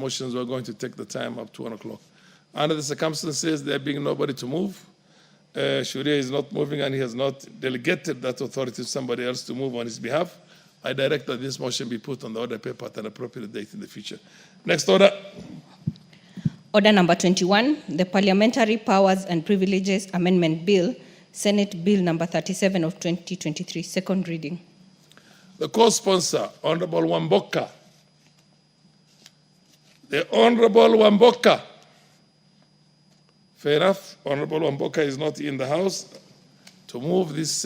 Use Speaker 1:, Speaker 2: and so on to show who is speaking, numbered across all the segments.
Speaker 1: motions, we're going to take the time up to 1 o'clock. Under the circumstances, there being nobody to move, Sharia is not moving and he has not delegated that authority to somebody else to move on his behalf, I direct that this motion be put on the order paper at an appropriate date in the future. Next order.
Speaker 2: Order number 21, the Parliamentary Powers and Privileges Amendment Bill, Senate Bill number 37 of 2023, second reading.
Speaker 1: The co-sponsor, Honorable Wamboka. The Honorable Wamboka. Fair enough. Honorable Wamboka is not in the House to move this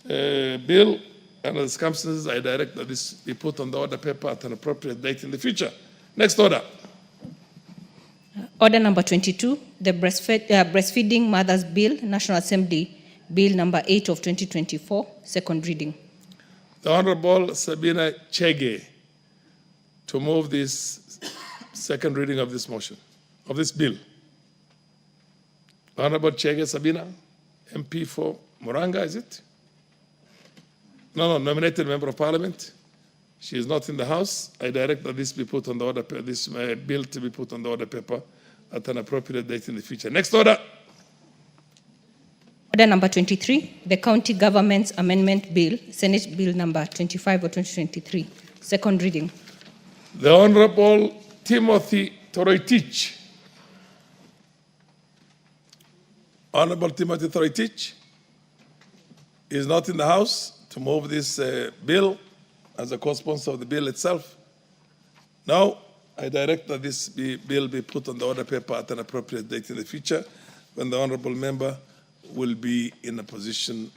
Speaker 1: bill. Under the circumstances, I direct that this be put on the order paper at an appropriate date in the future. Next order.
Speaker 2: Order number 22, the Breastfeeding Mothers Bill, National Assembly Bill number 8 of 2024, second reading.
Speaker 1: The Honorable Sabina Chege to move this second reading of this motion, of this bill. Honorable Chege Sabina, MP for Muranga, is it? No, nominated member of parliament. She is not in the House. I direct that this be put on the order, this bill to be put on the order paper at an appropriate date in the future. Next order.
Speaker 2: Order number 23, the County Government's Amendment Bill, Senate Bill number 25 of 2023, second reading.
Speaker 1: The Honorable Timothy Toroitich. Honorable Timothy Toroitich is not in the House to move this bill as a co-sponsor of the bill itself. Now, I direct that this bill be put on the order paper at an appropriate date in the future when the honorable member will be in a position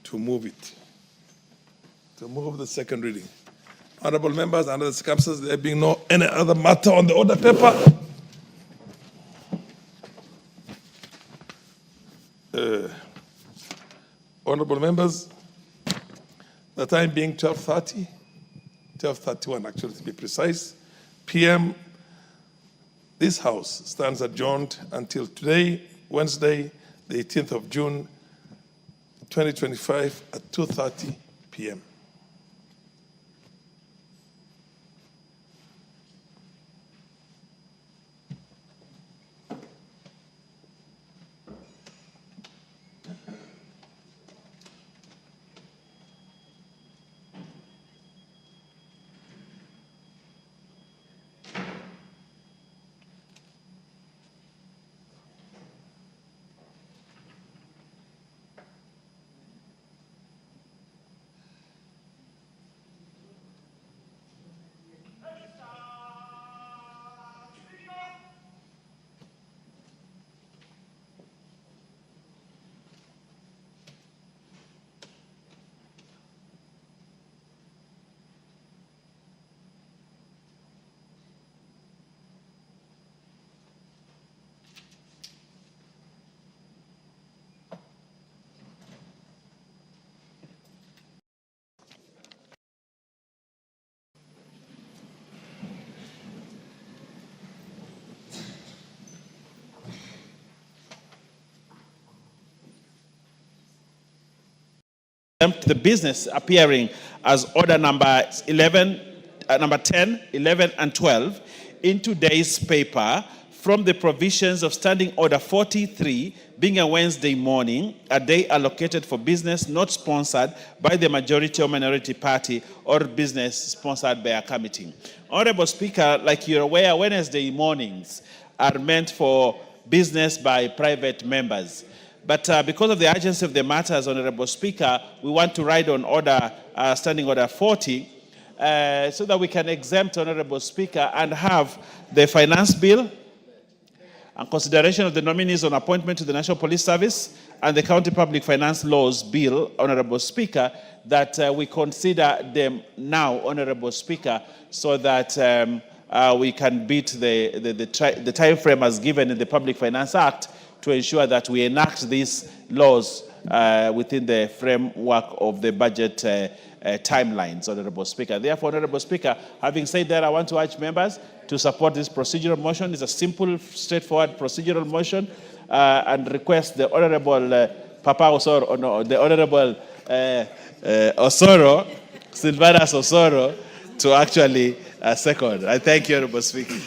Speaker 1: to move it, to move the second reading. Honorable members, under the circumstances, there being no any other matter on the order paper, honorable members, the time being 12:30, 12:31 actually to be precise, p.m., this House stands adjourned until today, Wednesday, the 18th of June, 2025 at 2:30 p.m.
Speaker 3: The business appearing as order number 11, number 10, 11, and 12 in today's paper from the provisions of Standing Order 43, being a Wednesday morning, a day allocated for business not sponsored by the majority or minority party or business sponsored by a committee. Honorable Speaker, like you're aware, Wednesday mornings are meant for business by private members. But because of the urgency of the matters, Honorable Speaker, we want to ride on order, Standing Order 40, so that we can exempt, Honorable Speaker, and have the finance bill and consideration of the nominees on appointment to the National Police Service and the County Public Finance Laws Bill, Honorable Speaker, that we consider them now, Honorable Speaker, so that we can beat the time frame as given in the Public Finance Act to ensure that we enact these laws within the framework of the budget timelines, Honorable Speaker. Therefore, Honorable Speaker, having said that, I want to urge members to support this procedural motion. It's a simple, straightforward procedural motion, and request the Honorable Papa Osoro, no, the Honorable Osoro, Silvanus Osoro, to actually a second. I thank you, Honorable Speaker.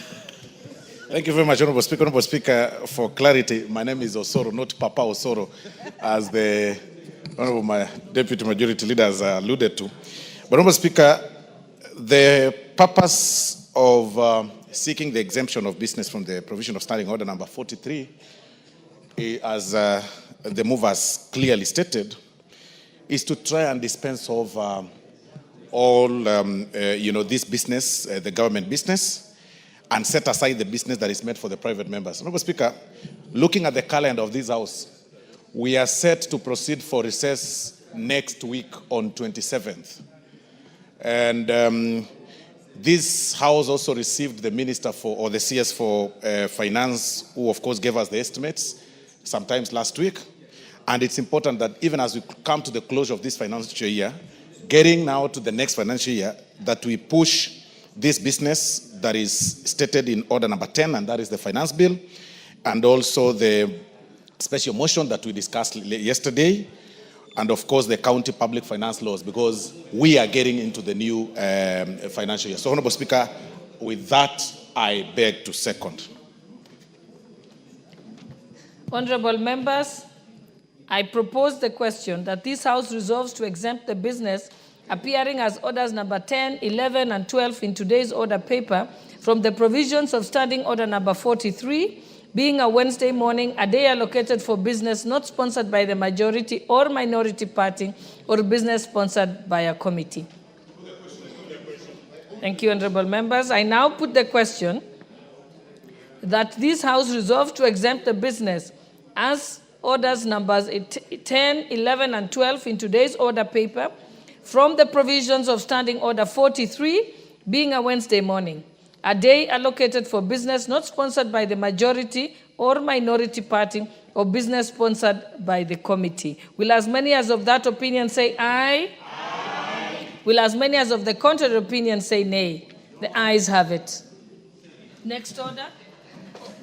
Speaker 4: Thank you very much, Honorable Speaker. Honorable Speaker, for clarity, my name is Osoro, not Papa Osoro, as the Honorable my Deputy Majority Leader has alluded to. But Honorable Speaker, the purpose of seeking the exemption of business from the provision of Standing Order number 43, as the movers clearly stated, is to try and dispense of all, this business, the government business, and set aside the business that is meant for the private members. Honorable Speaker, looking at the calendar of this House, we are set to proceed for recess next week on 27th. And this House also received the Minister or the CS for Finance, who of course gave us the estimates sometimes last week. And it's important that even as we come to the closure of this financial year, getting now to the next financial year, that we push this business that is stated in order number 10, and that is the finance bill, and also the special motion that we discussed yesterday, and of course the county public finance laws, because we are getting into the new financial year. So, Honorable Speaker, with that, I beg to second.
Speaker 5: Honorable members, I propose the question that this House resolves to exempt the business appearing as orders number 10, 11, and 12 in today's order paper from the provisions of Standing Order number 43, being a Wednesday morning, a day allocated for business not sponsored by the majority or minority party, or business sponsored by a committee. Thank you, honorable members. I now put the question that this House resolve to exempt the business as orders numbers 10, 11, and 12 in today's order paper from the provisions of Standing Order 43, being a Wednesday morning, a day allocated for business not sponsored by the majority or minority party, or business sponsored by the committee. Will as many as of that opinion say aye? Aye. Will as many as of the contrary opinion say nay? The ayes have it. Next order.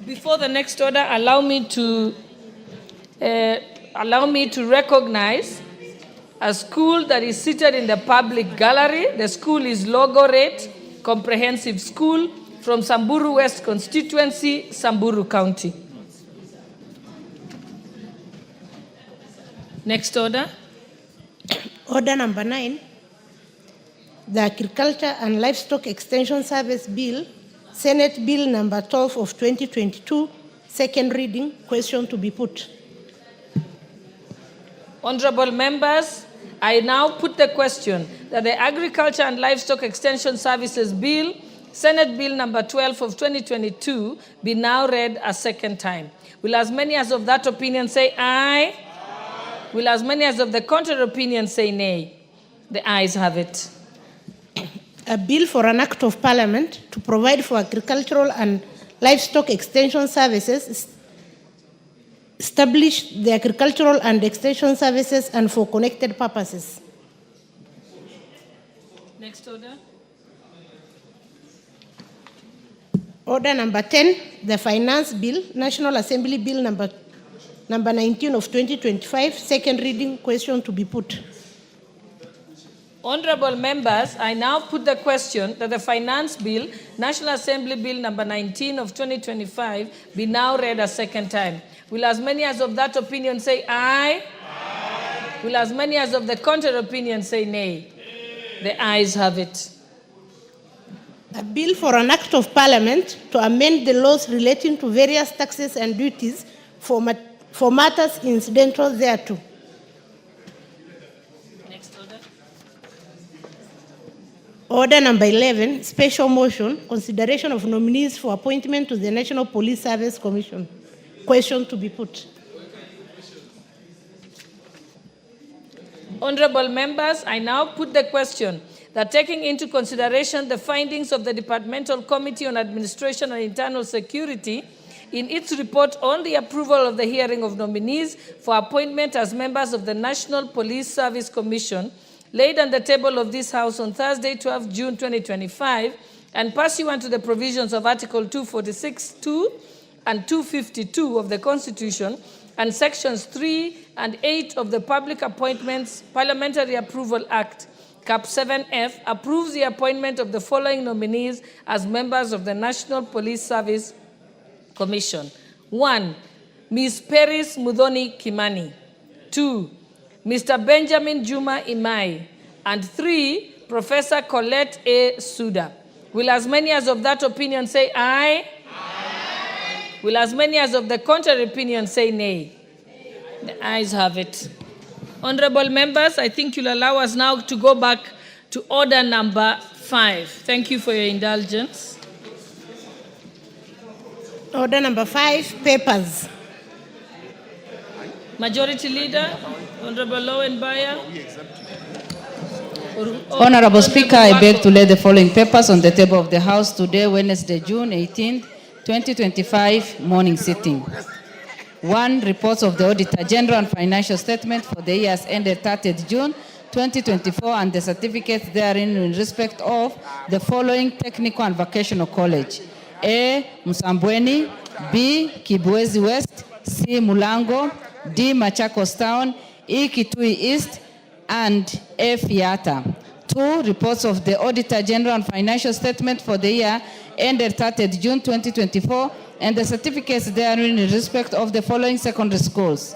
Speaker 5: Before the next order, allow me to recognize a school that is seated in the public gallery. The school is Logorate Comprehensive School from Samburu West Constituency, Samburu County. Next order.
Speaker 6: Order number 9, the Agriculture and Livestock Extension Service Bill, Senate Bill number 12 of 2022, second reading, question to be put.
Speaker 5: Honorable members, I now put the question that the Agriculture and Livestock Extension Services Bill, Senate Bill number 12 of 2022, be now read a second time. Will as many as of that opinion say aye? Aye. Will as many as of the contrary opinion say nay? The ayes have it.
Speaker 6: A bill for an act of parliament to provide for agricultural and livestock extension services, establish the agricultural and extension services, and for connected purposes.
Speaker 5: Next order.
Speaker 6: Order number 10, the Finance Bill, National Assembly Bill number 19 of 2025, second reading, question to be put.
Speaker 5: Honorable members, I now put the question that the Finance Bill, National Assembly Bill number 19 of 2025, be now read a second time. Will as many as of that opinion say aye? Aye. Will as many as of the contrary opinion say nay? The ayes have it.
Speaker 6: A bill for an act of parliament to amend the laws relating to various taxes and duties for matters incidental thereto.
Speaker 5: Next order.
Speaker 6: Order number 11, special motion, consideration of nominees for appointment to the National Police Service Commission. Question to be put.
Speaker 5: Honorable members, I now put the question that taking into consideration the findings of the Departmental Committee on Administration and Internal Security in its report on the approval of the hearing of nominees for appointment as members of the National Police Service Commission, laid on the table of this House on Thursday, 12 June 2025, and pursuant to the provisions of Article 246(2) and 252 of the Constitution, and Sections 3 and 8 of the Public Appointments Parliamentary Approval Act, Cap 7F, approves the appointment of the following nominees as members of the National Police Service Commission. 1, Ms. Peris Mudhoni Kimani. 2, Mr. Benjamin Juma Imai. And 3, Professor Colette A. Suda. Will as many as of that opinion say aye? Aye. Will as many as of the contrary opinion say nay? The ayes have it. Honorable members, I think you'll allow us now to go back to order number 5. Thank you for your indulgence.
Speaker 6: Order number 5, papers.
Speaker 5: Majority Leader, Honorable Lowen Baya.
Speaker 7: Honorable Speaker, I beg to lay the following papers on the table of the House today, Wednesday, June 18, 2025, morning sitting. 1, reports of the Auditor General and financial statement for the years ended 30th June 2024 and the certificates therein in respect of the following technical and vocational college. A, Msambweni. B, Kibwezi West. C, Mulango. D, Machakos Town. E, Kitui East. And F, Yata. 2, reports of the Auditor General and financial statement for the year ended 30th June 2024 and the certificates therein in respect of the following secondary schools.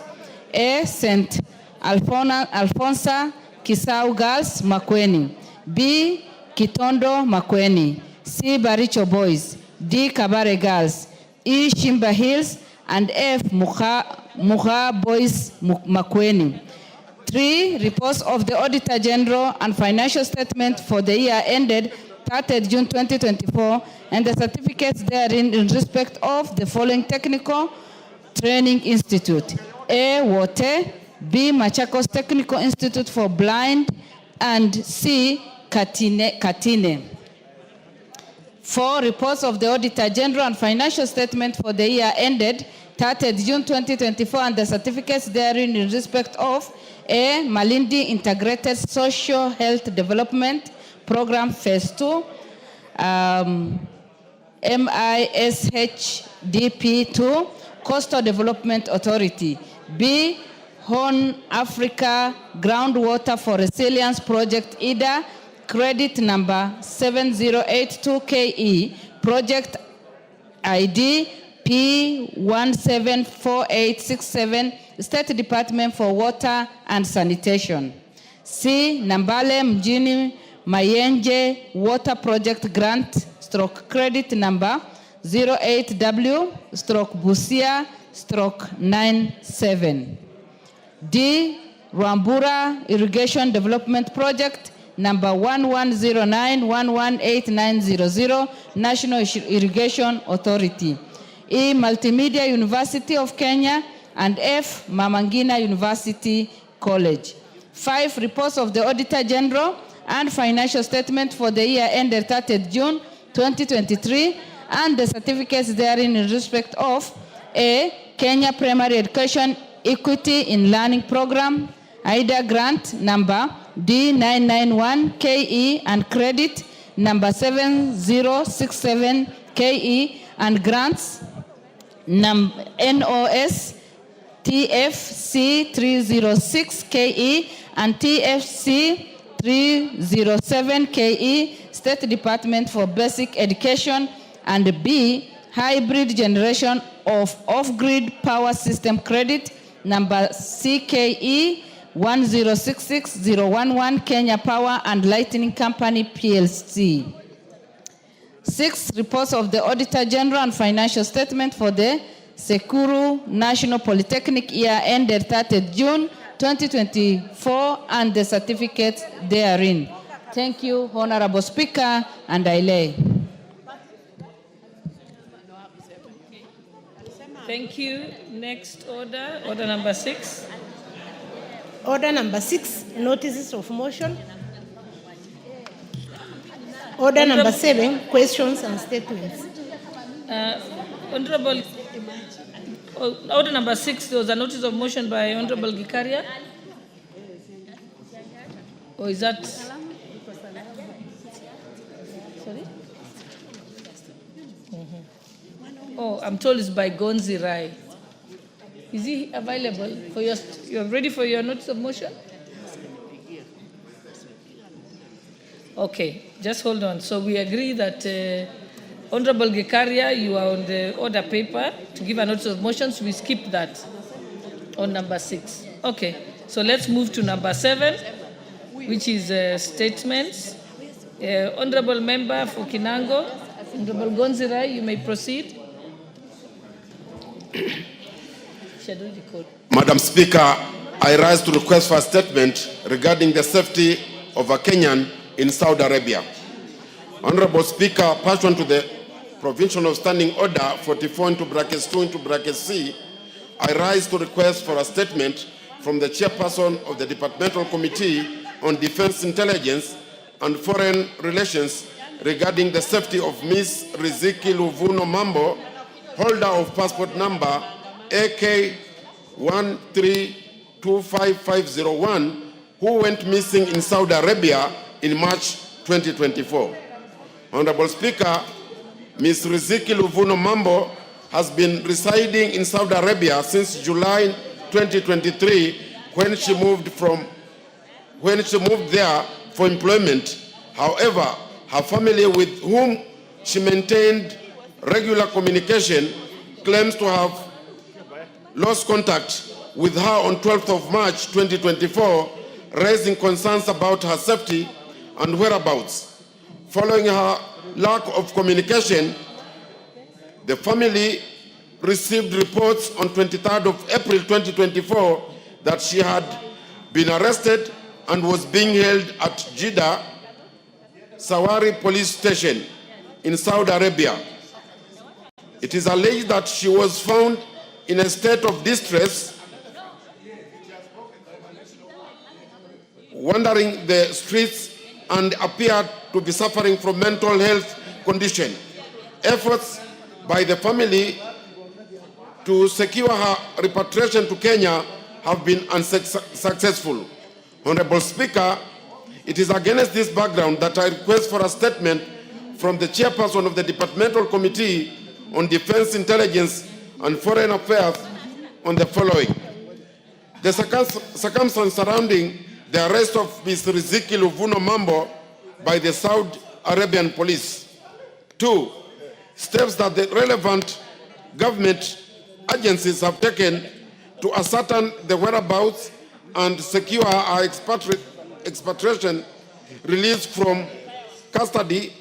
Speaker 7: A, St. Alfonsa Kisau Girls, Makueni. B, Kitondo, Makueni. C, Baricho Boys. D, Kabare Girls. E, Shimba Hills. And F, Muha Boys, Makueni. 3, reports of the Auditor General and financial statement for the year ended 30th June 2024 and the certificates therein in respect of the following technical training institute. A, Wote. B, Machakos Technical Institute for Blind. And C, Katine. 4, reports of the Auditor General and financial statement for the year ended 30th June 2024 and the certificates therein in respect of A, Malindi Integrated Social Health Development Program Phase 2, MISHDP 2, Coastal Development Authority. B, Horn Africa Groundwater for Resilience Project IDA, credit number 7082KE, project ID P174867, State Department for Water and Sanitation. C, Nambale Mjini Mayenje Water Project Grant stroke credit number 08W/Busia/97. D, Rwambura Irrigation Development Project number 1109118900, National Irrigation Authority. E, Multimedia University of Kenya. And F, Mamangina University College. 5, reports of the Auditor General and financial statement for the year ended 30th June 2023 and the certificates therein in respect of A, Kenya Primary Education Equity in Learning Program, IDA grant number D991KE and credit number 7067KE and grants NOS TFC 306KE and TFC 307KE, State Department for Basic Education, and B, Hybrid Generation of Off-Grid Power System Credit, number CKE 1066011, Kenya Power and Lighting Company, PLC. 6, reports of the Auditor General and financial statement for the Sekuru National Polytechnic year ended 30th June 2024 and the certificates therein. Thank you, Honorable Speaker, and I lay.
Speaker 5: Thank you. Next order, order number 6.
Speaker 6: Order number 6, notices of motion. Order number 7, questions and statements.
Speaker 5: Honorable, order number 6, there was a notice of motion by Honorable Gikaria. Or is that? Sorry? Oh, I'm told it's by Gonzi Rai. Is he available for your, you're ready for your notice of motion? Okay, just hold on. So we agree that Honorable Gekaria, you are on the order paper to give a notice of motions. We skip that on number 6. Okay, so let's move to number 7, which is statements. Honorable Member for Kinango, Honorable Gonzira, you may proceed. Schedule the code.
Speaker 8: Madam Speaker, I rise to request for a statement regarding the safety of a Kenyan in Saudi Arabia. Honorable Speaker, pursuant to the provision of Standing Order 44(2)(c), I rise to request for a statement from the chairperson of the Departmental Committee on Defense Intelligence and Foreign Relations regarding the safety of Ms. Riziki Luvuno Mambo, holder of passport number AK 1325501, who went missing in Saudi Arabia in March 2024. Honorable Speaker, Ms. Riziki Luvuno Mambo has been residing in Saudi Arabia since July 2023 when she moved there for employment. However, her family, with whom she maintained regular communication, claims to have lost contact with her on 12th of March 2024, raising concerns about her safety and whereabouts. Following her lack of communication, the family received reports on 23rd of April 2024 that she had been arrested and was being held at Jeddah Sawari police station in Saudi Arabia. It is alleged that she was found in a state of distress, wandering the streets, and appeared to be suffering from mental health condition. Efforts by the family to secure her repatriation to Kenya have been unsuccessful. Honorable Speaker, it is against this background that I request for a statement from the chairperson of the Departmental Committee on Defense Intelligence and Foreign Affairs on the following. The circumstances surrounding the arrest of Ms. Riziki Luvuno Mambo by the Saudi Arabian police. 2, steps that the relevant government agencies have taken to ascertain the whereabouts and secure our expatriation, release from custody,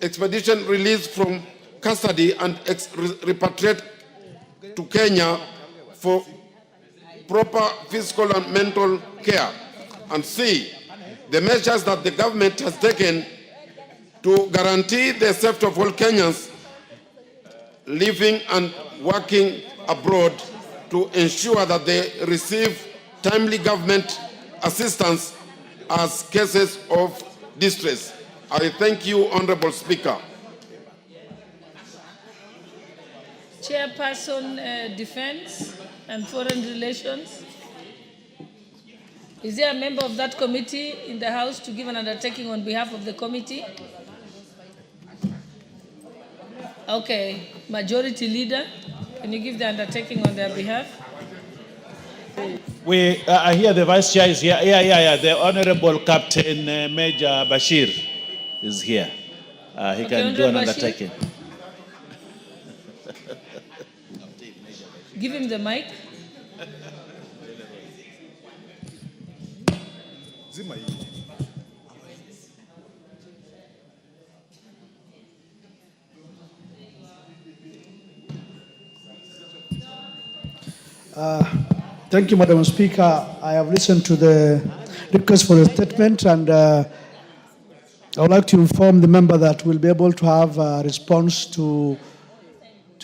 Speaker 8: expedition release from custody, and repatriate to Kenya for proper physical and mental care. And C, the measures that the government has taken to guarantee the safety of all Kenyans living and working abroad to ensure that they receive timely government assistance as cases of distress. I thank you, Honorable Speaker.
Speaker 5: Chairperson, Defense and Foreign Relations. Is there a member of that committee in the House to give an undertaking on behalf of the committee? Okay, Majority Leader, can you give the undertaking on their behalf?
Speaker 3: I hear the Vice Chair is here. Yeah. The Honorable Captain Major Bashir is here. He can do an undertaking.
Speaker 5: Give him the mic.
Speaker 9: Thank you, Madam Speaker. I have listened to the request for a statement, and I would like to inform the member that we'll be able to have a response to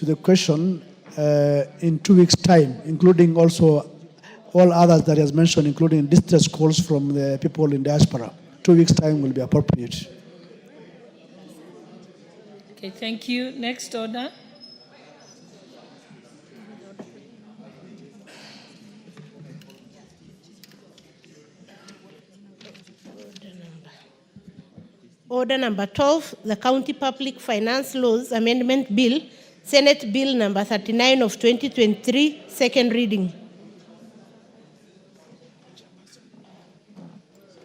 Speaker 9: the question in 2 weeks' time, including also all others that he has mentioned, including distress calls from the people in diaspora. 2 weeks' time will be appropriate.
Speaker 5: Okay, thank you. Next order.
Speaker 6: Order number 12, the County Public Finance Laws Amendment Bill, Senate Bill number 39 of 2023, second reading.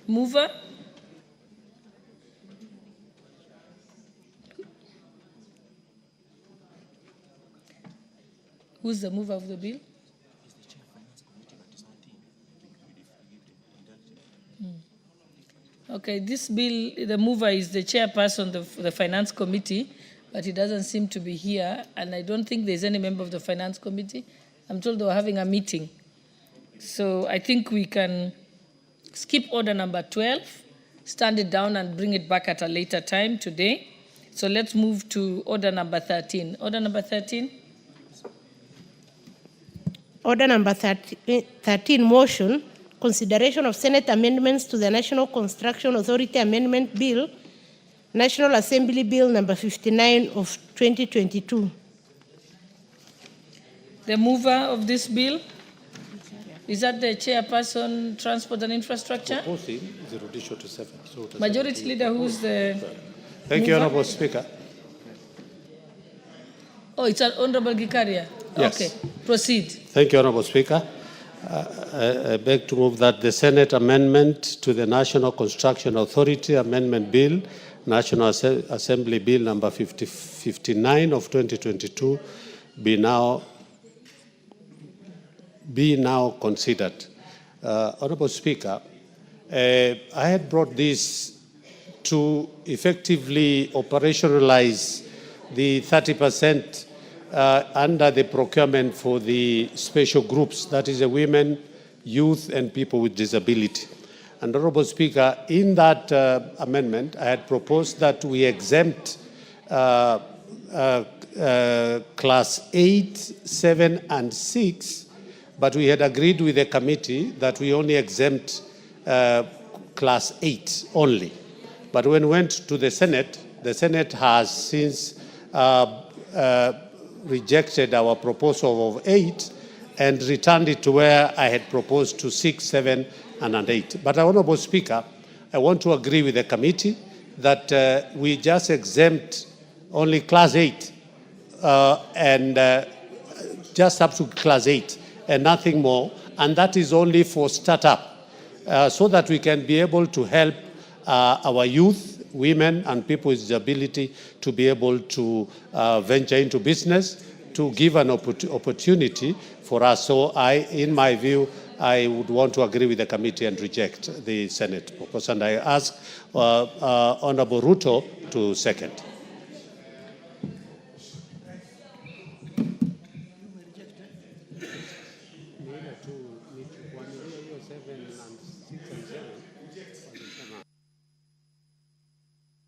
Speaker 5: Mover. Who's the mover of the bill? Okay, this bill, the mover is the chairperson of the Finance Committee, but he doesn't seem to be here, and I don't think there's any member of the Finance Committee. I'm told they were having a meeting. So I think we can skip order number 12, stand it down and bring it back at a later time today. So let's move to order number 13. Order number 13.
Speaker 6: Order number 13, motion, consideration of Senate amendments to the National Construction Authority Amendment Bill, National Assembly Bill number 59 of 2022.
Speaker 5: The mover of this bill, is that the chairperson, Transport and Infrastructure? Majority Leader, who's the
Speaker 10: Thank you,
Speaker 5: mover?
Speaker 10: Honorable Speaker.
Speaker 5: Oh, it's Honorable Gikaria.
Speaker 10: Yes.
Speaker 5: Okay, proceed.
Speaker 10: Thank you, Honorable Speaker. I beg to move that the Senate amendment to the National Construction Authority Amendment Bill, National Assembly Bill number 59 of 2022, be now considered. Honorable Speaker, I had brought this to effectively operationalize the 30% under the procurement for the special groups, that is the women, youth, and people with disability. And Honorable Speaker, in that amendment, I had proposed that we exempt class 8, 7, and 6, but we had agreed with the committee that we only exempt class 8 only. But when we went to the Senate has since rejected our proposal of 8 and returned it to where I had proposed to 6, 7, and 8. But, Honorable Speaker, I want to agree with the committee that we just exempt only class 8 and just up to class 8 and nothing more, and that is only for startup, so that we can be able to help our youth, women, and people with disability to be able to venture into business, to give an opportunity for us. So in my view, I would want to agree with the committee and reject the Senate proposal. And I ask Honorable Ruto to second.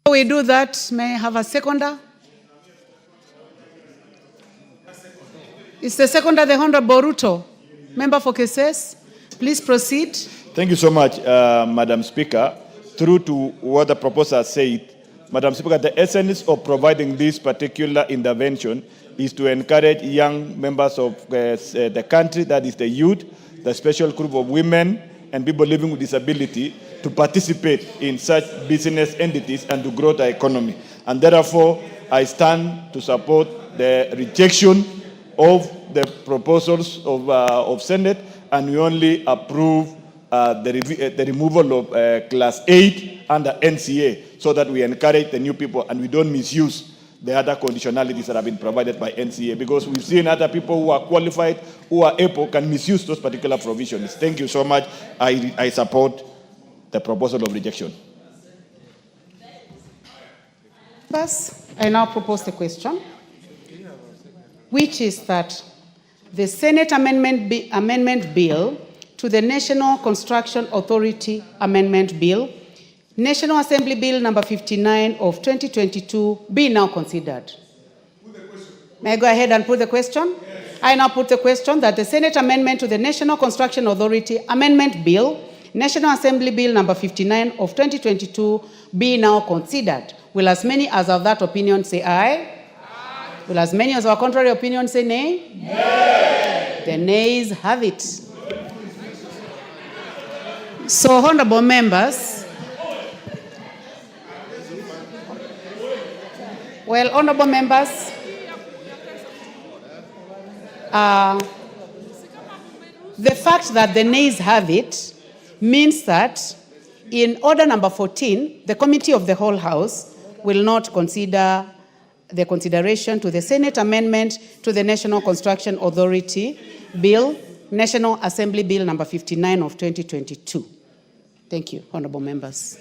Speaker 11: We do that. May I have a seconder? It's the seconder, the Honorable Ruto. Member for cases, please proceed.
Speaker 12: Thank you so much, Madam Speaker. Through to what the proposer said, Madam Speaker, the essence of providing this particular intervention is to encourage young members of the country, that is the youth, the special group of women, and people living with disability to participate in such business entities and to grow the economy. And therefore, I stand to support the rejection of the proposals of Senate, and we only approve the removal of Class 8 under NCA, so that we encourage the new people and we don't misuse the other conditionalities that have been provided by NCA, because we've seen other people who are qualified, who are able, can misuse those particular provisions. Thank you so much. I support the proposal of rejection.
Speaker 11: I now propose the question, which is that the Senate amendment bill to the National Construction Authority Amendment Bill, National Assembly Bill number 59 of 2022, be now considered. May I go ahead and put the question? Yes. I now put the question that the Senate amendment to the National Construction Authority Amendment Bill, National Assembly Bill number 59 of 2022, be now considered. Will as many as of that opinion say aye? Aye. Will as many as our contrary opinion say nay? Nay. The nays have it. So, honorable members, honorable members, the fact that the nays have it means that in order number 14, the Committee of the Whole House will not consider the consideration to the Senate amendment to the National Construction Authority Bill, National Assembly Bill number 59 of 2022. Thank you, honorable members.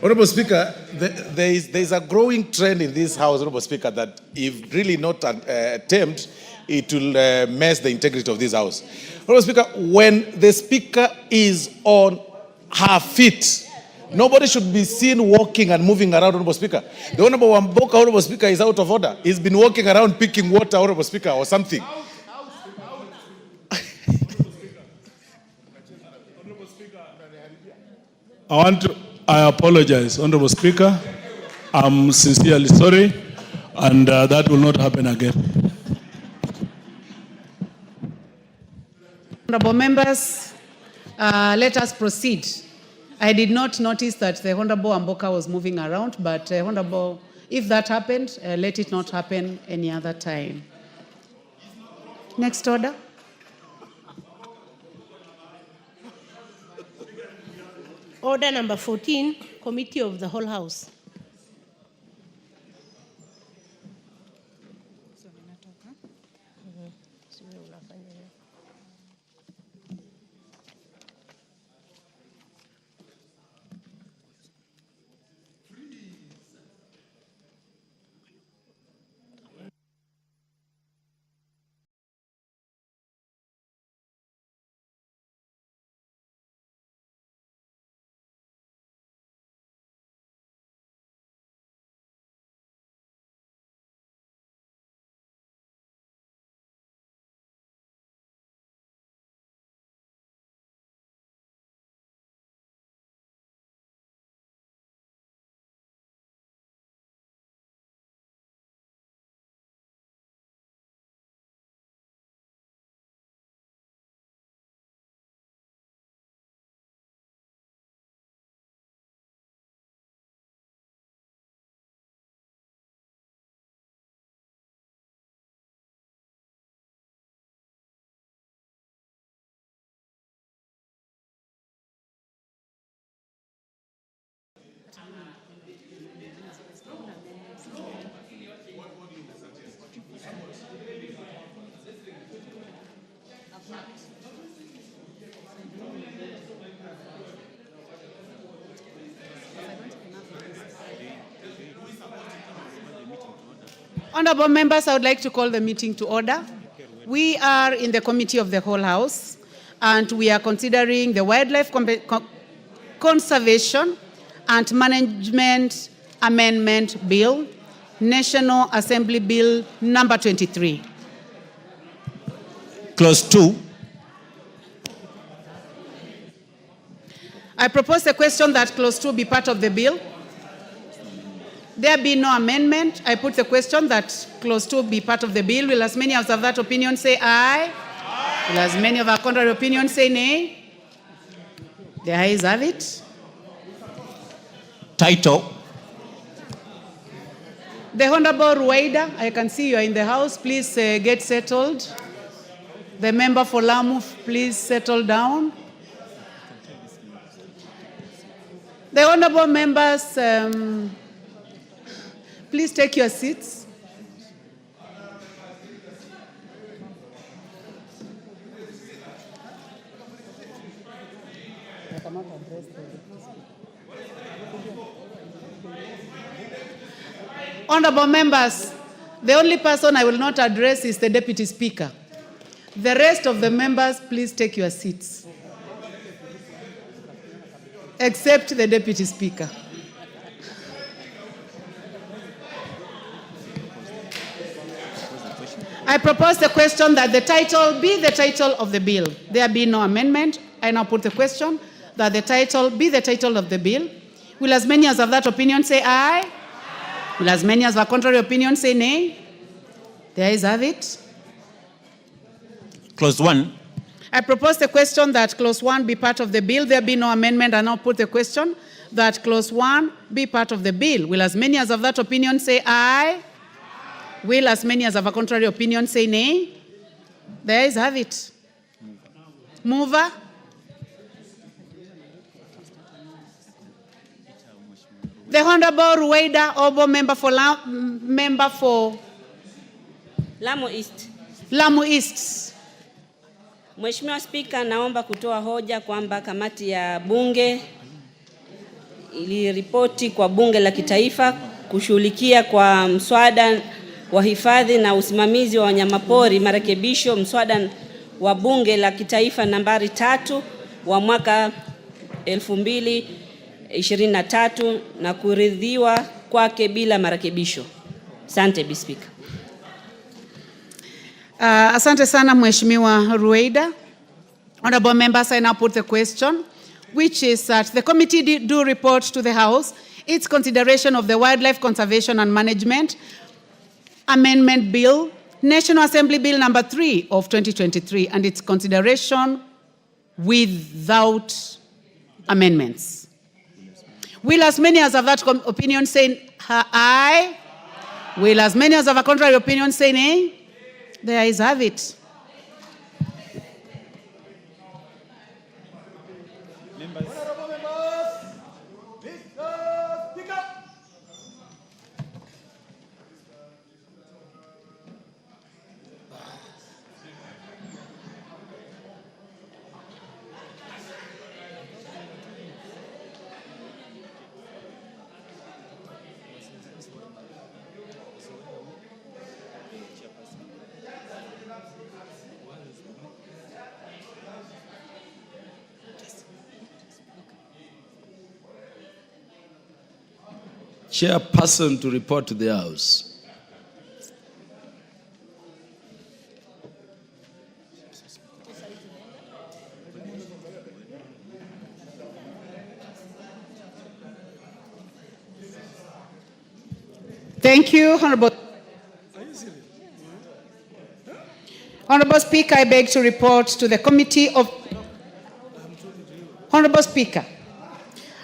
Speaker 4: Honorable Speaker, there is a growing trend in this House, Honorable Speaker, that if really not attempt, it will mess the integrity of this House. Honorable Speaker, when the Speaker is on her feet, nobody should be seen walking and moving around, Honorable Speaker. The Honorable Wamboka, Honorable Speaker, is out of order. He's been walking around picking water, Honorable Speaker, or something.
Speaker 13: I apologize, Honorable Speaker. I'm sincerely sorry, and that will not happen again.
Speaker 11: Honorable members, let us proceed. I did not notice that the Honorable Amboka was moving around, but Honorable, if that happened, let it not happen any other time. Next order.
Speaker 6: Order number 14, Committee of the Whole House.
Speaker 11: Honorable members, I would like to call the meeting to order. We are in the Committee of the Whole House, and we are considering the Wildlife Conservation and Management Amendment Bill, National Assembly Bill number 23.
Speaker 3: Clause 2.
Speaker 11: I propose a question that Clause 2 be part of the bill. There be no amendment. I put the question that Clause 2 be part of the bill. Will as many as have that opinion say aye? Will as many of our contrary opinion say nay? The ayes have it.
Speaker 3: Title.
Speaker 11: The Honorable Ruwaida, I can see you are in the house. Please get settled. The member for Lamu, please settle down. The honorable members, please take your seats. Honorable members, the only person I will not address is the Deputy Speaker. The rest of the members, please take your seats. Except the Deputy Speaker. I propose the question that the title be the title of the bill. There be no amendment. I now put the question that the title be the title of the bill. Will as many as have that opinion say aye? Will as many as have a contrary opinion say nay? The ayes have it.
Speaker 3: Clause 1.
Speaker 11: I propose the question that Clause 1 be part of the bill. There be no amendment. I now put the question that clause 1 be part of the bill. Will as many as have that opinion say aye? Will as many as have a contrary opinion say nay? The ayes have it. Mover? The Honorable Rueda Obo, member for
Speaker 14: Lamu East.
Speaker 11: Lamu East.
Speaker 14: Mheshimiwa Spika, naomba kutoa hoja kwamba kamati ya bunge iliripoti kwa bunge la kitaifa kushughulikia kwa mswada wa hifadhi na usimamizi wa wanyamapori marekebisho, mswada wa bunge la kitaifa nambari 3 wa mwaka 2023 na kuridhiwa kwake bila marekebisho. Asante Bi Spika.
Speaker 11: Asante sana Mheshimiwa Rueda. Honorable members, I now put the question, which is that the committee do report to the House its consideration of the Wildlife Conservation and Management Amendment Bill, National Assembly Bill number 3 of 2023, and its consideration without amendments. Will as many as have that opinion say aye? Will as many as have a contrary opinion say nay? The ayes have it.
Speaker 15: Chairperson to report to the House.
Speaker 11: Thank you, Honorable. Honorable Speaker, I beg to report to the Committee of... Honorable Speaker,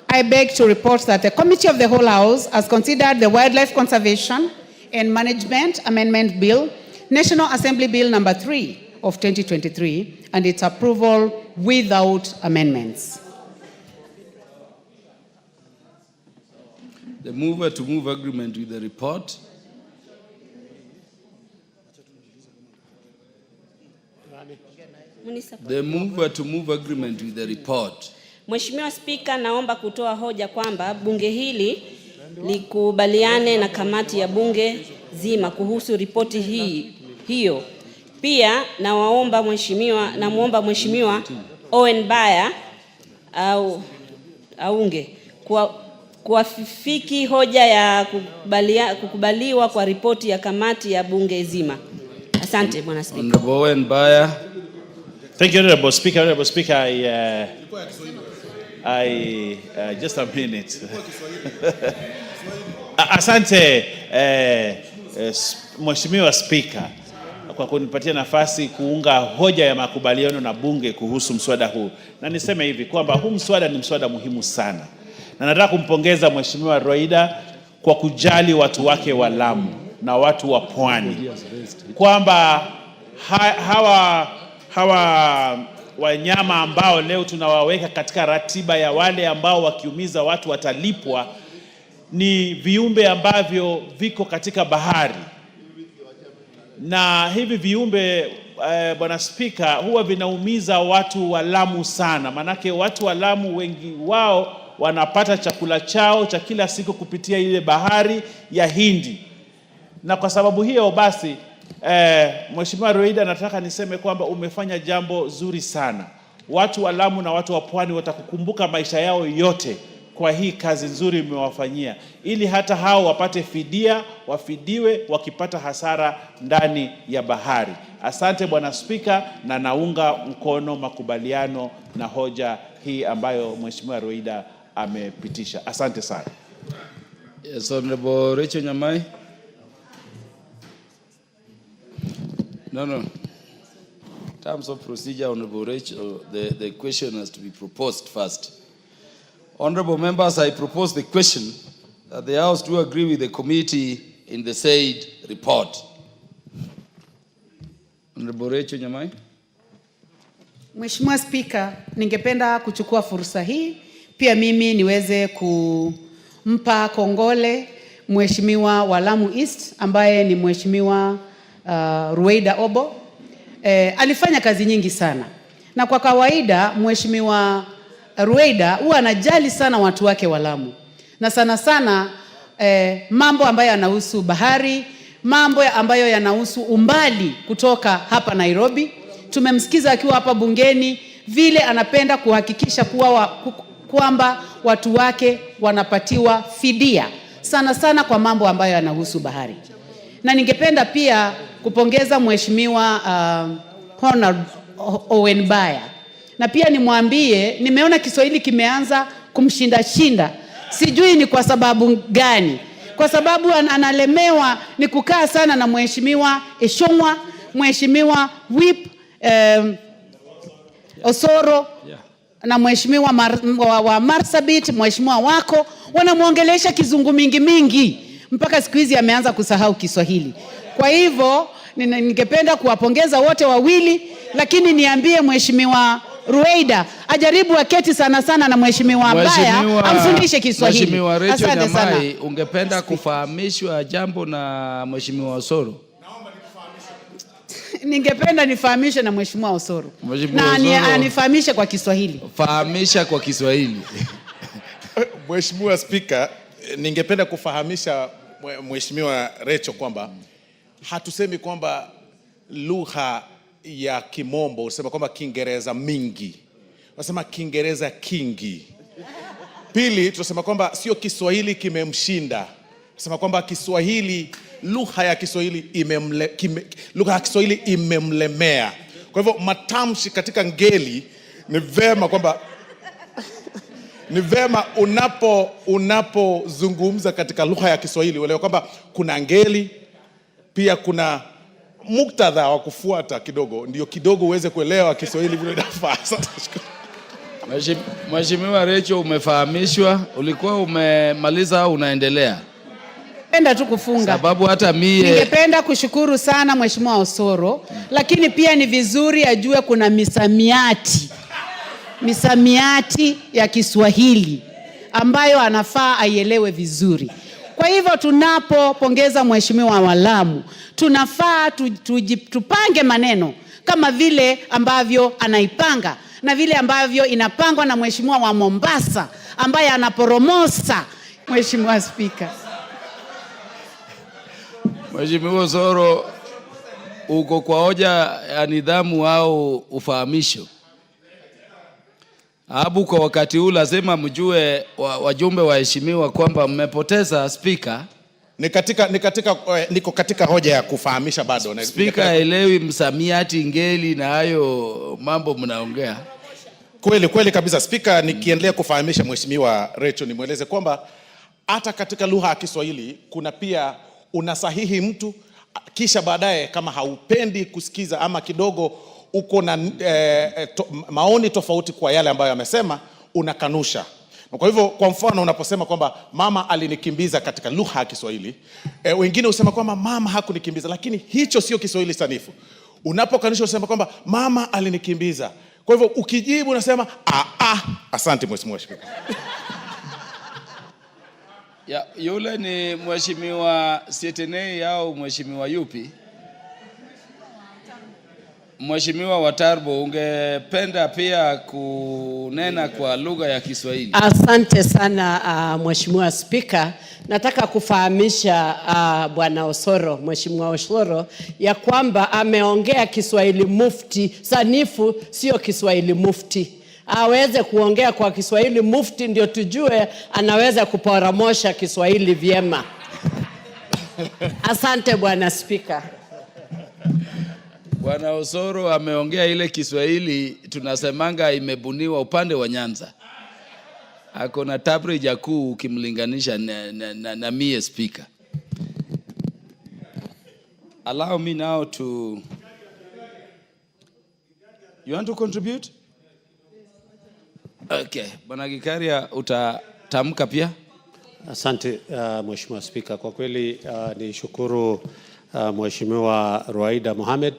Speaker 11: I beg to report that the Committee of the Whole House has considered the Wildlife Conservation and Management Amendment Bill, National Assembly Bill number 3 of 2023, and its approval without amendments.
Speaker 15: The mover to move agreement with the report. The mover to move agreement with the report.
Speaker 14: Mheshimiwa Spika, naomba kutoa hoja kwamba bunge hili likubaliane na kamati ya bunge zima kuhusu ripoti hiyo. Pia namuomba Mheshimiwa Owen Baya aunge kuafiki hoja ya kukubaliwa kwa ripoti ya kamati ya bunge zima. Asante Bwana Spika.
Speaker 15: Honorable Owen Baya.
Speaker 3: Thank you, Honorable Speaker. Honorable Speaker, just a minute. Asante Mheshimiwa Speaker kwa kunipatia nafasi kuunga hoja ya makubaliano na bunge kuhusu mswada huu. Na niseme hivi kwamba huu mswada ni mswada muhimu sana. Na nataka kumpongeza Mheshimiwa Rueda kwa kujali watu wake wa Lamu na watu wa Pwani. Kwamba hawa wanyama ambao leo tunawaweka katika ratiba ya wale ambao wakiumiza watu watalipwa ni viumbe ambavyo viko katika bahari. Na hivi viumbe Bwana Spika huwa vinaumiza watu wa Lamu sana. Manake watu wa Lamu wengi wao wanapata chakula chao cha kila siku kupitia ile bahari ya Hindi. Na kwa sababu hiyo basi Mheshimiwa Rueda, nataka niseme kwamba umefanya jambo zuri sana. Watu wa Lamu na watu wa Pwani watakukumbuka maisha yao yote kwa hii kazi nzuri umewafanyia, ili hata hao wapate fidia, wafidiwe wakipata hasara ndani ya bahari. Asante Bwana Spika, na naunga mkono makubaliano na hoja hii ambayo Mheshimiwa Rueda amepitisha. Asante sana.
Speaker 15: Yes, Honorable Rachel Nyamai. No. In terms of procedure, Honorable Rachel, the question has to be proposed first. Honorable members, I propose the question that the House do agree with the committee in the said report. Honorable Rachel Nyamai.
Speaker 11: Mheshimiwa Spika, ningependa kuchukua fursa hii pia mimi niweze kumpa kongole Mheshimiwa wa Lamu East ambaye ni Mheshimiwa Ruweida Obo. Alifanya kazi nyingi sana. Na kwa kawaida Mheshimiwa Ruweida huwa anajali sana watu wake wa Lamu. Na sana sana mambo ambayo yanahusu bahari, mambo ambayo yanahusu umbali kutoka hapa Nairobi. Tumemsikiza akiwa hapa bungeni vile anapenda kuhakikisha kwamba watu wake wanapatiwa fidia sana sana kwa mambo ambayo yanahusu bahari. Na ningependa pia kupongeza Mheshimiwa Honor Owenbaya. Na pia nimwambie nimeona Kiswahili kimeanza kumshinda. Sijui ni kwa sababu gani. Kwa sababu analemewa ni kukaa sana na Mheshimiwa Eshongwa, Mheshimiwa Whip Osoro na Mheshimiwa wa Marsabit, Mheshimiwa wako wanamuongelesha kizungu mingi mpaka siku hizi ameanza kusahau Kiswahili. Kwa hivyo ningependa kuwapongeza wote wawili, lakini niambie Mheshimiwa Ruweida ajaribu aketi sana na Mheshimiwa Baya amfundishe Kiswahili.
Speaker 15: Mheshimiwa Rachel Nyamai, ungependa kufahamishwa jambo na Mheshimiwa Osoro?
Speaker 11: Ningependa nifahamishe na Mheshimiwa Osoro. Na anifahamishe kwa Kiswahili.
Speaker 15: Fahamisha kwa Kiswahili.
Speaker 4: Mheshimiwa Spika, ningependa kufahamisha Mheshimiwa Rachel kwamba hatusemi kwamba lugha ya Kimombo, usema kwamba Kiingereza mingi. Unasema Kiingereza kingi. Pili, tunasema kwamba sio Kiswahili kimemshinda. Tunasema kwamba Kiswahili, lugha ya Kiswahili imemlemea. Kwa hivyo matamshi katika ngeli ni vema kwamba ni vema unapozungumza katika lugha ya Kiswahili uelewe kwamba kuna ngeli, pia kuna muktadha wa kufuata kidogo, ndio kidogo uweze kuelewa Kiswahili vile inafaa.
Speaker 15: Mheshimiwa Rachel, umefahamishwa, ulikuwa umemaliza au unaendelea?
Speaker 11: Ningependa tu kufunga.
Speaker 15: Sababu hata mie
Speaker 11: ningependa kushukuru sana Mheshimiwa Osoro, lakini pia ni vizuri ajue kuna misamiati ya Kiswahili ambayo anafaa aielewe vizuri. Kwa hivyo tunapopongeza Mheshimiwa wa Lamu, tunafaa tupange maneno kama vile ambavyo anaipanga na vile ambavyo inapangwa na Mheshimiwa wa Mombasa ambaye anaporomosa. Mheshimiwa Spika.
Speaker 15: Mheshimiwa Osoro, uko kwa hoja ya nidhamu au ufahamisho? Abu kwa wakati huu lazima mjue wajumbe waheshimiwa kwamba mmepoteza Spika.
Speaker 4: Niko katika hoja ya kufahamisha bado.
Speaker 15: Spika elewi msamiati ngeli na hayo mambo mnaongea.
Speaker 4: Kweli kabisa Spika, nikiendelea kufahamisha Mheshimiwa Rachel nimweleze kwamba hata katika lugha ya Kiswahili kuna pia unasahihi mtu kisha baadaye kama haupendi kusikiza ama kidogo uko na maoni tofauti kwa yale ambayo amesema, unakanusha. Kwa hivyo kwa mfano unaposema kwamba mama alinikimbiza katika lugha ya Kiswahili, wengine usema kwamba mama hakunikimbiza, lakini hicho sio Kiswahili sanifu. Unapokanusha usema kwamba mama alinikimbiza. Kwa hivyo ukijibu unasema asante Mheshimiwa Spika.
Speaker 15: Yule ni Mheshimiwa Sietenei au Mheshimiwa yupi? Mheshimiwa Watarbo, ungependa pia kunena kwa lugha ya Kiswahili?
Speaker 16: Asante sana Mheshimiwa Spika. Nataka kufahamisha Bwana Osoro, Mheshimiwa Osoro, ya kwamba ameongea Kiswahili mufti sanifu, sio Kiswahili mufti. Aweze kuongea kwa Kiswahili mufti ndio tujue anaweza kuporomosha Kiswahili vyema. Asante Bwana Spika.
Speaker 15: Bwana Osoro ameongea ile Kiswahili tunasemanga imebuniwa upande wa Nyanza. Ako na tabrija kuu ukimlinganisha na mie Speaker. Allow me now to... You want to contribute? Okay, Bwana Gikaria utatamka pia?
Speaker 10: Asante Mheshimiwa Spika. Kwa kweli ni shukuru Mheshimiwa Ruaida Mohamed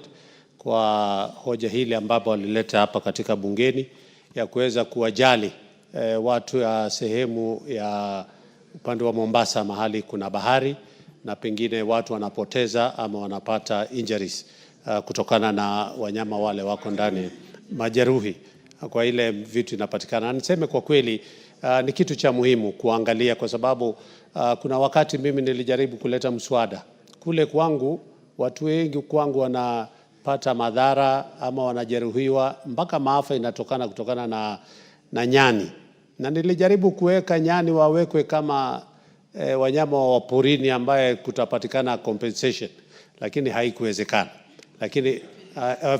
Speaker 10: kwa hoja hili ambapo alileta hapa katika bungeni ya kuweza kuwajali watu ya sehemu ya upande wa Mombasa mahali kuna bahari na pengine watu wanapoteza ama wanapata injuries kutokana na wanyama wale wako ndani, majeruhi kwa ile vitu inapatikana. Niseme kwa kweli ni kitu cha muhimu kuangalia, kwa sababu kuna wakati mimi nilijaribu kuleta mswada kule kwangu, watu wengi kwangu wanapata madhara ama wanajeruhiwa mpaka maafa inatokana kutokana na nyani, na nilijaribu kuweka nyani wawekwe kama wanyama wa porini ambaye kutapatikana compensation, lakini haikuwezekana, lakini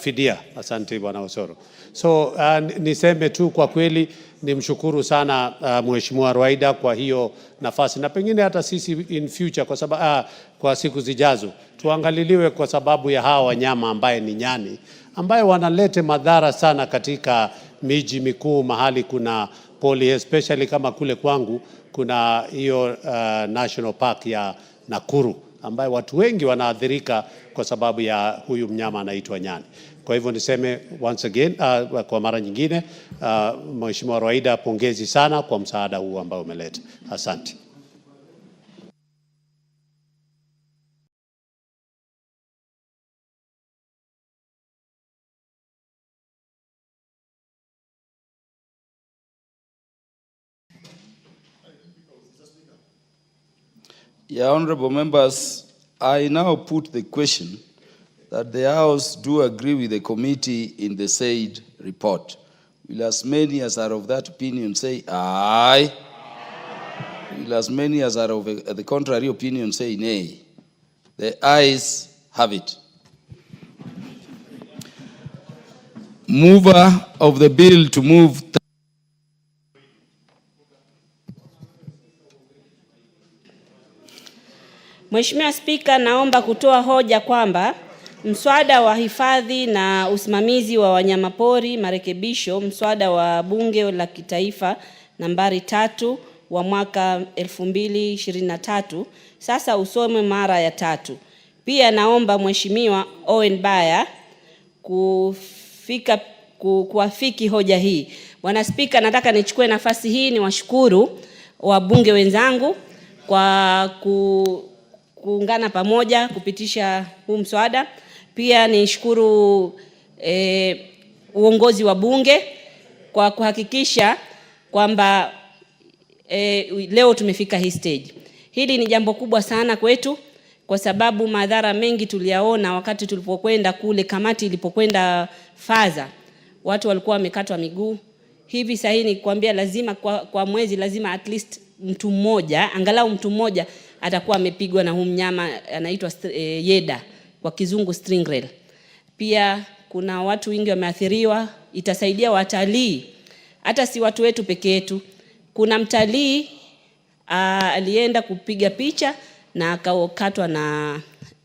Speaker 10: fidia. Asante Bwana Osoro. So niseme tu kwa kweli nimshukuru sana Mheshimiwa Ruaida kwa hiyo nafasi, na pengine hata sisi in future kwa sababu kwa siku zijazo tuangaliliwe kwa sababu ya hawa wanyama ambaye ni nyani ambaye wanalete madhara sana katika miji mikuu mahali kuna poli, especially kama kule kwangu kuna hiyo National Park ya Nakuru ambaye watu wengi wanaathirika kwa sababu ya huyu mnyama anaitwa nyani. Kwa hivyo niseme once again kwa mara nyingine Mheshimiwa Ruaida, pongezi sana kwa msaada huu ambao umeleta. Asante.
Speaker 15: Yeah, honorable members, I now put the question that the House do agree with the committee in the said report. Will as many as are of that opinion say aye? Will as many as are of the contrary opinion say nay? The ayes have it. Mover of the bill to move.
Speaker 14: Mheshimiwa Spika, naomba kutoa hoja kwamba mswada wa hifadhi na usimamizi wa wanyamapori marekebisho, mswada wa Bunge la Kitaifa nambari 3 wa mwaka 2023 sasa usome mara ya 3. Pia naomba Mheshimiwa Owen Baya kuafiki hoja hii. Bwana Spika, nataka nichukue nafasi hii niwashukuru wabunge wenzangu kwa kuungana pamoja kupitisha huu mswada. Pia nishukuru uongozi wa bunge kwa kuhakikisha kwamba leo tumefika hii stage. Hili ni jambo kubwa sana kwetu kwa sababu madhara mengi tuliyaona wakati tulipokwenda kule, kamati ilipokwenda Faza. Watu walikuwa wamekatwa miguu. Hivi sasa ni kuambia lazima kwa mwezi lazima at least mtu mmoja, angalau mtu mmoja atakuwa amepigwa na huu mnyama anaitwa yeda, kwa kizungu stingray. Pia kuna watu wengi wameathiriwa, itasaidia watalii, hata si watu wetu peke yetu. Kuna mtalii alienda kupiga picha na akakatwa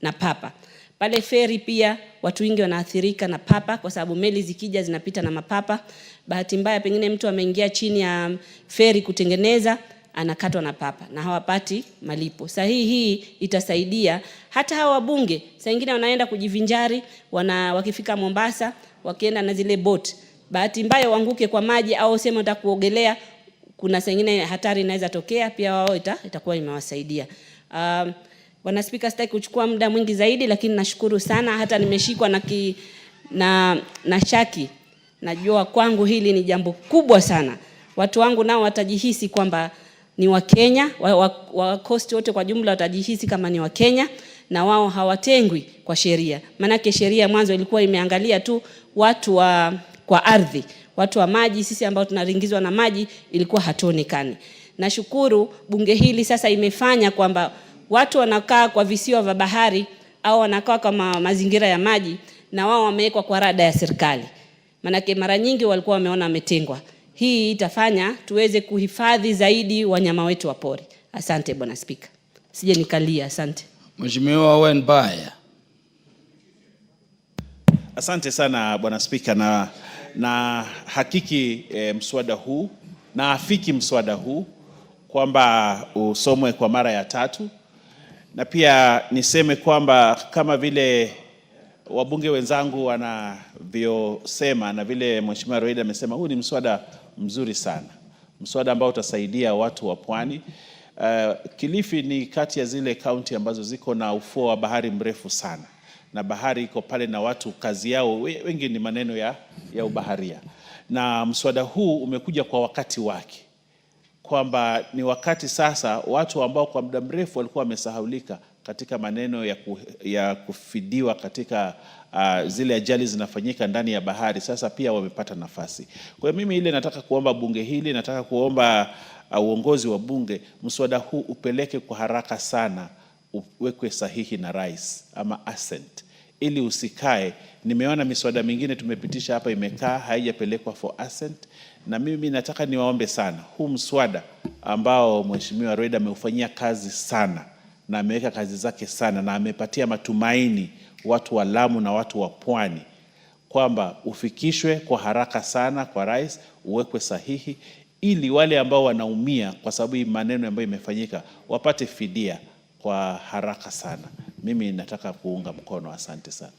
Speaker 14: na papa. Pale feri pia watu wengi wanaathirika na papa kwa sababu meli zikija zinapita na mapapa. Bahati mbaya pengine mtu ameingia chini ya feri kutengeneza, anakatwa na papa na hawapati malipo. Sahihi hii itasaidia hata hawa wabunge. Saa nyingine wanaenda kujivinjari, wakifika Mombasa, wakienda na zile boat. Bahati mbaya waanguke kwa maji au sema nataka kuogelea, kuna saa nyingine hatari inaweza tokea, pia wao itakuwa imewasaidia. Bwana Spika, sitaki kuchukua muda mwingi zaidi, lakini nashukuru sana. Hata nimeshikwa na shaki. Najua kwangu hili ni jambo kubwa sana. Watu wangu nao watajihisi kwamba ni Wakenya, wakosti wote kwa jumla watajihisi kama ni Wakenya na wao hawatengwi kwa sheria. Manake sheria mwanzo ilikuwa imeangalia tu watu kwa ardhi, watu wa maji, sisi ambao tunaringizwa na maji ilikuwa hatuonekani. Nashukuru bunge hili sasa imefanya kwamba watu wanakaa kwa visiwa vya bahari au wanakaa kama mazingira ya maji na wao wamewekwa kwa rada ya serikali. Manake mara nyingi walikuwa wameona wametengwa. Hii itafanya tuweze kuhifadhi zaidi wanyama wetu wa pori. Asante Bwana Spika. Sije nikalia, asante.
Speaker 15: Mheshimiwa Owen Baya.
Speaker 3: Asante sana Bwana Spika, na na hakiki mswada huu na afiki mswada huu kwamba usomwe kwa mara ya 3, na pia niseme kwamba kama vile wabunge wenzangu wanavyosema na vile Mheshimiwa Roida amesema, huu ni mswada mzuri sana, mswada ambao utasaidia watu wa pwani. Kilifi ni kati ya zile kaunti ambazo ziko na ufuo wa bahari mrefu sana, na bahari iko pale na watu kazi yao wengi ni maneno ya ubaharia, na mswada huu umekuja kwa wakati wake, kwamba ni wakati sasa watu ambao kwa muda mrefu walikuwa wamesahaulika katika maneno ya kufidiwa katika zile ajali zinafanyika ndani ya bahari, sasa pia wamepata nafasi. Kwa hiyo mimi ile nataka kuomba bunge hili, nataka kuomba uongozi wa bunge, mswada huu upeleke kwa haraka sana, uwekwe sahihi na rais ama assent, ili usikae. Nimeona miswada mingine tumepitisha hapa imekaa haijapelekwa for assent, na mimi nataka niwaombe sana, huu mswada ambao Mheshimiwa Roida ameufanyia kazi sana na ameweka kazi zake sana na amepatia matumaini watu wa Lamu na watu wa pwani, kwamba ufikishwe kwa haraka sana kwa rais, uwekwe sahihi, ili wale ambao wanaumia kwa sababu hii maneno ambayo imefanyika wapate fidia kwa haraka sana. Mimi nataka kuunga mkono. Asante sana.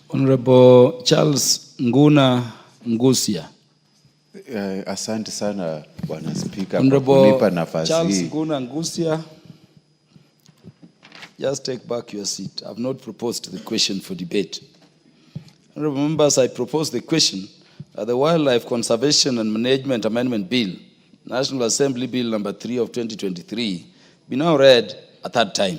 Speaker 15: Honorable Charles Nguna Ngusia.
Speaker 17: Asante sana Bwana Spika kwa kunipa nafasi hii.
Speaker 15: Charles Nguna Ngusia, just take back your seat. I have not proposed the question for debate. Honorable members, I propose the question that the Wildlife Conservation and Management Amendment Bill, National Assembly Bill number 3 of 2023, be now read a third time.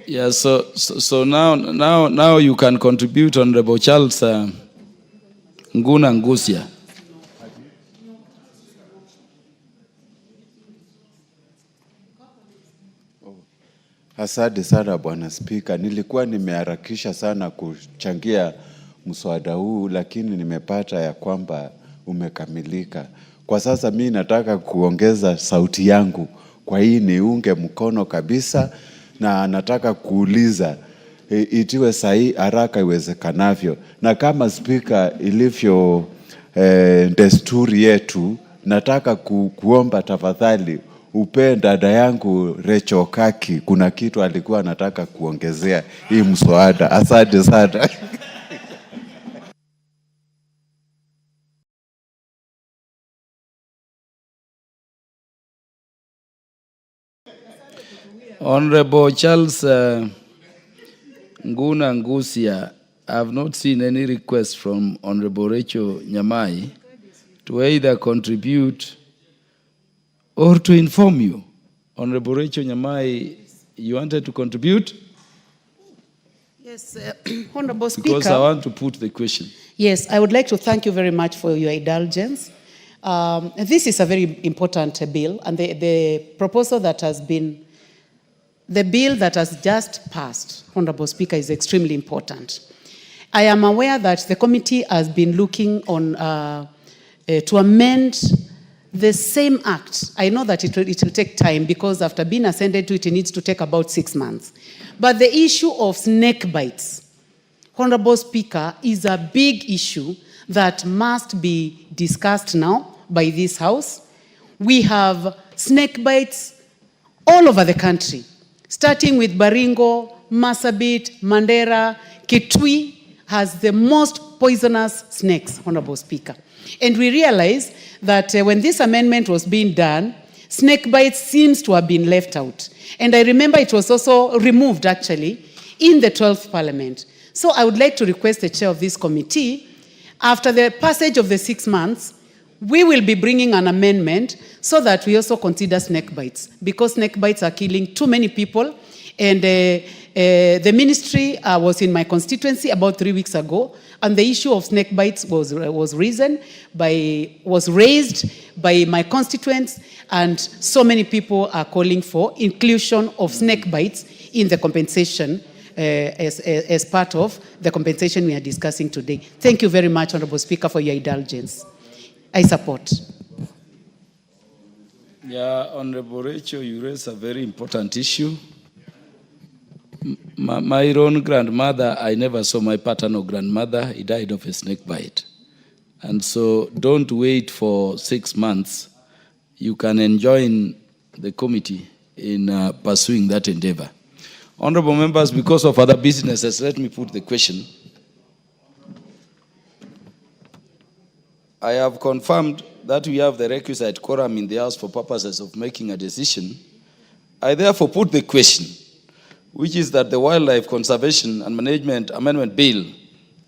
Speaker 15: Yeah, so now you can contribute, Honorable Charles Nguna Ngusia.
Speaker 17: Asante sana Bwana Spika. Nilikuwa nimeharakisha sana kuchangia mswada huu, lakini nimepata ya kwamba umekamilika. Kwa sasa mimi nataka kuongeza sauti yangu kwa hii niunge mkono kabisa, na nataka kuuliza itiwe sahihi haraka iwezekanavyo. Na kama Spika ilivyo desturi yetu, nataka kuomba tafadhali upe dada yangu Recho Kaki, kuna kitu alikuwa anataka kuongezea hii mswada. Asante sana.
Speaker 15: Honorable Charles Nguna Ngusia, I have not seen any request from Honorable Rachel Nyamai to either contribute or to inform you. Honorable Rachel Nyamai, you wanted to contribute?
Speaker 11: Yes, Honorable Speaker.
Speaker 15: Because I want to put the question.
Speaker 11: Yes, I would like to thank you very much for your indulgence. This is a very important bill, and the proposal that has been, the bill that has just passed, Honorable Speaker, is extremely important. I am aware that the committee has been looking on to amend the same act. I know that it will take time, because after being ascended to it, it needs to take about 6 months. But the issue of snake bites, Honorable Speaker, is a big issue that must be discussed now by this House. We have snake bites all over the country, starting with Baringo, Marsabit, Mandera. Kitui has the most poisonous snakes, Honorable Speaker. And we realize that when this amendment was being done, snake bites seems to have been left out. And I remember it was also removed, actually, in the 12th Parliament. So I would like to request the chair of this committee, after the passage of the 6 months, we will be bringing an amendment so that we also consider snake bites, because snake bites are killing too many people. And the ministry was in my constituency about 3 weeks ago, and the issue of snake bites was raised by my constituents, and so many people are calling for inclusion of snake bites in the compensation as part of the compensation we are discussing today. Thank you very much, Honorable Speaker, for your indulgence. I support.
Speaker 15: Yeah, Honorable Rachel, you raise a very important issue. My own grandmother, I never saw my paternal grandmother. He died of a snake bite. And so don't wait for 6 months. You can join the committee in pursuing that endeavor. Honorable members, because of other businesses, let me put the question. I have confirmed that we have the requisite quorum in the House for purposes of making a decision. I therefore put the question, which is that the Wildlife Conservation and Management Amendment Bill,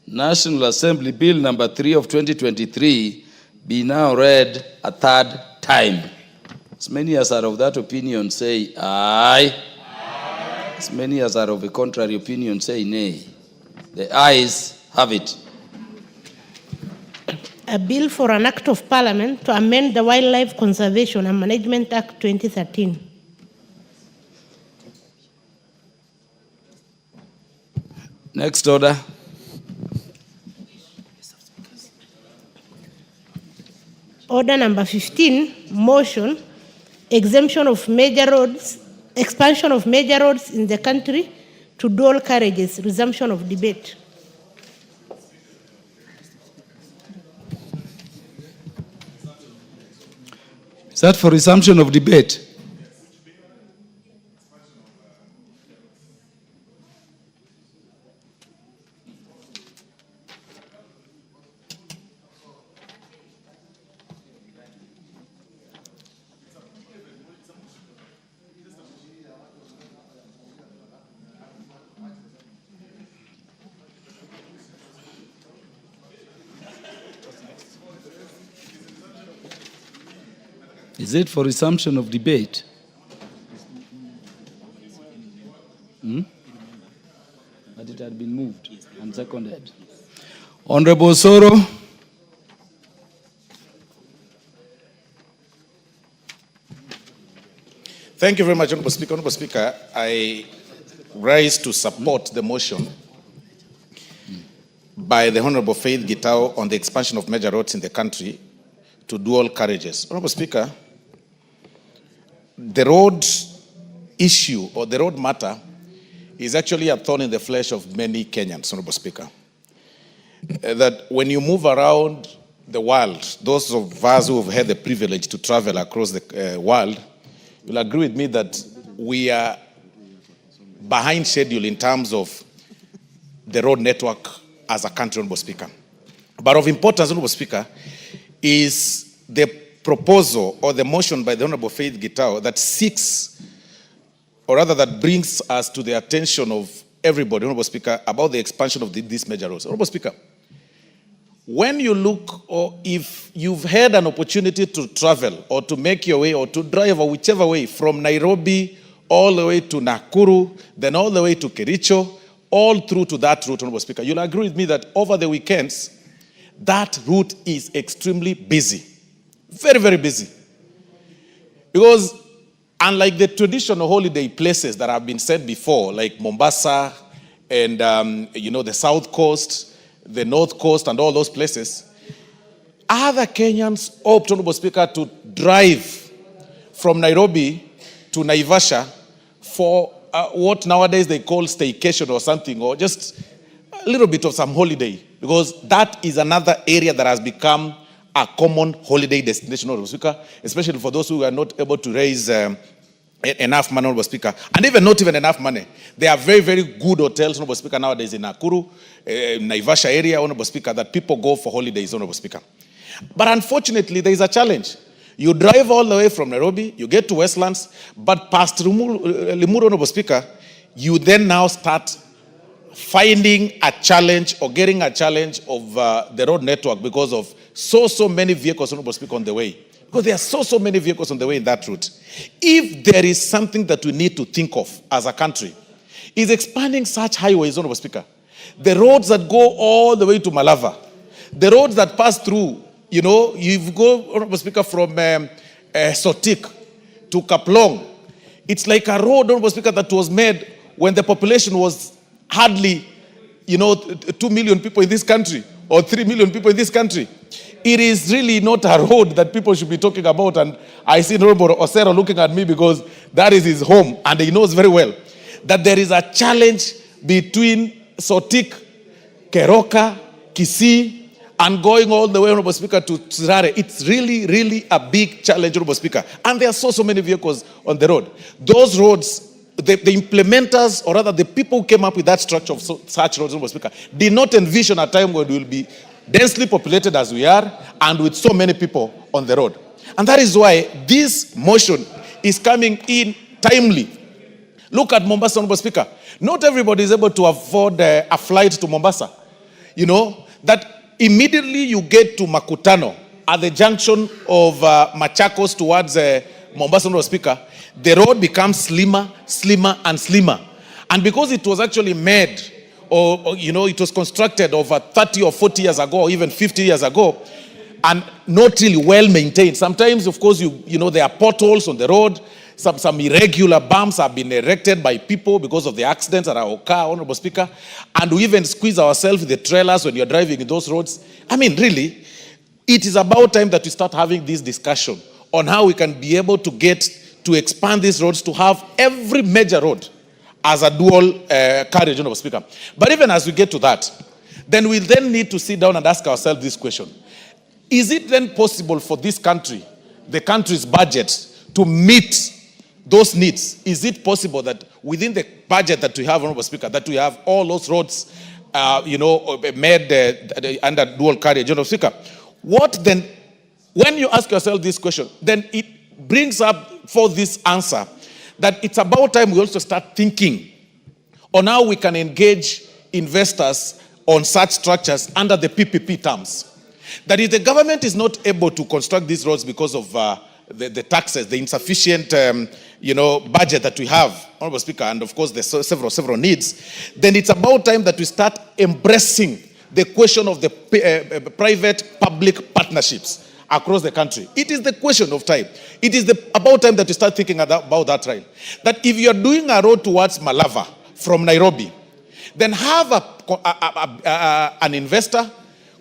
Speaker 15: National Assembly Bill number 3 of 2023, be now read a third time. As many as are of that opinion say aye. As many as are of a contrary opinion say nay. The ayes have it.
Speaker 6: A bill for an act of parliament to amend the Wildlife Conservation and Management Act 2013.
Speaker 15: Next order.
Speaker 6: Order number 15, motion, exemption of major roads, expansion of major roads in the country to dual carriages, resumption of debate.
Speaker 15: Is that for resumption of debate? Is it for resumption of debate? But it had been moved and seconded. Honorable Soro.
Speaker 4: Thank you very much, Honorable Speaker. Honorable Speaker, I rise to support the motion by the Honorable Faith Gitao on the expansion of major roads in the country to dual carriages. Honorable Speaker, the road issue or the road matter is actually a thorn in the flesh of many Kenyans, Honorable Speaker. That when you move around the world, those of us who have had the privilege to travel across the world, you'll agree with me that we are behind schedule in terms of the road network as a country, Honorable Speaker. But of importance, Honorable Speaker, is the proposal or the motion by the Honorable Faith Gitao that seeks, or rather that brings us to the attention of everybody, Honorable Speaker, about the expansion of these major roads. Honorable Speaker, when you look, or if you've had an opportunity to travel or to make your way or to drive or whichever way from Nairobi all the way to Nakuru, then all the way to Kericho, all through to that route, Honorable Speaker, you'll agree with me that over the weekends, that route is extremely busy. Very, very busy. Because unlike the traditional holiday places that have been said before, like Mombasa and, the South Coast, the North Coast and all those places, other Kenyans opt, Honorable Speaker, to drive from Nairobi to Naivasha for what nowadays they call staycation or something, or just a little bit of some holiday, because that is another area that has become a common holiday destination, Honorable Speaker, especially for those who are not able to raise enough money, Honorable Speaker, and even not even enough money. There are very, very good hotels, Honorable Speaker, nowadays in Nakuru, Naivasha area, Honorable Speaker, that people go for holidays, Honorable Speaker. But unfortunately, there is a challenge. You drive all the way from Nairobi, you get to Westlands, but past Limuru, Honorable Speaker, you then now start finding a challenge or getting a challenge of the road network because of so many vehicles, Honorable Speaker, on the way. Because there are so many vehicles on the way in that route. If there is something that we need to think of as a country, is expanding such highways, Honorable Speaker. The roads that go all the way to Malava, the roads that pass through, you go, Honorable Speaker, from Sotik to Kaplong. It's like a road, Honorable Speaker, that was made when the population was hardly, 2 million people in this country or 3 million people in this country. It is really not a road that people should be talking about. And I see Honorable Osero looking at me because that is his home and he knows very well that there is a challenge between Sotik, Keroka, Kisii, and going all the way, Honorable Speaker, to Sirare. It's really, really a big challenge, Honorable Speaker. And there are so many vehicles on the road. Those roads, the implementers, or rather the people who came up with that structure of such roads, Honorable Speaker, did not envision a time when we will be densely populated as we are and with so many people on the road. And that is why this motion is coming in timely. Look at Mombasa, Honorable Speaker. Not everybody is able to afford a flight to Mombasa. You know, that immediately you get to Makutano at the junction of Machakos towards Mombasa, Honorable Speaker, the road becomes slimmer, and slimmer. And because it was actually made, or it was constructed over 30 or 40 years ago, or even 50 years ago, and not really well maintained. Sometimes, of course, there are potholes on the road. Some irregular bumps have been erected by people because of the accidents that are occur, Honorable Speaker. And we even squeeze ourselves with the trailers when you're driving in those roads. I mean, really, it is about time that we start having this discussion on how we can be able to expand these roads to have every major road as a dual carriage, Honorable Speaker. But even as we get to that, then we then need to sit down and ask ourselves this question. Is it then possible for this country, the country's budget, to meet those needs? Is it possible that within the budget that we have, Honorable Speaker, that we have all those roads, made under dual carriage, Honorable Speaker? What then, when you ask yourself this question, then it brings up for this answer that it's about time we also start thinking on how we can engage investors on such structures under the PPP terms. That if the government is not able to construct these roads because of the taxes, the insufficient budget that we have, Honorable Speaker, and of course the several needs, then it's about time that we start embracing the question of the private-public partnerships across the country. It is the question of time. It is about time that we start thinking about that, right? That if you're doing a road towards Malava from Nairobi, then have an investor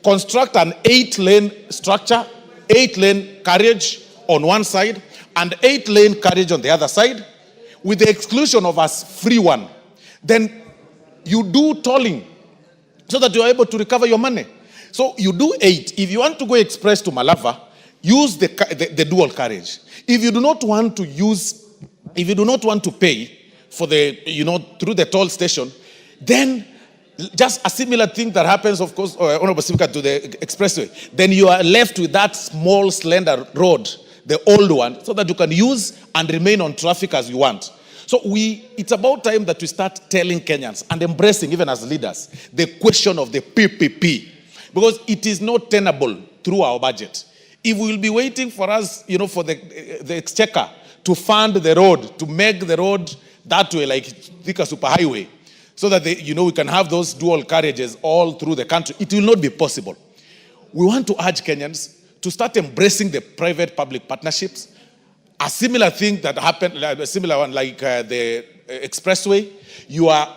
Speaker 4: construct an 8-lane structure, 8-lane carriage on one side, and 8-lane carriage on the other side, with the exclusion of a free one. Then you do tolling so that you are able to recover your money. So you do 8. If you want to go express to Malava, use the dual carriage. If you do not want to pay for through the toll station, then just a similar thing that happens, of course, Honorable Speaker, to the expressway. Then you are left with that small, slender road, the old one, so that you can use and remain on traffic as you want. So it's about time that we start telling Kenyans and embracing, even as leaders, the question of the PPP. Because it is not tenable through our budget. If we will be waiting for us, for the exchequer to fund the road, to make the road that way, like Thika Superhighway, so that we can have those dual carriages all through the country, it will not be possible. We want to urge Kenyans to start embracing the private-public partnerships. A similar thing that happened, a similar one like the expressway,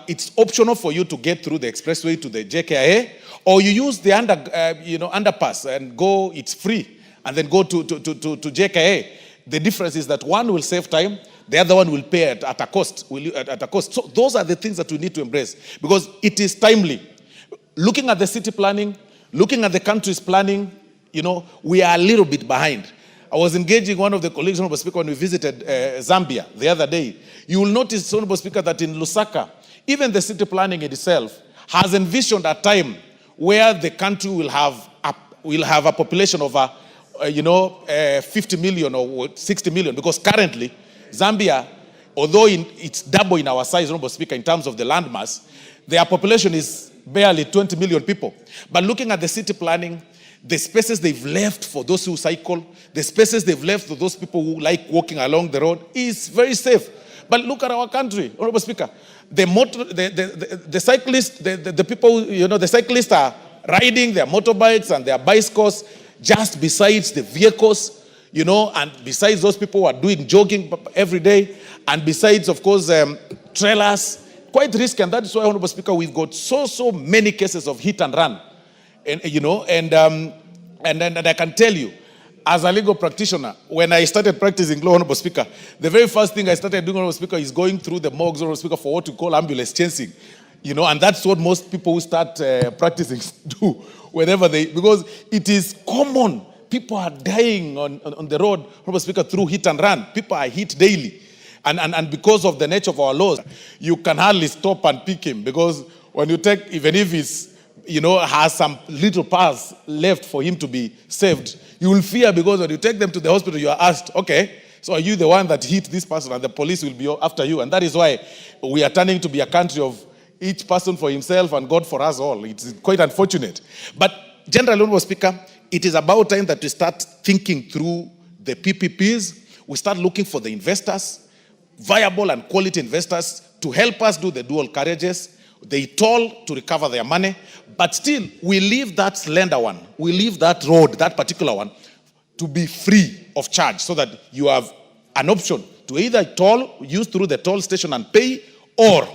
Speaker 4: it's optional for you to get through the expressway to the JKIA, or you use the underpass and go, it's free, and then go to JKIA. The difference is that one will save time, the other one will pay at a cost. So those are the things that we need to embrace, because it is timely. Looking at the city planning, looking at the country's planning, we are a little bit behind. I was engaging one of the colleagues, Honorable Speaker, when we visited Zambia the other day. You will notice, Honorable Speaker, that in Lusaka, even the city planning itself has envisioned a time where the country will have a population of 50 million or 60 million, because currently Zambia, although it's double in our size, Honorable Speaker, in terms of the landmass, their population is barely 20 million people. But looking at the city planning, the spaces they've left for those who cycle, the spaces they've left for those people who like walking along the road is very safe. But look at our country, Honorable Speaker. The cyclists, the people, the cyclists are riding their motorbikes and their bicycles just besides the vehicles, and besides those people who are doing jogging every day, and besides, of course, trailers, quite risky. And that is why, Honorable Speaker, we've got so many cases of hit and run. And I can tell you, as a legal practitioner, when I started practicing law, Honorable Speaker, the very first thing I started doing, Honorable Speaker, is going through the morgues, Honorable Speaker, for what we call ambulance chasing. You know, and that's what most people who start practicing do whenever because it is common. People are dying on the road, Honorable Speaker, through hit and run. People are hit daily. And because of the nature of our laws, you can hardly stop and pick him, because when you take, even if he's, has some little pass left for him to be saved, you will fear, because when you take them to the hospital, you are asked, okay, so are you the one that hit this person? And the police will be after you. And that is why we are turning to be a country of each person for himself and God for us all. It's quite unfortunate. But General Honorable Speaker, it is about time that we start thinking through the PPPs. We start looking for the investors, viable and quality investors, to help us do the dual carriages. They toll to recover their money, but still we leave that slender one, we leave that road, that particular one, to be free of charge, so that you have an option to either toll, use through the toll station and pay, or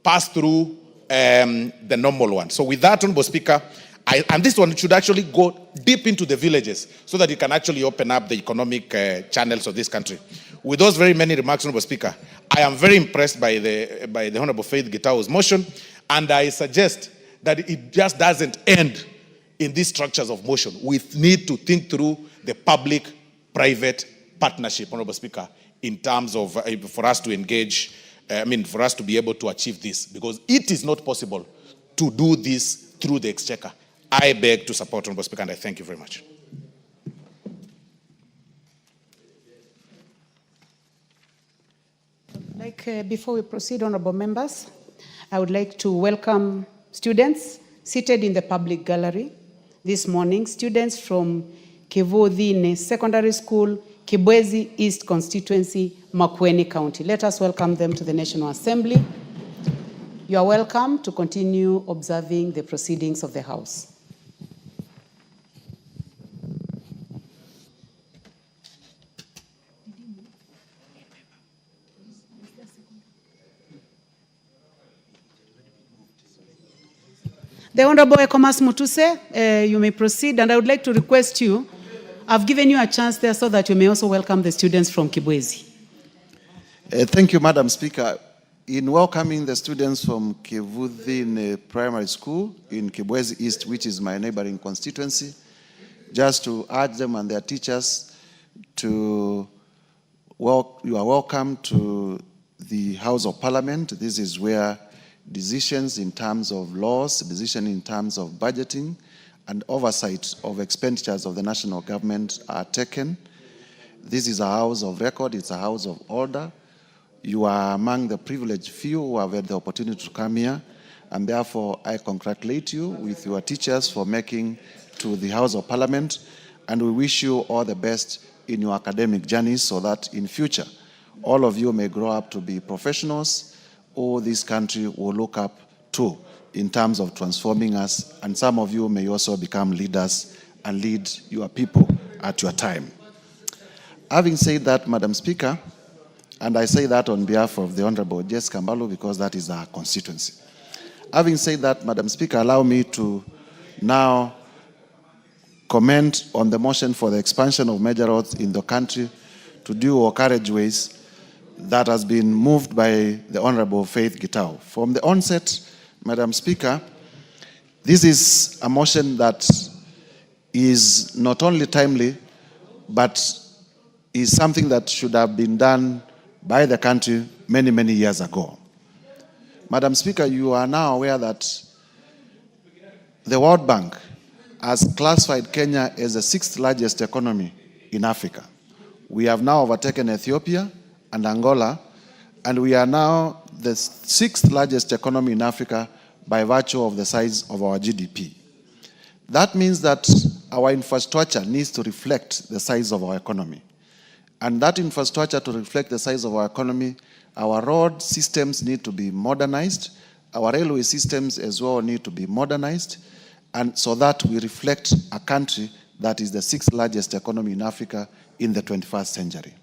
Speaker 4: pass through the normal one. So with that, Honorable Speaker, and this one should actually go deep into the villages, so that it can actually open up the economic channels of this country. With those very many remarks, Honorable Speaker, I am very impressed by the Honorable Faith Gitau's motion, and I suggest that it just doesn't end in these structures of motion. We need to think through the public-private partnership, Honorable Speaker, in terms of, for us to engage, for us to be able to achieve this, because it is not possible to do this through the exchequer. I beg to support, Honorable Speaker, and I thank you very much.
Speaker 11: Before we proceed, honorable members, I would like to welcome students seated in the public gallery this morning, students from Kivuthine Secondary School, Kibwezi East Constituency, Makueni County. Let us welcome them to the National Assembly. You are welcome to continue observing the proceedings of the House. The Honorable Ekomas Mutuse, you may proceed, and I would like to request you, I've given you a chance there so that you may also welcome the students from Kibwezi.
Speaker 18: Thank you, Madam Speaker. In welcoming the students from Kivuthine Primary School in Kibwezi East, which is my neighboring constituency, just to urge them and their teachers to, you are welcome to the House of Parliament. This is where decisions in terms of laws, decisions in terms of budgeting, and oversight of expenditures of the national government are taken. This is a house of record, it's a house of order. You are among the privileged few who have had the opportunity to come here, and therefore I congratulate you with your teachers for making to the House of Parliament, and we wish you all the best in your academic journeys, so that in future all of you may grow up to be professionals who this country will look up to in terms of transforming us, and some of you may also become leaders and lead your people at your time. Having said that, Madam Speaker, and I say that on behalf of the Honorable Jess Kambalu, because that is our constituency. Having said that, Madam Speaker, allow me to now comment on the motion for the expansion of major roads in the country to dual carriageways that has been moved by the Honorable Faith Gitau. From the onset, Madam Speaker, this is a motion that is not only timely, but is something that should have been done by the country many, many years ago. Madam Speaker, you are now aware that the World Bank has classified Kenya as the 6th largest economy in Africa. We have now overtaken Ethiopia and Angola, and we are now the 6th largest economy in Africa by virtue of the size of our GDP. That means that our infrastructure needs to reflect the size of our economy. And that infrastructure to reflect the size of our economy, our road systems need to be modernized, our railway systems as well need to be modernized, and so that we reflect a country that is the 6th largest economy in Africa in the 21st century.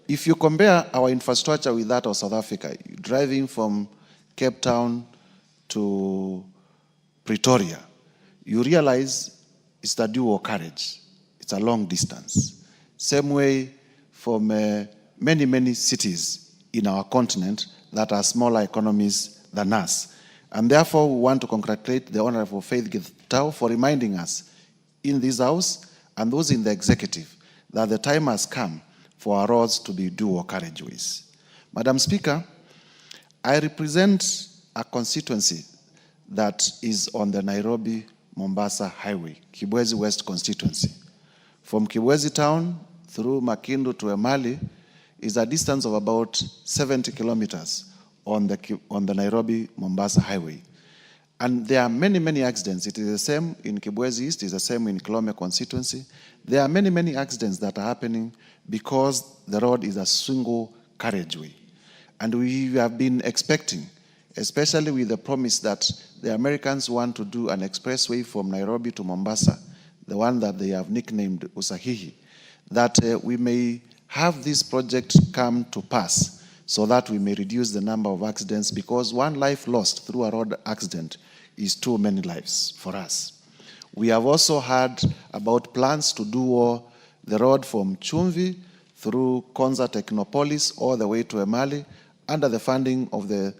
Speaker 18: If you compare our infrastructure with that of South Africa, driving from Cape Town to Pretoria, you realize it's a dual carriage. It's it's a long distance. Same way from many, many cities in our continent that are smaller economies than us. And therefore, we want to congratulate the Honorable Faith Gitau for reminding us in this House and those in the executive that the time has come for our roads to be dual carriageways. Madam Speaker, I represent a constituency that is on the Nairobi-Mombasa Highway, Kibwezi West constituency. From Kibwezi town through Makindu to Emali is a distance of about 70 kilometers on the Nairobi-Mombasa Highway. And there are many, many accidents. It is the same in Kibwezi East, it is the same in Kilome constituency. There are many, many accidents that are happening because the road is a single carriageway. And we have been expecting, especially with the promise that the Americans want to do an expressway from Nairobi to Mombasa, the one that they have nicknamed Usahihi, that we may have this project come to pass so that we may reduce the number of accidents, because one life lost through a road accident is too many lives for us. We have also heard about plans to do the road from Chumvi through Konza Technopolis all the way to Emali under the funding of the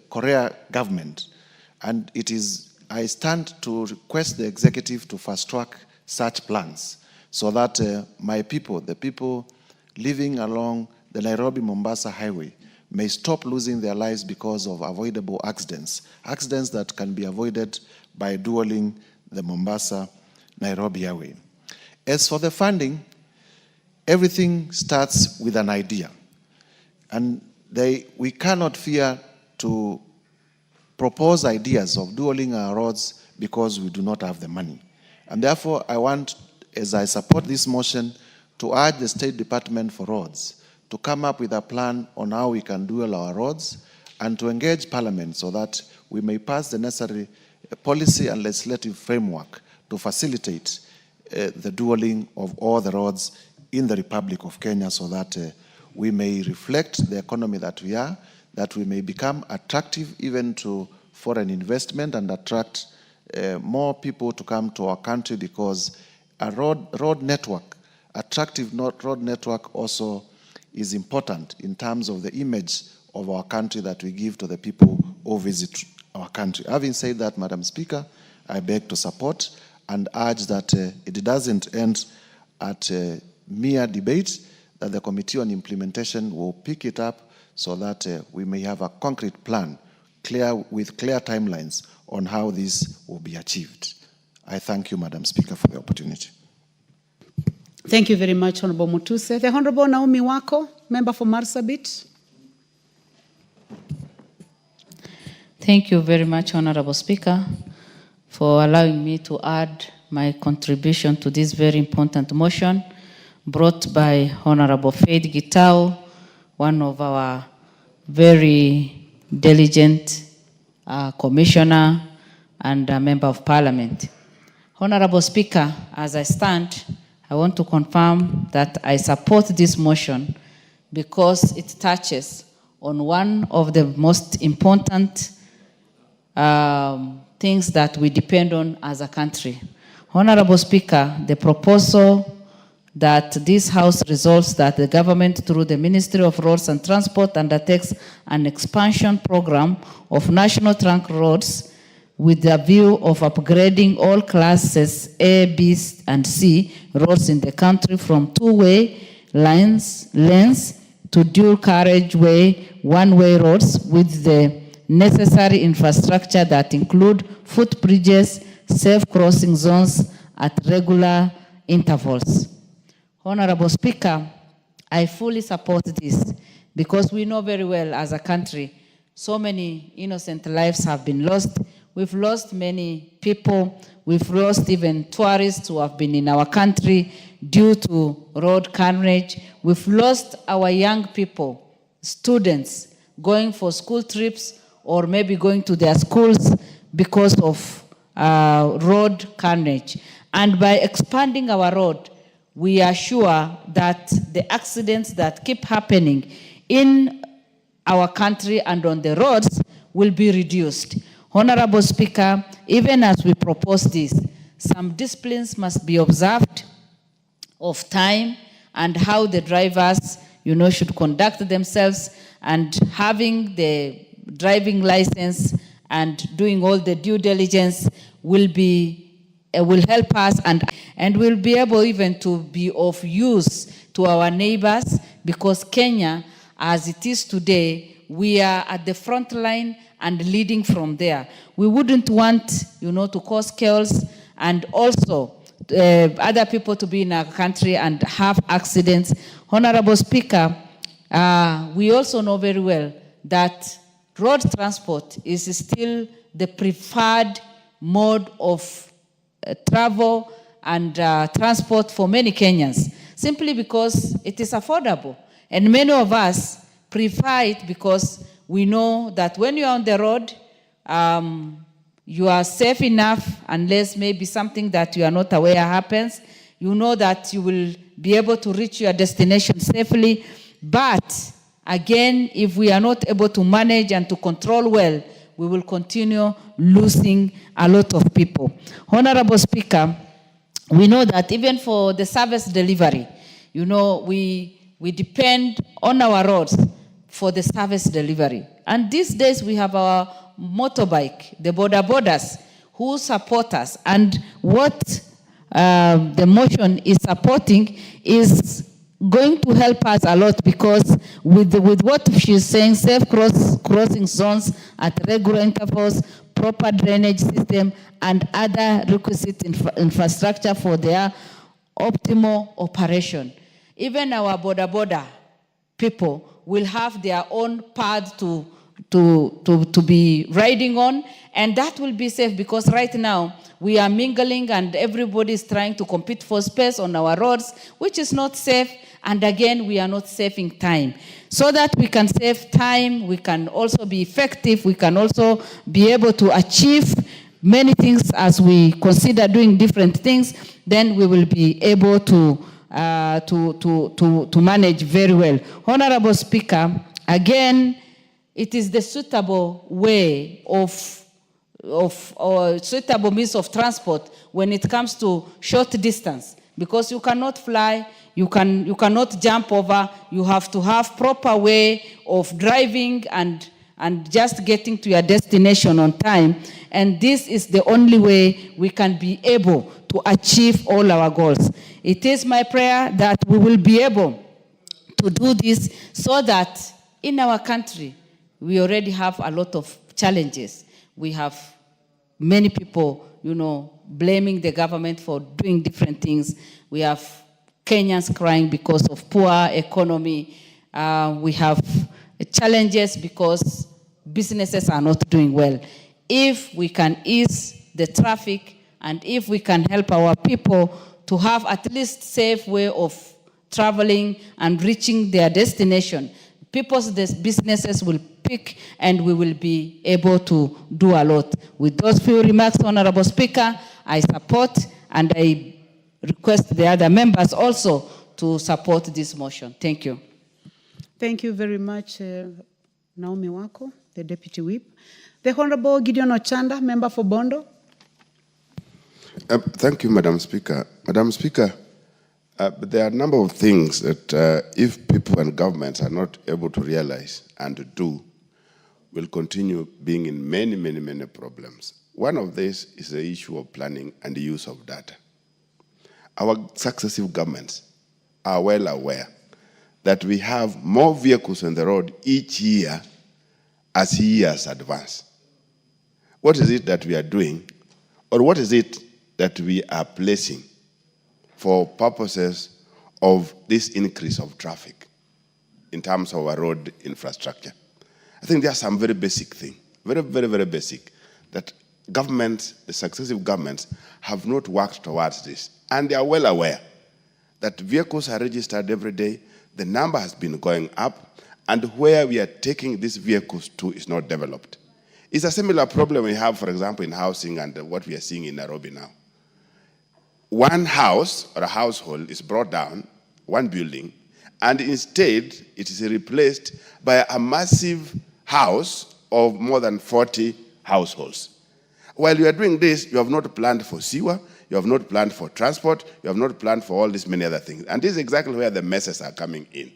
Speaker 18: Korea government. And I stand to request the executive to fast track such plans so that my people, the people living along the Nairobi-Mombasa Highway, may stop losing their lives because of avoidable accidents that can be avoided by dualing the Mombasa-Nairobi Highway. As for the funding, everything starts with an idea. And we cannot fear to propose ideas of dualing our roads because we do not have the money. And therefore, I want, as I support this motion, to urge the State Department for Roads to come up with a plan on how we can dual our roads and to engage Parliament so that we may pass the necessary policy and legislative framework to facilitate the dualing of all the roads in the Republic of Kenya so that we may reflect the economy that we are, that we may become attractive even to foreign investment and attract more people to come to our country, because a road network, attractive road network also is important in terms of the image of our country that we give to the people who visit our country. Having said that, Madam Speaker, I beg to support and urge that it doesn't end at mere debate, that the Committee on Implementation will pick it up so that we may have a concrete plan with clear timelines on how this will be achieved. I thank you, Madam Speaker, for the opportunity.
Speaker 11: Thank you very much, Honorable Mutuse. The Honorable Naomi Wako, member for Marsabit.
Speaker 7: Thank you very much, Honorable Speaker, for allowing me to add my contribution to this very important motion brought by Honorable Faith Gitau, one of our very diligent commissioner and a member of Parliament. Honorable Speaker, as I stand, I want to confirm that I support this motion because it touches on one of the most important things that we depend on as a country. Honorable Speaker, the proposal that this House resolves that the government through the Ministry of Roads and Transport undertakes an expansion program of national trunk roads with the view of upgrading all classes A, B, and C roads in the country from two-way lanes to dual carriageway, one-way roads with the necessary infrastructure that include footbridges, safe crossing zones at regular intervals. Honorable Speaker, I fully support this because we know very well as a country, so many innocent lives have been lost. We've lost many people. We've lost even tourists who have been in our country due to road carnage. We've lost our young people, students, going for school trips or maybe going to their schools because of road carnage. And by expanding our road, we are sure that the accidents that keep happening in our country and on the roads will be reduced. Honorable Speaker, even as we propose this, some disciplines must be observed of time and how the drivers, should conduct themselves, and having the driving license and doing all the due diligence will help us, and we'll be able even to be of use to our neighbors, because Kenya, as it is today, we are at the front line and leading from there. We wouldn't want, to cause chaos and also other people to be in our country and have accidents. Honorable Speaker, we also know very well that road transport is still the preferred mode of travel and transport for many Kenyans, simply because it is affordable. And many of us prefer it because we know that when you are on the road, you are safe enough, unless maybe something that you are not aware happens. You know that you will be able to reach your destination safely. But again, if we are not able to manage and to control well, we will continue losing a lot of people. Honorable Speaker, we know that even for the service delivery, we depend on our roads for the service delivery. And these days we have our motorbike, the borders, who support us. And what the motion is supporting is going to help us a lot, because with what she's saying, safe crossing zones at regular intervals, proper drainage system, and other requisite infrastructure for their optimal operation. Even our border people will have their own path to be riding on, and that will be safe, because right now we are mingling and everybody is trying to compete for space on our roads, which is not safe, and again we are not saving time. So that we can save time, we can also be effective, we can also be able to achieve many things as we consider doing different things, then we will be able to manage very well. Honorable Speaker, again, it is the suitable way or suitable means of transport when it comes to short distance, because you cannot fly, you cannot jump over, you have to have proper way of driving and just getting to your destination on time. And this is the only way we can be able to achieve all our goals. It is my prayer that we will be able to do this, so that in our country, we already have a lot of challenges. We have many people, blaming the government for doing different things. We have Kenyans crying because of poor economy. We have challenges because businesses are not doing well. If we can ease the traffic, and if we can help our people to have at least safe way of traveling and reaching their destination, people's businesses will pick, and we will be able to do a lot. With those few remarks, Honorable Speaker, I support, and I request the other members also to support this motion. Thank you.
Speaker 11: Thank you very much, Naomi Wako, the Deputy Whip. The Honorable Gideon Ochanda, member for Bondo.
Speaker 8: Thank you, Madam Speaker. Madam Speaker, there are a number of things that if people and governments are not able to realize and to do, will continue being in many, many, many problems. One of these is the issue of planning and the use of data. Our successive governments are well aware that we have more vehicles on the road each year as years advance. What is it that we are doing, or what is it that we are placing for purposes of this increase of traffic in terms of our road infrastructure? I think there are some very basic things, very, very, very basic, that governments, the successive governments, have not worked towards this. And they are well aware that vehicles are registered every day, the number has been going up, and where we are taking these vehicles to is not developed. It's a similar problem we have, for example, in housing and what we are seeing in Nairobi now. One house or a household is brought down, one building, and instead it is replaced by a massive house of more than 40 households. While you are doing this, you have not planned for sewer,
Speaker 19: you have not planned for transport, you have not planned for all these many other things. And this is exactly where the messes are coming in.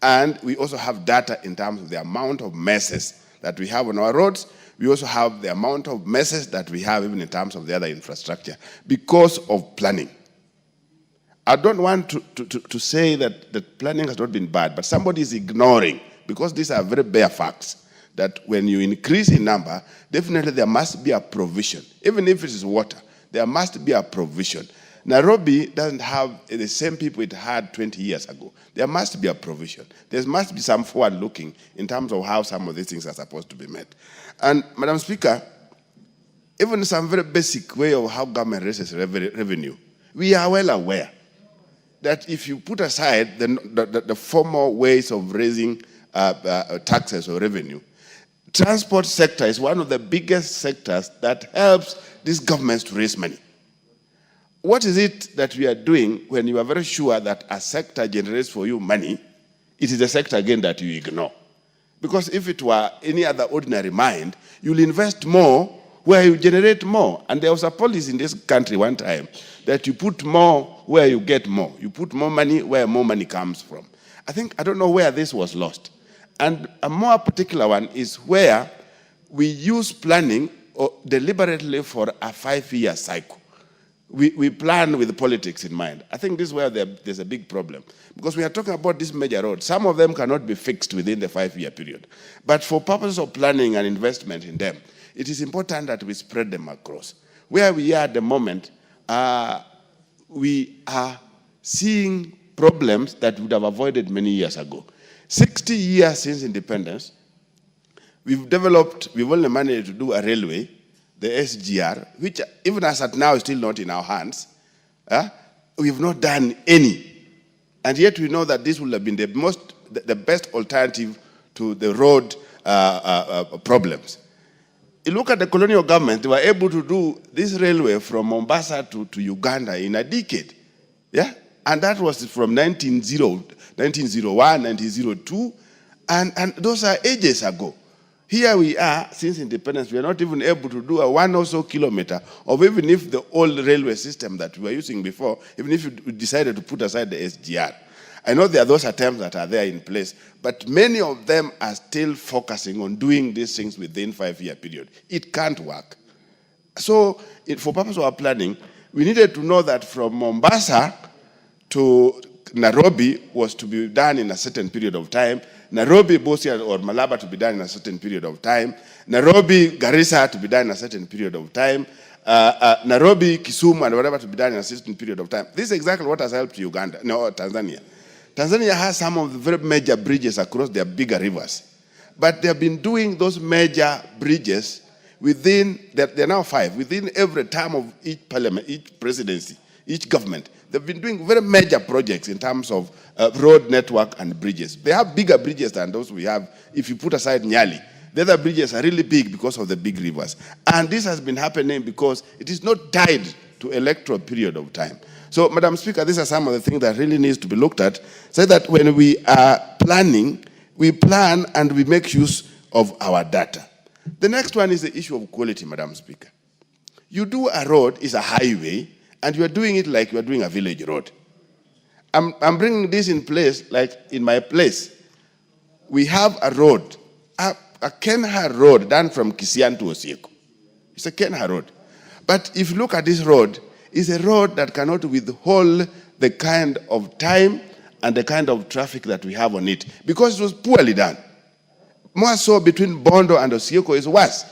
Speaker 19: And we also have data in terms of the amount of messes that we have on our roads. We also have the amount of messes that we have even in terms of the other infrastructure because of planning. I don't want to say that the planning has not been bad, but somebody is ignoring, because these are very bare facts, that when you increase in number, definitely there must be a provision. Even if it is water, there must be a provision. Nairobi doesn't have the same people it had 20 years ago. There must be a provision. There must be some forward looking in terms of how some of these things are supposed to be met. And Madam Speaker, even some very basic way of how government raises revenue, we are well aware that if you put aside the formal ways of raising taxes or revenue, transport sector is one of the biggest sectors that helps these governments to raise money. What is it that we are doing when you are very sure that a sector generates for you money? It is a sector again that you ignore. Because if it were any other ordinary mind, you'll invest more where you generate more. And there was a policy in this country one time that you put more where you get more. You put more money where more money comes from. I don't know where this was lost. And a more particular one is where we use planning deliberately for a 5-year cycle. We plan with politics in mind. I think this is where there's a big problem. Because we are talking about these major roads. Some of them cannot be fixed within the 5-year period. But for purposes of planning and investment in them, it is important that we spread them across. Where we are at the moment, we are seeing problems that we would have avoided many years ago. 60 years since independence, we've only managed to do a railway, the SGR, which even as at now is still not in our hands. We've not done any. And yet we know that this would have been the best alternative to the road problems. You look at the colonial government, they were able to do this railway from Mombasa to Uganda in a decade. Yeah? And that was from 1901, 1902, and those are ages ago. Here we are, since independence, we are not even able to do a 1 or so kilometer of even if the old railway system that we were using before, even if we decided to put aside the SGR. I know there are those attempts that are there in place, but many of them are still focusing on doing these things within 5-year period. It can't work. So for purpose of our planning, we needed to know that from Mombasa to Nairobi was to be done in a certain period of time, Nairobi, Busia, or Malaba to be done in a certain period of time, Nairobi, Garissa to be done in a certain period of time, Nairobi, Kisumu, and whatever to be done in a certain period of time. This is exactly what has helped Tanzania. Tanzania has some of the very major bridges across their bigger rivers. But they have been doing those major bridges within, they're now 5, within every term of each parliament, each presidency, each government. They've been doing very major projects in terms of road network and bridges. They have bigger bridges than those we have if you put aside Nyali. The other bridges are really big because of the big rivers. And this has been happening because it is not tied to electoral period of time. So, Madam Speaker, these are some of the things that really needs to be looked at, so that when we are planning, we plan and we make use of our data. The next one is the issue of quality, Madam Speaker. You do a road, is a highway, and you are doing it like you are doing a village road. I'm bringing this in place, like in my place. We have a road, a Kenha road done from Kisian to Osieko. It's a Kenha road. But if you look at this road, it's a road that cannot withhold the kind of time and the kind of traffic that we have on it, because it was poorly done. More so between Bondo and Osieko is worse.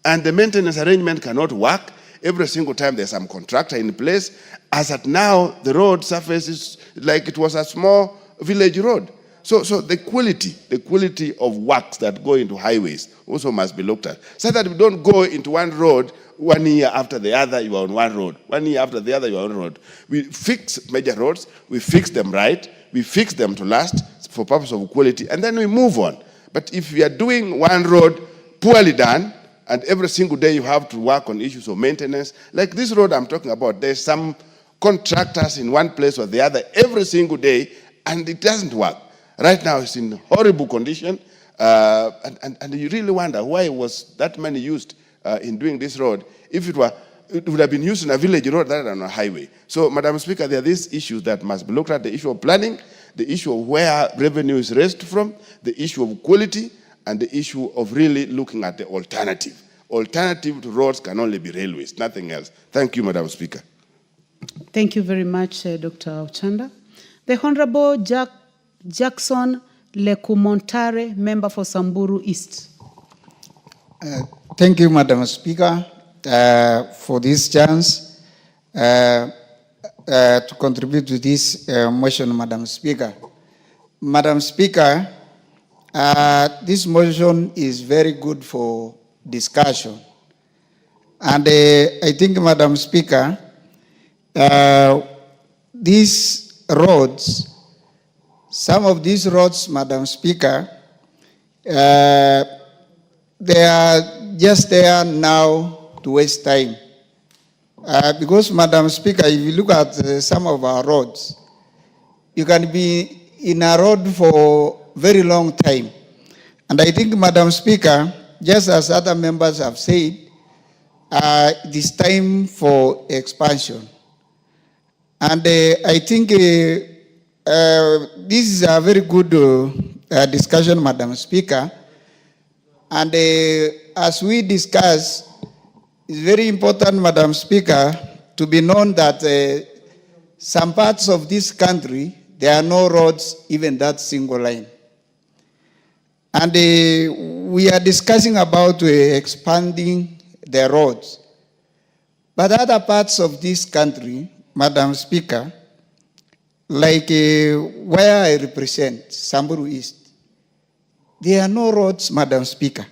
Speaker 19: And the maintenance arrangement cannot work. Every single time there's some contractor in place. As at now, the road surface is like it was a small village road. So the quality of works that go into highways also must be looked at, so that we don't go into one road 1 year after the other, you are on one road. 1 year after the other, you are on one road. We fix major roads, we fix them right, we fix them to last for purpose of quality, and then we move on. But if we are doing one road poorly done, and every single day you have to work on issues of maintenance, like this road I'm talking about, there's some contractors in one place or the other every single day, and it doesn't work. Right now it's in horrible condition, and you really wonder why was that money used in doing this road. If it were it would have been used in a village road rather than a highway. So, Madam Speaker, there are these issues that must be looked at, the issue of planning, the issue of where revenue is raised from, the issue of quality, and the issue of really looking at the alternative. Alternative to roads can only be railways, nothing else. Thank you, Madam Speaker.
Speaker 11: Thank you very much, Dr. Ochanda. The Honorable Jackson Lekumontare, member for Samburu East.
Speaker 20: Thank you, Madam Speaker, for this chance to contribute to this motion, Madam Speaker. Madam Speaker, this motion is very good for discussion. And I think, Madam Speaker, these roads, some of these roads, Madam Speaker, they are just there now to waste time. Because, Madam Speaker, if you look at some of our roads, you can be in a road for a very long time. And I think, Madam Speaker, just as other members have said, it is time for expansion. And I think this is a very good discussion, Madam Speaker. And as we discuss, it's very important, Madam Speaker, to be known that some parts of this country, there are no roads, even that single line. And we are discussing about expanding the roads. But other parts of this country, Madam Speaker, like where I represent, Samburu East, there are no roads, Madam Speaker.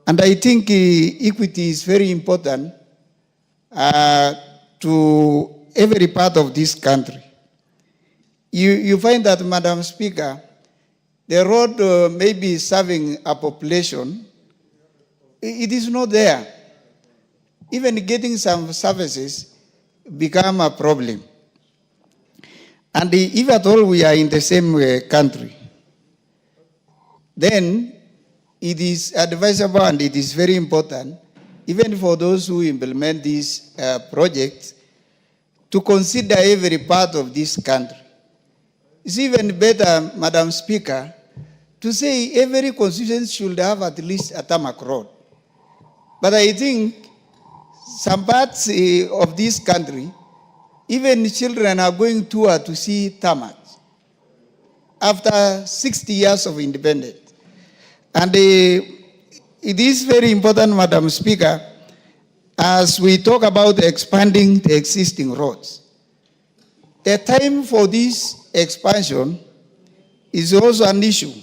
Speaker 20: And I think equity is very important to every part of this country. You find that, Madam Speaker, the road may be serving a population, it is not there. Even getting some services become a problem. And if at all we are in the same country, then it is advisable and it is very important, even for those who implement these projects, to consider every part of this country. It's even better, Madam Speaker, to say every constituency should have at least a tarmac road. But I think some parts of this country, even children are going to see tarmac after 60 years of independence. And it is very important, Madam Speaker, as we talk about expanding the existing roads. The time for this expansion is also an issue.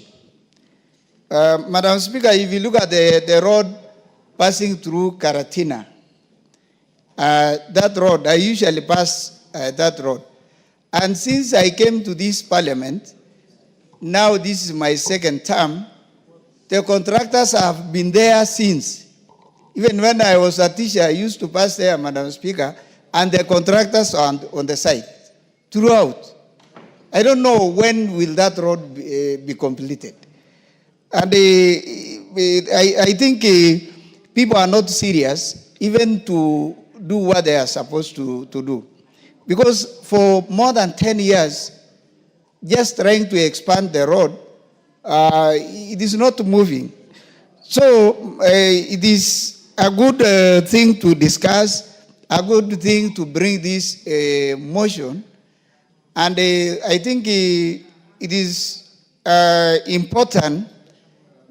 Speaker 20: Madam Speaker, if you look at the road passing through Karatina, that road, I usually pass that road. And since I came to this parliament, now this is my second term, the contractors have been there since. Even when I was a teacher, I used to pass there, Madam Speaker, and the contractors are on the site throughout. I don't know when will that road be completed. And I think people are not serious even to do what they are supposed to do. Because for more than 10 years, just trying to expand the road, it is not moving. So it is a good thing to discuss, a good thing to bring this motion. And I think it is important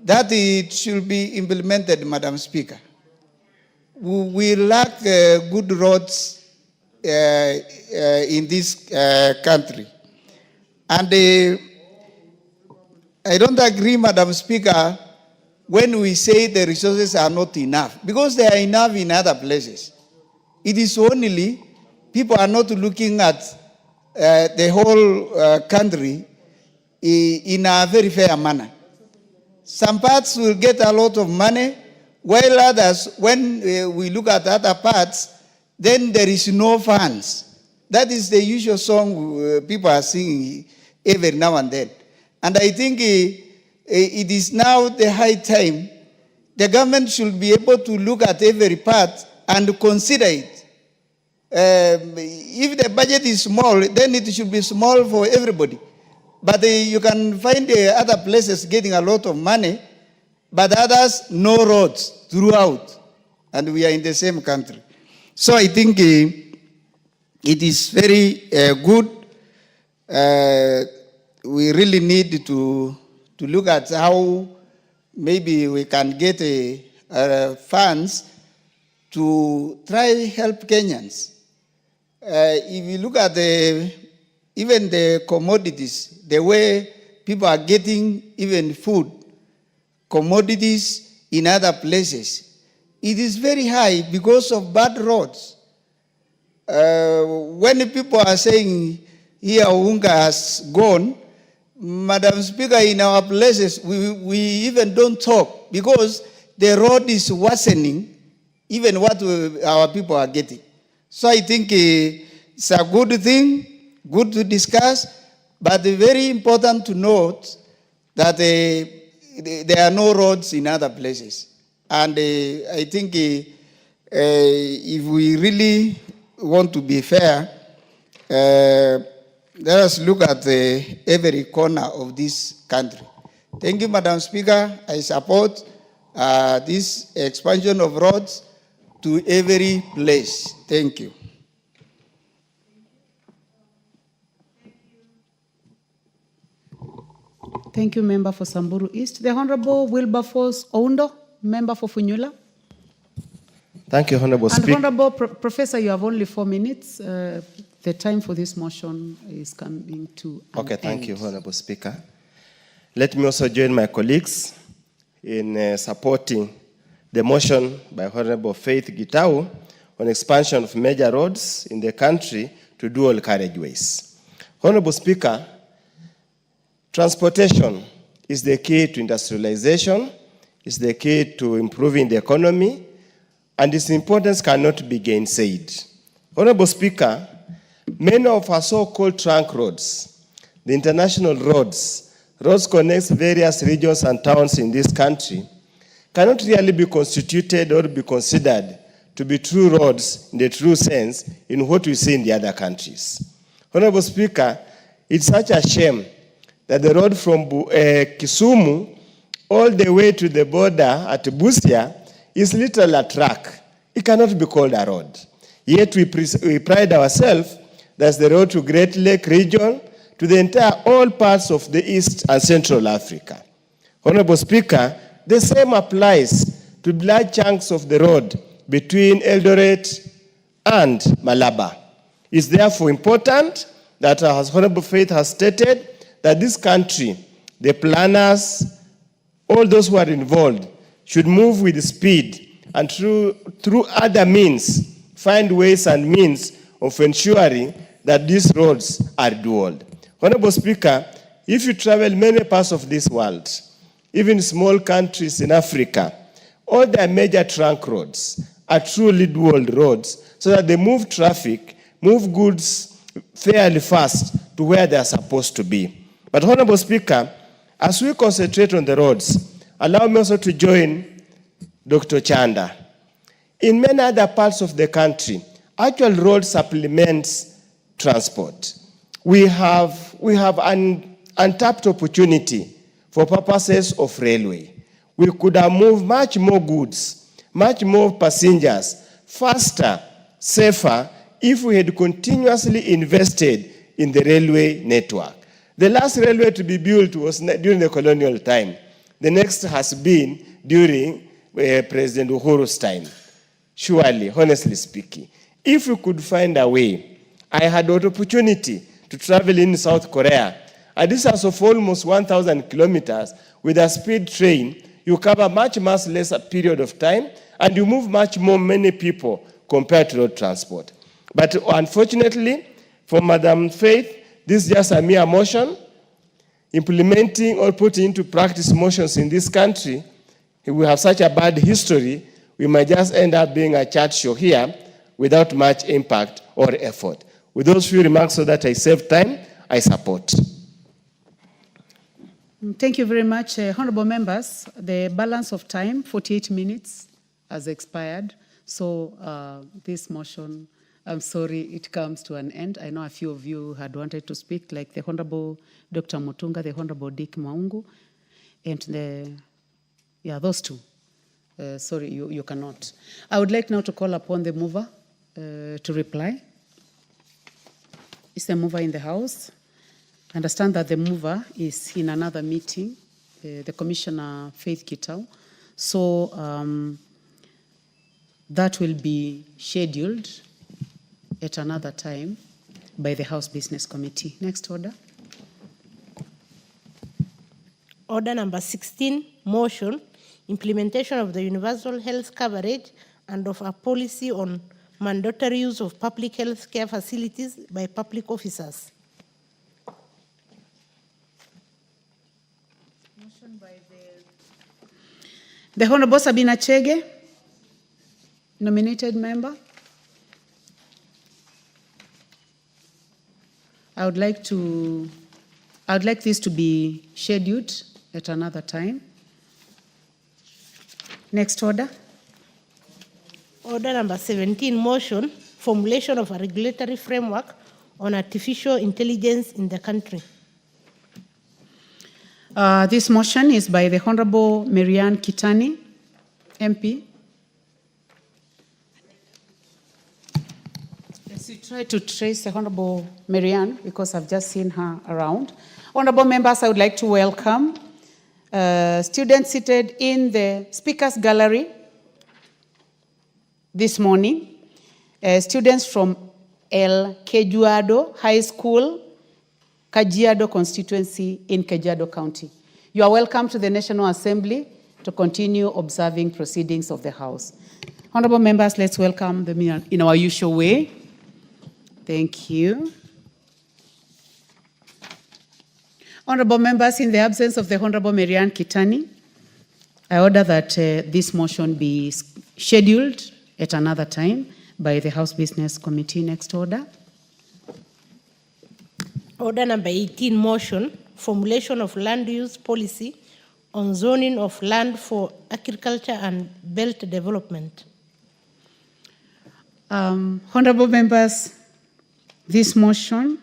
Speaker 20: that it should be implemented, Madam Speaker. We lack good roads in this country. And I don't agree, Madam Speaker, when we say the resources are not enough, because they are enough in other places. It is only people are not looking at the whole country in a very fair manner. Some parts will get a lot of money, while others, when we look at other parts, then there is no funds. That is the usual song people are singing every now and then. And I think it is now the high time the government should be able to look at every part and consider it. If the budget is small, then it should be small for everybody. But you can find other places getting a lot of money, but others no roads throughout, and we are in the same country. So I think it is very good. We really need to look at how maybe we can get funds to try help Kenyans. If you look at even the commodities, the way people are getting even food, commodities in other places, it is very high because of bad roads. When people are saying here Unga has gone, Madam Speaker, in our places, we even don't talk because the road is worsening even what our people are getting. So I think it's a good thing, good to discuss, but very important to note that there are no roads in other places. And I think if we really want to be fair, let us look at every corner of this country. Thank you, Madam Speaker. I support this expansion of roads to every place. Thank you.
Speaker 11: Thank you, Member for Samburu East. The Honorable Wilberforce Oundo, Member for Funyula.
Speaker 21: Thank you, Honorable Speaker.
Speaker 11: And Honorable Professor, you have only 4 minutes. The time for this motion is coming to an
Speaker 21: Okay, thank
Speaker 11: end.
Speaker 21: you, Honorable Speaker. Let me also join my colleagues in supporting the motion by Honorable Faith Gitau on expansion of major roads in the country to dual carriageways. Honorable Speaker, transportation is the key to industrialization, is the key to improving the economy, and its importance cannot be gainsaid. Honorable Speaker, many of our so-called trunk roads, the international roads connect various regions and towns in this country, cannot really be constituted or be considered to be true roads in the true sense in what we see in the other countries. Honorable Speaker, it's such a shame that the road from Kisumu all the way to the border at Busia is literally a track. It cannot be called a road. Yet we pride ourselves that's the road to Great Lake region, to the entire all parts of the East and Central Africa. Honorable Speaker, the same applies to large chunks of the road between Eldoret and Malaba. It's therefore important that, as Honorable Faith has stated, that this country, the planners, all those who are involved, should move with speed and through other means, find ways and means of ensuring that these roads are dual. Honorable Speaker, if you travel many parts of this world, even small countries in Africa, all their major trunk roads are truly dual roads so that they move traffic, move goods fairly fast to where they are supposed to be. But Honorable Speaker, as we concentrate on the roads, allow me also to join Dr. Chanda. In many other parts of the country, actual road supplements transport. We have an untapped opportunity for purposes of railway. We could have moved much more goods, much more passengers, faster, safer, if we had continuously invested in the railway network. The last railway to be built was during the colonial time. The next has been during President Uhuru's time. Surely, honestly speaking, if we could find a way, I had an opportunity to travel in South Korea, a distance of almost 1,000 kilometers with a speed train. You cover much less period of time, and you move much more many people compared to road transport. But unfortunately, for Madam Faith, this is just a mere motion. Implementing or putting into practice motions in this country, if we have such a bad history, we might just end up being a chat show here without much impact or effort. With those few remarks, so that I save time, I support.
Speaker 11: Thank you very much, honorable members. The balance of time, 48 minutes, has expired. So this motion, I'm sorry, it comes to an end. I know a few of you had wanted to speak, like the Honorable Dr. Mutunga, the Honorable Dick Maungu, and those two. Sorry, you cannot. I would like now to call upon the mover to reply. Is the mover in the house? I understand that the mover is in another meeting, the Commissioner Faith Kitau. So that will be scheduled at another time by the House Business Committee. Next order.
Speaker 6: Order number 16, motion, implementation of the universal health coverage and of a policy on mandatory use of public health care facilities by public officers.
Speaker 11: Motion by the Honorable Sabina Chege, nominated member. I would like this to be scheduled at another time. Next order.
Speaker 6: Order number 17, motion, formulation of a regulatory framework on artificial intelligence in the country.
Speaker 11: This motion is by the Honorable Marianne Kitani, MP. Yes, we try to trace the Honorable Marianne because I've just seen her around. Honorable members, I would like to welcome students seated in the Speakers Gallery this morning. Students from El Kejuado High School, Kajiado constituency in Kajiado County. You are welcome to the National Assembly to continue observing proceedings of the House. Honorable members, let's welcome them in our usual way. Thank you. Honorable members, in the absence of the Honorable Marianne Kitani, I order that this motion be scheduled at another time by the House Business Committee. Next order.
Speaker 6: Order number 18, motion, formulation of land use policy on zoning of land for agriculture and belt development.
Speaker 11: Honorable members, this motion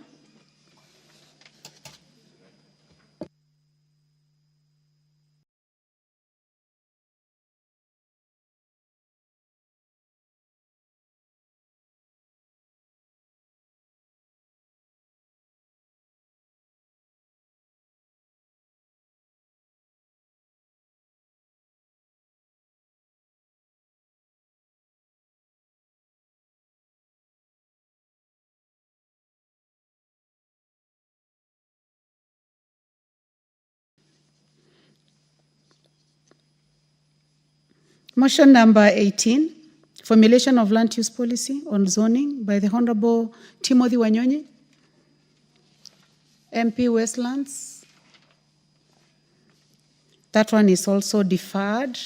Speaker 11: motion number 18, formulation of land use policy on zoning by the Honorable Timothy Wanyonyi, MP Westlands. That one is also deferred.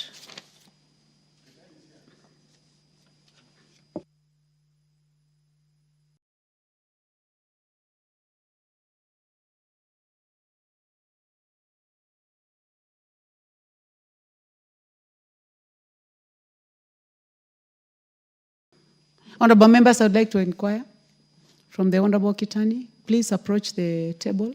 Speaker 11: Honorable members, I would like to inquire from the Honorable Kitani. Please approach the table.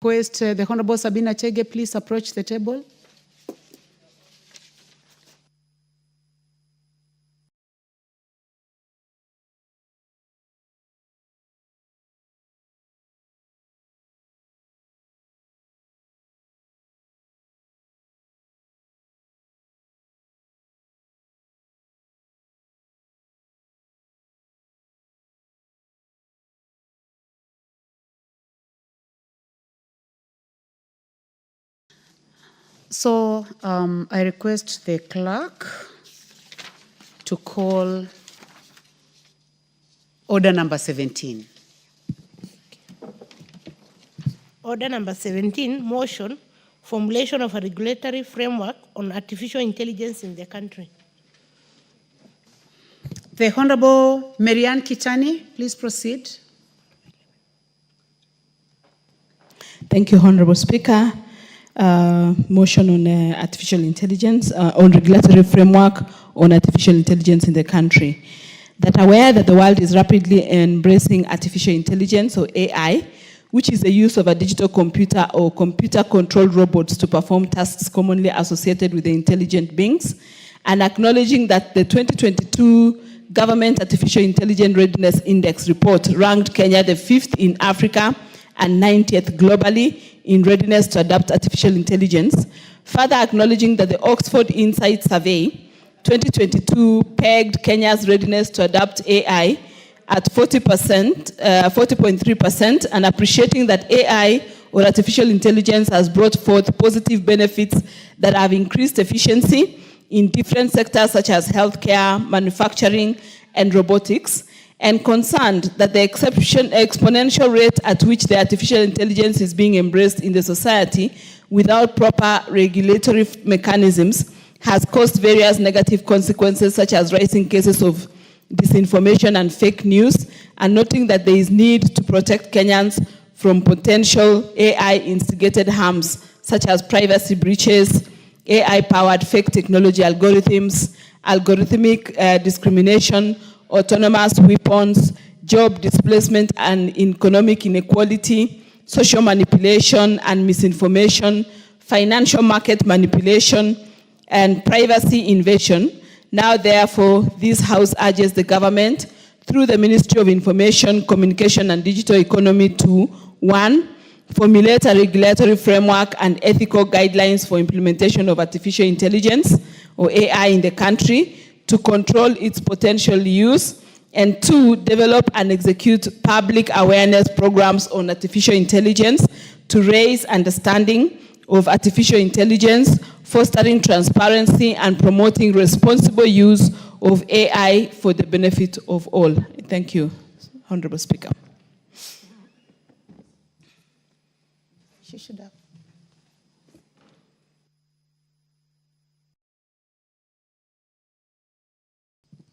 Speaker 11: Request the Honorable Sabina Chege, please approach the table. So I request the clerk to call order number 17.
Speaker 6: Order number 17, motion, formulation of a regulatory framework on artificial intelligence in the country.
Speaker 11: The Honorable Marianne Kitani, please proceed.
Speaker 2: Thank you, Honorable Speaker. Motion on artificial intelligence, on regulatory framework on artificial intelligence in the country. That aware that the world is rapidly embracing artificial intelligence, or AI, which is the use of a digital computer or computer-controlled robots to perform tasks commonly associated with the intelligent beings, and acknowledging that the 2022 Government Artificial Intelligence Readiness Index report ranked Kenya the 5th in Africa and 90th globally in readiness to adopt artificial intelligence. Further acknowledging that the Oxford Insight Survey 2022 pegged Kenya's readiness to adopt AI at 40.3%, and appreciating that AI, or artificial intelligence, has brought forth positive benefits that have increased efficiency in different sectors such as healthcare, manufacturing, and robotics, and concerned that the exponential rate at which the artificial intelligence is being embraced in the society without proper regulatory mechanisms has caused various negative consequences, such as rising cases of disinformation and fake news, and noting that there is need to protect Kenyans from potential AI-instigated harms, such as privacy breaches, AI-powered fake technology algorithms, algorithmic discrimination, autonomous weapons, job displacement and economic inequality, social manipulation and misinformation, financial market manipulation, and privacy invasion. Now, therefore, this House urges the government, through the Ministry of Information, Communication and Digital Economy, to 1, formulate a regulatory framework and ethical guidelines for implementation of artificial intelligence, or AI, in the country to control its potential use, and 2, develop and execute public awareness programs on artificial intelligence to raise understanding of artificial intelligence, fostering transparency and promoting responsible use of AI for the benefit of all. Thank you, Honorable Speaker.
Speaker 11: She should have.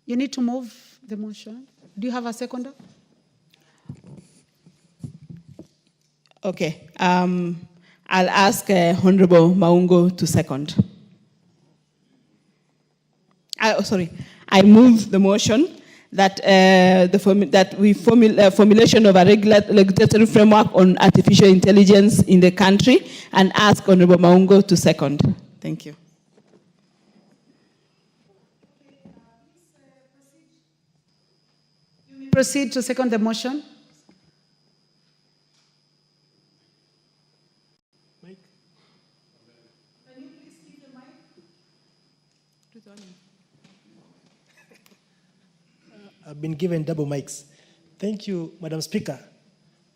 Speaker 11: You need to move the motion. Do you have a seconder?
Speaker 2: Okay. I'll ask Honorable Maungo to second. I move the motion that formulation of a regulatory framework on artificial intelligence in the country, and ask Honorable Maungo to second. Thank you.
Speaker 11: Proceed to second the motion.
Speaker 22: I've been given double mics. Thank you, Madam Speaker.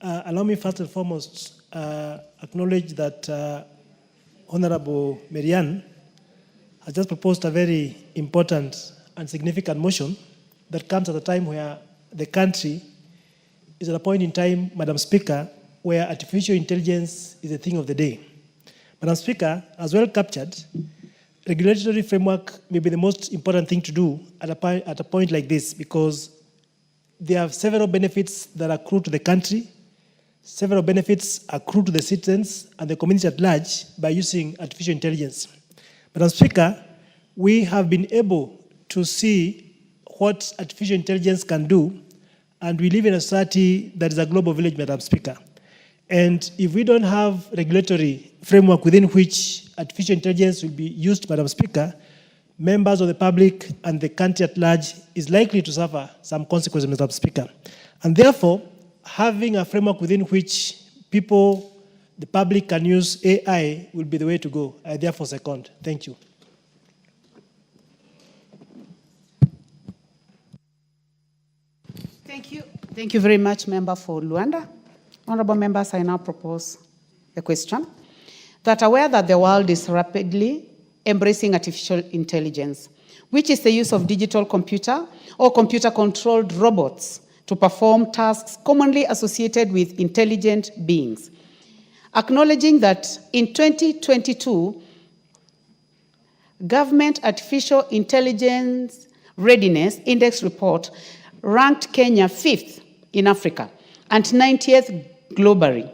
Speaker 22: Allow me first and foremost acknowledge that Honorable Marianne has just proposed a very important and significant motion that comes at a time where the country is at a point in time, Madam Speaker, where artificial intelligence is a thing of the day. Madam Speaker, as well captured, regulatory framework may be the most important thing to do at a point like this, because there are several benefits that accrue to the country, several benefits accrue to the citizens and the community at large by using artificial intelligence. Madam Speaker, we have been able to see what artificial intelligence can do, and we live in a society that is a global village, Madam Speaker. And if we don't have regulatory framework within which artificial intelligence will be used, Madam Speaker, members of the public and the country at large is likely to suffer some consequences, Madam Speaker. And therefore, having a framework within which people, the public, can use AI will be the way to go. I therefore second. Thank you.
Speaker 11: Thank you. Thank you very much, Member for Luanda. Honorable members, I now propose the question that aware that the world is rapidly embracing artificial intelligence, which is the use of digital computer or computer-controlled robots to perform tasks commonly associated with intelligent beings. Acknowledging that in 2022, Government Artificial Intelligence Readiness Index report ranked Kenya 5th in Africa and 90th globally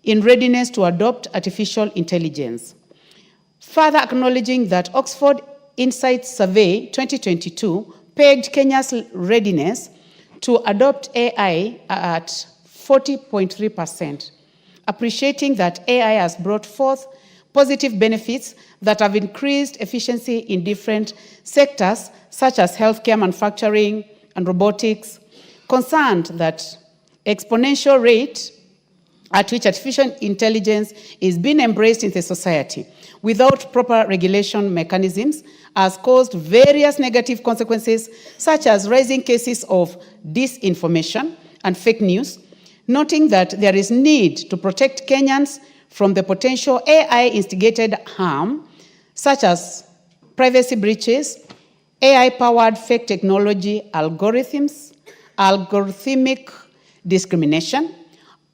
Speaker 11: in readiness to adopt artificial intelligence. Further acknowledging that Oxford Insights Survey 2022 pegged Kenya's readiness to adopt AI at 40.3%, appreciating that AI has brought forth positive benefits that have increased efficiency in different sectors such as healthcare, manufacturing, and robotics, concerned that exponential rate at which artificial intelligence is being embraced in the society without proper regulation mechanisms has caused various negative consequences, such as rising cases of disinformation and fake news, noting that there is need to protect Kenyans from the potential AI-instigated harm, such as privacy breaches, AI-powered fake technology algorithms, algorithmic discrimination,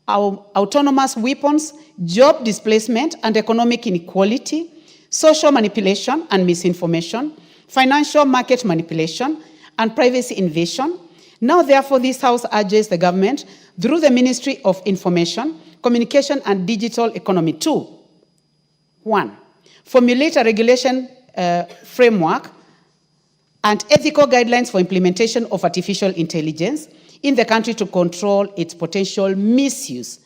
Speaker 11: autonomous weapons, job displacement and economic inequality, social manipulation and misinformation, financial market manipulation, and privacy invasion. Now, therefore, this House urges the government, through the Ministry of Information, Communication and Digital Economy to, 1, formulate a regulation framework and ethical guidelines for implementation of artificial intelligence in the country to control its potential misuse,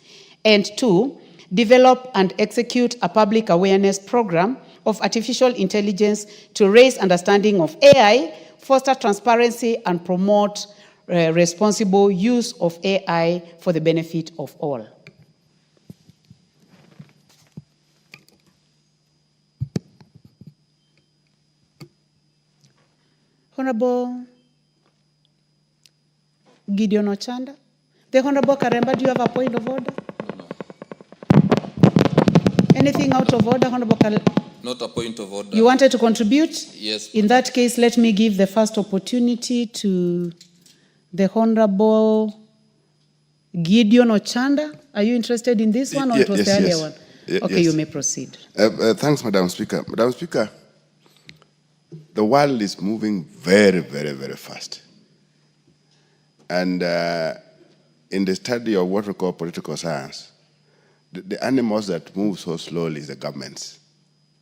Speaker 11: and 2, develop and execute a public awareness program of artificial intelligence to raise understanding of AI, foster transparency, and promote responsible use of AI for the benefit of all. Honorable Gideon Ochanda. The Honorable Karemba, do you have a point of order? Anything out of order, Honorable Karemba?
Speaker 1: Not a point of order.
Speaker 11: You wanted to contribute?
Speaker 1: Yes.
Speaker 11: In that case, let me give the first opportunity to the Honorable Gideon Ochanda. Are you interested in this one, or it was the earlier one? Okay, you may proceed.
Speaker 19: Thanks, Madam Speaker. Madam Speaker, the world is moving very, very, very fast. And in the study of what we call political science, the animals that move so slowly is the governments.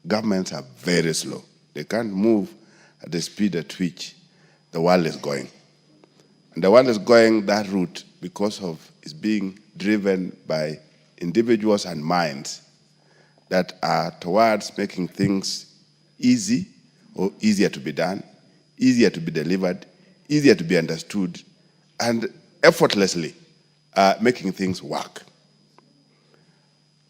Speaker 19: Governments are very slow. They can't move at the speed at which the world is going. And the world is going that route because of it's being driven by individuals and minds that are towards making things easy or easier to be done, easier to be delivered, easier to be understood, and effortlessly making things work.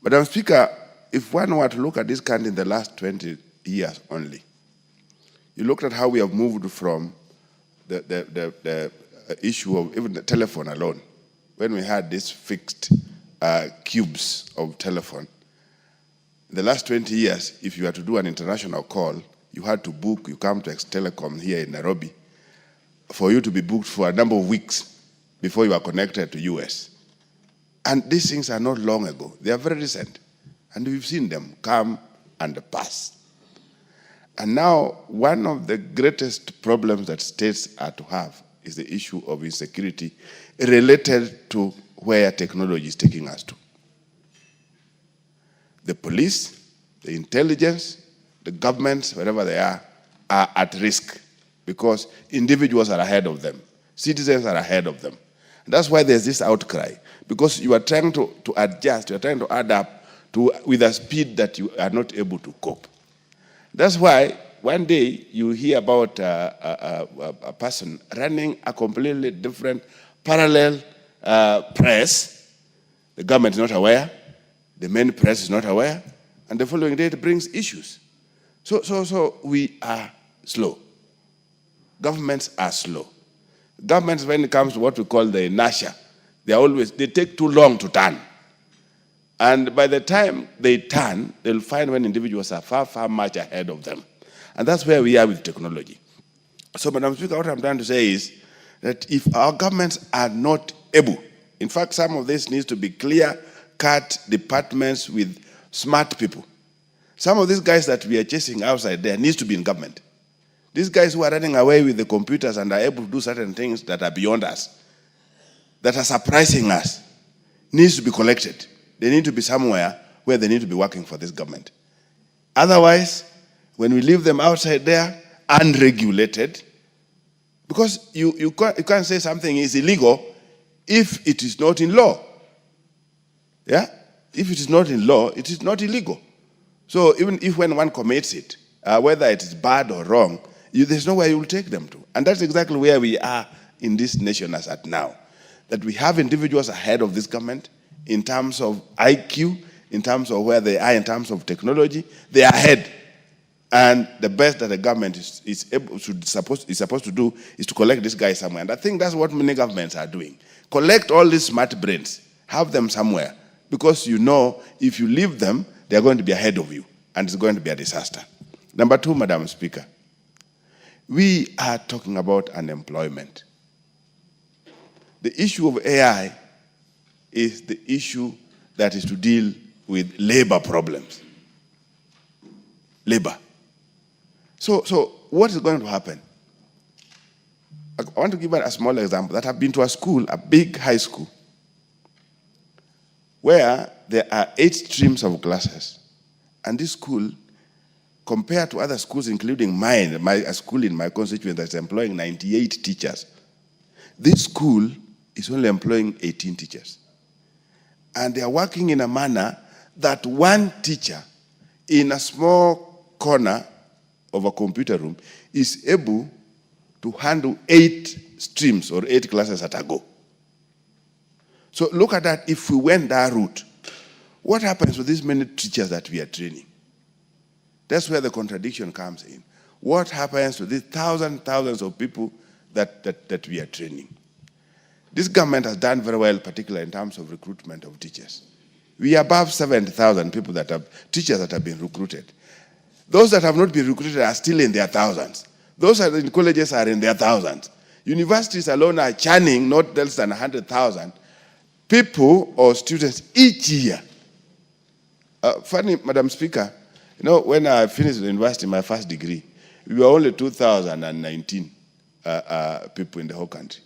Speaker 19: Madam Speaker, if one were to look at this country in the last 20 years only, you looked at how we have moved from the issue of even the telephone alone, when we had these fixed cubes of telephone. In the last 20 years, if you had to do an international call, you had to book, you come to Ex-Telecom here in Nairobi, for you to be booked for a number of weeks before you are connected to US. And these things are not long ago. They are very recent. And we've seen them come and pass. And now, one of the greatest problems that states are to have is the issue of insecurity related to where technology is taking us to. The police, the intelligence, the governments, wherever they are at risk because individuals are ahead of them. Citizens are ahead of them. And that's why there's this outcry, because you are trying to adjust, you are trying to add up with a speed that you are not able to cope. That's why one day you hear about a person running a completely different parallel press. The government is not aware, the main press is not aware, and the following day it brings issues. So we are slow. Governments are slow. Governments, when it comes to what we call the inertia, they take too long to turn. And by the time they turn, they'll find when individuals are far, far much ahead of them. And that's where we are with technology. So, Madam Speaker, what I'm trying to say is that if our governments are not able, in fact, some of this needs to be clear-cut departments with smart people. Some of these guys that we are chasing outside there needs to be in government. These guys who are running away with the computers and are able to do certain things that are beyond us, that are surprising us, needs to be collected. They need to be somewhere where they need to be working for this government. Otherwise, when we leave them outside there, unregulated, because you can't say something is illegal if it is not in law. Yeah? If it is not in law, it is not illegal. So even if when one commits it, whether it is bad or wrong, there's nowhere you will take them to. And that's exactly where we are in this nation as at now. That we have individuals ahead of this government in terms of IQ, in terms of where they are, in terms of technology. They are ahead. And the best that the government is supposed to do is to collect these guys somewhere. And I think that's what many governments are doing. Collect all these smart brains, have them somewhere. Because you know, if you leave them, they're going to be ahead of you. And it's going to be a disaster. Number two, Madam Speaker, we are talking about unemployment. The issue of AI is the issue that is to deal with labor problems. Labor. So what is going to happen? I want to give a small example that I've been to a school, a big high school, where there are 8 streams of classes. And this school, compared to other schools, including mine, a school in my constituency that's employing 98 teachers, this school is only employing 18 teachers. And they are working in a manner that one teacher in a small corner of a computer room is able to handle 8 streams or 8 classes at a go. So look at that. If we went that route, what happens with these many teachers that we are training? That's where the contradiction comes in. What happens to these thousands of people that we are training? This government has done very well, particularly in terms of recruitment of teachers. We are above 70,000 people teachers that have been recruited. Those that have not been recruited are still in their thousands. Those that are in colleges are in their thousands. Universities alone are churning not less than 100,000 people or students each year. Funny, Madam Speaker, you know, when I finished the university, my first degree, we were only 2,019 people in the whole country.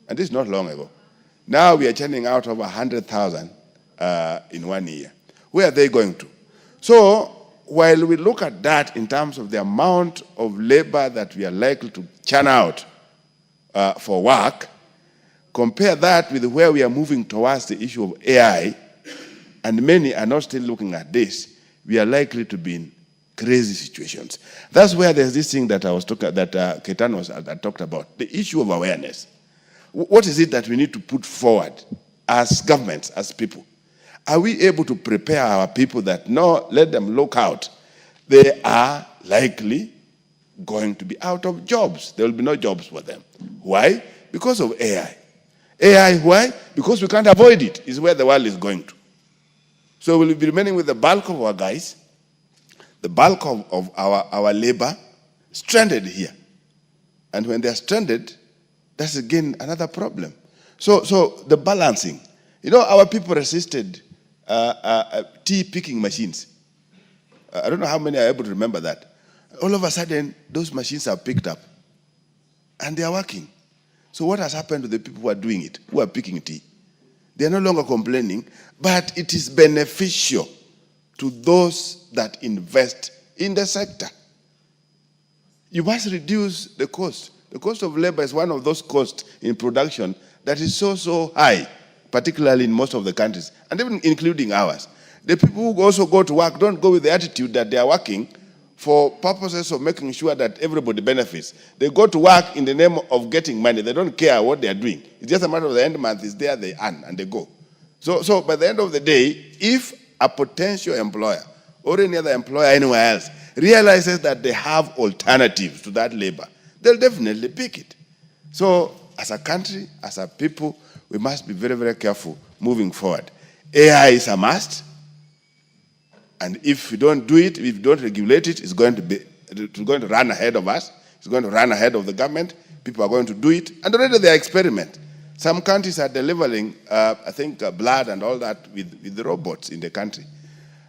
Speaker 19: And this is not long ago. Now we are churning out over 100,000 in 1 year. Where are they going to? So while we look at that in terms of the amount of labor that we are likely to churn out for work, compare that with where we are moving towards the issue of AI, and many are not still looking at this, we are likely to be in crazy situations. That's where there's this thing that I was talking, that Ketan talked about, the issue of awareness. What is it that we need to put forward as governments, as people? Are we able to prepare our people that, no, let them look out? They are likely going to be out of jobs. There will be no jobs for them. Why? Because of AI. AI, why? Because we can't avoid it, is where the world is going to. So we'll be remaining with the bulk of our guys, the bulk of our labor, stranded here. And when they're stranded, that's again another problem. So the balancing. You know, our people resisted tea picking machines. I don't know how many are able to remember that. All of a sudden, those machines are picked up. And they are working. So what has happened to the people who are doing it, who are picking tea? They are no longer complaining, but it is beneficial to those that invest in the sector. You must reduce the cost. The cost of labor is one of those costs in production that is so high, particularly in most of the countries, and even including ours. The people who also go to work don't go with the attitude that they are working for purposes of making sure that everybody benefits. They go to work in the name of getting money. They don't care what they are doing. It's just a matter of the end month is there, they earn, and they go. So by the end of the day, if a potential employer or any other employer anywhere else realizes that they have alternatives to that labor, they'll definitely pick it. So as a country, as a people, we must be very, very careful moving forward. AI is a must. And if we don't do it, if we don't regulate it, it's going to run ahead of us. It's going to run ahead of the government. People are going to do it. And already they are experimenting. Some countries are delivering, I think, blood and all that with the robots in the country.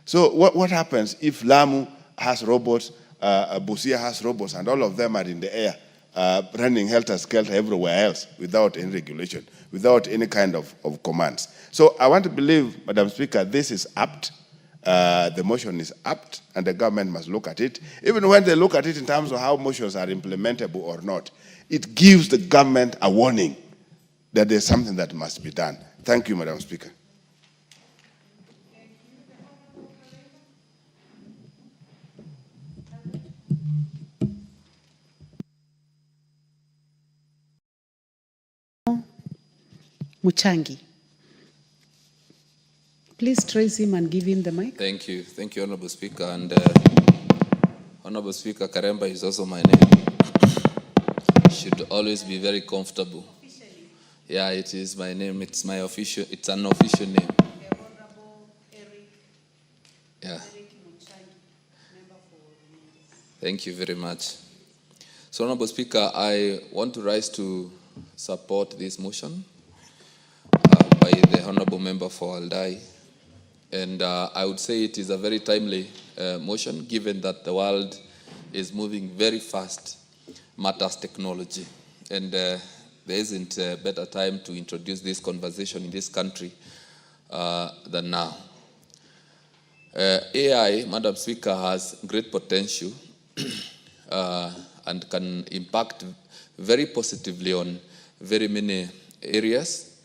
Speaker 19: So what happens if Lamu has robots, Busia has robots, and all of them are in the air, running helter-skelter everywhere else without any regulation, without any kind of commands? So I want to believe, Madam Speaker, this is apt. The motion is apt, and the government must look at it. Even when they look at it in terms of how motions are implementable or not, it gives the government a warning that there's something that must be done. Thank you, Madam Speaker.
Speaker 11: Muchangi. Please trace him and give him the mic.
Speaker 1: Thank you, Honorable Speaker. And Honorable Speaker, Karemba is also my name. Should always be very comfortable. Yeah, it is my name. It's my official. It's an official name. Yeah. Thank you very much. So, Honorable Speaker, I want to rise to support this motion by the Honorable Member for Aldai. And I would say it is a very timely motion, given that the world is moving very fast, matters technology. And there isn't a better time to introduce this conversation in this country than now. AI, Madam Speaker, has great potential and can impact very positively on very many areas.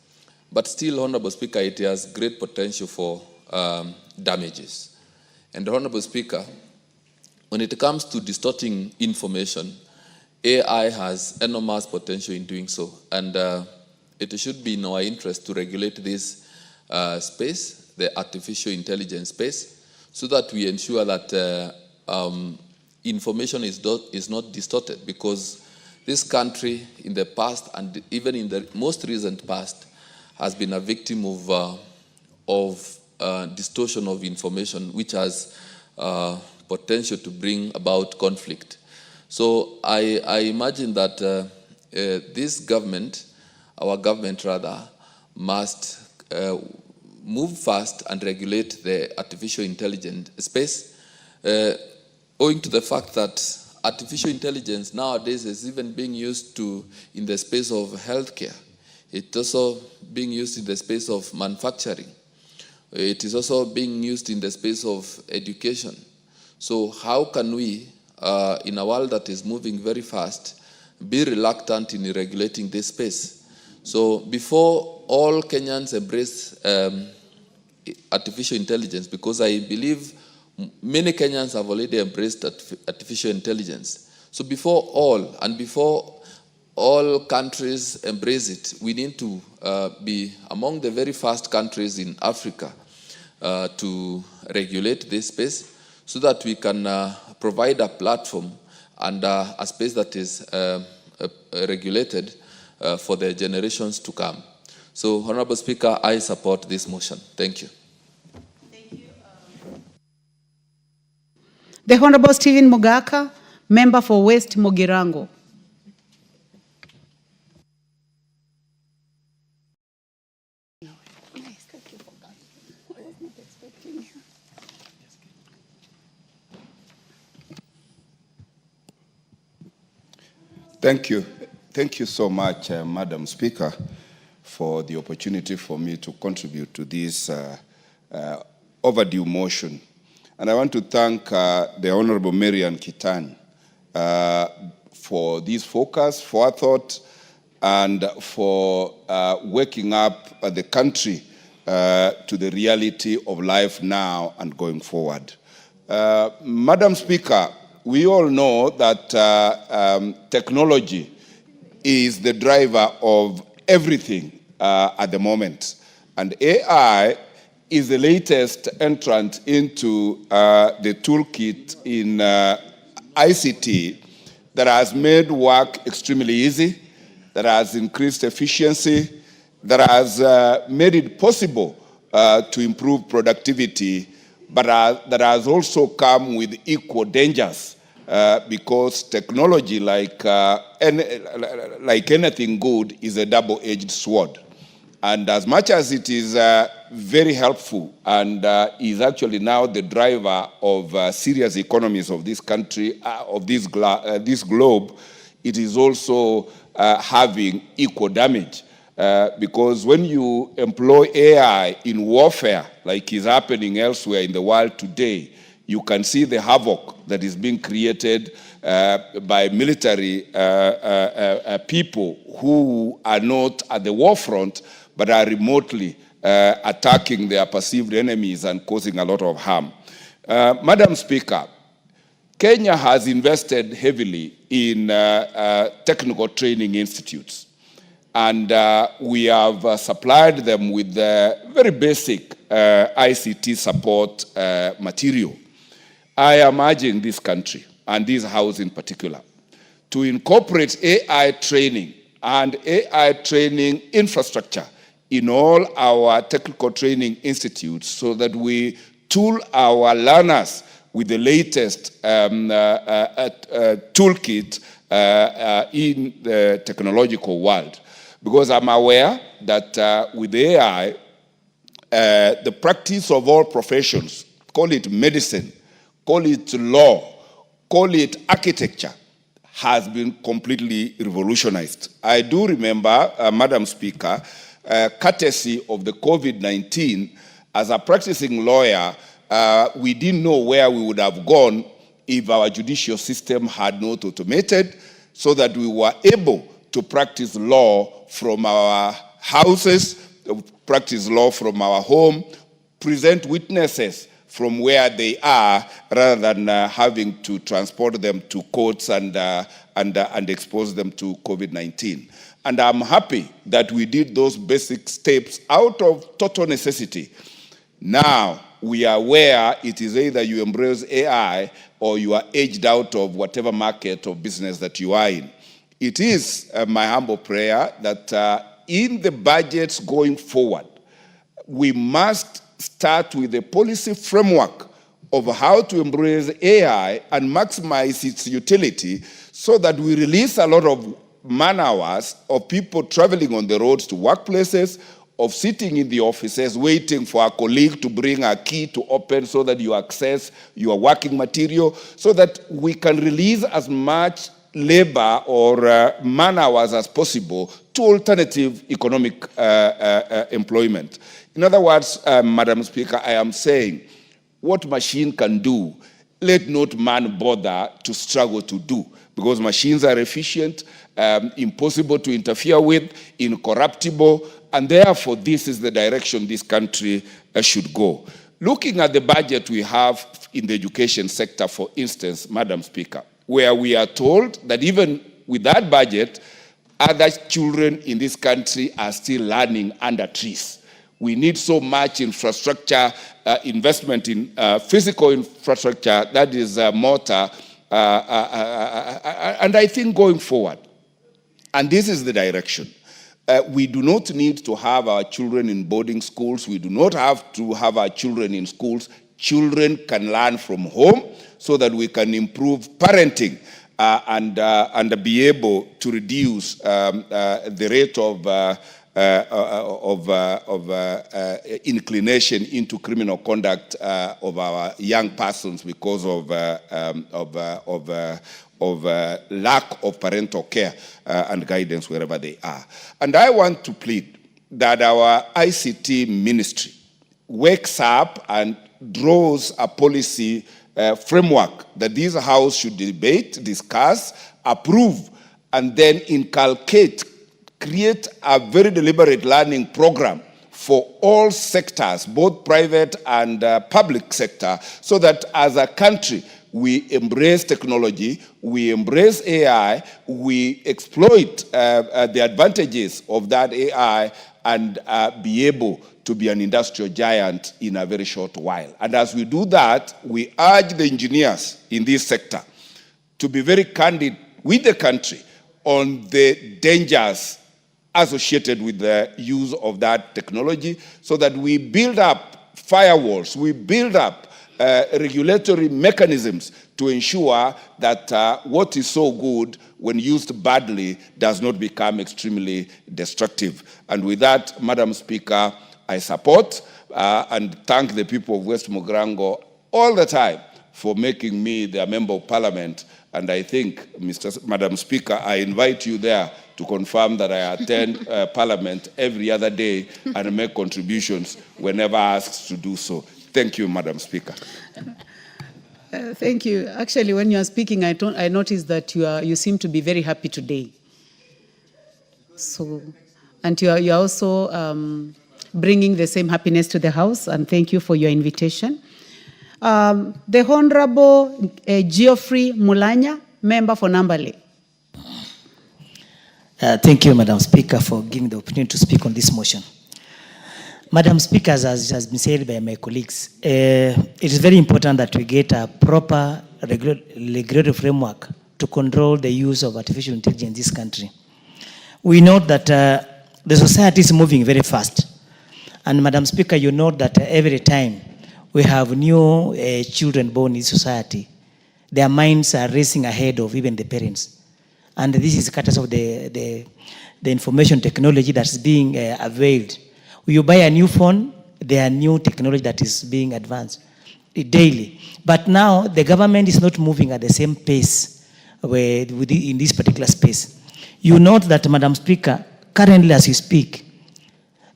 Speaker 1: But still, Honorable Speaker, it has great potential for damages. And Honorable Speaker, when it comes to distorting information, AI has enormous potential in doing so. And it should be in our interest to regulate this space, the artificial intelligence space, so that we ensure that information is not distorted, because this country in the past and even in the most recent past has been a victim of distortion of information, which has potential to bring about conflict. So I imagine that this government, our government rather, must move fast and regulate the artificial intelligence space, owing to the fact that artificial intelligence nowadays is even being used in the space of healthcare. It's also being used in the space of manufacturing. It is also being used in the space of education. So how can we, in a world that is moving very fast, be reluctant in regulating this space? So before all Kenyans embrace artificial intelligence, because I believe many Kenyans have already embraced artificial intelligence. So before all countries embrace it, we need to be among the very first countries in Africa to regulate this space, so that we can provide a platform and a space that is regulated for the generations to come. So, Honorable Speaker, I support this motion. Thank you.
Speaker 11: The Honorable Stephen Mugaka, Member for West Mogirango.
Speaker 9: Thank you. Thank you so much, Madam Speaker, for the opportunity for me to contribute to this overdue motion. And I want to thank the Honorable Marian Kitani for this focus, forethought, and for waking up the country to the reality of life now and going forward. Madam Speaker, we all know that technology is the driver of everything at the moment. And AI is the latest entrant into the toolkit in ICT that has made work extremely easy, that has increased efficiency, that has made it possible to improve productivity, but that has also come with equal dangers because technology, like anything good, is a double-edged sword. And as much as it is very helpful and is actually now the driver of serious economies of this country, of this globe, it is also having equal damage. Because when you employ AI in warfare, like is happening elsewhere in the world today, you can see the havoc that is being created by military people who are not at the war front, but are remotely attacking their perceived enemies and causing a lot of harm. Madam Speaker, Kenya has invested heavily in technical training institutes. And we have supplied them with very basic ICT support material. I am urging this country, and this House in particular, to incorporate AI training and AI training infrastructure in all our technical training institutes so that we tool our learners with the latest toolkit in the technological world. Because I'm aware that with AI, the practice of all professions, call it medicine, call it law, call it architecture, has been completely revolutionized. I do remember, Madam Speaker, courtesy of the COVID-19, as a practicing lawyer, we didn't know where we would have gone if our judicial system had not automated, so that we were able to practice law from our houses, practice law from our home, present witnesses from where they are, rather than having to transport them to courts and expose them to COVID-19. And I'm happy that we did those basic steps out of total necessity. Now we are where it is either you embrace AI or you are edged out of whatever market or business that you are in. It is my humble prayer that in the budgets going forward, we must start with a policy framework of how to embrace AI and maximize its utility so that we release a lot of man hours of people traveling on the roads to workplaces, of sitting in the offices waiting for a colleague to bring a key to open so that you access your working material, so that we can release as much labor or man hours as possible to alternative economic employment. In other words, Madam Speaker, I am saying what machine can do, let not man bother to struggle to do, because machines are efficient, impossible to interfere with, incorruptible, and therefore this is the direction this country should go. Looking at the budget we have in the education sector, for instance, Madam Speaker, where we are told that even with that budget, other children in this country are still learning under trees. We need so much infrastructure, investment in physical infrastructure, that is mortar, and I think going forward, and this is the direction, we do not need to have our children in boarding schools. We do not have to have our children in schools. Children can learn from home so that we can improve parenting and be able to reduce the rate of inclination into criminal conduct of our young persons because of lack of parental care and guidance wherever they are. And I want to plead that our ICT ministry wakes up and draws a policy framework that this House should debate, discuss, approve, and then inculcate, create a very deliberate learning program for all sectors, both private and public sector, so that as a country, we embrace technology, we embrace AI, we exploit the advantages of that AI and be able to be an industrial giant in a very short while. And as we do that, we urge the engineers in this sector to be very candid with the country on the dangers associated with the use of that technology, so that we build up firewalls, we build up regulatory mechanisms to ensure that what is so good when used badly does not become extremely destructive. And with that, Madam Speaker, I support and thank the people of West Mogrango all the time for making me their Member of Parliament. And I think, Madam Speaker, I invite you there to confirm that I attend Parliament every other day and make contributions whenever asked to do so. Thank you, Madam Speaker.
Speaker 11: Thank you. Actually, when you are speaking, I noticed that you seem to be very happy today. So, and you are also bringing the same happiness to the House, and thank you for your invitation. The Honorable Geoffrey Mulanya, member for Nambale.
Speaker 5: Thank you, Madam Speaker, for giving the opportunity to speak on this motion. Madam Speaker, as has been said by my colleagues, it is very important that we get a proper regulatory framework to control the use of artificial intelligence in this country. We know that the society is moving very fast. And Madam Speaker, you know that every time we have new children born in society, their minds are racing ahead of even the parents. And this is courtesy of the information technology that's being availed. You buy a new phone, there are new technology that is being advanced daily. But now the government is not moving at the same pace in this particular space. You note that, Madam Speaker, currently as you speak,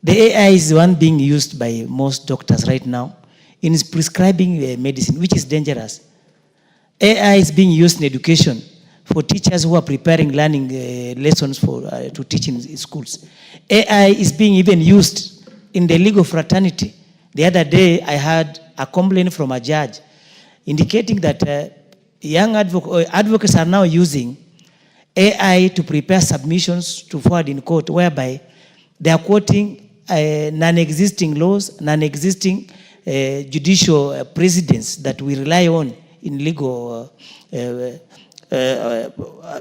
Speaker 5: the AI is the one being used by most doctors right now in prescribing medicine, which is dangerous. AI is being used in education for teachers who are preparing learning lessons to teach in schools. AI is being even used in the legal fraternity. The other day, I had a complaint from a judge indicating that young advocates are now using AI to prepare submissions to forward in court, whereby they are quoting non-existing laws, non-existing judicial precedents that we rely on in legal,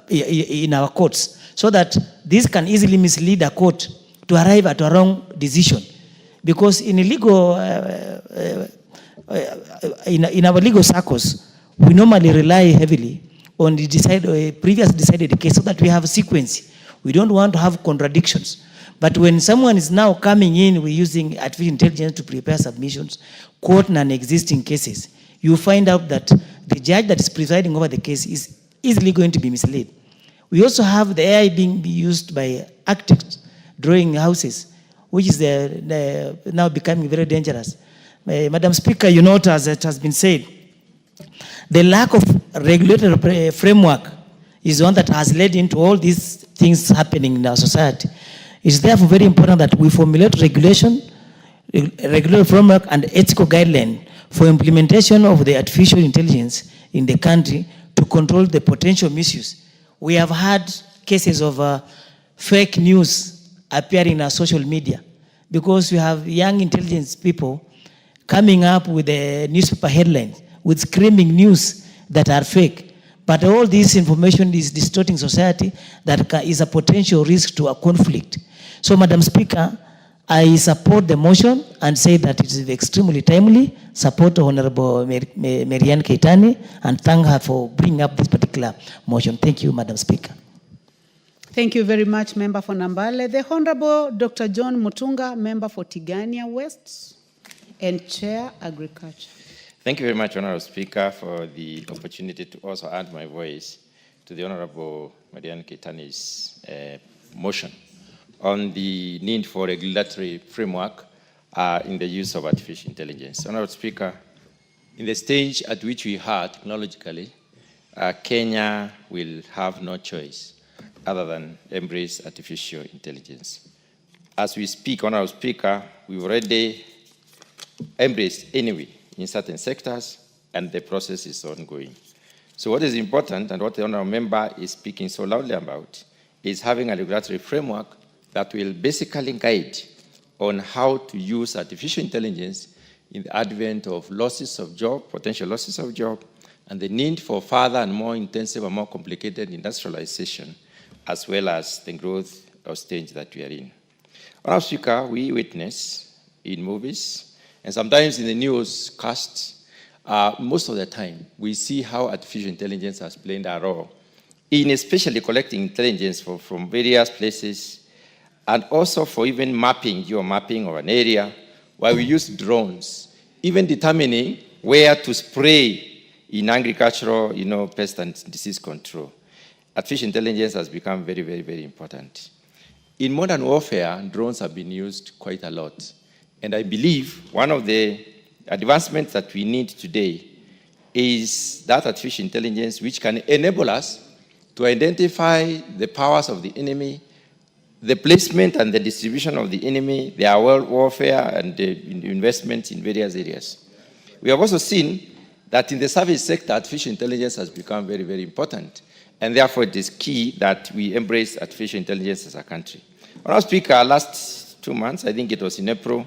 Speaker 5: in our courts, so that this can easily mislead a court to arrive at a wrong decision. Because in a legal, in our legal circles, we normally rely heavily on the previous decided case, so that we have a sequence. We don't want to have contradictions. But when someone is now coming in, we're using artificial intelligence to prepare submissions, quote non-existing cases, you find out that the judge that is presiding over the case is easily going to be misled. We also have the AI being used by architects drawing houses, which is now becoming very dangerous. Madam Speaker, you note, as it has been said, the lack of regulatory framework is one that has led into all these things happening in our society. It's therefore very important that we formulate regulatory framework and ethical guidelines for implementation of the artificial intelligence in the country to control the potential misuse. We have had cases of fake news appearing in our social media, because we have young intelligence people coming up with the newspaper headlines with screaming news that are fake. But all this information is distorting society, that is a potential risk to a conflict. So, Madam Speaker, I support the motion and say that it is extremely timely. Support Honorable Marianne Keitany and thank her for bringing up this particular motion. Thank you, Madam Speaker.
Speaker 11: Thank you very much, Member for Nambale. The Honorable Dr. John Mutunga, Member for Tigania West and Chair Agriculture.
Speaker 12: Thank you very much, Honorable Speaker, for the opportunity to also add my voice to the Honorable Marianne Keitany's motion on the need for regulatory framework in the use of artificial intelligence. Honorable Speaker, in the stage at which we are technologically, Kenya will have no choice other than embrace artificial intelligence. As we speak, Honorable Speaker, we've already embraced anyway in certain sectors, and the process is ongoing. So what is important, and what the Honorable Member is speaking so loudly about, is having a regulatory framework that will basically guide on how to use artificial intelligence in the advent of losses of job, potential losses of job, and the need for further and more intensive and more complicated industrialization, as well as the growth stage that we are in. Honorable Speaker, we witness in movies and sometimes in the newscasts, most of the time, we see how artificial intelligence has played a role in especially collecting intelligence from various places, and also for even mapping, geomapping of an area, where we use drones, even determining where to spray in agricultural, pest and disease control. Artificial intelligence has become very, very, very important. In modern warfare, drones have been used quite a lot. And I believe one of the advancements that we need today is that artificial intelligence which can enable us to identify the powers of the enemy, the placement and the distribution of the enemy, their warfare and the investment in various areas. We have also seen that in the service sector, artificial intelligence has become very, very important. And therefore, it is key that we embrace artificial intelligence as a country. Honorable Speaker, last 2 months, I think it was in April,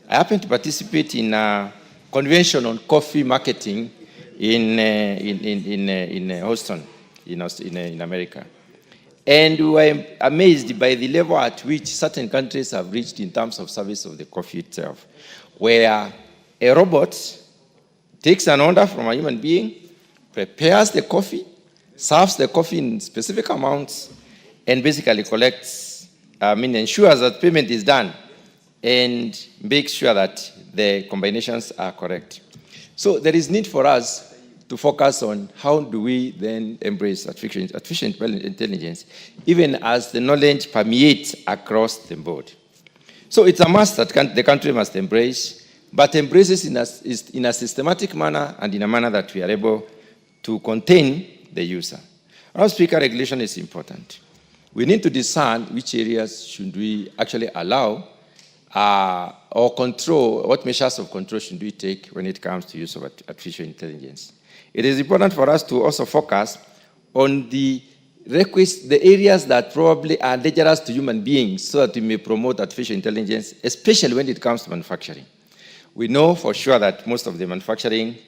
Speaker 12: I happened to participate in a convention on coffee marketing in Houston, in America. And we were amazed by the level at which certain countries have reached in terms of service of the coffee itself, where a robot takes an order from a human being, prepares the coffee, serves the coffee in specific amounts, and basically ensures that payment is done and makes sure that the combinations are correct. So there is need for us to focus on how do we then embrace artificial intelligence, even as the knowledge permeates across the board. So it's a must that the country must embrace, but embraces in a systematic manner and in a manner that we are able to contain the user. Our Speaker, regulation is important. We need to discern which areas should we actually allow or control, what measures of control should we take when it comes to use of artificial intelligence. It is important for us to also focus on the areas that probably are dangerous to human beings so that we may promote artificial intelligence, especially when it comes to manufacturing. We know for sure that most of the manufacturing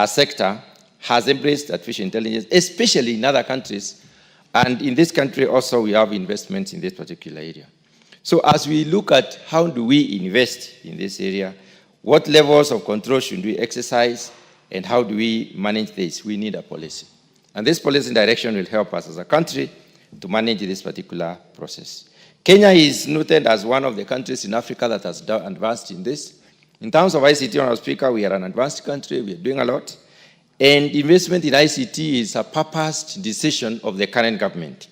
Speaker 12: sector has embraced artificial intelligence, especially in other countries. And in this country also, we have investments in this particular area. So as we look at how do we invest in this area, what levels of control should we exercise, and how do we manage this? We need a policy. And this policy direction will help us as a country to manage this particular process. Kenya is noted as one of the countries in Africa that has advanced in this. In terms of ICT, Honorable Speaker, we are an advanced country. We are doing a lot. And investment in ICT is a purposed decision of the current government.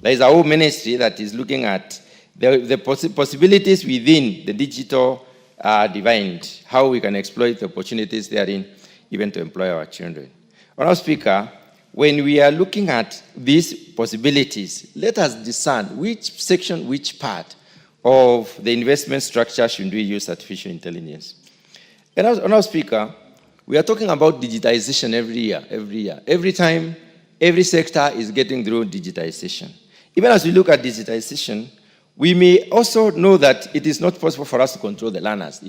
Speaker 12: There is a whole ministry that is looking at the possibilities within the digital divide, how we can exploit the opportunities therein, even to employ our children. Honorable Speaker, when we are looking at these possibilities, let us discern which section, which part of the investment structure should we use artificial intelligence. And Honorable Speaker, we are talking about digitization every year. Every time, every sector is getting through digitization. Even as we look at digitization, we may also know that it is not possible for us to control the learners.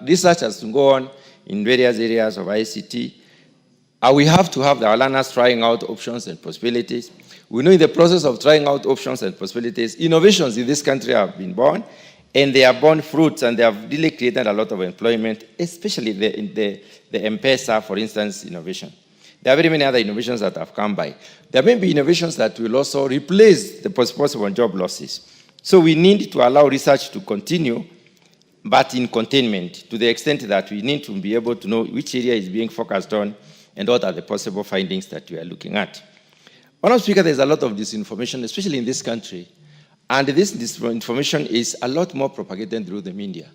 Speaker 12: Research has to go on in various areas of ICT. We have to have our learners trying out options and possibilities. We know in the process of trying out options and possibilities, innovations in this country have been born, and they have borne fruits, and they have really created a lot of employment, especially the M-Pesa, for instance, innovation. There are very many other innovations that have come by. There may be innovations that will also replace the possible job losses. So we need to allow research to continue, but in containment, to the extent that we need to be able to know which area is being focused on and what are the possible findings that we are looking at. Honorable Speaker, there's a lot of disinformation, especially in this country, and this disinformation is a lot more propagated through the media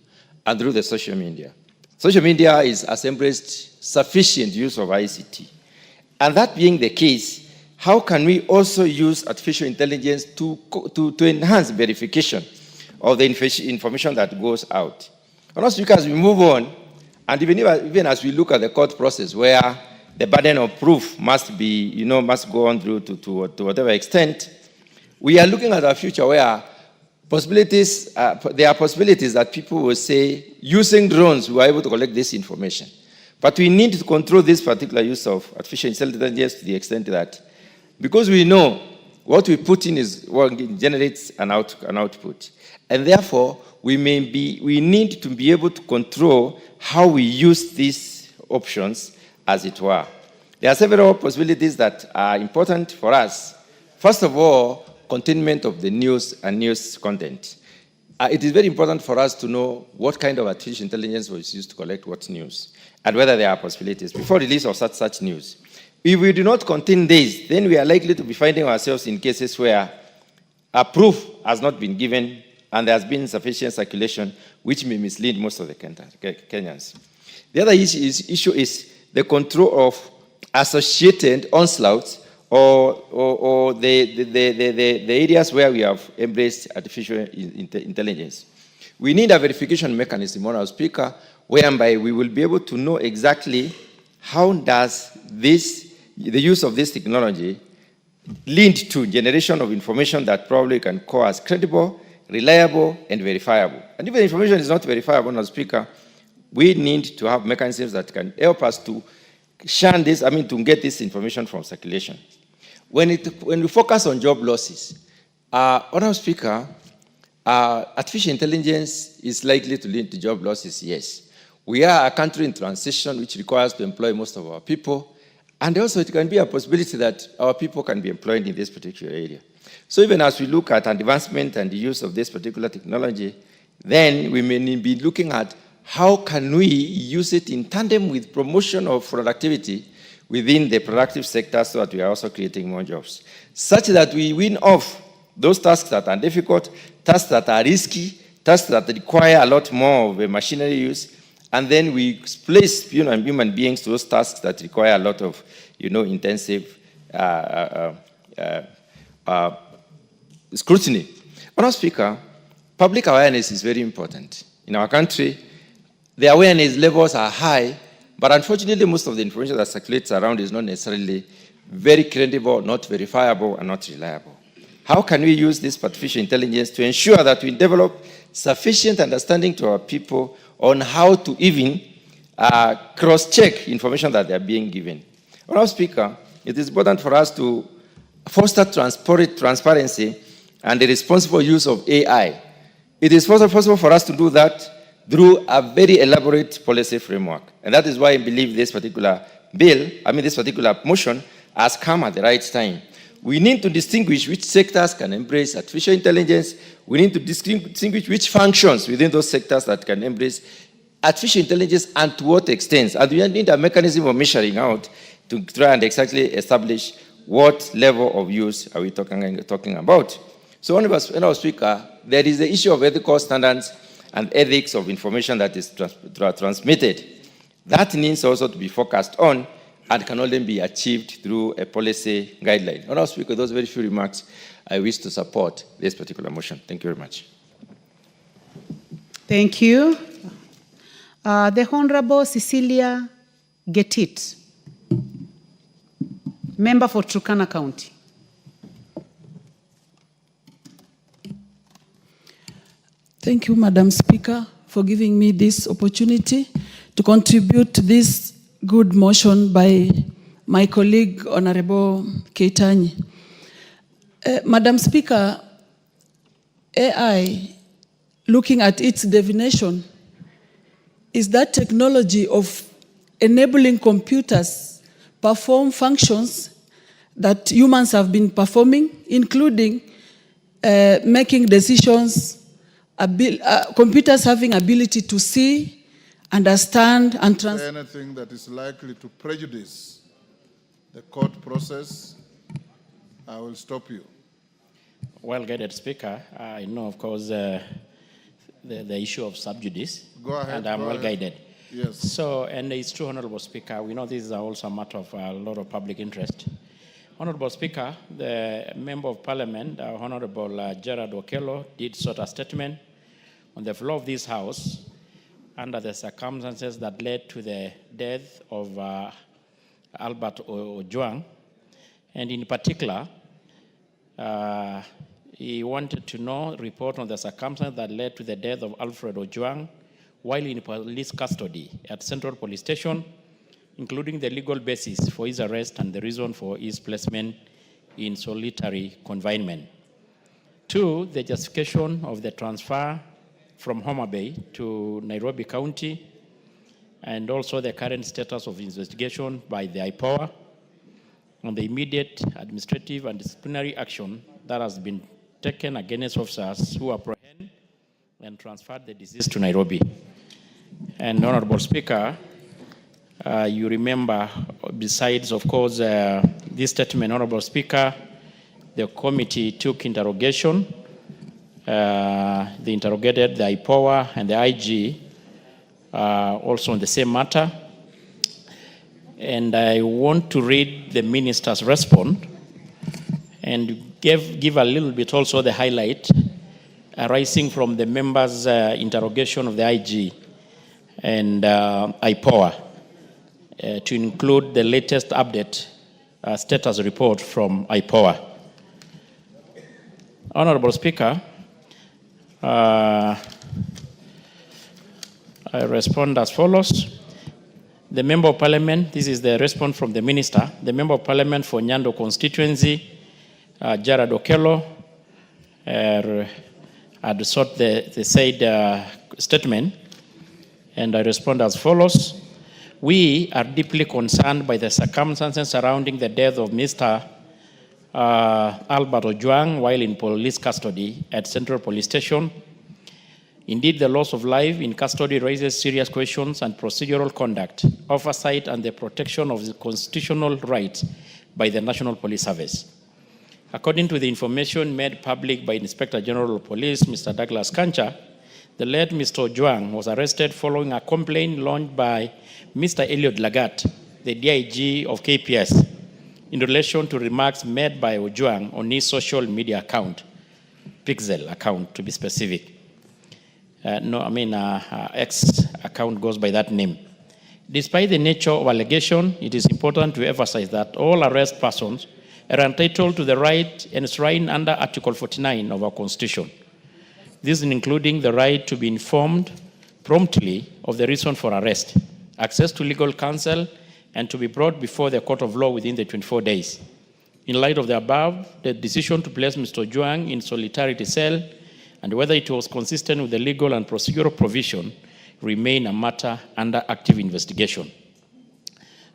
Speaker 12: and through the social media. Social media has embraced sufficient use of ICT. And that being the case, how can we also use artificial intelligence to enhance verification of the information that goes out? Honorable Speaker, as we move on, and even as we look at the court process where the burden of proof must be, must go on through to whatever extent, we are looking at a future where there are possibilities that people will say, using drones, we are able to collect this information. But we need to control this particular use of artificial intelligence to the extent that, because we know What we put in is what generates an output. And therefore, we need to be able to control how we use these options, as it were. There are several possibilities that are important for us. First of all, containment of the news and news content. It is very important for us to know what kind of artificial intelligence was used to collect what news, and whether there are possibilities before release of such news. If we do not contain this, then we are likely to be finding ourselves in cases where a proof has not been given and there has been sufficient circulation, which may mislead most of the Kenyans. The other issue is the control of associated onslaughts or the areas where we have embraced artificial intelligence. We need a verification mechanism, Honourable Speaker, whereby we will be able to know exactly how does the use of this technology lead to generation of information that probably can call as credible, reliable, and verifiable. And if the information is not verifiable, Honourable Speaker, we need to have mechanisms that can help us to shun this, to get this information from circulation. When we focus on job losses, Honourable Speaker, artificial intelligence is likely to lead to job losses, yes. We are a country in transition which requires to employ most of our people, and also it can be a possibility that our people can be employed in this particular area. So even as we look at advancement and the use of this particular technology, then we may be looking at how can we use it in tandem with promotion of productivity within the productive sector so that we are also creating more jobs, such that we win off those tasks that are difficult, tasks that are risky, tasks that require a lot more of machinery use, and then we place human beings to those tasks that require a lot of intensive scrutiny. Honourable Speaker, public awareness is very important. In our country, the awareness levels are high, but unfortunately, most of the information that circulates around is not necessarily very credible, not verifiable, and not reliable. How can we use this artificial intelligence to ensure that we develop sufficient understanding to our people on how to even cross-check information that they are being given? Honourable Speaker, it is important for us to foster transparency and the responsible use of AI. It is possible for us to do that through a very elaborate policy framework. And that is why I believe this particular this particular motion has come at the right time. We need to distinguish which sectors can embrace artificial intelligence. We need to distinguish which functions within those sectors that can embrace artificial intelligence and to what extent. And we need a mechanism of measuring out to try and exactly establish what level of use are we talking about. So, Honourable Speaker, there is the issue of ethical standards and ethics of information that is transmitted. That needs also to be focused on and can only be achieved through a policy guideline. Honourable Speaker, those very few remarks, I wish to support this particular motion. Thank you very much.
Speaker 11: Thank you. The Honourable Cecilia Getit, Member for Turkana County.
Speaker 2: Thank you, Madam Speaker, for giving me this opportunity to contribute to this good motion by my colleague, Honorable Keitany. Madam Speaker, AI, looking at its definition, is that technology of enabling computers perform functions that humans have been performing, including making decisions, computers having ability to see, understand, and
Speaker 13: anything that is likely to prejudice the court process, I will stop you.
Speaker 16: Well-guided Speaker, I know, of course, the issue of sub judice.
Speaker 13: Go ahead.
Speaker 16: And I'm well-guided.
Speaker 13: Yes.
Speaker 16: So, and it's true, Honourable Speaker, we know this is also a matter of a lot of public interest. Honourable Speaker, the Member of Parliament, Honourable Gerard Okello, did sort a statement on the floor of this House under the circumstances that led to the death of Albert Ojwang. And in particular, he wanted to know, report on the circumstances that led to the death of Alfred Ojwang while in police custody at Central Police Station, including the legal basis for his arrest and the reason for his placement in solitary confinement. 2, the justification of the transfer from Homa Bay to Nairobi County, and also the current status of investigation by the IPOA on the immediate administrative and disciplinary action that has been taken against officers who apprehend and transferred the deceased to Nairobi. And Honorable Speaker, you remember, besides, of course, this statement, Honorable Speaker, the committee took interrogation. They interrogated the IPOA and the IG also on the same matter. And I want to read the minister's response and give a little bit also the highlight arising from the members' interrogation of the IG and IPOA to include the latest update status report from IPOA. Honorable Speaker, I respond as follows. The Member of Parliament, this is the response from the Minister, the Member of Parliament for Nyando constituency, Gerard Okello, had sought the said statement, and I respond as follows. We are deeply concerned by the circumstances surrounding the death of Mr. Albert Ojwang while in police custody at Central Police Station. Indeed, the loss of life in custody raises serious questions on procedural conduct, oversight, and the protection of the constitutional rights by the National Police Service. According to the information made public by Inspector General of Police, Mr. Douglas Kancha, the late Mr. Ojwang was arrested following a complaint launched by Mr. Elliot Lagat, the DIG of KPS, in relation to remarks made by Ojwang on his social media account, Pixel account to be specific. X account goes by that name. Despite the nature of allegation, it is important to emphasize that all arrest persons are entitled to the right enshrined under Article 49 of our Constitution. This including the right to be informed promptly of the reason for arrest, access to legal counsel, and to be brought before the court of law within the 24 days. In light of the above, the decision to place Mr. Ojwang in solitary cell and whether it was consistent with the legal and procedural provision remain a matter under active investigation.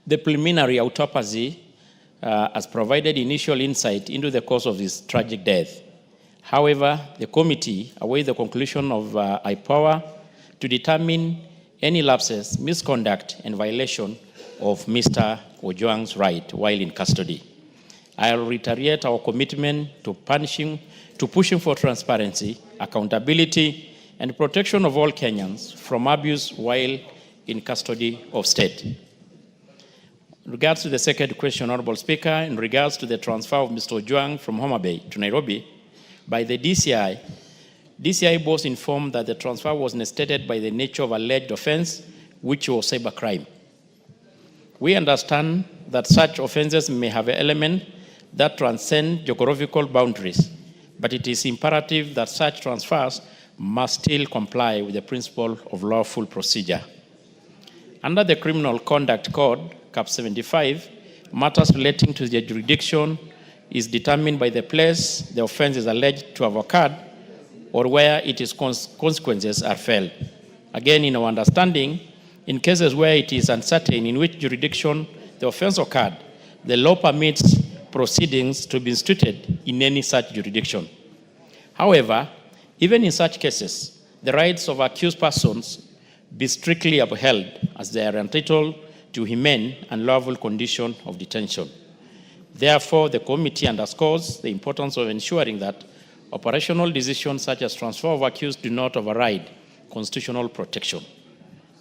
Speaker 16: The preliminary autopsy has provided initial insight into the cause of his tragic death. However, the committee awaits the conclusion of IPOA to determine any lapses, misconduct, and violation of Mr. Ojwang's right while in custody. I'll reiterate our commitment to pushing for transparency, accountability, and protection of all Kenyans from abuse while in custody of state. In regards to the second question, Honorable Speaker, in regards to the transfer of Mr. Ojwang from Homa Bay to Nairobi by the DCI, DCI was informed that the transfer was necessitated by the nature of alleged offense, which was cybercrime. We understand that such offenses may have an element that transcend geographical boundaries, but it is imperative that such transfers must still comply with the principle of lawful procedure. Under the Criminal Conduct Code, Cap 75, matters relating to the jurisdiction is determined by the place the offense is alleged to have occurred or where its consequences are felt. Again, in our understanding, in cases where it is uncertain in which jurisdiction the offense occurred, the law permits proceedings to be instituted in any such jurisdiction. However, even in such cases, the rights of accused persons be strictly upheld as they are entitled to humane and lawful condition of detention. Therefore, the committee underscores the importance of ensuring that operational decisions such as transfer of accused do not override constitutional protection.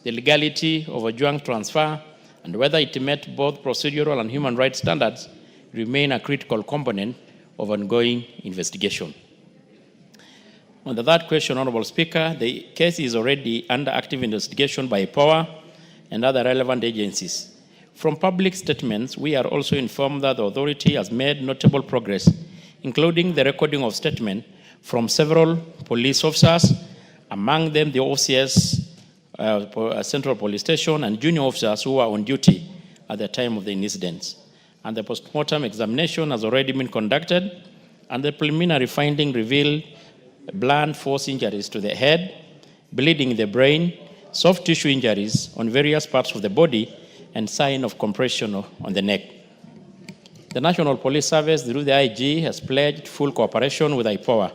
Speaker 16: The legality of a Ojwang transfer and whether it met both procedural and human rights standards remain a critical component of ongoing investigation. On the third question, Honorable Speaker, the case is already under active investigation by IPOA and other relevant agencies. From public statements, we are also informed that the authority has made notable progress, including the recording of statements from several police officers, among them the OCS, Central Police Station, and junior officers who were on duty at the time of the incidents. and the post-mortem examination has already been conducted, and the preliminary finding revealed blunt force injuries to the head, bleeding in the brain, soft tissue injuries on various parts of the body, and sign of compression on the neck. The National Police Service, through the IG, has pledged full cooperation with IPOA.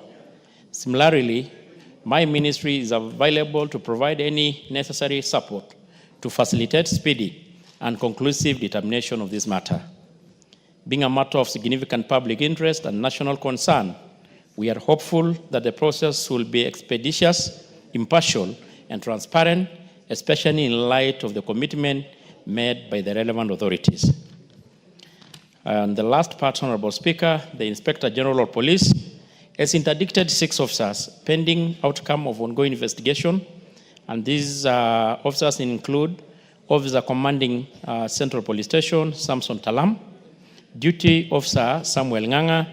Speaker 16: Similarly, my ministry is available to provide any necessary support to facilitate speedy and conclusive determination of this matter. Being a matter of significant public interest and national concern, we are hopeful that the process will be expeditious, impartial, and transparent, especially in light of the commitment made by the relevant authorities. And the last part, Honorable Speaker, the Inspector General of Police has interdicted 6 officers pending outcome of ongoing investigation, and these officers include Officer Commanding Central Police Station, Samson Talam, Duty Officer Samuel Nganga,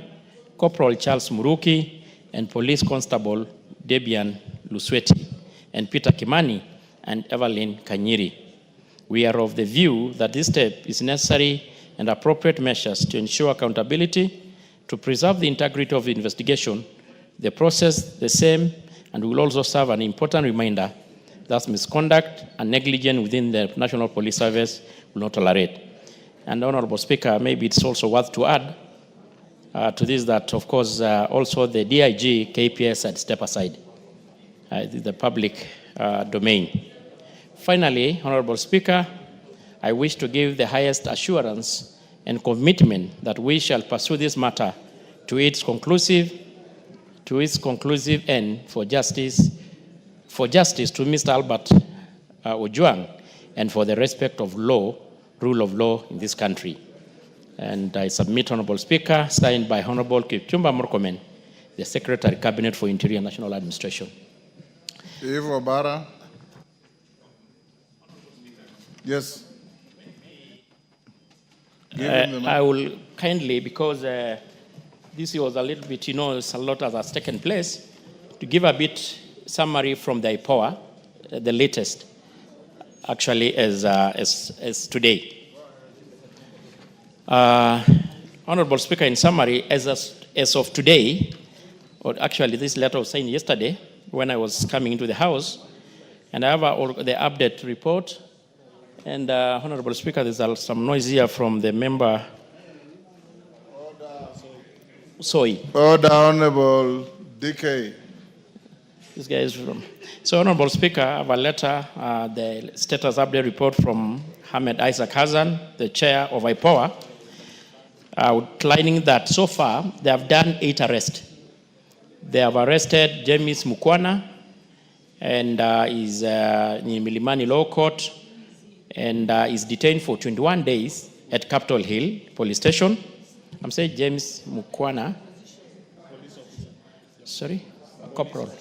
Speaker 16: Corporal Charles Muruki, and Police Constable Debian Lusweti, and Peter Kimani and Evelyn Kanyiri. We are of the view that this step is necessary and appropriate measures to ensure accountability, to preserve the integrity of the investigation, the process the same, and will also serve an important reminder that misconduct and negligence within the National Police Service will not tolerate. And Honorable Speaker, maybe it's also worth to add to this that, of course, also the DIG KPS had stepped aside. The public domain. Finally, Honorable Speaker, I wish to give the highest assurance and commitment that we shall pursue this matter to its conclusive end for justice to Mr. Albert Ojwang and for the respect of law, rule of law in this country. And I submit, Honorable Speaker, signed by Honorable Kipchumba Murkomen, the Secretary Cabinet for Interior and National Administration.
Speaker 13: Eve Obara. Yes.
Speaker 16: I will kindly, because this was a little bit, a lot has taken place, to give a bit summary from the IPOA, the latest, actually, as today. Honorable Speaker, in summary, as of today, or actually this letter was signed yesterday when I was coming into the House, and I have the update report. And Honorable Speaker, there's some noise here from the member. Soy.
Speaker 13: Order, Honorable DK.
Speaker 16: This guy is from. So, Honorable Speaker, I have a letter, the status update report from Ahmed Isaac Hassan, the chair of IPOA, outlining that so far they have done 8 arrests. They have arrested James Mukwana, and is in Milimani Law Court, and is detained for 21 days at Capitol Hill Police Station. I'm saying James Mukwana. Sorry? Corporal.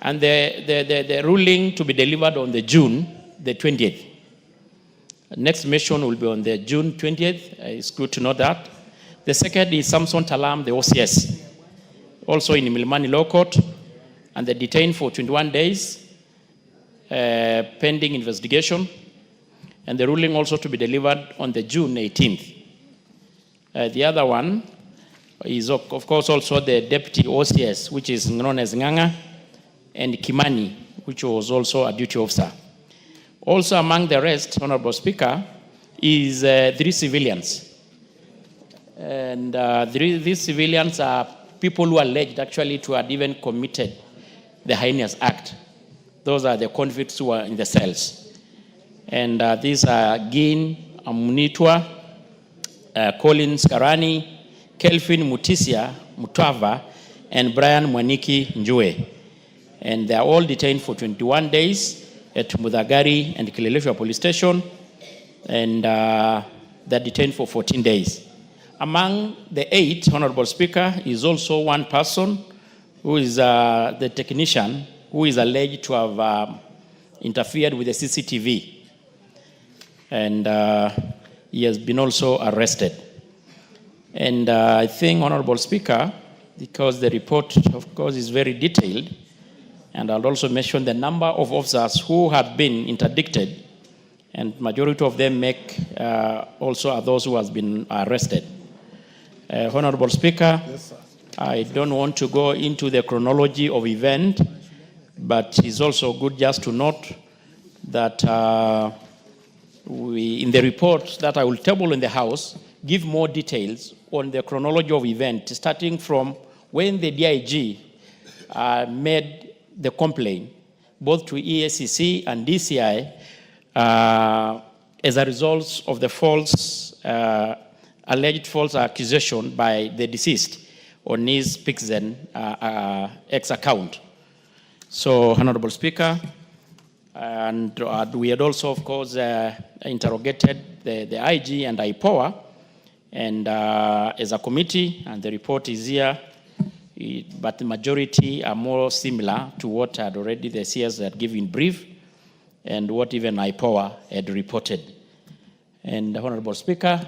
Speaker 16: And the ruling to be delivered on the June the 20th. Next mission will be on the June 20th. It's good to know that. The second is Samson Talam, the OCS, also in Milimani Law Court, and they're detained for 21 days. Pending investigation, and the ruling also to be delivered on the June 18th. The other one is, of course, also the deputy OCS, which is known as Nganga, and Kimani, which was also a duty officer. Also among the rest, Honorable Speaker, is 3 civilians. And these civilians are people who are alleged actually to have even committed the heinous act. Those are the convicts who are in the cells. And these are Gin Amunitwa, Collins Karani, Kelvin Mutisia Mutava, and Brian Mwaniki Njue. And they are all detained for 21 days at Mudagari and Kileleshwa Police Station, and they're detained for 14 days. Among the 8, Honorable Speaker, is also one person who is the technician who is alleged to have interfered with the CCTV. And he has been also arrested. And I think, Honorable Speaker, because the report, of course, is very detailed, and I'll also mention the number of officers who have been interdicted and majority of them also are those who has been arrested. Honorable Speaker, yes, I don't want to go into the chronology of event, but it's also good just to note that we, in the report that I will table in the House, give more details on the chronology of event, starting from when the DIG made the complaint, both to EACC and DCI, as a result of the alleged false accusation by the deceased on his Pixen X account. So, Honorable Speaker, and we had also, of course, interrogated the IG and IPOA, and as a committee, and the report is here, but the majority are more similar to what had already the CS had given brief, and what even IPOA had reported. And Honorable Speaker,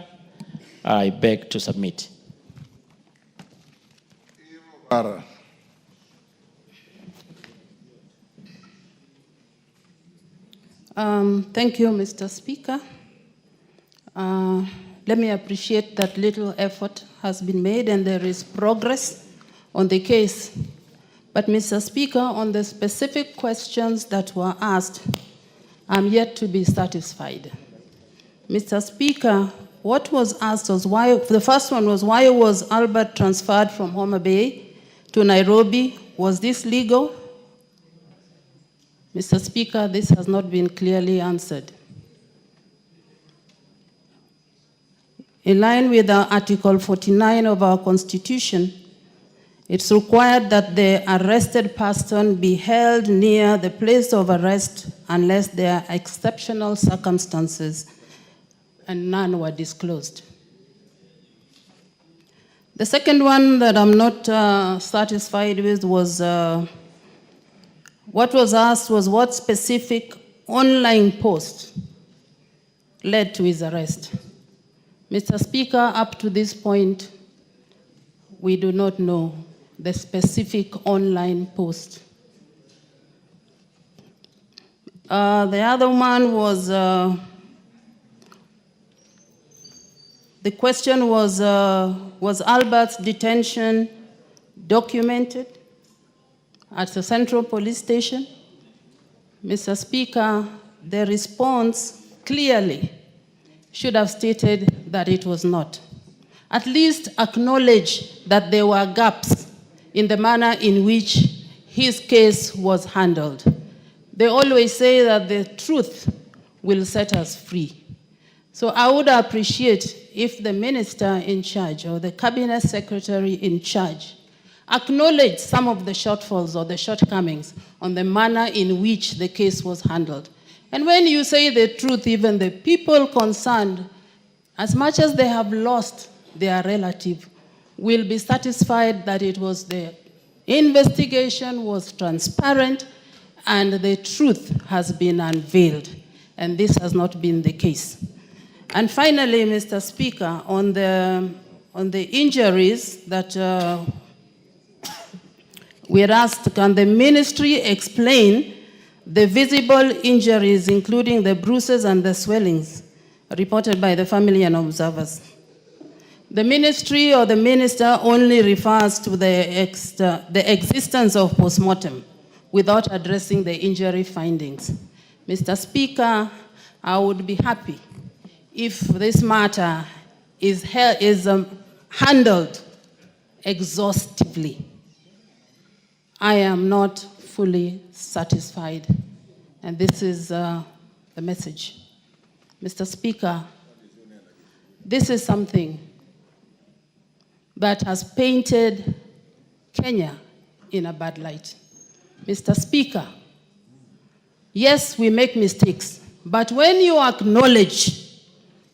Speaker 16: I beg to submit.
Speaker 7: Thank you, Mr. Speaker. Let me appreciate that little effort has been made and there is progress on the case. But Mr. Speaker, on the specific questions that were asked, I'm yet to be satisfied. Mr. Speaker, what was asked was why, the first one was why was Albert transferred from Homa Bay to Nairobi? Was this legal? Mr. Speaker, this has not been clearly answered. In line with Article 49 of our Constitution, it's required that the arrested person be held near the place of arrest unless there are exceptional circumstances, and none were disclosed. The second one that I'm not satisfied with was what was asked was what specific online post led to his arrest. Mr. Speaker, up to this point, we do not know the specific online post. The other one was, the question was Albert's detention documented at the Central Police Station? Mr. Speaker, the response clearly should have stated that it was not. At least acknowledge that there were gaps in the manner in which his case was handled. They always say that the truth will set us free. So I would appreciate if the minister in charge or the cabinet secretary in charge acknowledge some of the shortfalls or the shortcomings on the manner in which the case was handled. And when you say the truth, even the people concerned, as much as they have lost their relative, will be satisfied that it was the investigation was transparent and the truth has been unveiled. And this has not been the case. And finally, Mr. Speaker, on the injuries that we are asked, can the ministry explain the visible injuries, including the bruises and the swellings, reported by the family and observers? The ministry or the minister only refers to the existence of postmortem without addressing the injury findings. Mr. Speaker, I would be happy if this matter is handled exhaustively. I am not fully satisfied, and this is the message. Mr. Speaker, this is something that has painted Kenya in a bad light. Mr. Speaker, yes, we make mistakes, but when you acknowledge,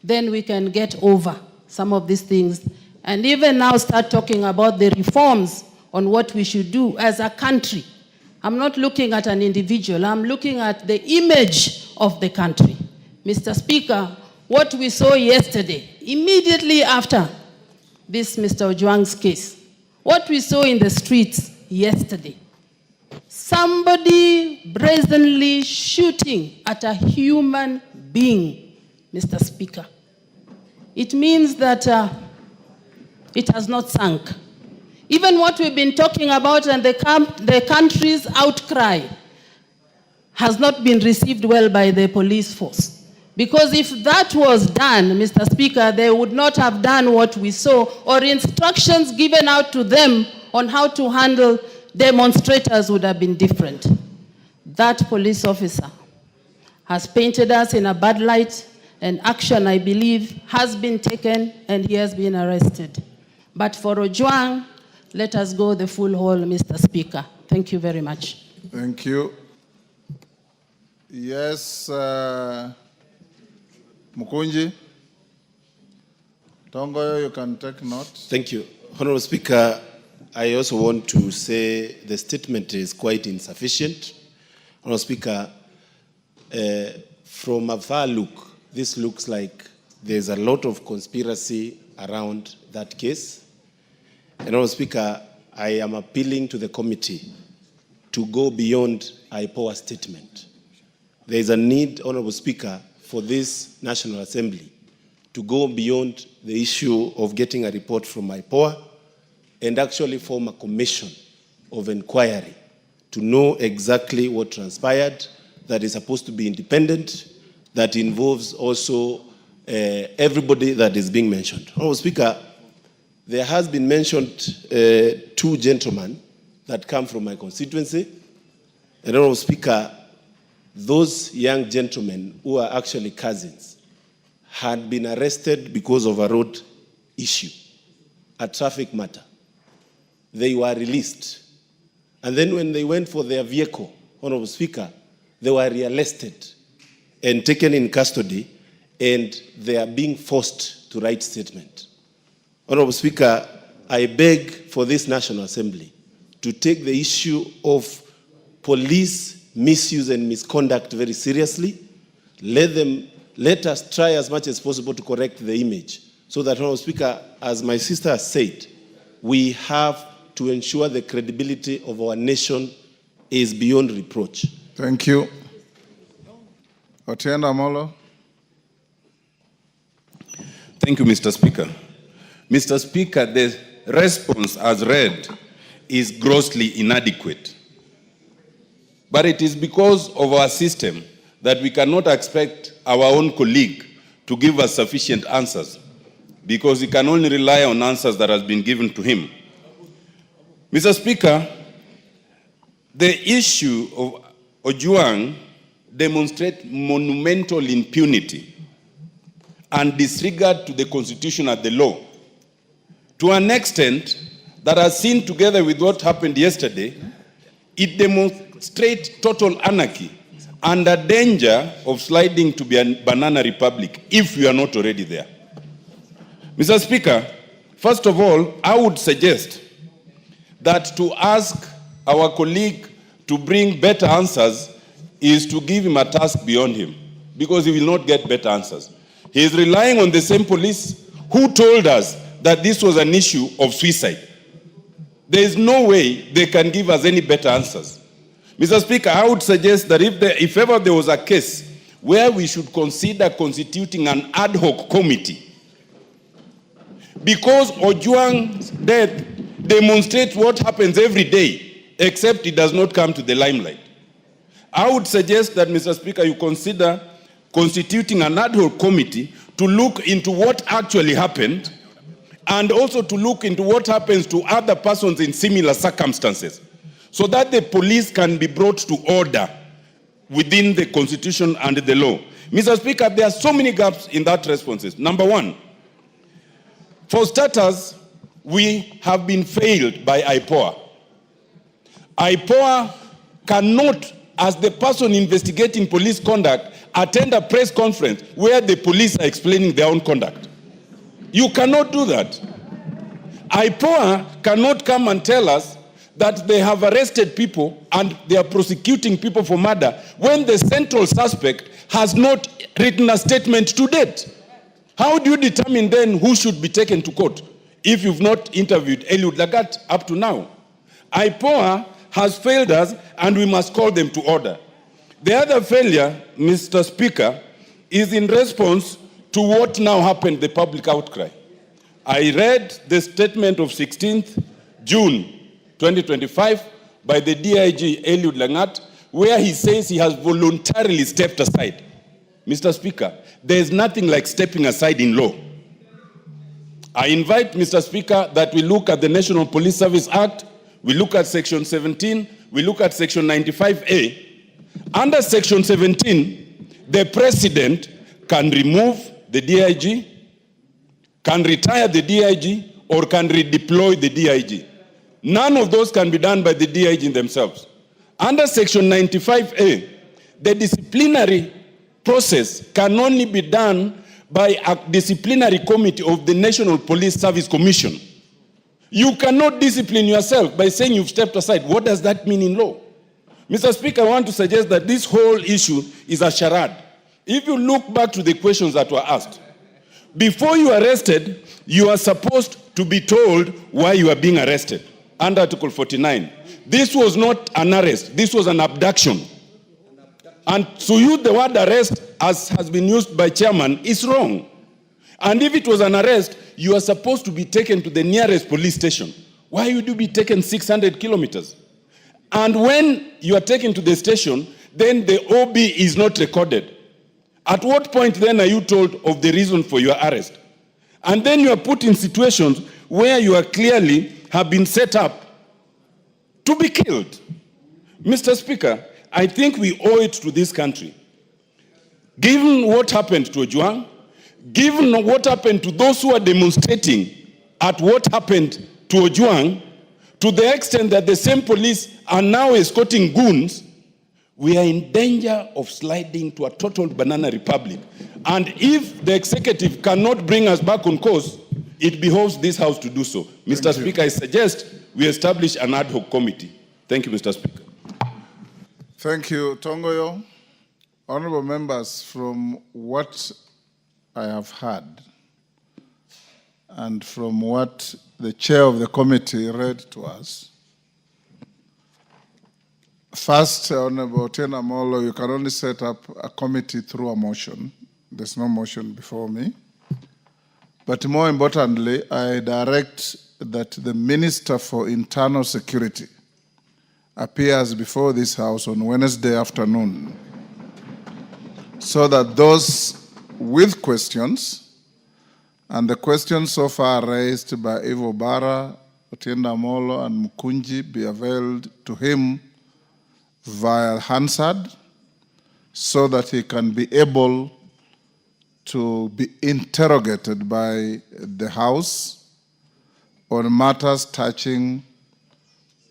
Speaker 7: then we can get over some of these things and even now start talking about the reforms on what we should do as a country. I'm not looking at an individual, I'm looking at the image of the country. Mr. Speaker, what we saw yesterday, immediately after this Mr. Ojwang's case, what we saw in the streets yesterday, somebody brazenly shooting at a human
Speaker 2: being, Mr. Speaker. It means that it has not sunk. Even what we've been talking about and the country's outcry has not been received well by the police force. Because if that was done, Mr. Speaker, they would not have done what we saw, or instructions given out to them on how to handle demonstrators would have been different. That police officer has painted us in a bad light, and action, I believe, has been taken and he has been arrested. But for Ojwang, let us go the full haul, Mr. Speaker. Thank you very much.
Speaker 13: Thank you. Yes, Mukunji. Tongoyo, you can take note.
Speaker 21: Thank you. Honorable Speaker, I also want to say the statement is quite insufficient. Honorable Speaker, from a far look, this looks like there's a lot of conspiracy around that case. And Honorable Speaker, I am appealing to the committee to go beyond IPOA statement. There is a need, Honorable Speaker, for this National Assembly to go beyond the issue of getting a report from IPOA and actually form a commission of inquiry to know exactly what transpired, that is supposed to be independent, that involves also everybody that is being mentioned. Honorable Speaker, there has been mentioned two gentlemen that come from my constituency. And Honorable Speaker, those young gentlemen who are actually cousins had been arrested because of a road issue, a traffic matter. They were released. And then when they went for their vehicle, Honorable Speaker, they were rearrested and taken in custody, and they are being forced to write statement. Honorable Speaker, I beg for this National Assembly to take the issue of police misuse and misconduct very seriously. Let us try as much as possible to correct the image, so that, Honorable Speaker, as my sister has said, we have to ensure the credibility of our nation is beyond reproach.
Speaker 13: Thank you. Otienda Molo.
Speaker 9: Thank you, Mr. Speaker. Mr. Speaker, the response as read is grossly inadequate. But it is because of our system that we cannot expect our own colleague to give us sufficient answers, because he can only rely on answers that has been given to him. Mr. Speaker, the issue of Ojwang demonstrates monumental impunity and disregard to the Constitution and the law, to an extent that, as seen together with what happened yesterday, it demonstrates total anarchy and a danger of sliding to be a banana republic if we are not already there. Mr. Speaker, first of all, I would suggest that to ask our colleague to bring better answers is to give him a task beyond him, because he will not get better answers. He is relying on the same police who told us that this was an issue of suicide. There is no way they can give us any better answers. Mr. Speaker, I would suggest that if ever there was a case where we should consider constituting an ad hoc committee, because Ojwang's death demonstrates what happens every day, except it does not come to the limelight. I would suggest that, Mr. Speaker, you consider constituting an ad hoc committee to look into what actually happened, and also to look into what happens to other persons in similar circumstances, so that the police can be brought to order within the Constitution and the law. Mr. Speaker, there are so many gaps in that responses. Number one, for starters, we have been failed by IPOA. IPOA cannot, as the person investigating police conduct, attend a press conference where the police are explaining their own conduct. You cannot do that. IPOA cannot come and tell us that they have arrested people and they are prosecuting people for murder when the central suspect has not written a statement to date. How do you determine then who should be taken to court if you've not interviewed Eliud Lagat up to now? IPOA has failed us, and we must call them to order. The other failure, Mr. Speaker,
Speaker 10: is in response to what now happened, the public outcry. I read the statement of 16th June 2025 by the DIG Eliud Langat, where he says he has voluntarily stepped aside. Mr. Speaker, there is nothing like stepping aside in law. I invite, Mr. Speaker, that we look at the National Police Service Act, we look at Section 17, we look at Section 95A. Under Section 17, the President can remove the DIG, can retire the DIG, or can redeploy the DIG. None of those can be done by the DIG themselves. Under Section 95A, the disciplinary process can only be done by a disciplinary committee of the National Police Service Commission. You cannot discipline yourself by saying you've stepped aside. What does that mean in law? Mr. Speaker, I want to suggest that this whole issue is a charade. If you look back to the questions that were asked, before you are arrested, you are supposed to be told why you are being arrested. Under Article 49. This was not an arrest, this was an abduction. And to use the word arrest, as has been used by chairman, is wrong. And if it was an arrest, you are supposed to be taken to the nearest police station. Why would you be taken 600 kilometers? And when you are taken to the station, then the OB is not recorded. At what point then are you told of the reason for your arrest? And then you are put in situations where you are clearly have been set up to be killed. Mr. Speaker, I think we owe it to this country, given what happened to Ojwang, given what happened to those who are demonstrating at what happened to Ojwang, to the extent that the same police are now escorting goons, we are in danger of sliding to a total banana republic. And if the executive cannot bring us back on course, it behoves this House to do so. Mr. Speaker, I suggest we establish an ad hoc committee. Thank you, Mr. Speaker.
Speaker 13: Thank you, Tongoyo. Honorable members, from what I have heard and from what the chair of the committee read to us, first, Honorable Otieno Amolo, you can only set up a committee through a motion. There's no motion before me. But more importantly, I direct that the Minister for Internal Security appears before this House on Wednesday afternoon so that those with questions, and the questions so far raised by Ivo Bara, Otieno Amolo, and Mukunji be availed to him via Hansard so that he can be able to be interrogated by the House on matters touching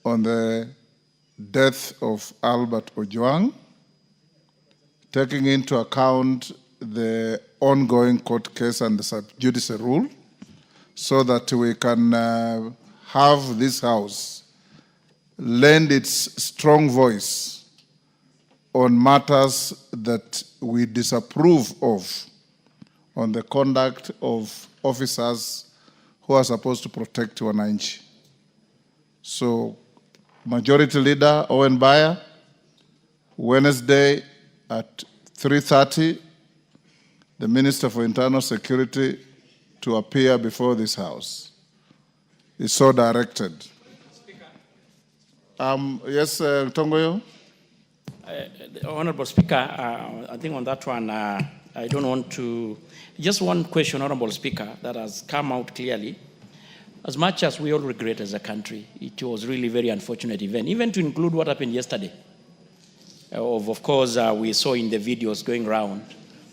Speaker 13: on the death of Albert Ojwang, taking into account the ongoing court case and the sub judice rule, so that we can have this House lend its strong voice on matters that we disapprove of, on the conduct of officers who are supposed to protect wananchi. So, Majority Leader Owen Baya, Wednesday at 3:30, the Minister for Internal Security to appear before this House. Is so directed. Yes, Tongoyo?
Speaker 16: Honorable Speaker, I think on that one, I don't want to... Just one question, Honorable Speaker, that has come out clearly. As much as we all regret as a country, it was really a very unfortunate event, even to include what happened yesterday. Of course, we saw in the videos going around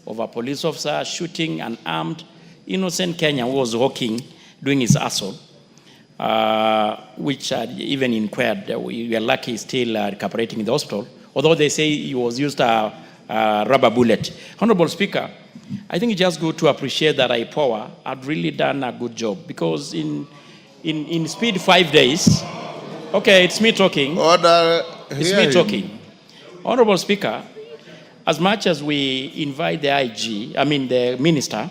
Speaker 16: of a police officer shooting an armed, innocent Kenyan who was walking, doing his assault, which even inquired, we are lucky he's still recuperating in the hospital, although they say he was used a rubber bullet. Honorable Speaker, I think it's just good to appreciate that IPOA had really done a good job, because in speed 5 days, okay, it's me talking.
Speaker 13: Order.
Speaker 16: It's me talking. Honorable Speaker, as much as we invite the the Minister,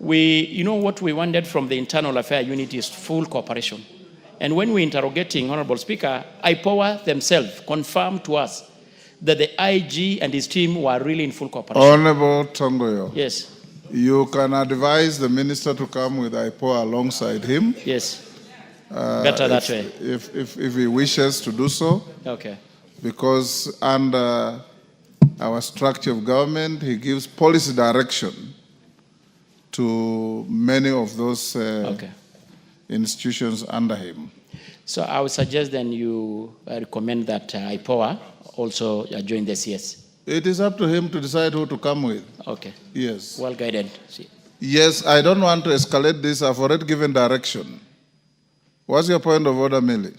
Speaker 16: you know what we wanted from the Internal Affairs Unit is full cooperation. And when we're interrogating, Honorable Speaker, IPOA themselves confirmed to us that the IG and his team were really in full cooperation.
Speaker 13: Honorable Tongoyo.
Speaker 16: Yes.
Speaker 13: You can advise the minister to come with IPOA alongside him.
Speaker 16: Yes. Better that way.
Speaker 13: If he wishes to do so.
Speaker 16: Okay.
Speaker 13: Because under our structure of government, he gives policy direction to many of those institutions under him.
Speaker 16: So I would suggest then you recommend that IPOA also join the CS.
Speaker 13: It is up to him to decide who to come with.
Speaker 16: Okay.
Speaker 13: Yes.
Speaker 16: Well guided. See.
Speaker 13: Yes, I don't want to escalate this. I've already given direction. What's your point of order, Millie?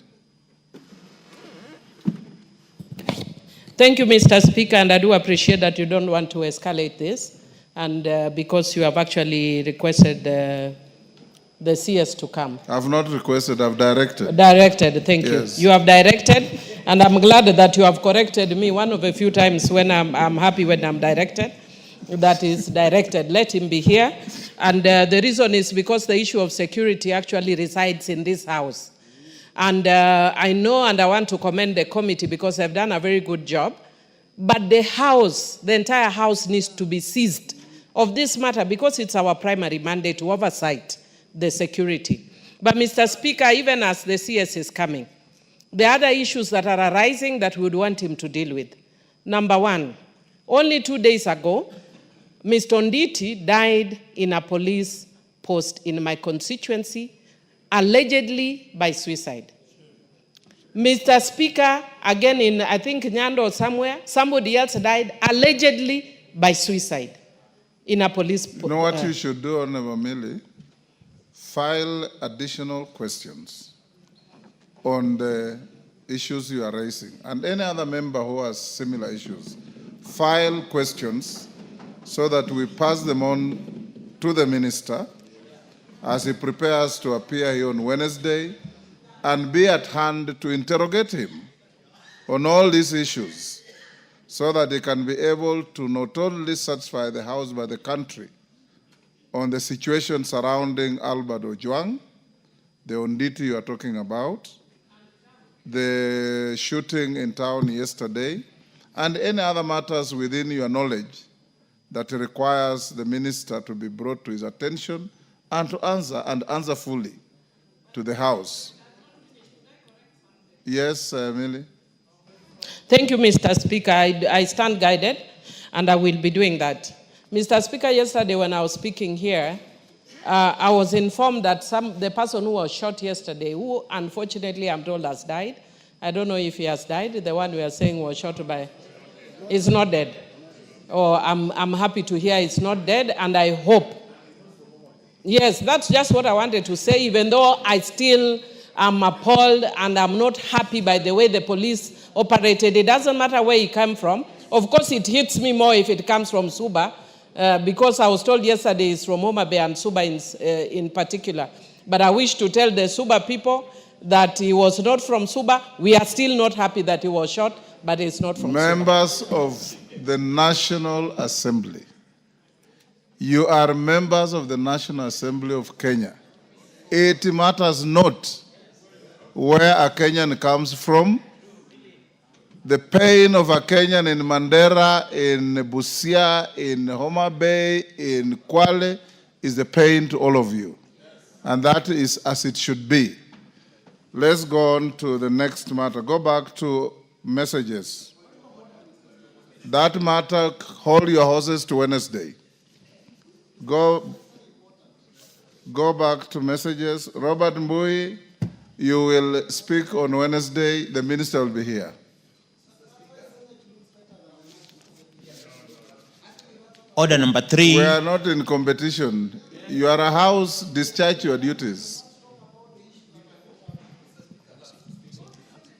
Speaker 3: Thank you, Mr. Speaker, and I do appreciate that you don't want to escalate this, and because you have actually requested the CS to come.
Speaker 13: I've not requested, I've directed.
Speaker 3: Directed, thank
Speaker 13: Yes.
Speaker 3: you. You have directed, and I'm glad that you have corrected me one of a few times when I'm happy when I'm directed. That is directed. Let him be here. And the reason is because the issue of security actually resides in this house. And I know and I want to commend the committee because they've done a very good job. But the house, the entire house needs to be seized of this matter because it's our primary mandate to oversight the security. But Mr. Speaker, even as the CS is coming, there are other issues that are arising that we would want him to deal with. Number one, only 2 days ago, Mr. Onditi died in a police post in my constituency, allegedly by suicide. Mr. Speaker, again in, I think, Nyando or somewhere, somebody else died allegedly by suicide in a police post.
Speaker 13: You know what you should do, Honorable Millie? File additional questions on the issues you are raising. And any other member who has similar issues, file questions so that we pass them on to the minister as he prepares to appear here on Wednesday and be at hand to interrogate him on all these issues so that he can be able to not only satisfy the House but the country on the situation surrounding Albert Ojwang, the Onditi you are talking about, the shooting in town yesterday, and any other matters within your knowledge that requires the minister to be brought to his attention and to answer fully to the House. Yes, Millie?
Speaker 3: Thank you, Mr. Speaker. I stand guided, and I will be doing that. Mr. Speaker, yesterday when I was speaking here, I was informed that the person who was shot yesterday, who unfortunately I'm told has died, I don't know if he has died, the one we are saying was shot by, is not dead. Or I'm happy to hear it's not dead, and I hope. Yes, that's just what I wanted to say, even though I still am appalled and I'm not happy by the way the police operated. It doesn't matter where he came from. Of course, it hits me more if it comes from Suba, because I was told yesterday it's from Homa Bay and Suba in particular. But I wish to tell the Suba people that he was not from Suba. We are still not happy that he was shot, but it's not from
Speaker 13: Members of the National Assembly. You are members of the National Assembly of Kenya. It matters not where a Kenyan comes from. The pain of a Kenyan in Mandera, in Busia, in Homa Bay, in Kwale is the pain to all of you. And that is as it should be. Let's go on to the next matter. Go back to messages. That matter, hold your horses to Wednesday. Go back to messages. Robert Mbui, you will speak on Wednesday. The minister will be here.
Speaker 14: Order number 3.
Speaker 13: We are not in competition. You are a house, discharge your duties.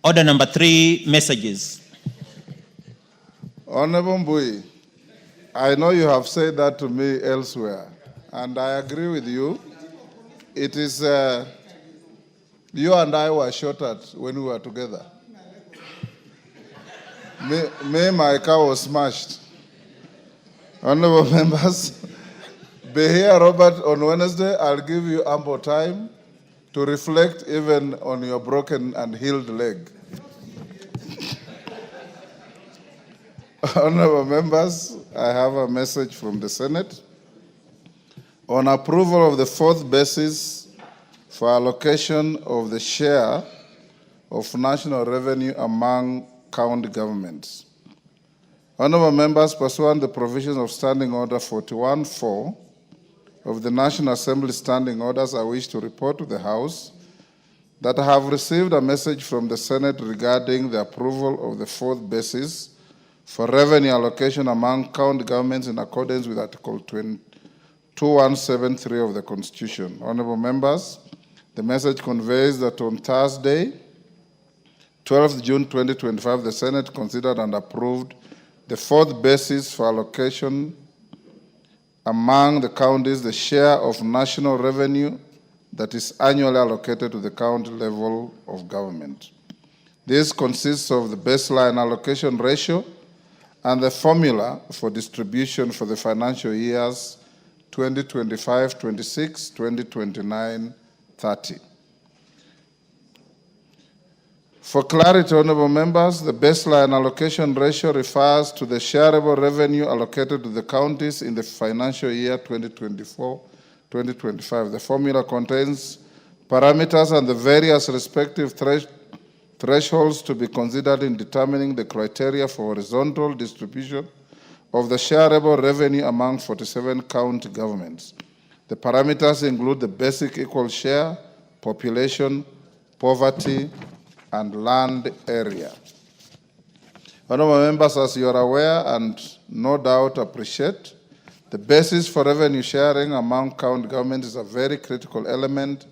Speaker 14: Order number 3, messages.
Speaker 13: Honorable Mbui, I know you have said that to me elsewhere, and I agree with you. It is, you and I were shot at when we were together. My car was smashed. Honorable members, be here, Robert, on Wednesday. I'll give you ample time to reflect even on your broken and healed leg. Honorable members, I have a message from the Senate. On approval of the fourth basis for allocation of the share of national revenue among county governments. Honorable members, pursuant to the provisions of Standing Order 41-4 of the National Assembly Standing Orders, I wish to report to the House that I have received a message from the Senate regarding the approval of the fourth basis for revenue allocation among county governments in accordance with Article 2173 of the Constitution. Honorable members, the message conveys that on Thursday, 12th June 2025, the Senate considered and approved the fourth basis for allocation among the counties, the share of national revenue that is annually allocated to the county level of government. This consists of the baseline allocation ratio and the formula for distribution for the financial years 2025-26, 2029-30. For clarity, honorable members, the baseline allocation ratio refers to the shareable revenue allocated to the counties in the financial year 2024-2025. The formula contains parameters and the various respective thresholds to be considered in determining the criteria for horizontal distribution of the shareable revenue among 47 county governments. The parameters include the basic equal share, population, poverty, and land area. Honorable members, as you are aware and no doubt appreciate, the basis for revenue sharing among county governments is a very critical element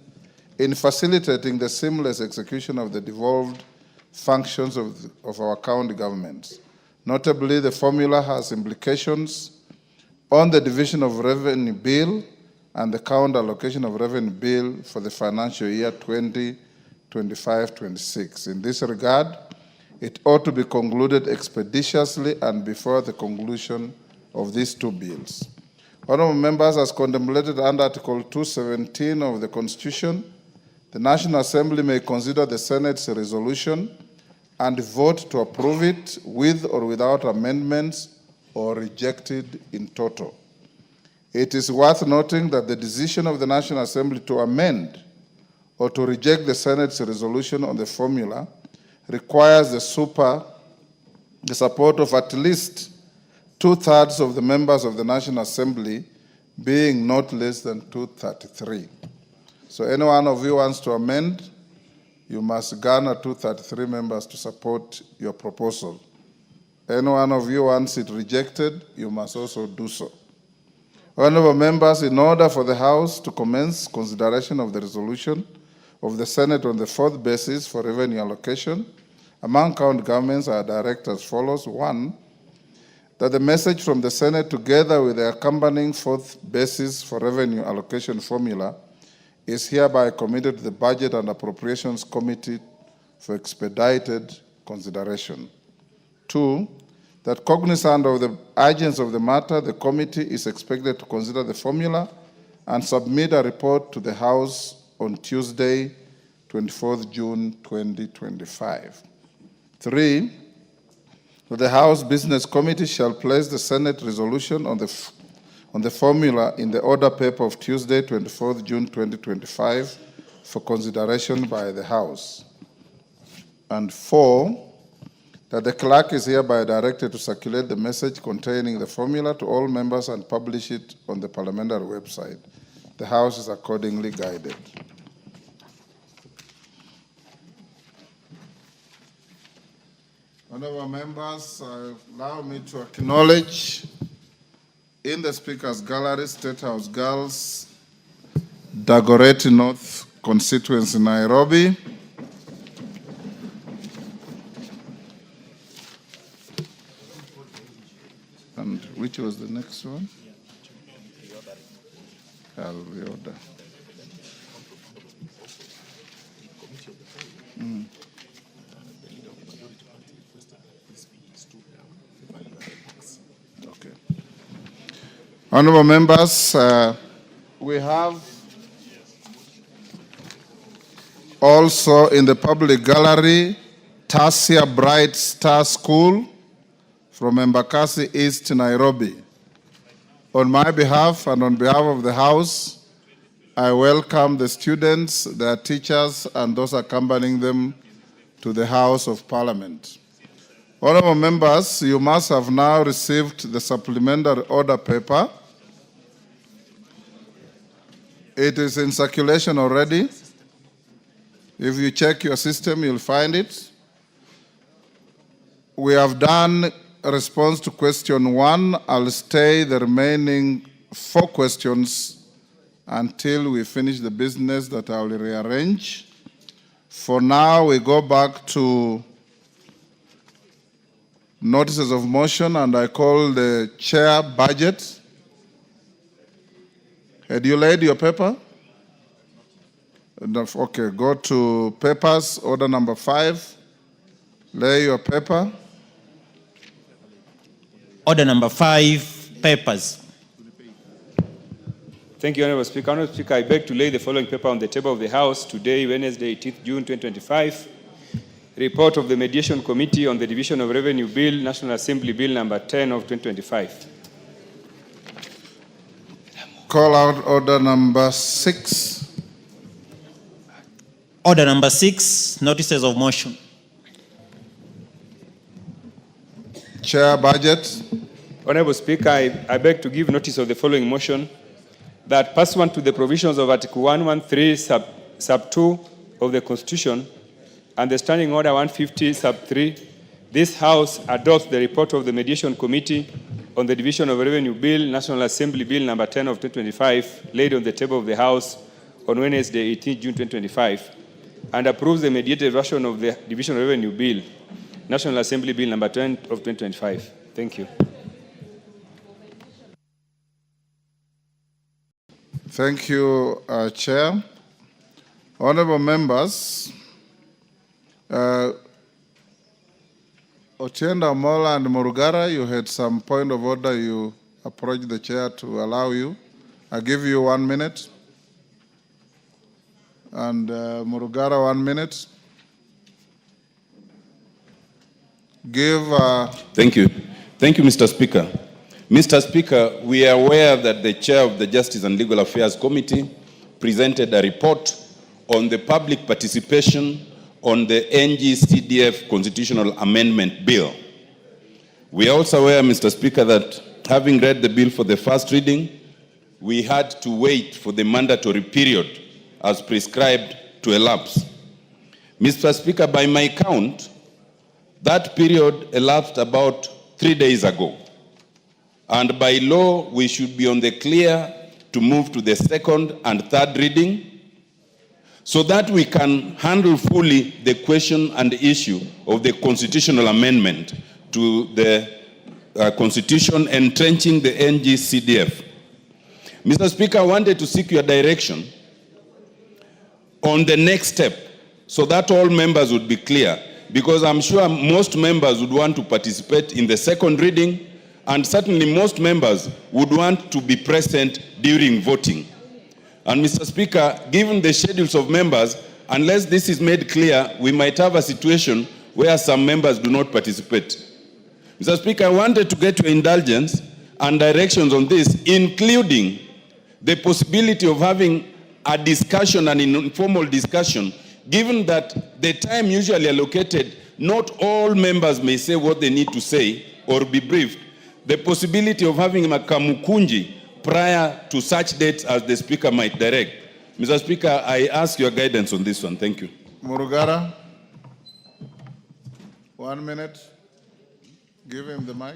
Speaker 13: in facilitating the seamless execution of the devolved functions of our county governments. Notably, the formula has implications on the division of revenue bill and the county allocation of revenue bill for the financial year 2025-26. In this regard, it ought to be concluded expeditiously and before the conclusion of these two bills. Honorable members, as contemplated under Article 217 of the Constitution, the National Assembly may consider the Senate's resolution and vote to approve it with or without amendments or reject it in toto. It is worth noting that the decision of the National Assembly to amend or to reject the Senate's resolution on the formula requires the support of at least 2/3 of the members of the National Assembly, being not less than 233. So any one of you wants to amend, you must garner 233 members to support your proposal. Any one of you wants it rejected, you must also do so. Honorable members, in order for the House to commence consideration of the resolution of the Senate on the fourth basis for revenue allocation among county governments, are direct as follows. 1, that the message from the Senate together with the accompanying fourth basis for revenue allocation formula is hereby committed to the Budget and Appropriations Committee for expedited consideration. 2, that cognizant of the urgency of the matter, the committee is expected to consider the formula and submit a report to the House on Tuesday, 24th June 2025. 3, that the House Business Committee shall place the Senate resolution on the formula in the order paper of Tuesday, 24th June 2025 for consideration by the House. And 4, that the clerk is hereby directed to circulate the message containing the formula to all members and publish it on the parliamentary website. The House is accordingly guided. Honorable members, allow me to acknowledge in the Speaker's Gallery, State House Girls, Dagoretti North constituency, Nairobi. And which was the next one? Alvioda. Okay. Honorable members, we have also in the public gallery, Tasia Bright Star School, from Embakasi East, Nairobi. On my behalf and on behalf of the House, I welcome the students, their teachers, and those accompanying them to the House of Parliament. Honorable members, you must have now received the supplementary order paper. It is in circulation already. If you check your system, you'll find it. We have done a response to question 1. I'll stay the remaining 4 questions until we finish the business that I will rearrange. For now, we go back to notices of motion, and I call the chair budget. Had you laid your paper? Okay, go to papers, order number 5. Lay your paper.
Speaker 14: Order number 5, papers.
Speaker 15: Thank you, Honorable Speaker. Honorable Speaker, I beg to lay the following paper on the table of the House today, Wednesday, 18th June 2025. Report of the Mediation Committee on the Division of Revenue Bill, National Assembly Bill number 10 of 2025.
Speaker 13: Call out order number 6.
Speaker 14: Order number 6, notices of motion.
Speaker 13: Chair, budget.
Speaker 15: Honorable Speaker, I beg to give notice of the following motion, that pursuant to the provisions of Article 113 sub 2 of the Constitution and the Standing Order 150 sub 3, this House adopts the report of the Mediation Committee on the Division of Revenue Bill, National Assembly Bill number 10 of 2025, laid on the table of the House on Wednesday, 18 June 2025, and approves the mediated version of the Division of Revenue Bill, National Assembly Bill number 10 of 2025. Thank you.
Speaker 13: Thank you, Chair. Honorable members, Otienda Mola and Murugara, you had some point of order. You approached the chair to allow you. I give you 1 minute. And Murugara, 1 minute.
Speaker 10: Thank you. Thank you, Mr. Speaker. Mr. Speaker, we are aware that the chair of the Justice and Legal Affairs Committee presented a report on the public participation on the NG-CDF Constitutional Amendment Bill. We are also aware, Mr. Speaker, that having read the bill for the first reading, we had to wait for the mandatory period as prescribed to elapse. Mr. Speaker, by my count, that period elapsed about 3 days ago. And by law, we should be on the clear to move to the second and third reading so that we can handle fully the question and issue of the constitutional amendment to the Constitution entrenching the NG-CDF. Mr. Speaker, I wanted to seek your direction on the next step so that all members would be clear, because I'm sure most members would want to participate in the second reading, and certainly most members would want to be present during voting. And Mr. Speaker, given the schedules of members, unless this is made clear, we might have a situation where some members do not participate. Mr. Speaker, I wanted to get your indulgence and directions on this, including the possibility of having a discussion, an informal discussion, given that the time usually allocated, not all members may say what they need to say or be briefed. The possibility of having a Kamukuni prior to such dates as the Speaker might direct. Mr. Speaker, I ask your guidance on this one. Thank you.
Speaker 13: Murugara, 1 minute. Give him the mic.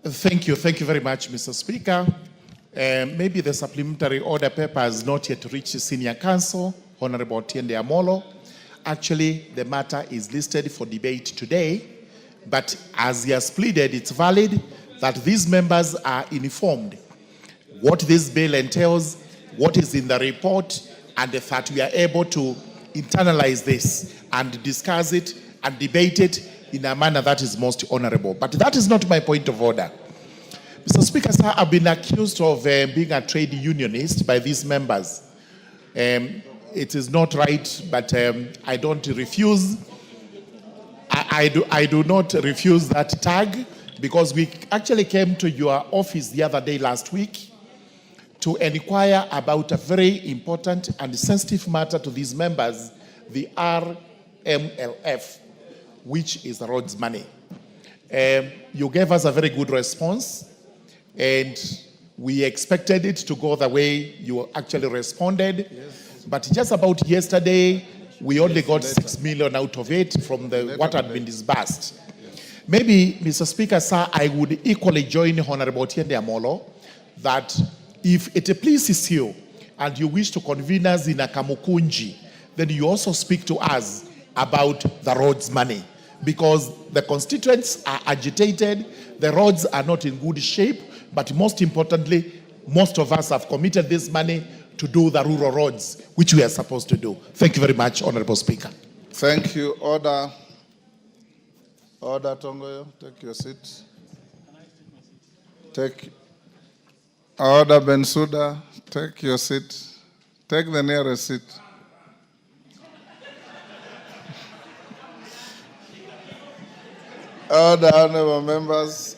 Speaker 17: Thank you very much, Mr. Speaker. Maybe the supplementary order paper has not yet reached Senior Counsel, Honorable Tiende Amolo. Actually, the matter is listed for debate today, but as he has pleaded, it's valid that these members are informed what this bill entails, what is in the report, and that we are able to internalize this and discuss it and debate it in a manner that is most honorable. But that is not my point of order. Mr. Speaker, sir, I've been accused of being a trade unionist by these members. It is not right, but I don't refuse. I do not refuse that tag. because we actually came to your office the other day last week to inquire about a very important and sensitive matter to these members, the RMLF, which is the roads money. You gave us a very good response, and we expected it to go the way you actually responded. Yes. But just about yesterday, we only got 6 million out of it from what had been disbursed. Yes. Maybe, Mr. Speaker, sir, I would equally join Honorable Tiende Amolo that if it pleases you and you wish to convene us in a Kamukuni, then you also speak to us about the roads money, because the constituents are agitated, the roads are not in good shape, but most importantly, most of us have committed this money to do the rural roads, which we are supposed to do. Thank you very much, Honorable Speaker.
Speaker 13: Thank you. Order. Order, Tongoyo. Take your seat. Order, Bensouda. Take your seat. Take the nearest seat. Order, honorable members.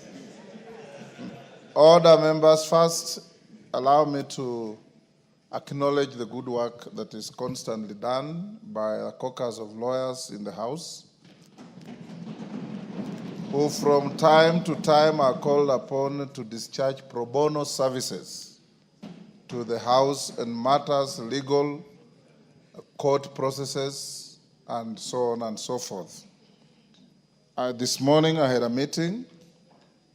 Speaker 13: Order, members. First, allow me to acknowledge the good work that is constantly done by a caucus of lawyers in the House, who from time to time are called upon to discharge pro bono services to the House in matters legal, court processes, and so on and so forth. This morning I had a meeting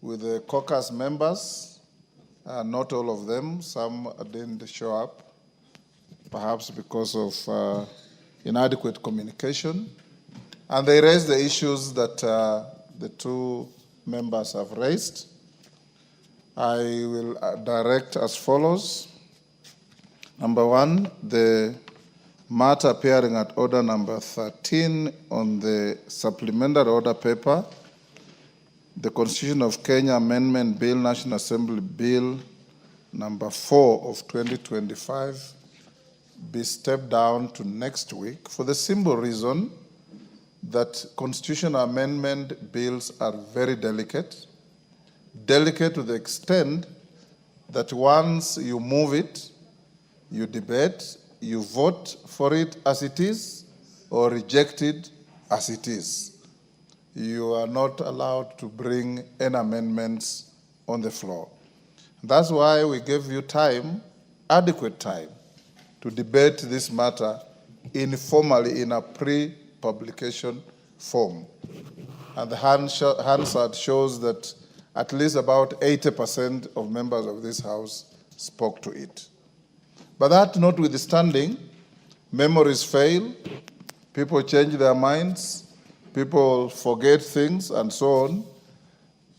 Speaker 13: with the caucus members, not all of them, some didn't show up, perhaps because of inadequate communication, and they raised the issues that the two members have raised. I will direct as follows. Number one, the matter appearing at order number 13 on the supplementary order paper, the Constitution of Kenya Amendment Bill, National Assembly Bill number 4 of 2025, be stepped down to next week for the simple reason that constitutional amendment bills are very delicate to the extent that once you move it, you debate, you vote for it as it is or reject it as it is. You are not allowed to bring any amendments on the floor. That's why we gave you time, adequate time, to debate this matter informally in a pre-publication form. And the Hansard shows that at least about 80% of members of this House spoke to it. But that notwithstanding, memories fail, people change their minds, people forget things, and so on.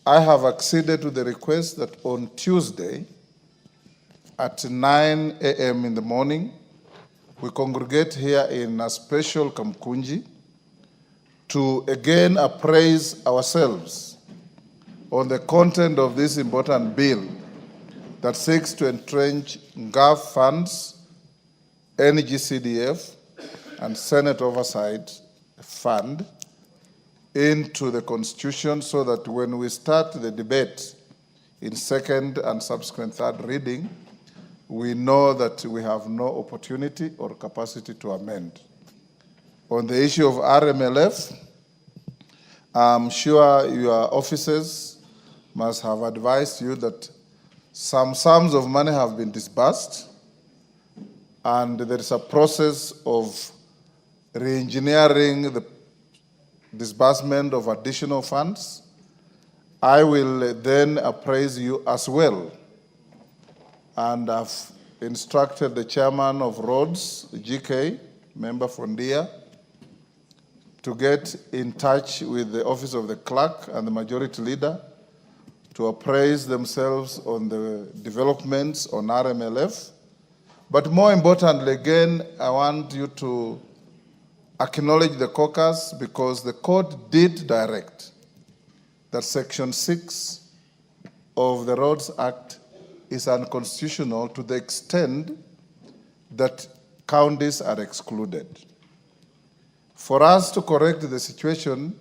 Speaker 13: I have acceded to the request that on Tuesday at 9 a.m. in the morning, we congregate here in a special Kamukuni to again appraise ourselves on the content of this important bill that seeks to entrench GAF funds, NGCDF, and Senate Oversight Fund into the Constitution so that when we start the debate in second and subsequent third reading, we know that we have no opportunity or capacity to amend. On the issue of RMLF, I'm sure your officers must have advised you that some sums of money have been disbursed, and there is a process of re-engineering the disbursement of additional funds. I will then appraise you as well, and I've instructed the chairman of Roads, GK, member Fondia, to get in touch with the office of the clerk and the majority leader to appraise themselves on the developments on RMLF. But more importantly, again, I want you to acknowledge the caucus because the court did direct that Section 6 of the Roads Act is unconstitutional to the extent that counties are excluded. For us to correct the situation,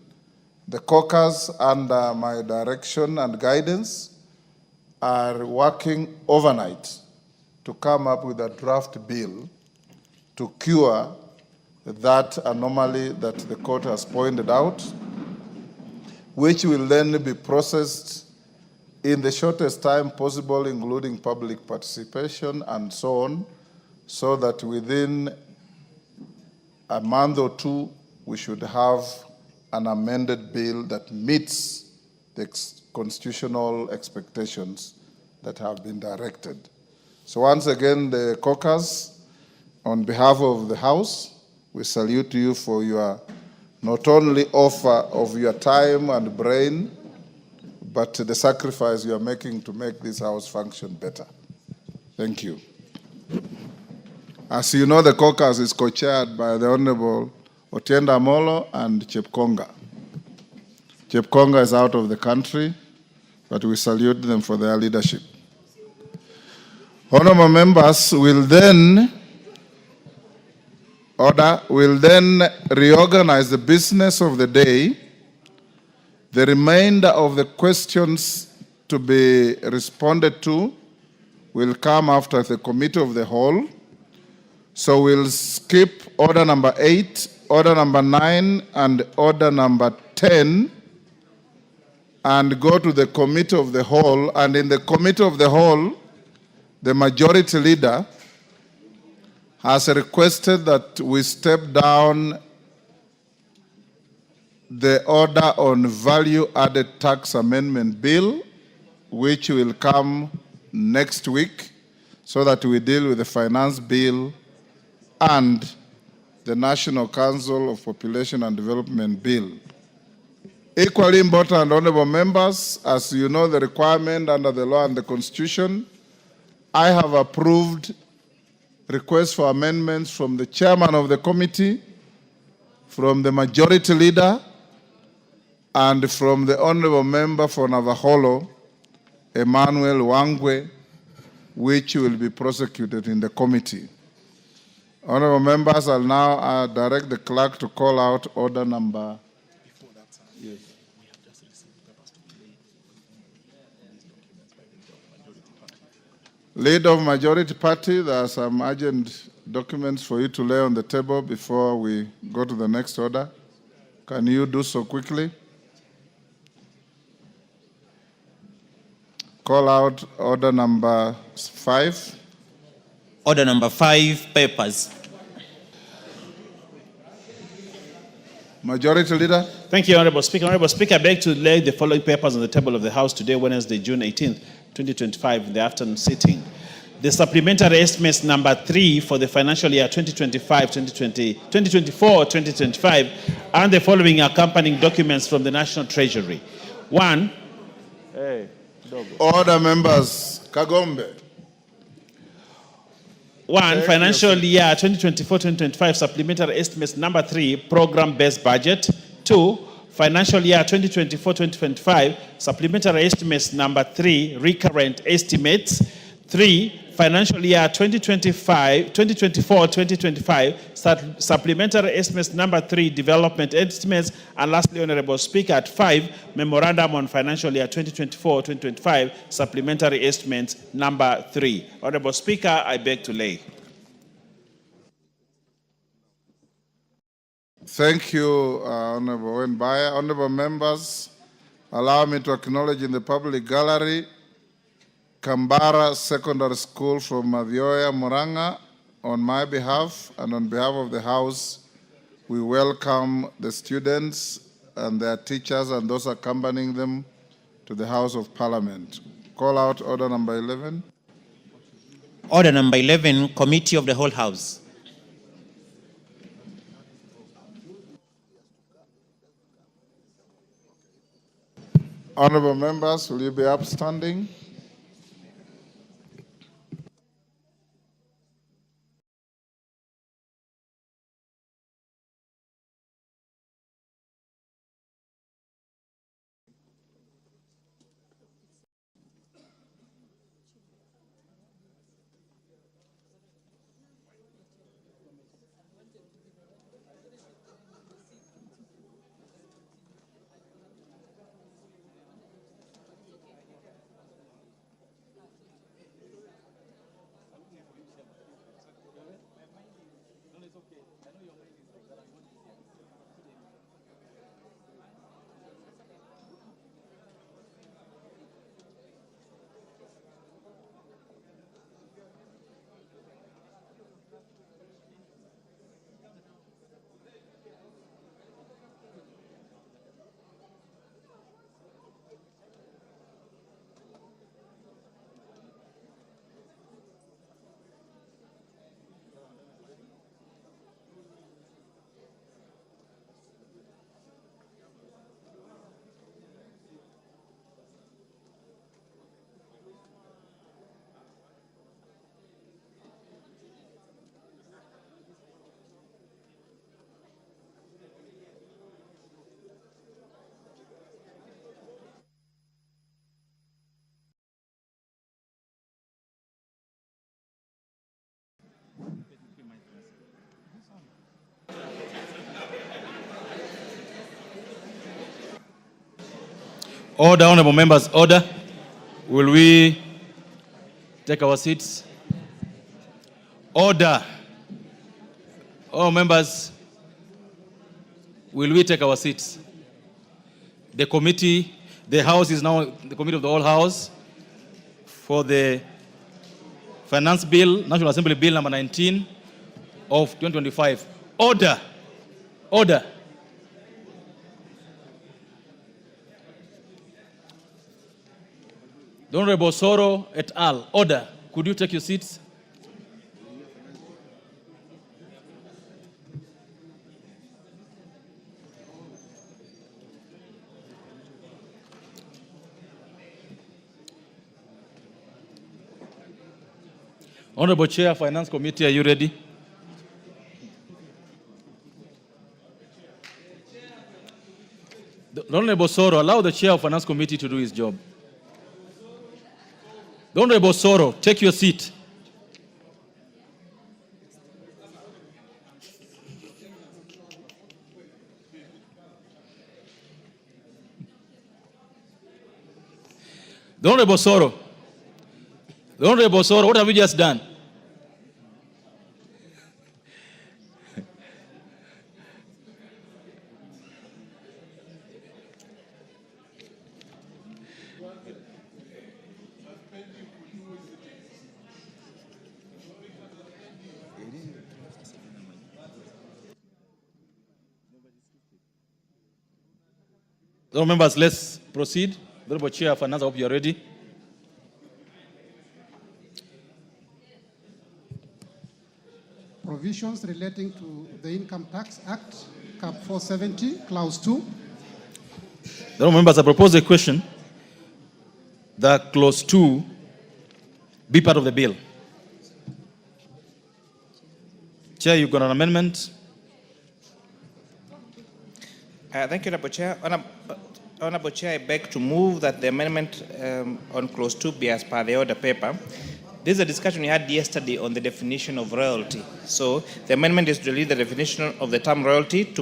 Speaker 13: The caucus, under my direction and guidance, are working overnight to come up with a draft bill to cure that anomaly that the court has pointed out, which will then be processed in the shortest time possible, including public participation and so on, so that within a month or two, we should have an amended bill that meets the constitutional expectations that have been directed. So once again, the caucus, on behalf of the House, we salute you for your not only offer of your time and brain, but the sacrifice you are making to make this House function better. Thank you. As you know, the caucus is co-chaired by the Honorable Otienda Amolo and Chepkonga. Chepkonga is out of the country, but we salute them for their leadership. Honorable members will then reorganize the business of the day. The remainder of the questions to be responded to will come after the committee of the whole. So we'll skip order number 8, order number 9, and order number 10, and go to the committee of the whole. And in the committee of the whole, the majority leader has requested that we step down the order on value-added tax amendment bill, which will come next week, so that we deal with the finance bill and the National Council of Population and Development bill. Equally important, honorable members, as you know the requirement under the law and the Constitution, I have approved requests for amendments from the chairman of the committee, from the majority leader, and from the honorable member for Navaholo, Emmanuel Wangwe, which will be prosecuted in the committee. Honorable members, I'll now direct the clerk to call out order number. Yes. Leader of majority party, there are some urgent documents for you to lay on the table before we go to the next order. Can you do so quickly? Call out order number 5.
Speaker 14: Order number 5, papers.
Speaker 13: Majority Leader.
Speaker 4: Thank you, Honorable Speaker. Honorable Speaker, I beg to lay the following papers on the table of the House today, Wednesday, June 18th, 2025, in the afternoon sitting. The supplementary estimates number 3 for the financial year 2024-2025, and the following accompanying documents from the National Treasury. 1.
Speaker 13: Order, members. Kagombe.
Speaker 4: 1. Financial year 2024-2025 supplementary estimates number 3, program-based budget. 2. Financial year 2024-2025 supplementary estimates number 3, recurrent estimates. 3. Financial year 2024-2025 supplementary estimates number 3, development estimates. And lastly, Honorable Speaker, at 5, memorandum on financial year 2024-2025 supplementary estimates number 3. Honorable Speaker, I beg to lay.
Speaker 13: Thank you, Honorable Wenbaya. Honorable members, allow me to acknowledge in the public gallery Kambara Secondary School from Mavioya, Muranga. On my behalf and on behalf of the House, we welcome the students and their teachers and those accompanying them to the House of Parliament. Call out order number 11.
Speaker 14: Order number 11, Committee of the Whole House.
Speaker 13: Honorable members, will you be upstanding?
Speaker 8: Order, honorable members, order. Will we take our seats? Order. All members, will we take our seats? The committee, the House is now the committee of the whole House for the Finance Bill, National Assembly Bill number 19 of 2025. Order. Order. The Honorable Soro et al. Order. Could you take your seats? Honorable Chair, Finance Committee, are you ready? The Honorable Soro, allow the Chair of Finance Committee to do his job. The Honorable Soro, take your seat. The Honorable Soro. The Honorable Soro, what have you just done? So members, let's proceed. Honorable Chair of Finance, I hope you're ready.
Speaker 18: Provisions relating to the Income Tax Act, Cap 470, Clause 2.
Speaker 8: The members, I propose a question that Clause 2 be part of the bill. Chair, you've got an amendment.
Speaker 23: Thank you, Honorable Chair. Honorable Chair, I beg to move that the amendment on Clause 2 be as per the order paper. This is a discussion we had yesterday on the definition of royalty. So the amendment is to delete the definition of the term royalty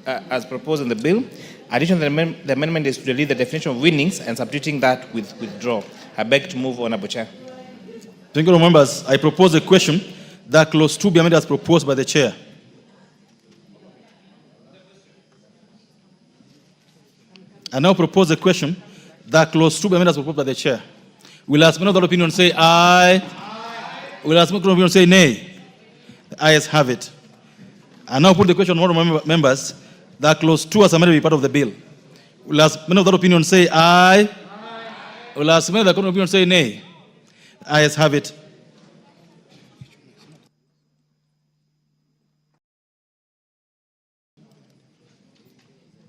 Speaker 23: as proposed in the bill. Additionally, the amendment is to delete the definition of winnings and substituting that with withdraw. I beg to move, Honorable Chair.
Speaker 8: Thank you, members. I propose a question that Clause 2 be amended as proposed by the Chair. I now propose a question that Clause 2 be amended as proposed by the Chair. Will ask me another opinion say aye. Will ask me another opinion say nay. The ayes have it. I now put the question on all members that Clause 2 as amended be part of the bill. Will ask me another opinion say aye. Will ask me another opinion say nay. The ayes have it.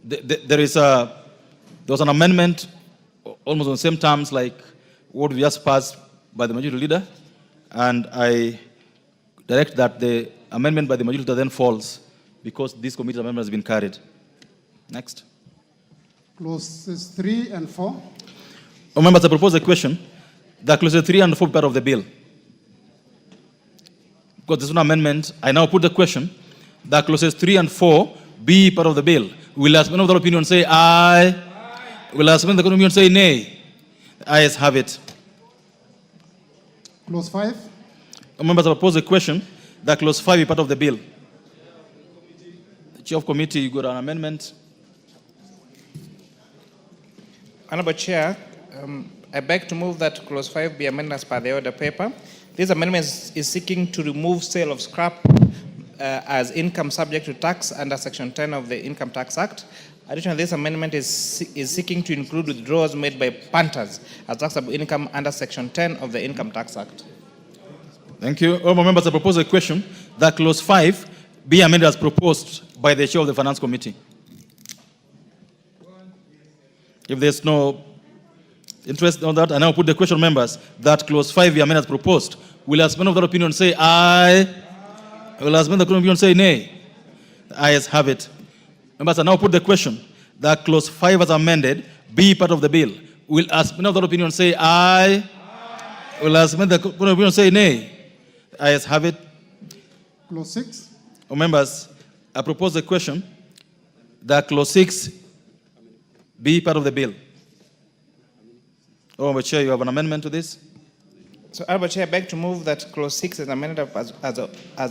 Speaker 8: There was an amendment almost on the same terms like what we just passed by the majority leader, and I direct that the amendment by the majority leader then falls because this committee's amendment has been carried. Next.
Speaker 18: Clauses 3 and 4.
Speaker 8: Members, I propose a question that clauses 3 and 4 be part of the bill. Because there's an amendment, I now put the question that clauses 3 and 4 be part of the bill. Will ask another opinion say aye. Will ask another opinion say nay. The ayes have it.
Speaker 18: Clause 5.
Speaker 8: Members, I propose a question that Clause 5 be part of the bill. The Chair of Committee, you got an amendment.
Speaker 23: Honorable Chair, I beg to move that Clause 5 be amended as per the order paper. This amendment is seeking to remove sale of scrap as income subject to tax under Section 10 of the Income Tax Act. Additionally, this amendment is seeking to include withdrawals made by punters as taxable income under Section 10 of the Income Tax Act.
Speaker 8: Thank you. All members, I propose a question that Clause 5 be amended as proposed by the Chair of the Finance Committee. If there's no interest on that, I now put the question, members, that Clause 5 be amended as proposed. Will as men of that opinion say aye? Will as men of that opinion say nay? The ayes have it. Members, I now put the question that Clause 5 as amended be part of the bill. Will as men of that opinion say aye? Will as men of that opinion say nay? The ayes have it.
Speaker 18: Clause 6.
Speaker 8: Members, I propose the question that Clause 6 be part of the bill. Honorable Chair, you have an amendment to this?
Speaker 23: So, Honorable Chair, I beg to move that clause 6 is amended as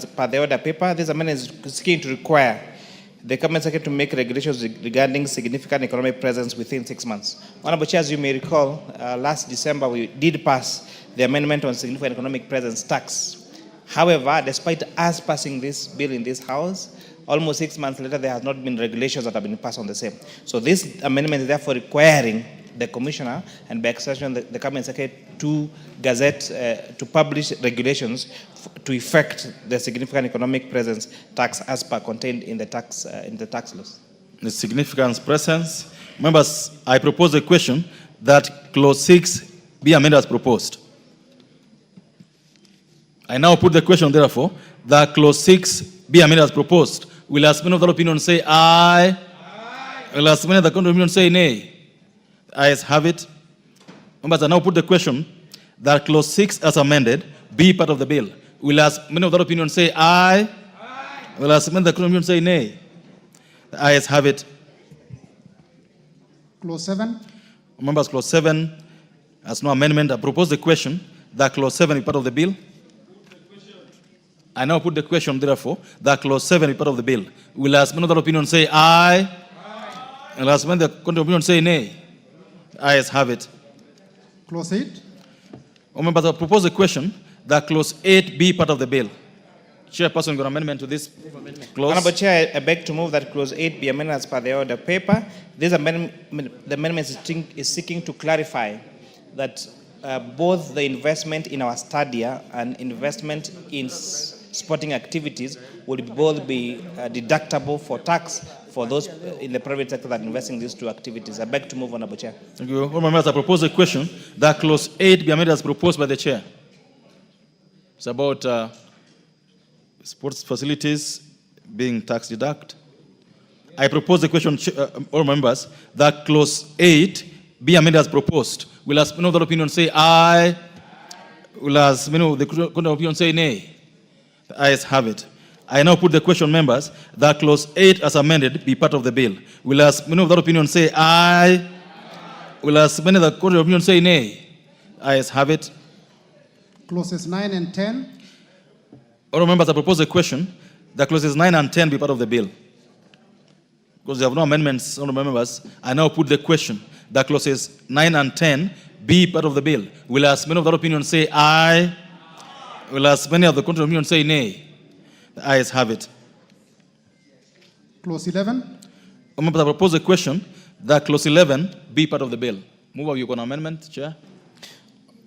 Speaker 23: per the order paper. This amendment is seeking to require the Cabinet Secretary to make regulations regarding significant economic presence within 6 months. Honorable Chair, as you may recall, last December we did pass the amendment on significant economic presence tax. However, despite us passing this bill in this House, almost 6 months later there has not been regulations that have been passed on the same. So this amendment is therefore requiring the Commissioner and by extension the Cabinet Secretary to gazette, to publish regulations to effect the significant economic presence tax as per contained in the tax laws.
Speaker 8: The significant presence. Members, I propose a question that clause 6 be amended as proposed. I now put the question, therefore, that clause 6 be amended as proposed. Will as many of the opinion say aye? Will as many of the contrary opinion say nay? The ayes have it. Members, I now put the question that clause 6 as amended be part of the bill. Will as many of the opinion say aye? Will as many of the contrary opinion say nay? The ayes have it.
Speaker 18: Clause 7.
Speaker 8: Members, clause 7 has no amendment. I propose the question that clause 7 be part of the bill. I now put the question, therefore, that clause 7 be part of the bill. Will as many of the opinion say aye? Will as many of the contrary opinion say nay? The ayes have it.
Speaker 18: Clause 8.
Speaker 8: Members, I propose the question that clause 8 be part of the bill. Chairperson, got amendment to this clause?
Speaker 23: Honorable Chair, I beg to move that clause 8 be amended as per the order paper. This amendment, the amendment is seeking to clarify that both the investment in our stadia and investment in sporting activities would both be deductible for tax for those in the private sector that invest in these two activities. I beg to move, Honorable Chair.
Speaker 8: Thank you. Honorable members, I propose a question that clause 8 be amended as proposed by the Chair. It's about sports facilities being tax deduct. I propose the question, all members, that clause 8 be amended as proposed. Will as many of the opinion say aye? Will as many of the opinion say nay? The ayes have it. I now put the question, members, that clause 8 as amended be part of the bill. Will as many of the opinion say aye? Will as many of the opinion say nay? The ayes have it.
Speaker 18: Clauses 9 and 10.
Speaker 8: All members, I propose a question that clauses 9 and 10 be part of the bill. Because there have no amendments, all members, I now put the question that clauses 9 and 10 be part of the bill. Will as many of the opinion say aye? Will as many of the contrary opinion say nay? The ayes have it.
Speaker 18: Clause 11.
Speaker 8: All members, I propose a question that clause 11 be part of the bill. Move on, you got an amendment, Chair?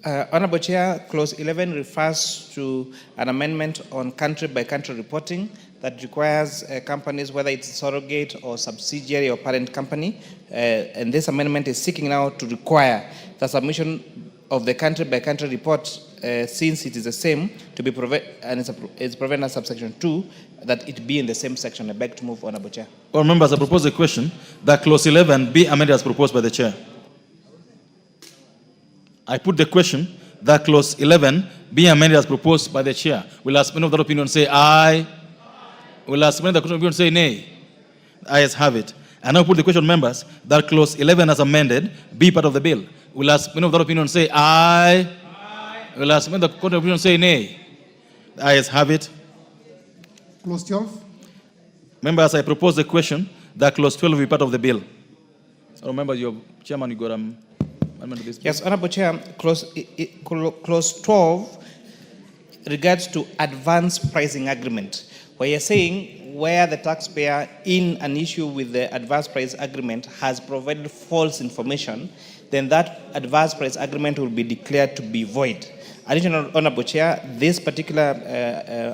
Speaker 23: Honorable Chair, clause 11 refers to an amendment on country-by-country reporting that requires companies, whether it's surrogate or subsidiary or parent company, and this amendment is seeking now to require the submission of the country-by-country report, since it is the same, to be provided, and it's provided in subsection 2, that it be in the same section. I beg to move, Honorable Chair.
Speaker 8: All members, I propose a question that clause 11 be amended as proposed by the Chair. I put the question that clause 11 be amended as proposed by the Chair. Will as many of the opinion say aye? Will as many of the opinion say nay? The ayes have it. I now put the question, members, that clause 11 as amended be part of the bill. Will as many of the opinion say aye? Will as many of the opinion say nay? The ayes have it.
Speaker 18: Clause 12.
Speaker 8: Members, I propose the question that clause 12 be part of the bill. So remember, your chairman, you got amendment to this.
Speaker 23: Yes, Honorable Chair, clause 12 regards to advance pricing agreement, where you're saying where the taxpayer in an issue with the advance price agreement has provided false information, then that advance price agreement will be declared to be void. Additionally, Honorable Chair, this particular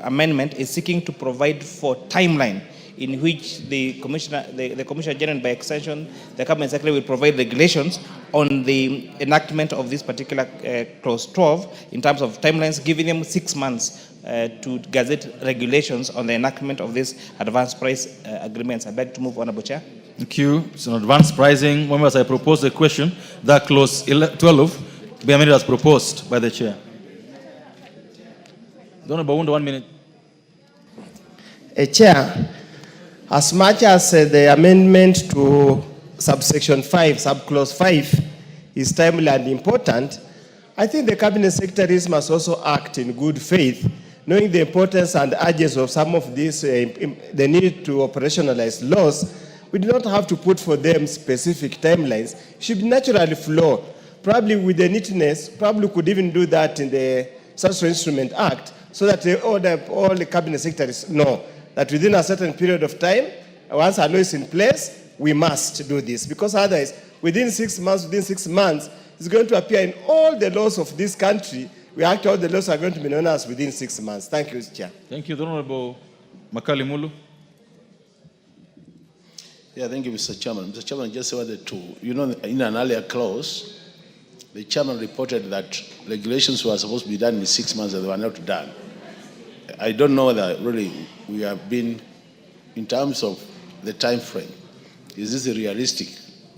Speaker 23: amendment is seeking to provide for timeline in which the Commissioner General, by extension, the Cabinet Secretary will provide regulations on the enactment of this particular clause 12 in terms of timelines, giving them 6 months to gazette regulations on the enactment of these advance price agreements. I beg to move, Honorable Chair.
Speaker 8: Thank you. It's an advanced pricing. Members, I propose the question that clause 12 be amended as proposed by the Chair. Honorable Wunda, 1 minute.
Speaker 21: Chair, as much as the amendment to subsection 5, subclause 5, is timely and important, I think the cabinet secretaries must also act in good faith, knowing the importance and urgency of some of these, the need to operationalize laws. We do not have to put for them specific timelines. It should naturally flow. Probably with the neatness, probably could even do that in the Social Instrument Act, so that all the cabinet secretaries know that within a certain period of time, once a law is in place, we must do this. Because otherwise, within 6 months, it's going to appear in all the laws of this country. All the laws are going to be known as within 6 months. Thank you, Mr. Chair.
Speaker 8: Thank you, the Honorable Makali Mulu.
Speaker 6: Yeah, thank you, Mr. Chairman. Mr. Chairman, I just wanted to, in an earlier clause, the chairman reported that regulations were supposed to be done in 6 months and they were not done. I don't know whether really we have been, in terms of the time frame, is this realistic?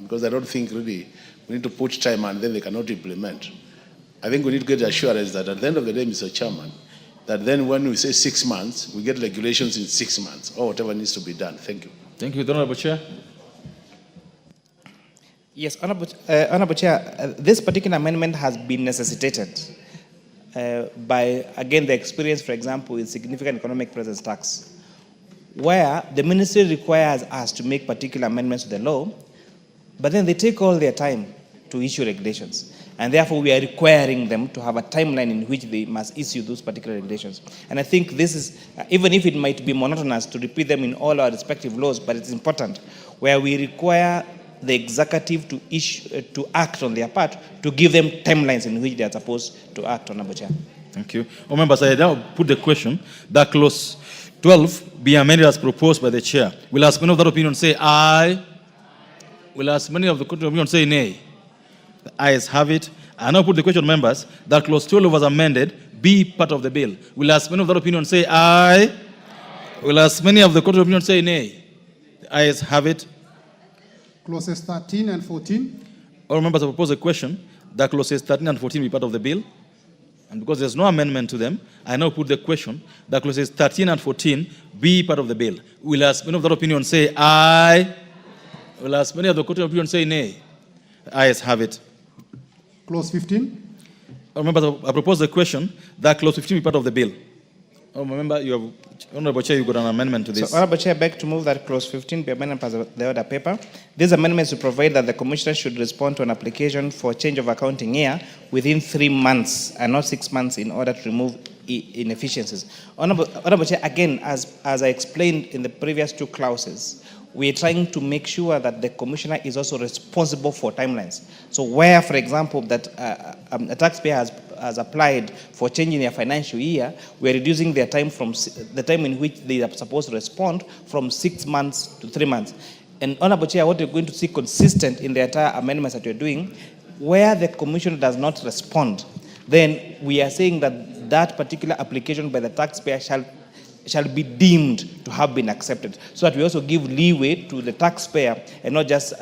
Speaker 6: Because I don't think really we need to put time and then they cannot implement. I think we need to get assurance that at the end of the day, Mr. Chairman, that then when we say 6 months, we get regulations in 6 months or whatever needs to be done. Thank you.
Speaker 8: Thank you, Honorable Chair.
Speaker 23: Yes, Honorable Chair, this particular amendment has been necessitated by, again, the experience, for example, with significant economic presence tax, where the ministry requires us to make particular amendments to the law, but then they take all their time to issue regulations. And therefore, we are requiring them to have a timeline in which they must issue those particular regulations. And I think this is, even if it might be monotonous to repeat them in all our respective laws, but it's important, where we require the executive to act on their part, to give them timelines in which they are supposed to act on, Honorable Chair.
Speaker 8: Thank you. Oh, members, I now put the question that clause 12 be amended as proposed by the chair. Will as many of that opinion say aye? Will as many of the opinion say nay? The ayes have it. I now put the question, members, that clause 12 was amended, be part of the bill. Will as many of that opinion say aye? Will as many of the court of opinion say nay? The ayes have it.
Speaker 18: Clauses 13 and 14.
Speaker 8: All members have proposed a question that clauses 13 and 14 be part of the bill. And because there's no amendment to them, I now put the question that clauses 13 and 14 be part of the bill. Will as many of that opinion say aye? Will as many of the court of opinion say nay? The ayes have it.
Speaker 18: Clause 15.
Speaker 8: All members have proposed a question that clause 15 be part of the bill. Member, Honorable Chair, you got an amendment to this.
Speaker 23: So, Honorable Chair, I beg to move that clause 15 be amended as the order paper. This amendment to provide that the commissioner should respond to an application for change of accounting year within 3 months and not 6 months in order to remove inefficiencies. Honorable Chair, again, as I explained in the previous two clauses, we are trying to make sure that the commissioner is also responsible for timelines. So where, for example, that a taxpayer has applied for changing their financial year, we are reducing their time from the time in which they are supposed to respond from 6 months to 3 months. And Honorable Chair, what you're going to see consistent in the entire amendments that you're doing, where the commissioner does not respond, then we are saying that that particular application by the taxpayer shall be deemed to have been accepted, so that we also give leeway to the taxpayer and not just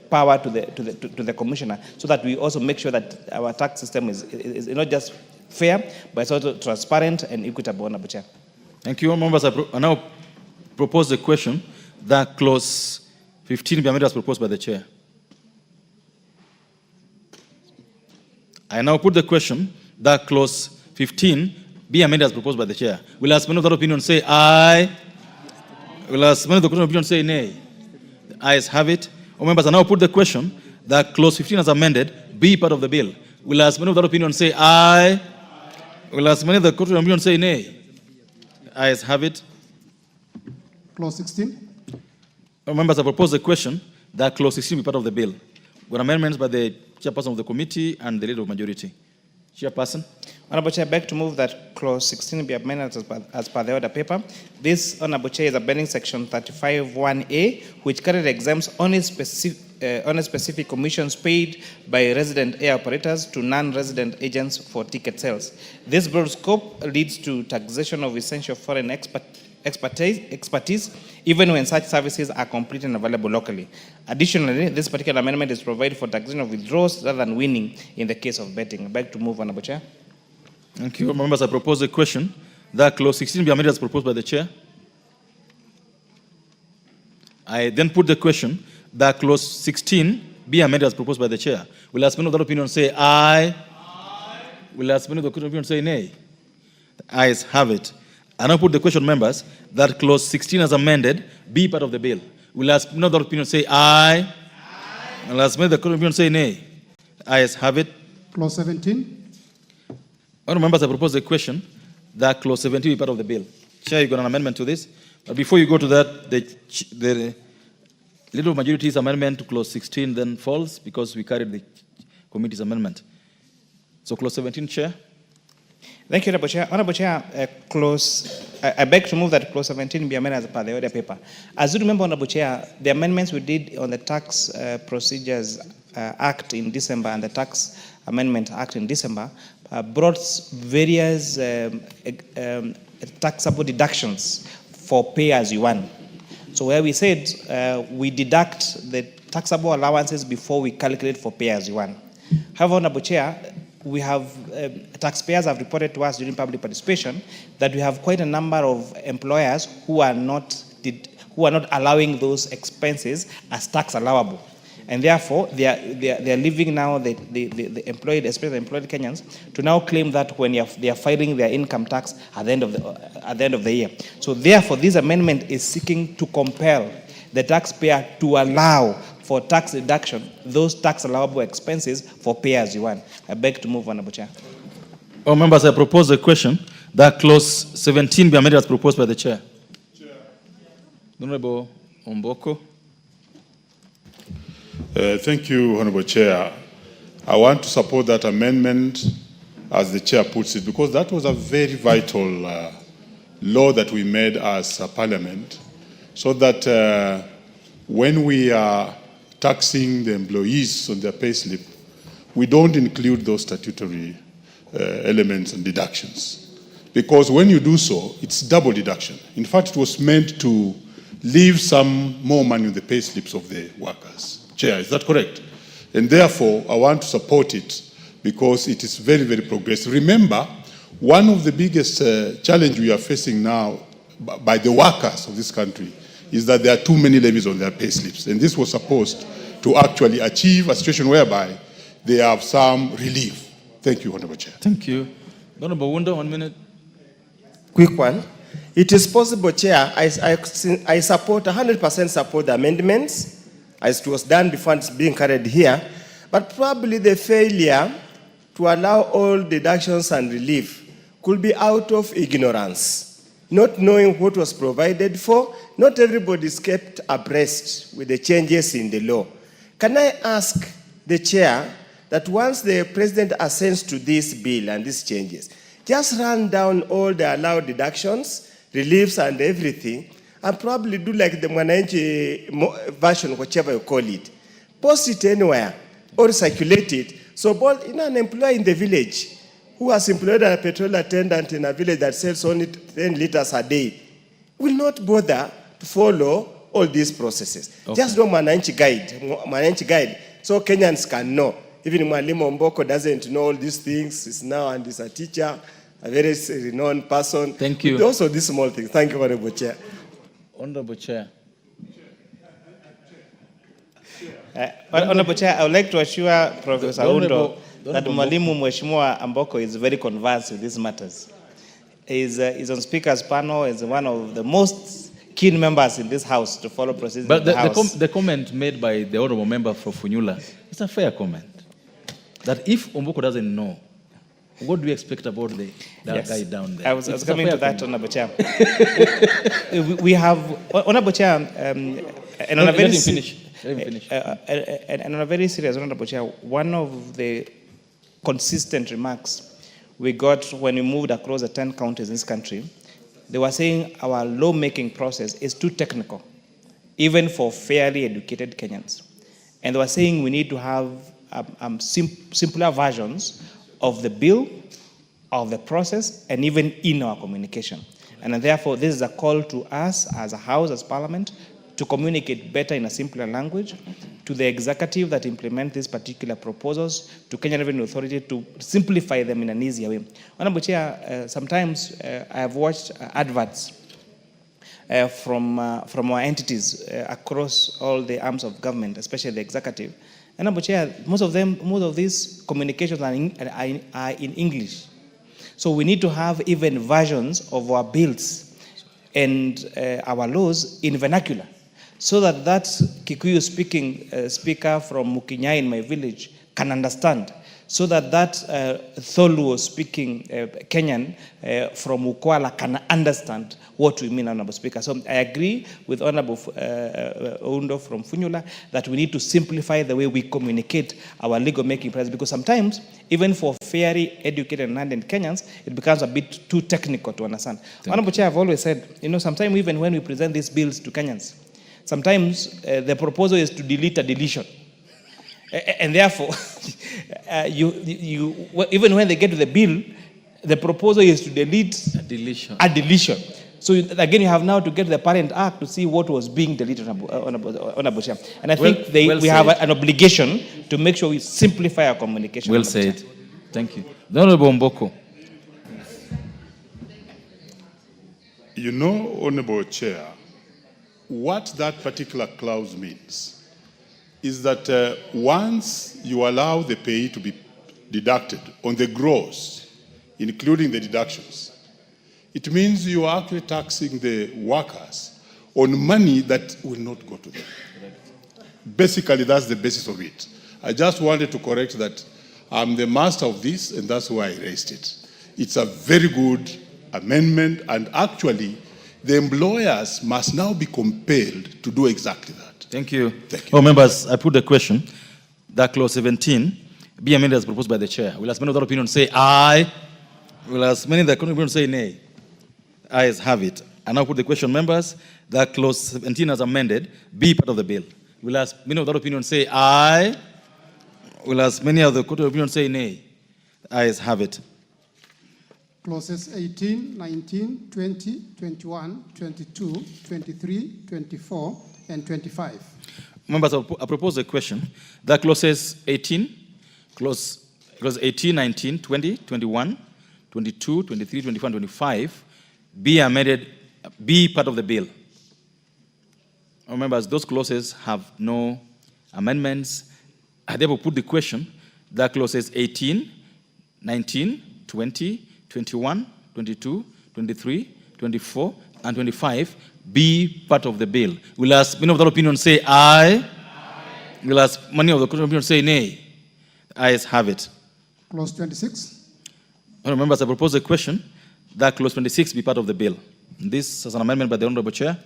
Speaker 23: power to the commissioner, so that we also make sure that our tax system is not just fair, but it's also transparent and equitable, Honorable Chair.
Speaker 8: Thank you. Members, I now propose the question that clause 15 be amended as proposed by the chair. I now put the question that clause 15 be amended as proposed by the chair. Will as many of that opinion say aye? Will as many of the opinion say nay? The ayes have it. Members, I now put the question that clause 15 as amended be part of the bill. Will as many of that opinion say aye? Will as many of the opinion say nay? The ayes have it.
Speaker 18: Clause 16.
Speaker 8: Members, I propose the question that clause 16 be part of the bill. With amendments by the chairperson of the committee and the leader of majority. Chairperson.
Speaker 23: Honorable Chair, I beg to move that clause 16 be amended as per the order paper. This, Honorable Chair, is amending section 35(1)(a), which currently exempts only specific commissions paid by resident air operators to non-resident agents for ticket sales. This broad scope leads to taxation of essential foreign expertise, even when such services are complete and available locally. Additionally, this particular amendment is provided for taxation of withdrawals rather than winning in the case of betting. I beg to move, Honorable Chair.
Speaker 8: Thank you. Members, I propose a question that clause 16 be amended as proposed by the chair. I then put the question that clause 16 be amended as proposed by the chair? Will as many of that opinion say aye? Will as many of the opinion say nay? The ayes have it. I now put the question, members, that clause 16 as amended be part of the bill. Will as many of that opinion say aye? Will as many of the opinion say nay? The ayes have it.
Speaker 18: Clause 17.
Speaker 8: Honourable members, I propose a question that clause 17 be part of the bill. Chair, you got an amendment to this? But before you go to that, the Leader of Majority's amendment to clause 16 then falls because we carried the committee's amendment. So clause 17, Chair.
Speaker 23: Thank you, Honourable Chair. Honourable Chair, I beg to move that clause 17 be amended as per the order paper. As you remember, Honourable Chair, the amendments we did on the Tax Procedures Act in December and the Tax Amendment Act in December brought various taxable deductions for pay as you earn. So where we said we deduct the taxable allowances before we calculate for pay as you earn. However, Honourable Chair, we have taxpayers have reported to us during public participation that we have quite a number of employers who are not allowing those expenses as tax allowable, and therefore they are leaving now the employed, especially the employed Kenyans, to now claim that when they are filing their income tax at the end of the year. So therefore, this amendment is seeking to compel the taxpayer to allow for tax deduction those tax allowable expenses for pay as you earn. I beg to move, Honourable Chair.
Speaker 8: Oh, members, I propose a question that clause 17 be amended as proposed by the chair. Honourable Omboko.
Speaker 19: Thank you, Honourable Chair. I want to support that amendment as the chair puts it, because that was a very vital law that we made as a parliament, so that when we are taxing the employees on their payslip, we don't include those statutory elements and deductions. Because when you do so, it's double deduction. In fact, it was meant to leave some more money on the payslips of the workers. Chair, is that correct? And therefore, I want to support it because it is very, very progressive. Remember, one of the biggest challenge we are facing now by the workers of this country is that there are too many levies on their pay slips. And this was supposed to actually achieve a situation whereby they have some relief. Thank you, Honourable Chair.
Speaker 8: Thank you. Honourable Wunda, 1 minute.
Speaker 21: Quick one. It is possible, Chair, I support, 100% support the amendments as it was done before it's being carried here, but probably the failure to allow all deductions and relief could be out of ignorance. Not knowing what was provided for, not everybody is kept abreast with the changes in the law. Can I ask the chair that once the president assents to this bill and these changes, just run down all the allowed deductions, reliefs and everything, and probably do like the Mwananchi version, whichever you call it. Post it anywhere or circulate it. So an employee in the village who has employed a petrol attendant in a village that sells only 10 liters a day will not bother to follow all these processes. Okay. Just do Mwananchi guide, so Kenyans can know. Even Mwalimu Mboko doesn't know all these things. He's now and he's a teacher, a very renowned person.
Speaker 8: Thank you.
Speaker 21: Also these small things. Thank you, Honourable Chair.
Speaker 8: Honourable Chair.
Speaker 23: Honourable Chair, I would like to assure Professor Undo that Mwalimu Mheshimiwa Amboko is very conversed with these matters. He's on Speaker's panel, is one of the most keen members in this House to follow procedures
Speaker 8: But
Speaker 23: in the House.
Speaker 8: the comment made by the Honourable Member for Funyula is a fair comment. That if Omboko doesn't know, what do you expect about the guy down there?
Speaker 23: I was coming to that, Honourable Chair. We have, Honourable Chair, and on a very and on a very serious, Honourable Chair, one of the consistent remarks we got when we moved across the 10 counties in this country, they were saying our lawmaking process is too technical, even for fairly educated Kenyans. And they were saying we need to have simpler versions of the bill, of the process, and even in our communication. And therefore, this is a call to us as a House, as Parliament, to communicate better in a simpler language, to the executive that implement these particular proposals, to Kenya Revenue Authority to simplify them in an easier way. Honourable Chair, sometimes I have watched adverts from our entities across all the arms of government, especially the executive, Honorable Chair, most of these communications are in English. So we need to have even versions of our bills and our laws in vernacular, so that Kikuyu speaking speaker from Mukinyai in my village can understand, so that Tholuo speaking Kenyan from Ukwala can understand what we mean, Honorable Speaker. So I agree with Honorable Oundo from Funyula that we need to simplify the way we communicate our legal making process, because sometimes, even for fairly educated and learned Kenyans, it becomes a bit too technical to understand. Honorable Chair, I've always said, sometimes even when we present these bills to Kenyans, sometimes the proposal is to delete a deletion. And therefore, even when they get to the bill, the proposal is to delete a deletion. So again, you have now to get to the parent act to see what was being deleted on a Chair. And I think we have an obligation to make sure we simplify our communication.
Speaker 8: Well said. Thank you. The Honorable Mboko.
Speaker 19: Honorable Chair, what that particular clause means is that once you allow the pay to be deducted on the gross, including the deductions, it means you are actually taxing the workers on money that will not go to them. Basically, that's the basis of it. I just wanted to correct that. I'm the master of this, and that's why I raised it. It's a very good amendment, and actually, the employers must now be compelled to do exactly that.
Speaker 8: Thank you. Members, I put the question that clause 17 be amended as proposed by the chair. Will as many of the opinion say aye? Will as many of the opinion say nay? Ayes have it. I now put the question, members, that clause 17 as amended be part of the bill. Will as many of the opinion say aye? Will as many of the opinion say nay? Ayes have it.
Speaker 18: Clauses 18, 19, 20, 21, 22, 23, 24, and 25.
Speaker 8: Members, I propose a question that clauses 18, clause 18, 19, 20, 21, 22, 23, 24, and 25 be amended, be part of the bill. Members, those clauses have no amendments. I therefore put the question that clauses 18, 19, 20, 21, 22, 23, 24, and 25 be part of the bill. Will as many of the opinion say aye? Will as many of the opinion say nay? Ayes have it.
Speaker 18: Clause 26.
Speaker 8: Members, I propose a question that clause 26 be part of the bill. This is an amendment by the Honorable Chair.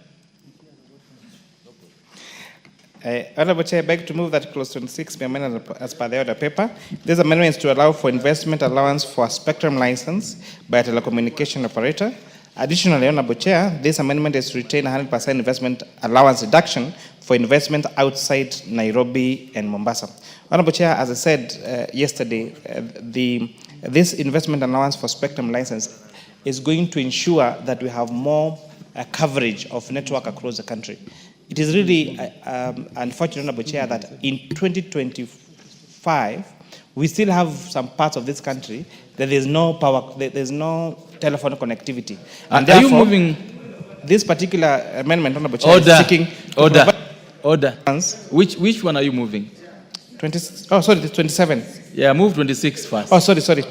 Speaker 23: Honorable Chair, I beg to move that clause 26 be amended as per the order paper. This amendment is to allow for investment allowance for a spectrum license by a telecommunication operator. Additionally, Honorable Chair, this amendment is to retain 100% investment allowance deduction for investment outside Nairobi and Mombasa. Honorable Chair, as I said yesterday, this investment allowance for spectrum license is going to ensure that we have more coverage of network across the country. It is really unfortunate, Honorable Chair, that in 2025, we still have some parts of this country that there's no power, there's no telephone connectivity. And
Speaker 8: are you moving?
Speaker 23: This particular amendment, Honorable Chair, is seeking
Speaker 8: order. Which one are you moving?
Speaker 23: 27.
Speaker 8: Yeah, move 26 first.
Speaker 23: Oh, sorry.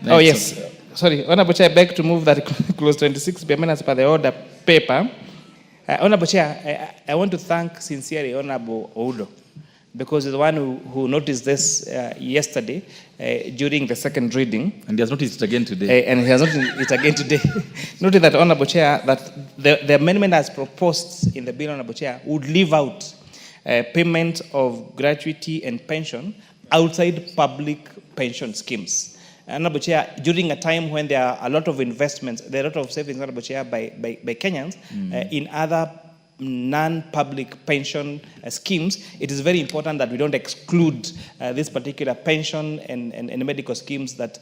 Speaker 23: Oh, yes. Sorry. Honorable Chair, I beg to move that clause 26 be amended as per the order paper. Honorable Chair, I want to thank sincerely Honorable Oundo, because he's the one who noticed this yesterday during the second reading.
Speaker 8: And he has noticed it again today.
Speaker 23: And he has noticed it again today. Noted that, Honorable Chair, that the amendment as proposed in the bill, Honorable Chair, would leave out payment of gratuity and pension outside public pension schemes. Honorable Chair, during a time when there are a lot of investments, there are a lot of savings, Honorable Chair, by Kenyans in other non-public pension schemes, it is very important that we don't exclude this particular pension and medical schemes that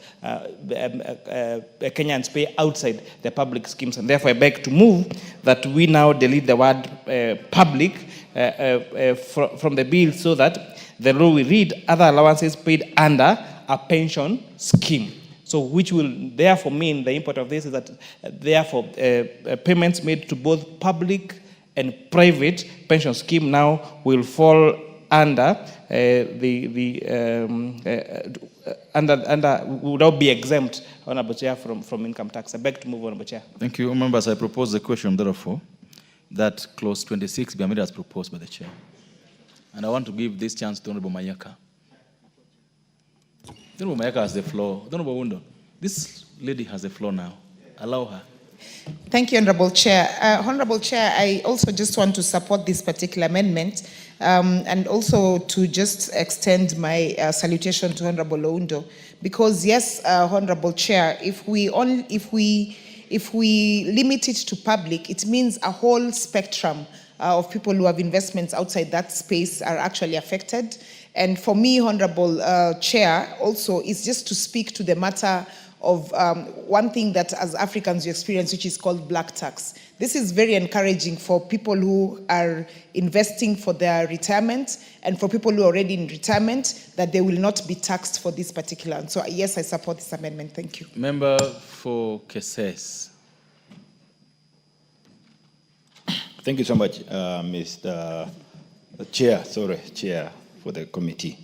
Speaker 23: Kenyans pay outside the public schemes. And therefore, I beg to move that we now delete the word public from the bill, so that the law we read other allowances paid under a pension scheme. So which will therefore mean, the import of this is that therefore payments made to both public and private pension scheme now will fall under would not be exempt, Honorable Chair, from income tax. I beg to move, Honorable Chair.
Speaker 8: Thank you. Members, I propose the question, therefore, that clause 26 be amended as proposed by the chair. And I want to give this chance to Honorable Mayaka. Honorable Mayaka has the floor. Honorable Wundo, this lady has the floor now. Allow her.
Speaker 1: Thank you, Honorable Chair. Honorable Chair, I also just want to support this particular amendment and also to just extend my salutation to Honorable Oundo, because yes, Honorable Chair, if we limit it to public, it means a whole spectrum of people who have investments outside that space are actually affected. And for me, Honorable Chair, also is just to speak to the matter of one thing that as Africans we experience, which is called black tax. This is very encouraging for people who are investing for their retirement and for people who are already in retirement, that they will not be taxed for this particular. And so yes, I support this amendment. Thank you.
Speaker 8: Member for Keses.
Speaker 20: Thank you so much, Mr. Chair, for the committee.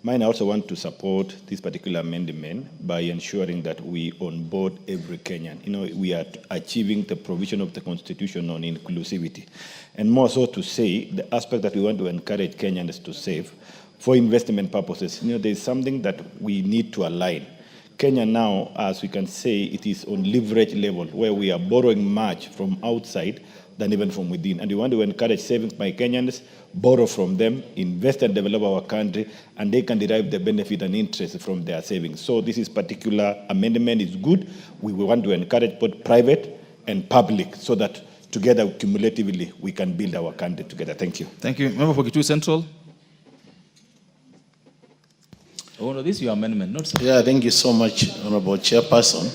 Speaker 20: Mine, I also want to support this particular amendment by ensuring that we onboard every Kenyan. You know, we are achieving the provision of the Constitution on inclusivity. And more so to say, the aspect that we want to encourage Kenyans to save for investment purposes. You know, there's something that we need to align. Kenya now, as we can say, it is on leverage level, where we are borrowing much from outside than even from within. And we want to encourage savings by Kenyans, borrow from them, invest and develop our country, and they can derive the benefit and interest from their savings. So this particular amendment is good. We want to encourage both private and public so that together, cumulatively, we can build our country together. Thank you.
Speaker 8: Thank you. Member for Kitui Central. Oh, no, this is your amendment, not so.
Speaker 6: Yeah, thank you so much, Honorable Chairperson.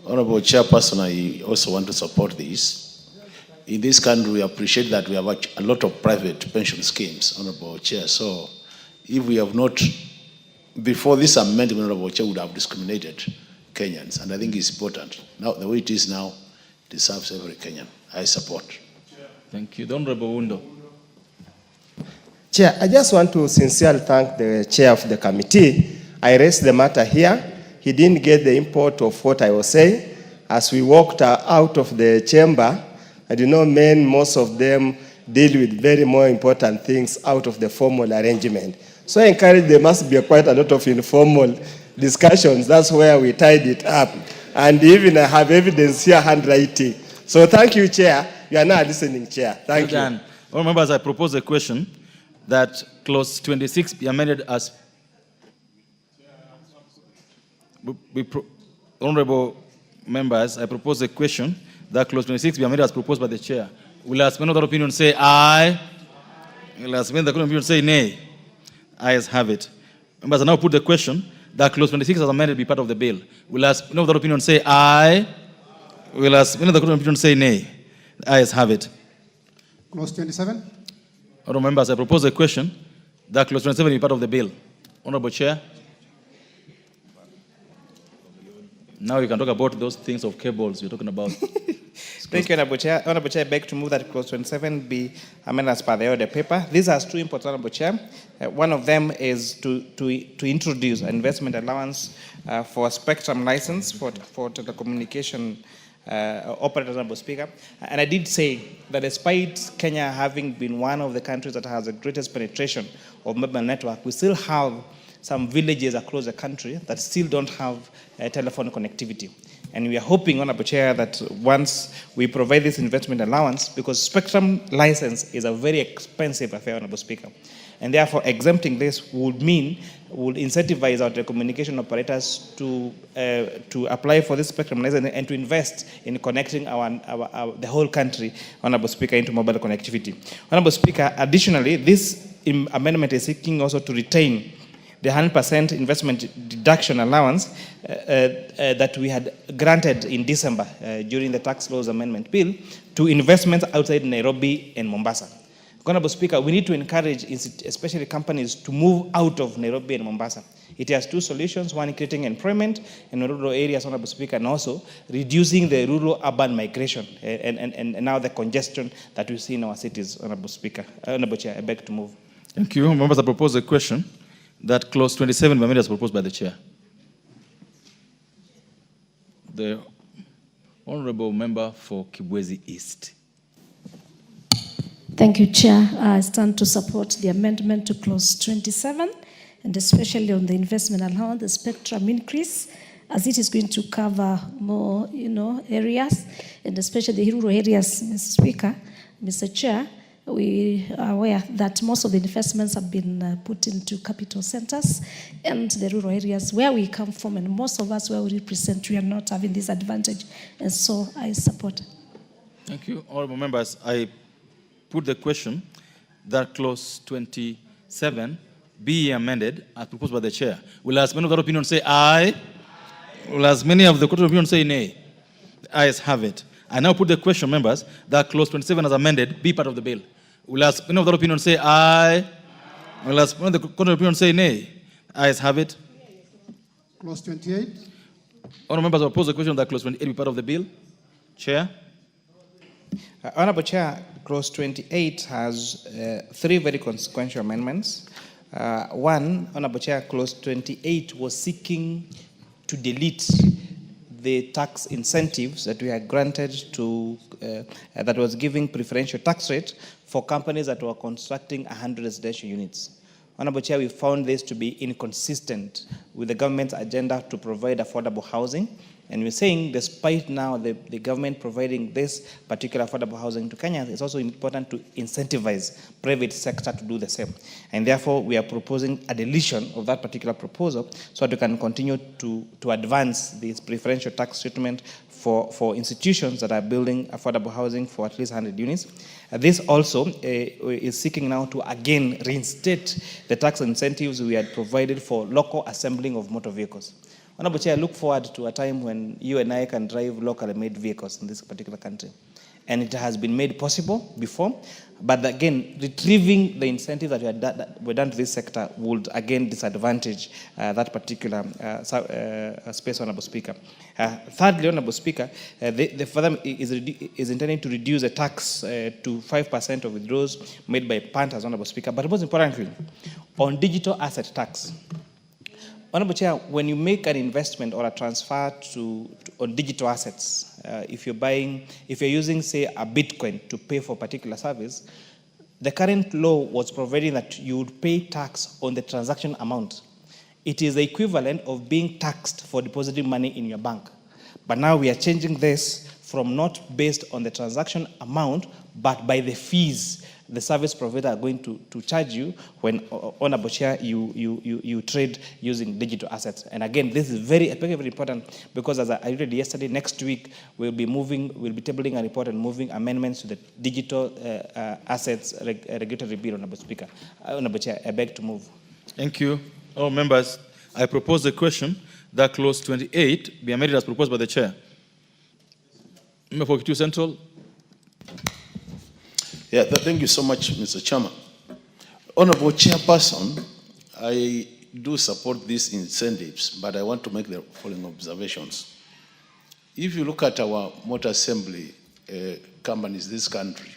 Speaker 6: Honorable Chairperson, I also want to support this. In this country, we appreciate that we have a lot of private pension schemes, Honorable Chair. So if we have not, before this amendment, Honorable Chair would have discriminated Kenyans. And I think it's important. Now, the way it is now, it serves every Kenyan. I support.
Speaker 8: Thank you. The Honorable Wundo.
Speaker 21: Chair, I just want to sincerely thank the chair of the committee. I raised the matter here. He didn't get the import of what I was saying. As we walked out of the chamber, I do know most of them deal with very more important things out of the formal arrangement. So I encourage there must be quite a lot of informal discussions. That's where we tied it up. And even I have evidence here, handwriting. So thank you, Chair. You are now listening, Chair. Thank you.
Speaker 8: Well, members, I propose a question that clause 26 be amended as... Honorable members, I propose a question that clause 26 be amended as proposed by the chair. Will I suspend other opinion say aye? Will I suspend the opinion say nay? Ayes have it. Members, I now put the question that clause 26 as amended be part of the bill. Will I suspend other opinion say aye? Will I suspend the opinion say nay? Ayes have it.
Speaker 18: Clause 27.
Speaker 8: Honorable members, I propose a question that clause 27 be part of the bill. Honorable Chair. Now you can talk about those things of cables you're talking about.
Speaker 23: Thank you, Honorable Chair. Honorable Chair, I beg to move that clause 27 be amended as per the order paper. These are two important, Honorable Chair. One of them is to introduce an investment allowance for a spectrum license for telecommunication operators, Honorable Speaker. And I did say that despite Kenya having been one of the countries that has the greatest penetration of mobile network, we still have some villages across the country that still don't have telephone connectivity. And we are hoping, Honorable Chair, that once we provide this investment allowance, because spectrum license is a very expensive affair, Honorable Speaker, and therefore exempting this would incentivize our telecommunication operators to apply for this spectrum license and to invest in connecting the whole country, Honorable Speaker, into mobile connectivity. Honorable Speaker, additionally, this amendment is seeking also to retain the 100% investment deduction allowance that we had granted in December during the tax laws amendment bill to investments outside Nairobi and Mombasa. Honorable Speaker, we need to encourage especially companies to move out of Nairobi and Mombasa. It has two solutions, one creating employment in rural areas, Honorable Speaker, and also reducing the rural-urban migration and now the congestion that we see in our cities, Honorable Speaker. Honorable Chair, I beg to move.
Speaker 8: Thank you. Members, I propose a question that clause 27 be amended as proposed by the chair. The honorable member for Kibwezi East.
Speaker 5: Thank you, Chair. I stand to support the amendment to clause 27, and especially on the investment allowance, the spectrum increase, as it is going to cover more, areas, and especially the rural areas, Mr. Speaker, Mr. Chair. We are aware that most of the investments have been put into capital centers and the rural areas where we come from, and most of us where we represent, we are not having this advantage, and so I support.
Speaker 8: Thank you. Honorable members, I put the question that clause 27 be amended as proposed by the chair. Will as many of the opinion say aye? Will as many of the court of opinion say nay? The ayes have it. I now put the question, members, that clause 27 as amended be part of the bill. Will as many of the opinion say aye? Will as many of the court of opinion say nay? The ayes have it.
Speaker 18: Clause 28.
Speaker 8: Honorable members, I propose the question that clause 28 be part of the bill. Chair.
Speaker 23: Honorable Chair, clause 28 has three very consequential amendments. One, Honorable Chair, clause 28 was seeking to delete the tax incentives that we had granted to, that was giving preferential tax rate for companies that were constructing 100 residential units. Honorable Chair, we found this to be inconsistent with the government's agenda to provide affordable housing. And we're saying, despite now the government providing this particular affordable housing to Kenya, it's also important to incentivize private sector to do the same. And therefore, we are proposing a deletion of that particular proposal so that we can continue to advance this preferential tax treatment for institutions that are building affordable housing for at least 100 units. This also is seeking now to again reinstate the tax incentives we had provided for local assembling of motor vehicles. Honorable Chair, I look forward to a time when you and I can drive locally made vehicles in this particular country. And it has been made possible before, but again, retrieving the incentive that were done to this sector would again disadvantage that particular space, Honorable Speaker. Thirdly, Honorable Speaker, the further is intending to reduce the tax to 5% of withdrawals made by punters, Honorable Speaker. But most importantly, on digital asset tax. Honorable Chair, when you make an investment or a transfer on digital assets, if you're using, say, a Bitcoin to pay for a particular service, the current law was providing that you would pay tax on the transaction amount. It is the equivalent of being taxed for depositing money in your bank. But now we are changing this from not based on the transaction amount, but by the fees the service provider are going to charge you when, Honorable Chair, you trade using digital assets. And again, this is very, very important because, as I read yesterday, next week we'll be tabling a report and moving amendments to the digital assets regulatory bill, Honorable Speaker. Honorable Chair, I beg to move.
Speaker 8: Thank you. All members, I propose the question that clause 28 be amended as proposed by the chair. Member for Kitui Central.
Speaker 6: Yeah, thank you so much, Mr. Chairman. Honorable Chairperson, I do support these incentives, but I want to make the following observations. If you look at our motor assembly companies in this country,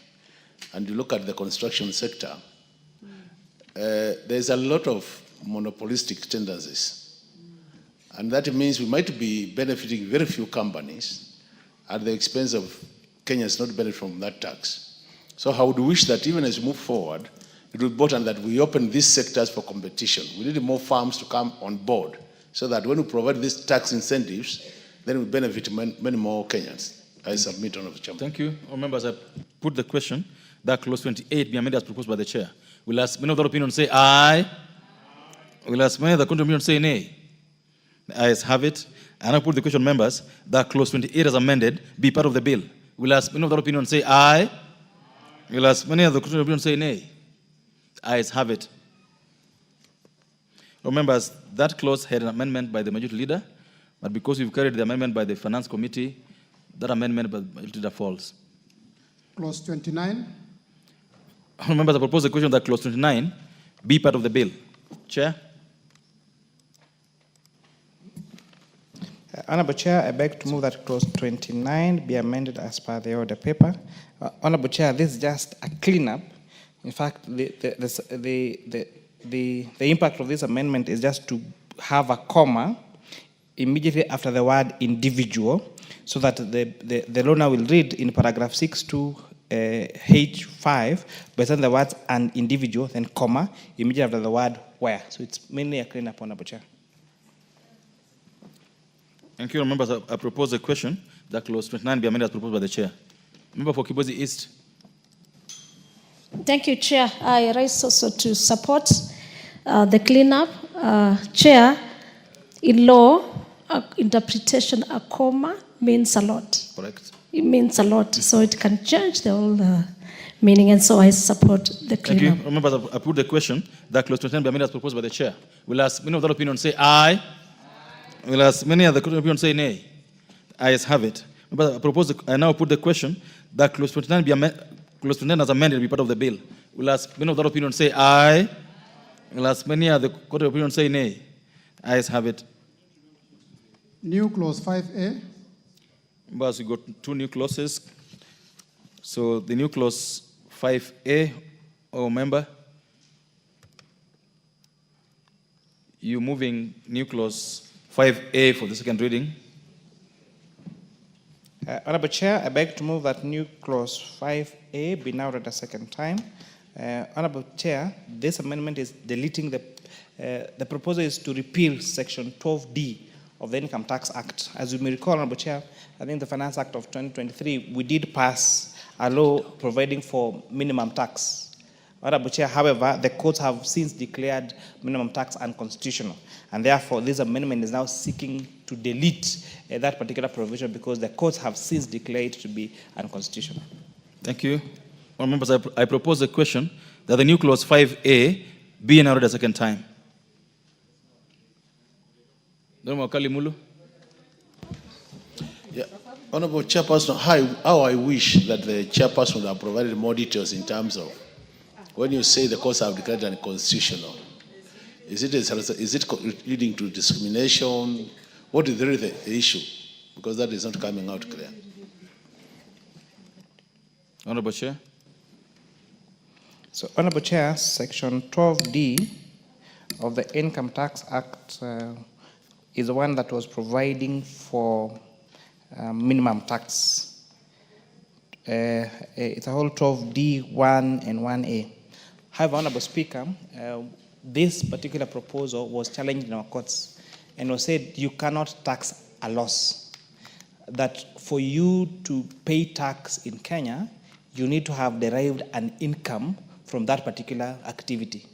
Speaker 6: and you look at the construction sector, there's a lot of monopolistic tendencies. And that means we might be benefiting very few companies at the expense of Kenyans not benefit from that tax. So I would wish that even as we move forward, it would be important that we open these sectors for competition. We need more firms to come on board so that when we provide these tax incentives, then we benefit many more Kenyans. I submit, Honorable Chairman.
Speaker 8: Thank you. All members, I put the question that clause 28 be amended as proposed by the chair. Will as many of the opinion say aye? Will as many of the opinion say nay? The ayes have it. And I put the question, members, that clause 28 as amended be part of the bill. Will as many of the opinion say aye? Will as many of the opinion say nay? The ayes have it. All members, that clause had an amendment by the majority leader, but because we've carried the amendment by the Finance Committee, that amendment by the majority leader falls.
Speaker 18: Clause 29.
Speaker 8: All members, I propose the question that clause 29 be part of the bill. Chair.
Speaker 23: Honorable Chair, I beg to move that clause 29 be amended as per the order paper. Honorable Chair, this is just a cleanup In fact, the impact of this amendment is just to have a comma immediately after the word individual, so that the law now will read in paragraph 6 to H5, but then the words an individual, then comma, immediately after the word where. So it's mainly a cleanup, Honorable Chair.
Speaker 8: Thank you, members. I propose a question that clause 29 be amended as proposed by the chair. Member for Kibozi East.
Speaker 5: Thank you, Chair. I rise also to support the cleanup. Chair, in law, interpretation, a comma means a lot.
Speaker 8: Correct.
Speaker 5: It means a lot, so it can change the whole meaning, and so I support the cleanup.
Speaker 8: Thank you. Members, I put the question that clause 29 be amended as proposed by the chair. Will ask many of that opinion say aye. Will ask many of the opinion say nay. Ayes have it. Members, I now put the question that clause 29 be clause 29 as amended be part of the bill. Will ask many of that opinion say aye. Will ask many of the court of opinion say nay. Ayes have it.
Speaker 18: New clause 5A.
Speaker 8: Members, we got two new clauses. So the new clause 5A, member, you moving new clause 5A for the second reading.
Speaker 23: Honorable Chair, I beg to move that new clause 5A be now read a second time. Honorable Chair, this amendment is deleting the proposal is to repeal section 12D of the Income Tax Act. As you may recall, Honorable Chair, I think the Finance Act of 2023, we did pass a law providing for minimum tax. Honorable Chair, however, the courts have since declared minimum tax unconstitutional, and therefore this amendment is now seeking to delete that particular provision because the courts have since declared it to be unconstitutional.
Speaker 8: Thank you. Well, members, I propose a question that the new clause 5A be now read a second time.
Speaker 6: Yeah. Honorable Chairperson, how I wish that the chairperson would have provided more details in terms of when you say the courts have declared unconstitutional. Is it leading to discrimination? What is really the issue? Because that is not coming out clear.
Speaker 8: Honorable Chair.
Speaker 23: So, Honorable Chair, Section 12D of the Income Tax Act is the one that was providing for minimum tax. It's a whole 12D, 1 and 1A. However, Honorable Speaker, this particular proposal was challenged in our courts and was said you cannot tax a loss. That for you to pay tax in Kenya, you need to have derived an income from that particular activity.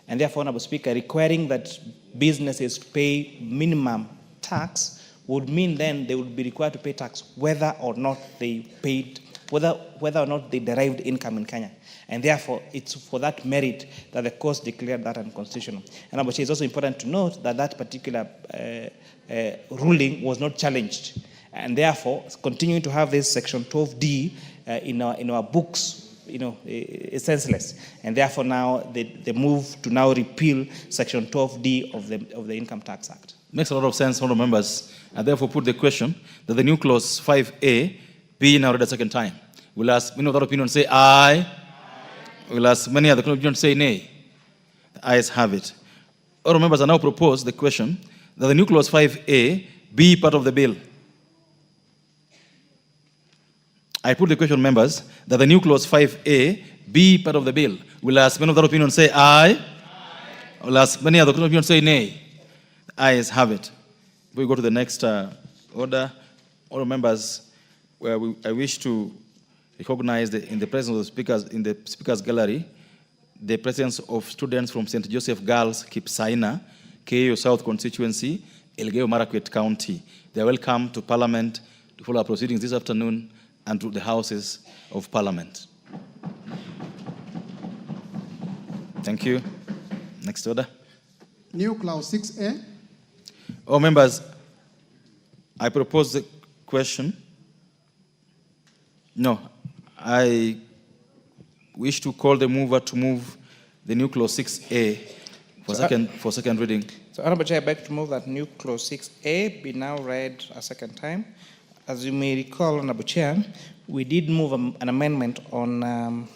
Speaker 23: And therefore, Honorable Speaker, requiring that businesses pay minimum tax would mean then they would be required to pay tax whether or not they paid, whether or not they derived income in Kenya. And therefore, it's for that merit that the court declared that unconstitutional. And it's also important to note that that particular ruling was not challenged. And therefore, continuing to have this section 12D in our books, is senseless. And therefore, now the move to now repeal section 12D of the Income Tax Act.
Speaker 8: Makes a lot of sense, honorable members. I therefore put the question that the new clause 5A be now read a second time. We'll ask many of that opinion say aye. We'll ask many other opinion say nay. The ayes have it. Honorable members, I now propose the question that the new clause 5A be part of the bill. I put the question, members, that the new clause 5A be part of the bill. We'll ask many of that opinion say aye. We'll ask many other opinion say nay. The ayes have it. We go to the next order. All members, I wish to recognize in the presence of the speakers, in the speakers gallery, the presence of students from St. Joseph Girls, Kipsaina, KU South Constituency, Elgeyo Marakwet County. They are welcome to Parliament to follow our proceedings this afternoon and to the Houses of Parliament. Thank you. Next order.
Speaker 18: New clause 6A.
Speaker 8: Oh, members, I propose the question. No, I wish to call the mover to move the new clause 6A for second reading.
Speaker 23: So, Honorable Chair, I beg to move that new clause 6A be now read a second time. As you may recall, Honorable Chair, we did move an amendment on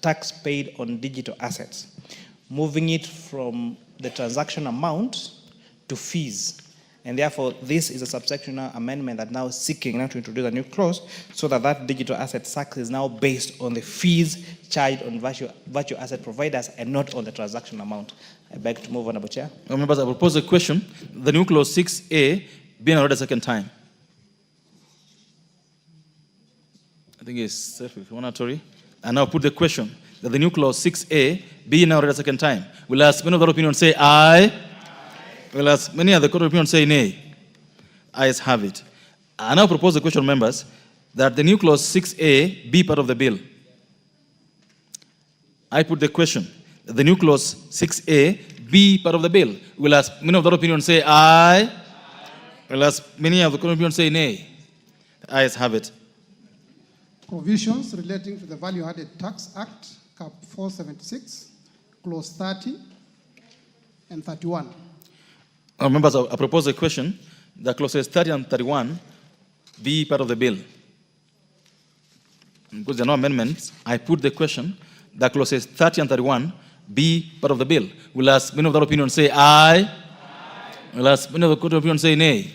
Speaker 23: tax paid on digital assets, moving it from the transaction amount to fees. And therefore, this is a subsectional amendment that now is seeking now to introduce a new clause so that that digital asset tax is now based on the fees charged on virtual asset providers and not on the transaction amount. I beg to move, Honorable Chair.
Speaker 8: Members, I propose a question. The new clause 6A being read a second time. I think it's self-explanatory. And now put the question that the new clause 6A be now read a second time. Will ask many of the opinion say aye. Will ask many of the court of opinion say nay. Ayes have it. I now propose the question, members, that the new clause 6A be part of the bill. I put the question that the new clause 6A be part of the bill. Will ask many of the opinion say aye. Will ask many of the court of opinion say nay. Ayes have it.
Speaker 18: Provisions relating to the Value Added Tax Act, Cap 476, Clause 30 and 31.
Speaker 8: Members, I propose a question that clauses 30 and 31 be part of the bill. Because there are no amendments, I put the question that clauses 30 and 31 be part of the bill. Will ask many of the opinion say aye. Will ask many of the court of opinion say nay.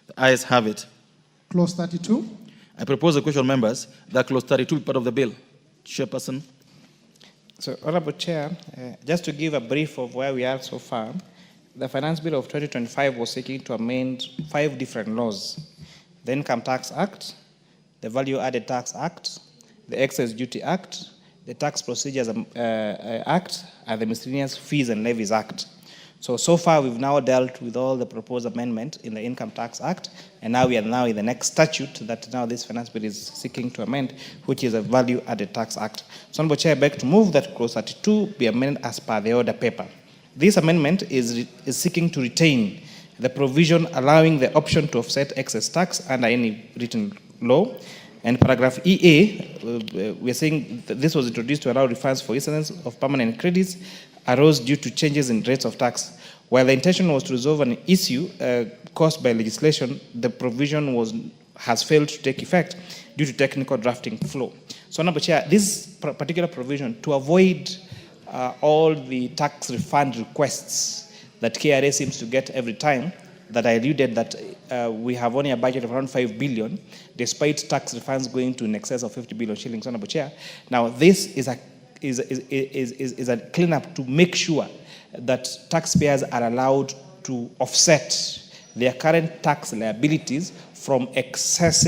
Speaker 8: The ayes have it.
Speaker 18: Clause 32.
Speaker 8: I propose a question, members, that clause 32 be part of the bill. Chairperson.
Speaker 23: So, Honorable Chair, just to give a brief of where we are so far, the Finance Bill of 2025 was seeking to amend 5 different laws: the Income Tax Act, the Value Added Tax Act, the Excess Duty Act, the Tax Procedures Act, and the Miscellaneous Fees and Levies Act. So far we've now dealt with all the proposed amendment in the Income Tax Act, and now we are now in the next statute that now this Finance Bill is seeking to amend, which is a Value Added Tax Act. So, Honorable Chair, I beg to move that Clause 32 be amended as per the order paper. This amendment is seeking to retain the provision allowing the option to offset excess tax under any written law. And paragraph EA, we are saying that this was introduced to allow refunds for incidents of permanent credits arose due to changes in rates of tax. While the intention was to resolve an issue caused by legislation, the provision has failed to take effect due to technical drafting flaw. So, Honorable Chair, this particular provision, to avoid all the tax refund requests that KRA seems to get every time, that I alluded that we have only a budget of around 5 billion, despite tax refunds going to in excess of 50 billion shillings, Honorable Chair. Now, this is a cleanup to make sure that taxpayers are allowed to offset their current tax liabilities from excess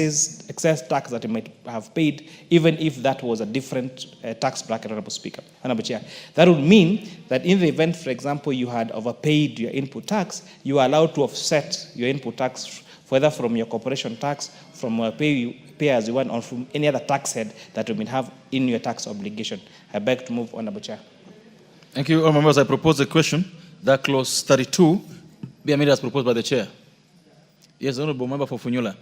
Speaker 23: tax that they might have paid, even if that was a different tax bracket, Honorable Speaker. Honorable Chair. That would mean that in the event, for example, you had overpaid your input tax, you are allowed to offset your input tax, whether from your corporation tax, from pay as you want, or from any other tax head that you may have in your tax obligation. I beg to move, Honorable Chair.
Speaker 8: Thank you. All members, I propose a question that clause 32 be amended as proposed by the chair. Yes, Honorable Member for Funyula.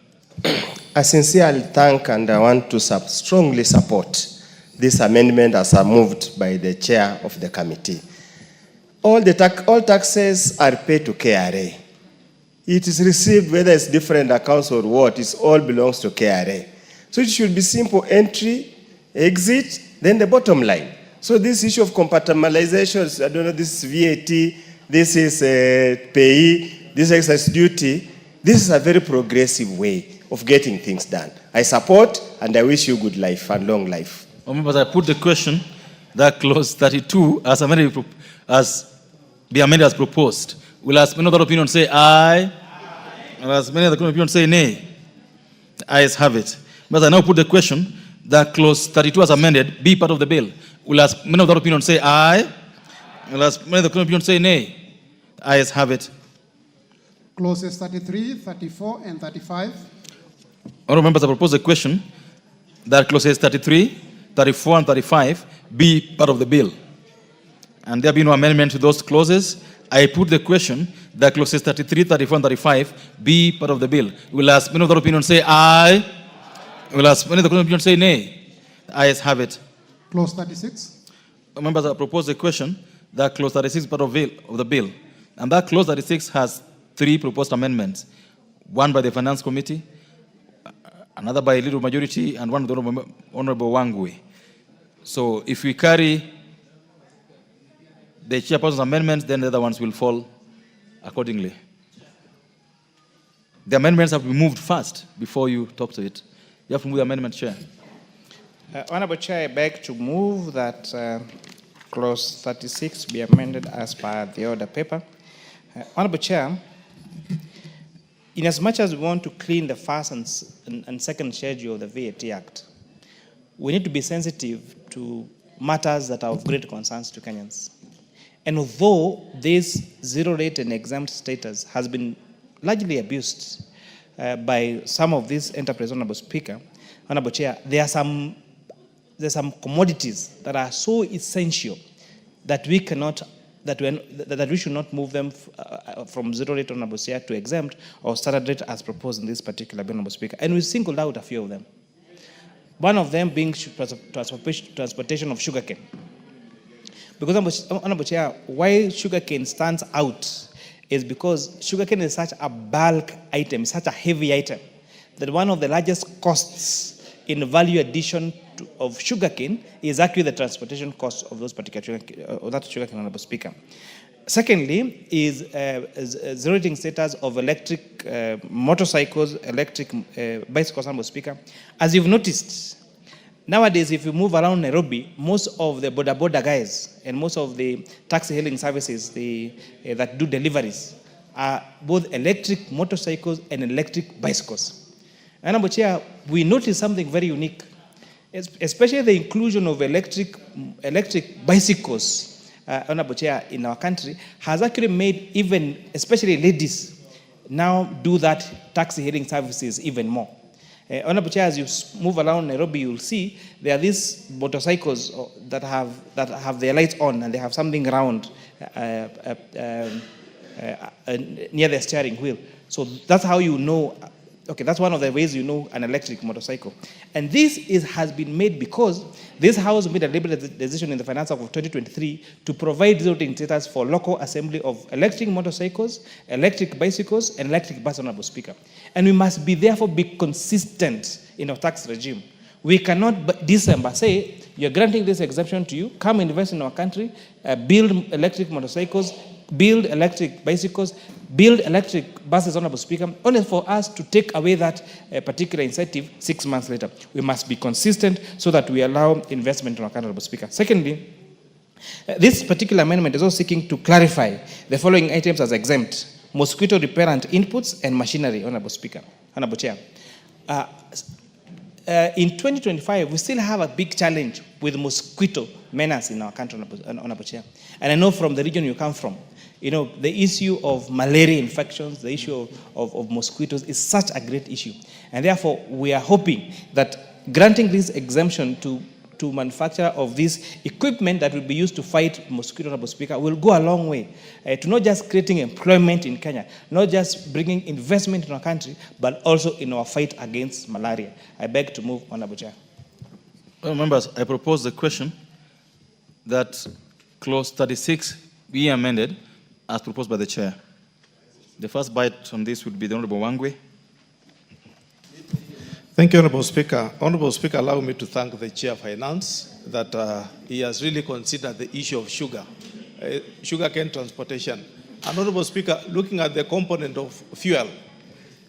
Speaker 21: I sincerely thank and I want to strongly support this amendment as moved by the chair of the committee. All taxes are paid to KRA. It is received, whether it's different accounts or what, it all belongs to KRA. So it should be simple entry, exit, then the bottom line. So this issue of compartmentalization, I don't know, this is VAT, this is payee, this is excess duty, this is a very progressive way of getting things done. I support and I wish you good life and long life.
Speaker 8: Members, I put the question that clause 32 as amended as proposed. Will as many other opinion say aye? Will as many other opinion say nay? The ayes have it. But I now put the question that clause 32 as amended be part of the bill. Will as many other opinion say aye? Will as many other opinion say nay? The ayes have it.
Speaker 18: Clauses 33, 34, and 35.
Speaker 8: Honourable members, I propose a question that clauses 33, 34, and 35 be part of the bill. And there be no amendment to those clauses. I put the question that clauses 33, 34, and 35 be part of the bill. Will as many other opinion say aye? Will as many other opinion say nay? The ayes have it.
Speaker 18: Clause 36.
Speaker 8: Members, I propose a question that clause 36 is part of the bill. And that clause 36 has 3 proposed amendments. One by the Finance Committee, another by a little majority, and one with the Honorable Wangwe. So if we carry the chairperson's amendments, then the other ones will fall accordingly. The amendments have to be moved first before you talk to it. You have to move the amendment, Chair.
Speaker 23: Honorable Chair, I beg to move that clause 36 be amended as per the order paper. Honorable Chair, in as much as we want to clean the first and second schedule of the VAT Act, we need to be sensitive to matters that are of great concerns to Kenyans. And although this zero rate and exempt status has been largely abused by some of these enterprises, Honorable Speaker, Honorable Chair, there's some commodities that are so essential that we cannot, that we should not move them from zero rate, Honorable Chair, to exempt or standard rate as proposed in this particular bill, Honorable Speaker. And we singled out a few of them. One of them being transportation of sugarcane. Because, Honorable Chair, why sugarcane stands out is because sugarcane is such a bulk item, such a heavy item, that one of the largest costs in value addition of sugarcane is actually the transportation cost of those particular sugarcane, Honorable Speaker. Secondly, is zero rating status of electric motorcycles, electric bicycles, Honorable Speaker. As you've noticed, nowadays, if you move around Nairobi, most of the boda guys and most of the taxi hailing services that do deliveries are both electric motorcycles and electric bicycles. And Honorable Chair, we noticed something very unique, especially the inclusion of electric bicycles, Honorable Chair, in our country, has actually made even, especially ladies, now do that taxi hailing services even more. Honorable Chair, as you move around Nairobi, you'll see there are these motorcycles that have their lights on and they have something round near the steering wheel. So that's how you know. Okay, that's one of the ways you know an electric motorcycle. And this has been made because this House made a deliberate decision in the Finance Act of 2023 to provide zero rating status for local assembly of electric motorcycles, electric bicycles, and electric buses, Honorable Speaker. And we must therefore be consistent in our tax regime. We cannot December say, you're granting this exemption to you, come invest in our country, build electric motorcycles, build electric bicycles, build electric buses, Honorable Speaker, only for us to take away that particular incentive 6 months later. We must be consistent so that we allow investment in our country, Honorable Speaker. Secondly, this particular amendment is also seeking to clarify the following items as exempt: mosquito repellent inputs and machinery, Honorable Speaker, Honorable Chair. In 2025, we still have a big challenge with mosquito menace in our country, Honorable Chair. And I know from the region you come from, you know, the issue of malaria infections, the issue of mosquitoes is such a great issue. And therefore, we are hoping that granting this exemption to manufacture of this equipment that will be used to fight mosquito, Honorable Speaker, will go a long way to not just creating employment in Kenya, not just bringing investment in our country, but also in our fight against malaria. I beg to move, Honorable Chair.
Speaker 8: Well, members, I propose the question that clause 36 be amended as proposed by the chair. The first bite on this would be the Honorable Wangwe.
Speaker 11: Thank you, Honorable Speaker. Honorable Speaker, allow me to thank the Chair of Finance that he has really considered the issue of sugarcane transportation. And Honorable Speaker, looking at the component of fuel,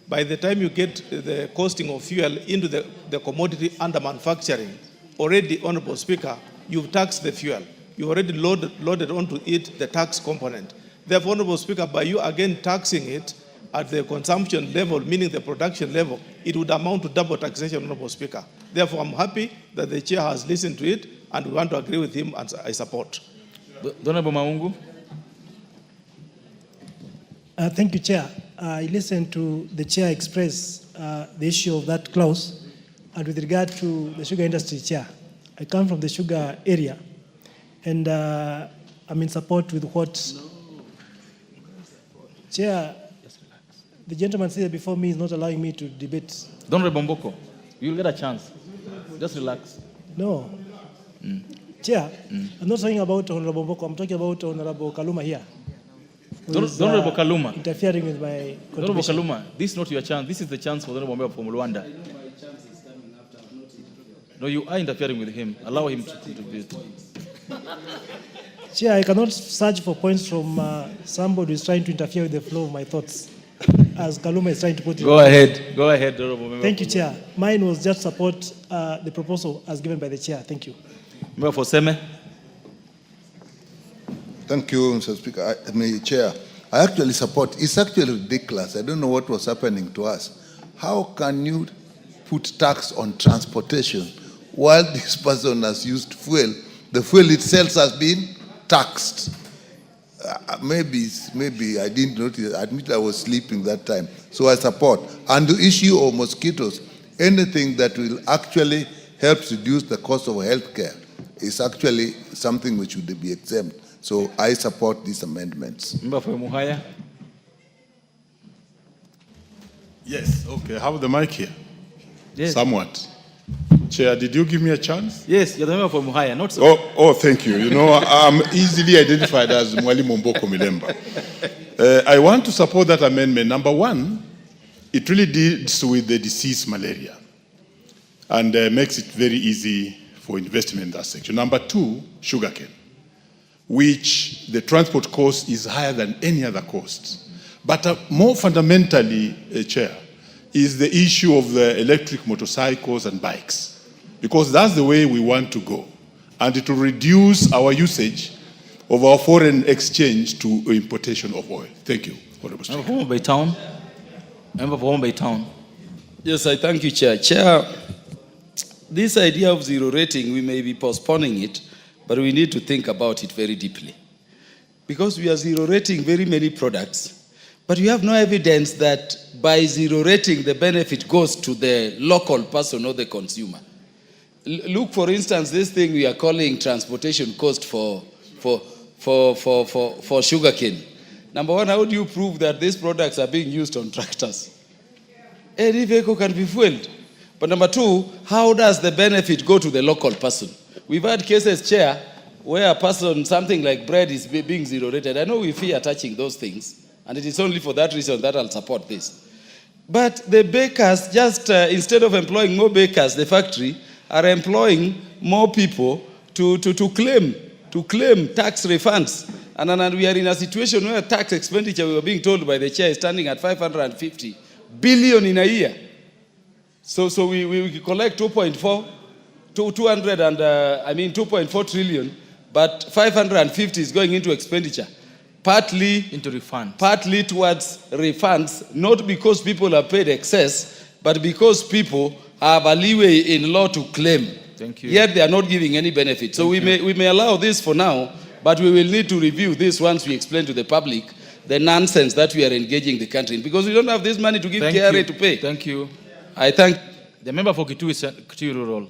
Speaker 11: by the time you get the costing of fuel into the commodity under manufacturing, already, Honorable Speaker, you've taxed the fuel. You've already loaded onto it the tax component. Therefore, Honorable Speaker, by you again taxing it at the consumption level, meaning the production level, it would amount to double taxation, Honorable Speaker. Therefore, I'm happy that the Chair has listened to it, and we want to agree with him, and I support.
Speaker 8: Honorable Maungu.
Speaker 12: Thank you, Chair. I listened to the Chair express the issue of that clause, and with regard to the sugar industry, Chair, I come from the sugar area, and I'm in support with what Chair, the gentleman seated before me is not allowing me to debate.
Speaker 8: Honorable Mboko, you'll get a chance. Just relax.
Speaker 12: No. Chair, I'm not talking about Honorable Mboko, I'm talking about Honorable Kaluma here.
Speaker 8: Honorable Kaluma.
Speaker 12: Interfering with my contribution.
Speaker 8: Honorable Kaluma, this is not your chance. This is the chance for the Honorable Member from Rwanda. No, you are interfering with him. Allow him to contribute.
Speaker 12: Chair, I cannot search for points from somebody who is trying to interfere with the flow of my thoughts, as Kaluma is trying to put it.
Speaker 8: Go ahead. Go ahead, Honorable Member.
Speaker 12: Thank you, Chair. Mine was just support the proposal as given by the Chair. Thank you.
Speaker 8: Member for Seme.
Speaker 2: Thank you, Mr. Speaker. Chair, I actually support. It's actually ridiculous. I don't know what was happening to us. How can you put tax on transportation while this person has used fuel? The fuel itself has been taxed. Maybe I didn't notice. I admit I was sleeping that time. So I support. And the issue of mosquitoes, anything that will actually help reduce the cost of healthcare is actually something which should be exempt. So I support these amendments.
Speaker 8: Member for Muhaya.
Speaker 19: Yes, okay. I have the mic here.
Speaker 8: Yes.
Speaker 19: Somewhat. Chair, did you give me a chance?
Speaker 8: Yes, you're the member for Muhaya, not so.
Speaker 19: Oh, thank you. You know, I'm easily identified as Mwalimu Mboko Milemba. I want to support that amendment. Number one, it really deals with the disease malaria and makes it very easy for investment in that section. Number two, sugarcane, which the transport cost is higher than any other cost. But more fundamentally, Chair, is the issue of the electric motorcycles and bikes, because that's the way we want to go. And it will reduce our usage of our foreign exchange to importation of oil. Thank you, Honorable Speaker.
Speaker 8: Member for Town. Member for Town.
Speaker 7: Yes, I thank you, Chair. Chair, this idea of zero rating, we may be postponing it, but we need to think about it very deeply. Because we are zero rating very many products, but we have no evidence that by zero rating, the benefit goes to the local person or the consumer. Look, for instance, this thing we are calling transportation cost for sugarcane. Number one, how do you prove that these products are being used on tractors? Any vehicle can be fueled. But number two, how does the benefit go to the local person? We've had cases, Chair, where a person, something like bread is being zero rated. I know we fear touching those things, and it is only for that reason that I'll support this. But the bakers just, instead of employing more bakers, the factory are employing more people to claim tax refunds. And we are in a situation where tax expenditure, we were being told by the Chair, is standing at 550 billion in a year. So we collect 2.4 trillion, but 550 is going into expenditure. Partly
Speaker 8: into refunds.
Speaker 7: Partly towards refunds, not because people are paid excess, but because people have a leeway in law to claim.
Speaker 8: Thank you.
Speaker 7: Yet they are not giving any benefit. So we may allow this for now, but we will need to review this once we explain to the public the nonsense that we are engaging the country in, because we don't have this money to give KRA to pay.
Speaker 8: Thank you.
Speaker 7: I thank
Speaker 8: the member for Kitui Rural.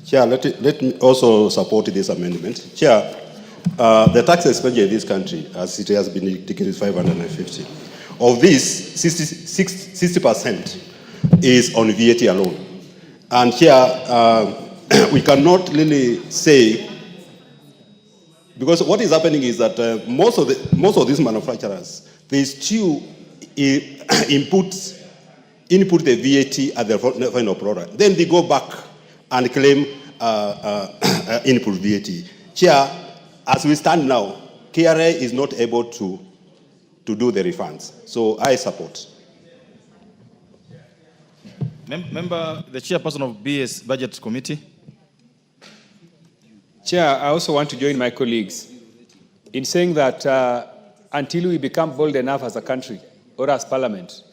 Speaker 22: Chair, let me also support this amendment. Chair, the tax expenditure in this country, as it has been indicated, is 550. Of this, 60% is on VAT alone. And here, we cannot really say, because what is happening is that most of these manufacturers, they still input the VAT at the final product. Then they go back and claim input VAT. Chair, as we stand now, KRA is not able to do the refunds. So I support.
Speaker 8: Member, the chairperson of BS Budget Committee.
Speaker 15: Chair, I also want to join my colleagues in saying that until we become bold enough as a country or as Parliament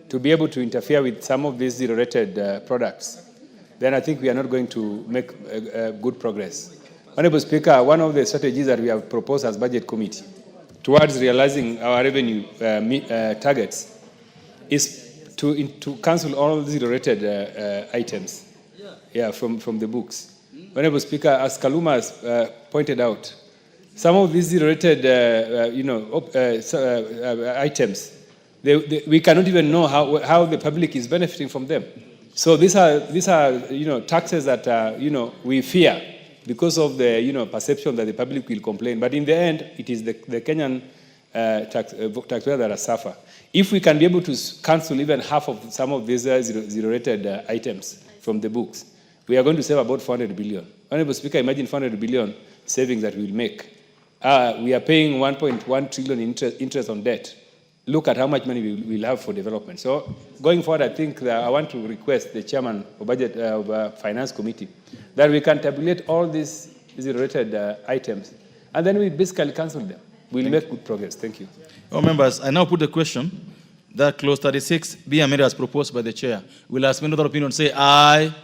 Speaker 15: to be able to interfere with some of these zero-rated products, then I think we are not going to make good progress. Honorable Speaker, one of the strategies that we have proposed as Budget Committee towards realizing our revenue targets is to cancel all zero-rated items from the books. Honorable Speaker, as Kaluma has pointed out, some of these zero-rated items, we cannot even know how the public is benefiting from them. So these are taxes that we fear because of the perception that the public will complain. But in the end, it is the Kenyan taxpayers that are suffer. If we can be able to cancel even half of some of these zero-rated items from the books, we are going to save about 400 billion. Honorable Speaker, imagine 400 billion savings that we will make. We are paying 1.1 trillion interest on debt. Look at how much money we will have for development. So going forward, I think that I want to request the chairman of Budget Finance Committee that we can tabulate all these zero-rated items, and then we basically cancel them. We'll make good progress. Thank you.
Speaker 8: Oh, members, I now put the question that clause 36 be amended as proposed by the chair. Will as many other opinion say aye?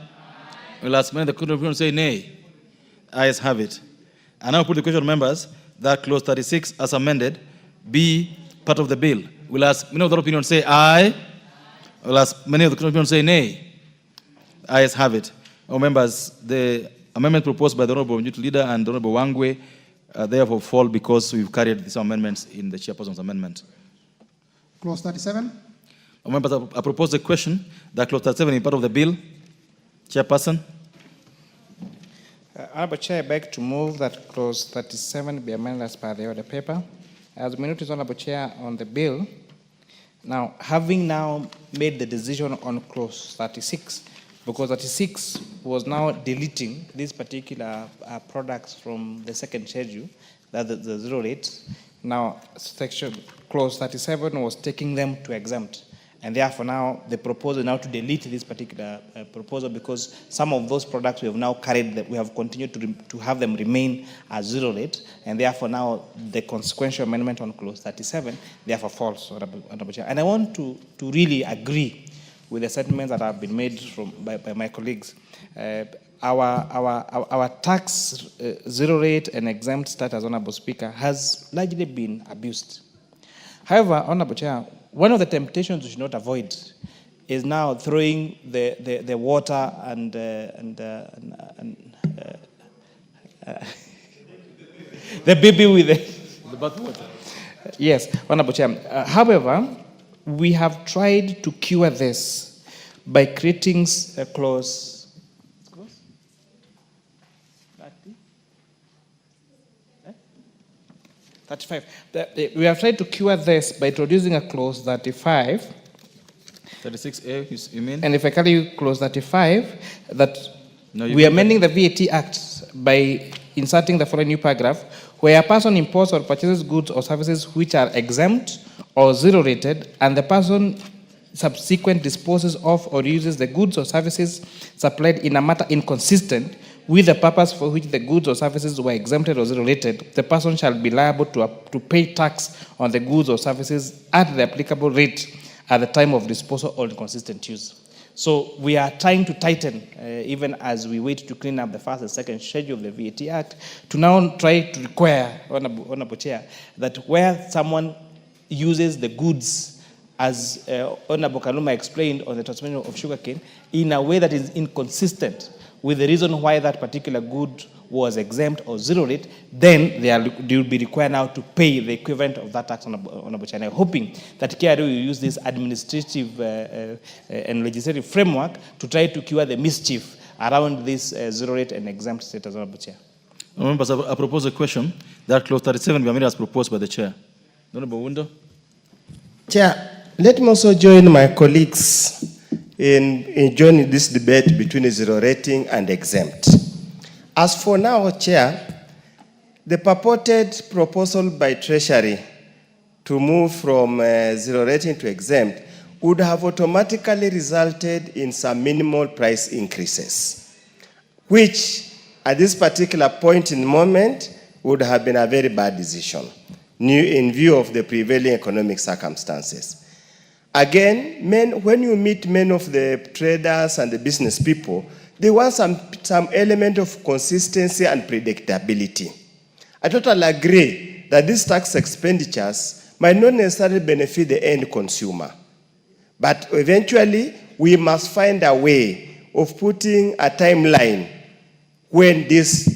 Speaker 8: Will as many other opinion say nay? Ayes have it. I now put the question, members, that clause 36 as amended be part of the bill. Will as many other opinion say aye? Will as many other opinion say nay? Ayes have it. Oh, members, the amendment proposed by the Honorable Youth Leader and the Honorable Wangwe therefore fall because we've carried these amendments in the chairperson's amendment.
Speaker 18: Clause 37.
Speaker 8: Members, I propose the question that clause 37 is part of the bill. Chairperson.
Speaker 23: Honorable Chair, I beg to move that clause 37 be amended as per the order paper. As we notice, Honorable Chair, on the bill, now having now made the decision on clause 36, because 36 was now deleting these particular products from the second schedule, that the zero rate. Now, section clause 37 was taking them to exempt, and therefore now the proposal now to delete this particular proposal, because some of those products we have now carried, that we have continued to have them remain as zero rate, and therefore now the consequential amendment on clause 37 therefore falls, Honorable Chair. And I want to really agree with the sentiments that have been made by my colleagues. Our tax zero rate and exempt status, Honorable Speaker, has largely been abused. However, Honorable Chair, one of the temptations we should not avoid is now throwing the water and the baby with the bathwater. Yes, Honorable Chair. However, we have tried to cure this by creating a clause 35. We have tried to cure this by introducing a clause 35.
Speaker 8: 36A, you mean?
Speaker 23: And if I call you clause 35, that we are amending the VAT Act by inserting the following new paragraph: where a person imports or purchases goods or services which are exempt or zero rated, and the person subsequent disposes of or uses the goods or services supplied in a matter inconsistent with the purpose for which the goods or services were exempted or zero rated, the person shall be liable to pay tax on the goods or services at the applicable rate at the time of disposal or inconsistent use. So we are trying to tighten, even as we wait to clean up the first and second schedule of the VAT Act, to now try to require, Honorable Chair, that where someone uses the goods, as Honorable Kaluma explained on the transmission of sugarcane, in a way that is inconsistent with the reason why that particular good was exempt or zero rate, then they will be required now to pay the equivalent of that tax, Honorable Chair. I'm hoping that KRA will use this administrative and legislative framework to try to cure the mischief around this zero rate and exempt status, Honorable Chair.
Speaker 8: Members, I propose a question that clause 37 be amended as proposed by the chair. Honorable Wundo.
Speaker 21: Chair, let me also join my colleagues in joining this debate between zero rating and exempt. As for now, Chair, the purported proposal by Treasury to move from zero rating to exempt would have automatically resulted in some minimal price increases, which at this particular point in the moment would have been a very bad decision in view of the prevailing economic circumstances. Again, when you meet many of the traders and the business people, they want some element of consistency and predictability. I totally agree that these tax expenditures might not necessarily benefit the end consumer. But eventually, we must find a way of putting a timeline when this,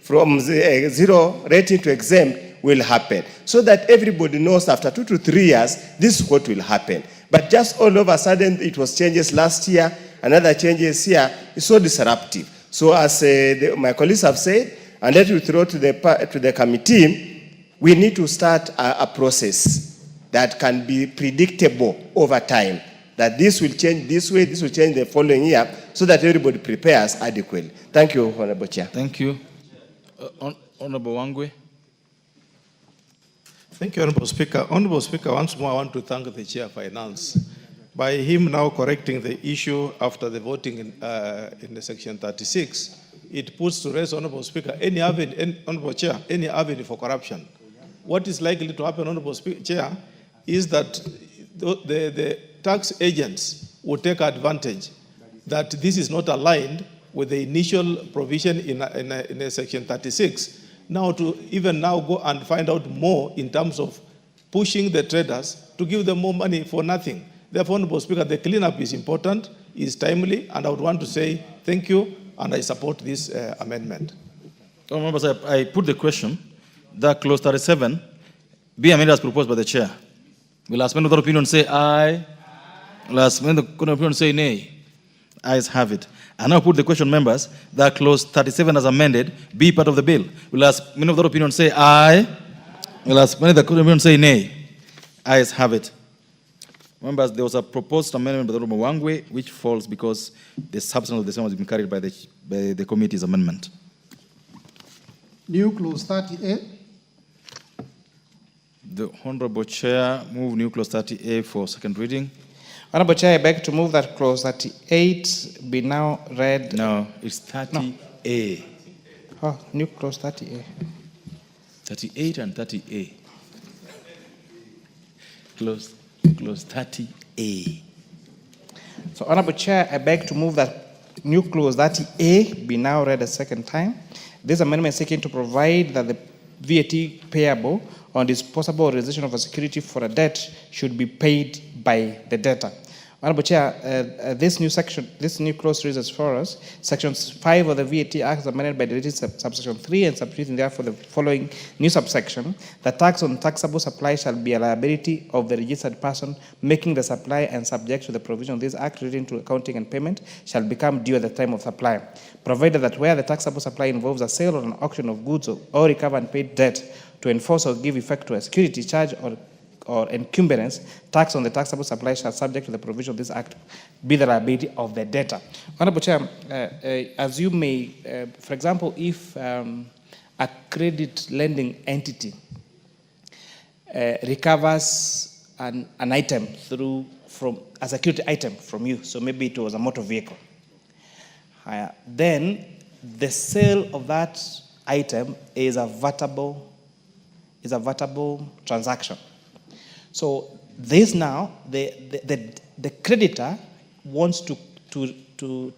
Speaker 21: from zero rating to exempt will happen, so that everybody knows after 2 to 3 years, this is what will happen. But just all of a sudden, it was changes last year, another changes here, it's so disruptive. So as my colleagues have said, and let me throw to the committee, we need to start a process that can be predictable over time, that this will change this way, this will change the following year, so that everybody prepares adequately. Thank you, Honorable Chair.
Speaker 8: Thank you. Honorable Wangwe.
Speaker 11: Thank you, Honorable Speaker. Honorable Speaker, once more I want to thank the Chair of Finance. By him now correcting the issue after the voting in the Section 36, it puts to rest, Honorable Speaker, any avenue, Honorable Chair, any avenue for corruption. What is likely to happen, Honorable Chair, is that the tax agents will take advantage that this is not aligned with the initial provision in a Section 36. Now to even now go and find out more in terms of pushing the traders to give them more money for nothing. Therefore, Honorable Speaker, the cleanup is important, is timely, and I would want to say thank you, and I support this amendment.
Speaker 8: Members, I put the question that clause 37 be amended as proposed by the chair. Will as many other opinion say aye? Will as many other opinion say nay? Ayes have it. I now put the question, members, that clause 37 as amended be part of the bill. Will as many other opinion say aye? Will as many other opinion say nay? Ayes have it. Members, there was a proposed amendment by the Honorable Wangwe, which falls because the substance of the same has been carried by the committee's amendment.
Speaker 18: New clause 30A.
Speaker 8: The Honorable Chair move new clause 30A for second reading.
Speaker 23: Honorable Chair, I beg to move that clause 38 be now read.
Speaker 8: No, it's 30A.
Speaker 23: No. Oh, new clause 30A.
Speaker 8: 38 and 30A. Clause 30A.
Speaker 23: So, Honorable Chair, I beg to move that new clause 30A be now read a second time. This amendment is seeking to provide that the VAT payable on disposable realization of a security for a debt should be paid by the debtor. Honorable Chair, this new clause reads as follows. Section 5 of the VAT Act is amended by deleting subsection 3 and substituting therefore the following new subsection. The tax on taxable supply shall be a liability of the registered person making the supply, and subject to the provision of this Act relating to accounting and payment shall become due at the time of supply. Provided that where the taxable supply involves a sale or an auction of goods or recover unpaid debt to enforce or give effect to a security charge or encumbrance, tax on the taxable supply shall, subject to the provision of this Act, be the liability of the debtor. Honorable Chair, as you may, for example, if a credit lending entity recovers an item from a security item from you, so maybe it was a motor vehicle, then the sale of that item is a vatable transaction. So this now, the creditor wants to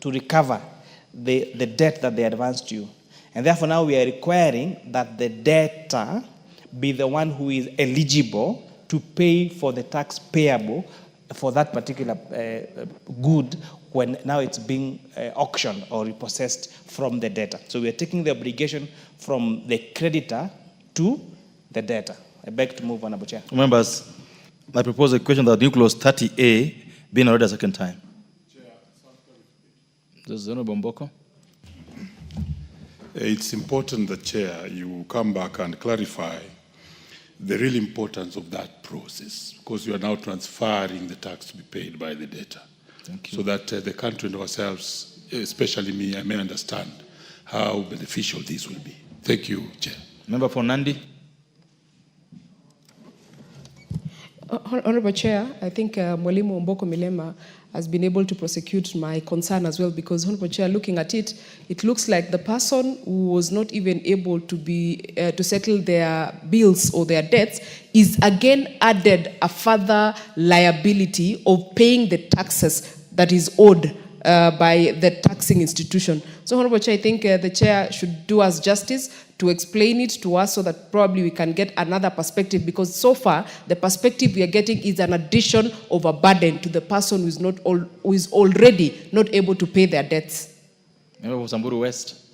Speaker 23: recover the debt that they advanced you. And therefore now we are requiring that the debtor be the one who is eligible to pay for the tax payable for that particular good when now it's being auctioned or repossessed from the debtor. So we are taking the obligation from the creditor to the debtor. I beg to move, Honorable Chair.
Speaker 8: Members, I propose a question that new clause 30A be read a second time. This is Honorable Mboko.
Speaker 19: It's important that, Chair, you come back and clarify the real importance of that process, because you are now transferring the tax to be paid by the debtor.
Speaker 8: Thank you.
Speaker 19: So that the country and ourselves, especially me, I may understand how beneficial this will be. Thank you, Chair.
Speaker 8: Member for Nandi.
Speaker 3: Honorable Chair, I think Mwalimu Mboko Milema has been able to prosecute my concern as well, because, Honorable Chair, looking at it, it looks like the person who was not even able to to settle their bills or their debts is again added a further liability of paying the taxes that is owed by the taxing institution. So, Honorable Chair, I think the Chair should do us justice to explain it to us so that probably we can get another perspective, because so far the perspective we are getting is an addition of a burden to the person who is already not able to pay their debts.
Speaker 8: Member for Samburu West.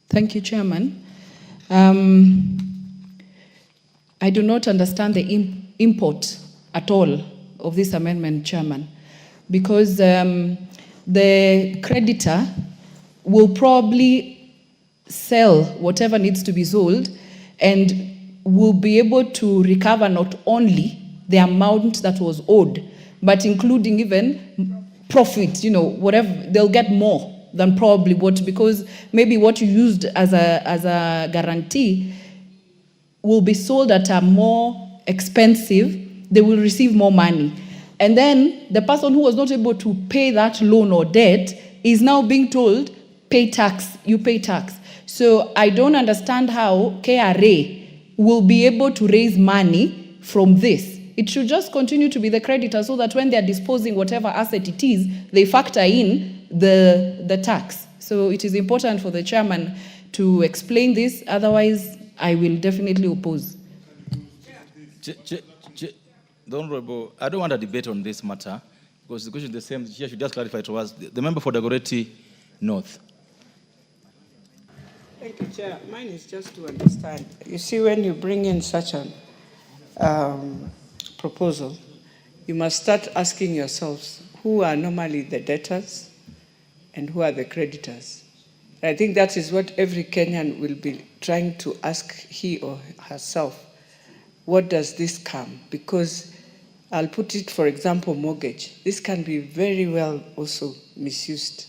Speaker 9: Thank you, Chairman. I do not understand the import at all of this amendment, Chairman, because the creditor will probably sell whatever needs to be sold, and will be able to recover not only the amount that was owed, but including even profit, whatever, they'll get more than probably because maybe what you used as a guarantee will be sold at a more expensive, they will receive more money. And then the person who was not able to pay that loan or debt is now being told, pay tax, you pay tax. So I don't understand how KRA will be able to raise money from this. It should just continue to be the creditor so that when they're disposing whatever asset it is, they factor in the tax. So it is important for the chairman to explain this, otherwise I will definitely oppose.
Speaker 8: The Honorable, I don't want a debate on this matter because the question is the same. She should just clarify to us. The member for Dagoretti North.
Speaker 10: Thank you, Chair. Mine is just to understand. You see, when you bring in such a proposal, you must start asking yourselves who are normally the debtors and who are the creditors. I think that is what every Kenyan will be trying to ask he or herself. What does this come? Because I'll put it, for example, mortgage. This can be very well also misused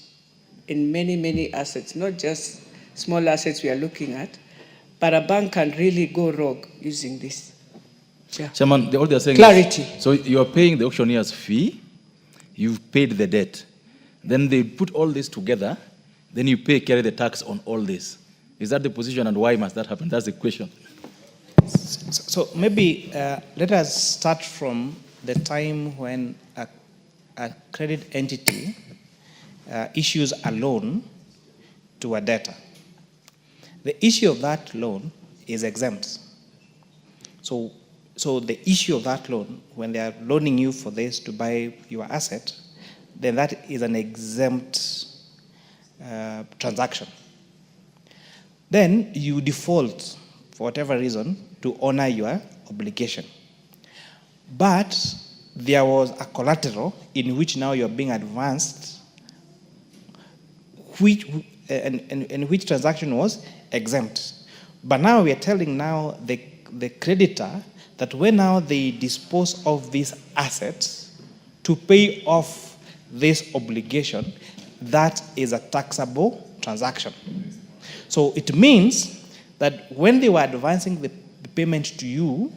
Speaker 10: in many, many assets, not just small assets we are looking at, but a bank can really go rogue using this. Yeah.
Speaker 8: Chairman, all they're saying
Speaker 10: clarity.
Speaker 8: So you're paying the auctioneer's fee, you've paid the debt, then they put all this together, then you carry the tax on all this. Is that the position, and why must that happen? That's the question.
Speaker 23: So maybe let us start from the time when a credit entity issues a loan to a debtor. The issue of that loan is exempt. So the issue of that loan, when they are loaning you for this to buy your asset, then that is an exempt transaction. Then you default, for whatever reason, to honor your obligation. But there was a collateral in which now you're being advanced, and which transaction was exempt. But now we are telling now the creditor that when now they dispose of these assets to pay off this obligation, that is a taxable transaction. So it means that when they were advancing the payment to you,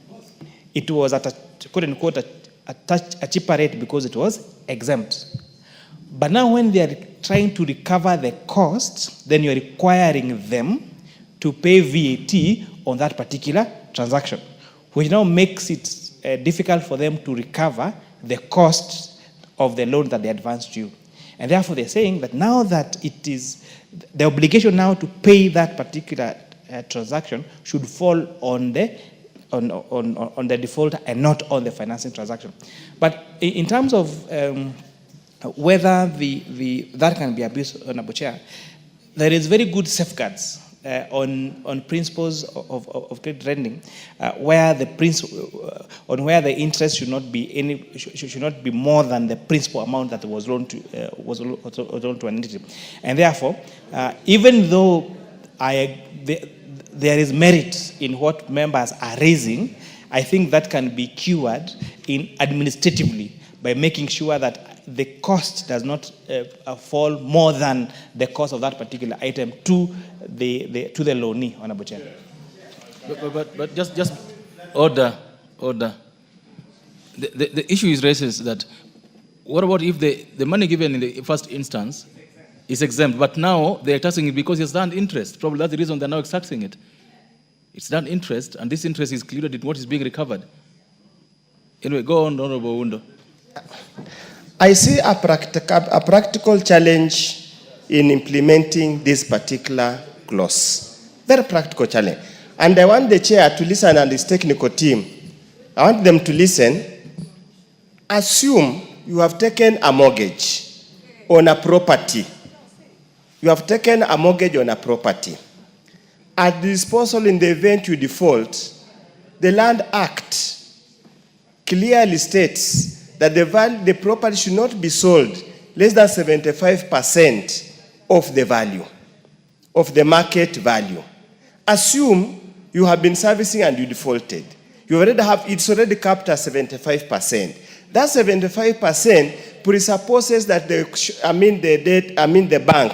Speaker 23: it was at a quote unquote a cheaper rate because it was exempt. But now when they are trying to recover the costs, then you're requiring them to pay VAT on that particular transaction, which now makes it difficult for them to recover the costs of the loan that they advanced to you. And therefore they're saying that now that it is the obligation now to pay that particular transaction should fall on the defaulter and not on the financing transaction. But in terms of whether that can be abused, Honorable Chair, there is very good safeguards on principles of credit lending, where the interest should not be more than the principal amount that was loaned to an entity, and therefore, even though there is merit in what members are raising, I think that can be cured administratively by making sure that the cost does not fall more than the cost of that particular item to the loanee, Honorable Chair.
Speaker 8: But just order. The issue is raises that what about if the money given in the first instance is exempt, but now they're taxing it because it's done interest? Probably that's the reason they're now taxing it. It's done interest, and this interest is included in what is being recovered. Anyway, go on, Honorable Undo.
Speaker 21: I see a practical challenge in implementing this particular clause. Very practical challenge. And I want the chair to listen, and his technical team, I want them to listen. Assume you have taken a mortgage on a property. You have taken a mortgage on a property. At disposal, in the event you default, the Land Act clearly states that the property should not be sold less than 75% of the value. of the market value. Assume you have been servicing and you defaulted. You already have, it's already capped at 75%. That 75% presupposes that the bank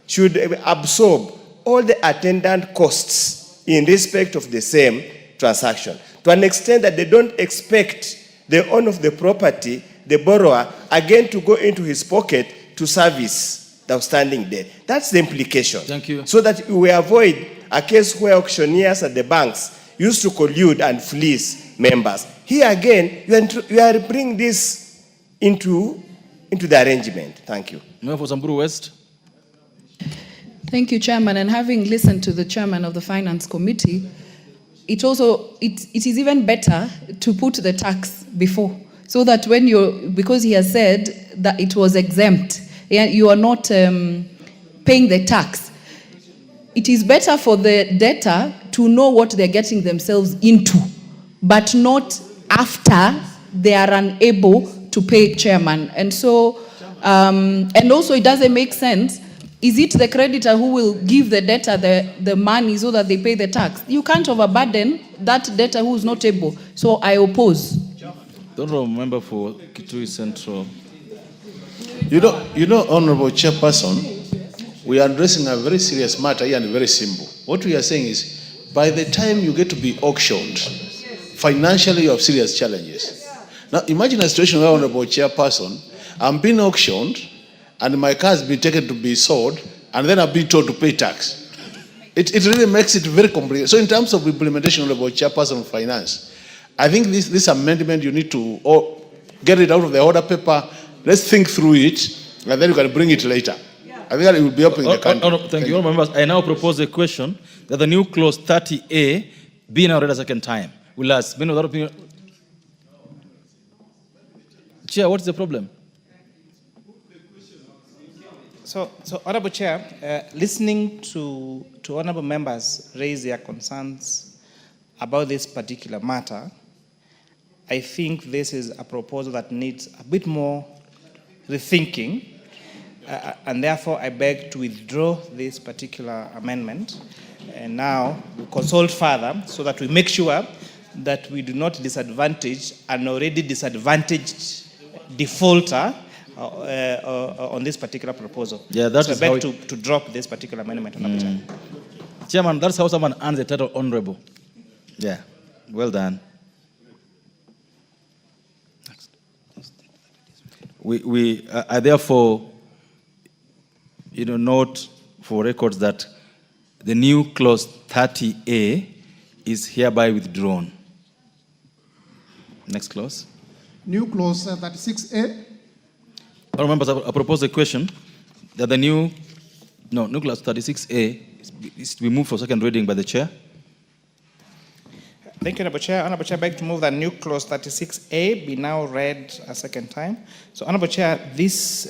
Speaker 21: should absorb all the attendant costs in respect of the same transaction, to an extent that they don't expect the owner of the property, the borrower, again to go into his pocket to service the outstanding debt. That's the implication.
Speaker 8: Thank you.
Speaker 21: So that we avoid a case where auctioneers at the banks used to collude and fleece members. Here again, you are bringing this into the arrangement. Thank you.
Speaker 8: Member for Samburu West.
Speaker 9: Thank you, Chairman. And having listened to the Chairman of the Finance Committee, it is even better to put the tax before, so that because he has said that it was exempt, you are not paying the tax. It is better for the debtor to know what they're getting themselves into, but not after they are unable to pay, Chairman. And so, and also it doesn't make sense. Is it the creditor who will give the debtor the money so that they pay the tax? You can't overburden that debtor who is not able. So I oppose.
Speaker 8: Don't remember for Kitui Central.
Speaker 6: You know, Honorable Chairperson, we are addressing a very serious matter here and very simple. What we are saying is, by the time you get to be auctioned, financially you have serious challenges. Now imagine a situation where, Honorable Chairperson, I'm being auctioned and my car has been taken to be sold and then I've been told to pay tax. It really makes it very complicated. So in terms of implementation, Honorable Chairperson of Finance, I think this amendment, you need to get it out of the order paper. Let's think through it and then you can bring it later. I think that it will be helping the country.
Speaker 8: Thank you, members. I now propose a question that the new clause 30A be now read a second time. We'll ask. Without opinion. Chair, what's the problem?
Speaker 23: So Honorable Chair, listening to honorable members raise their concerns about this particular matter, I think this is a proposal that needs a bit more rethinking. And therefore, I beg to withdraw this particular amendment and now consult further so that we make sure that we do not disadvantage an already disadvantaged defaulter on this particular proposal.
Speaker 8: Yeah, that's
Speaker 23: so I beg to drop this particular amendment.
Speaker 8: Chairman, that's how someone earns the title honorable. Yeah, well done. I therefore note for records that the new clause 30A is hereby withdrawn. Next clause.
Speaker 18: New clause 36A.
Speaker 8: All members, I propose a question that the new clause 36A is to be moved for second reading by the chair.
Speaker 23: Thank you, Honorable Chair. Honorable Chair, I beg to move that new clause 36A be now read a second time. So, Honorable Chair, this,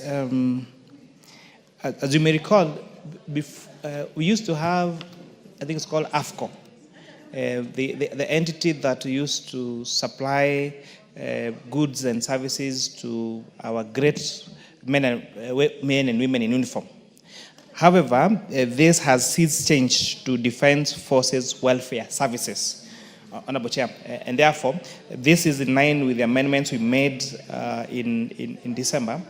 Speaker 23: as you may recall, we used to have, I think it's called AFCO, the entity that used to supply goods and services to our great men and women in uniform. However, this has since changed to Defense Forces Welfare Services. Honorable Chair, and therefore, this is in line with the amendments we made in December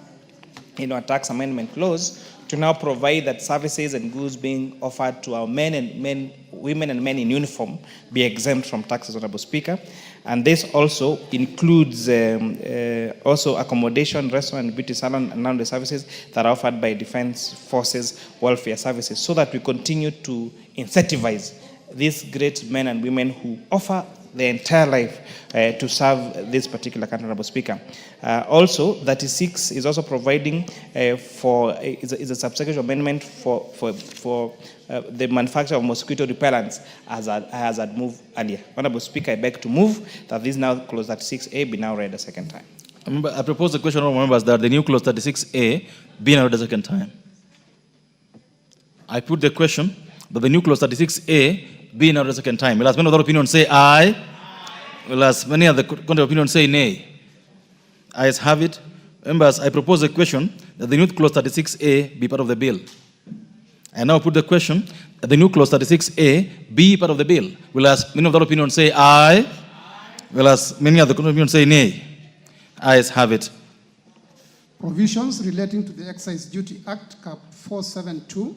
Speaker 23: in our tax amendment clause to now provide that services and goods being offered to our women and men in uniform be exempt from taxes, Honorable Speaker. And this also includes also accommodation, restaurant, and beauty salon, and laundry services that are offered by Defense Forces Welfare Services, so that we continue to incentivize these great men and women who offer their entire life to serve this particular country, Honorable Speaker. Also, 36 is also providing is a subsequent amendment for the manufacture of mosquito repellents, as I had moved earlier. Honorable Speaker, I beg to move that this now clause 36A be now read a second time.
Speaker 8: I propose the question of members that the new clause 36A be now read a second time. I put the question that the new clause 36A be now read a second time. Will as many other opinions say aye? Will as many other opinions say nay? Ayes have it. Members, I propose a question that the new clause 36A be part of the bill. I now put the question that the new clause 36A be part of the bill. Will as many of the opinion say aye? Will as many of the opinion say nay? Ayes have it.
Speaker 18: Provisions relating to the Excise Duty Act, Cap 472,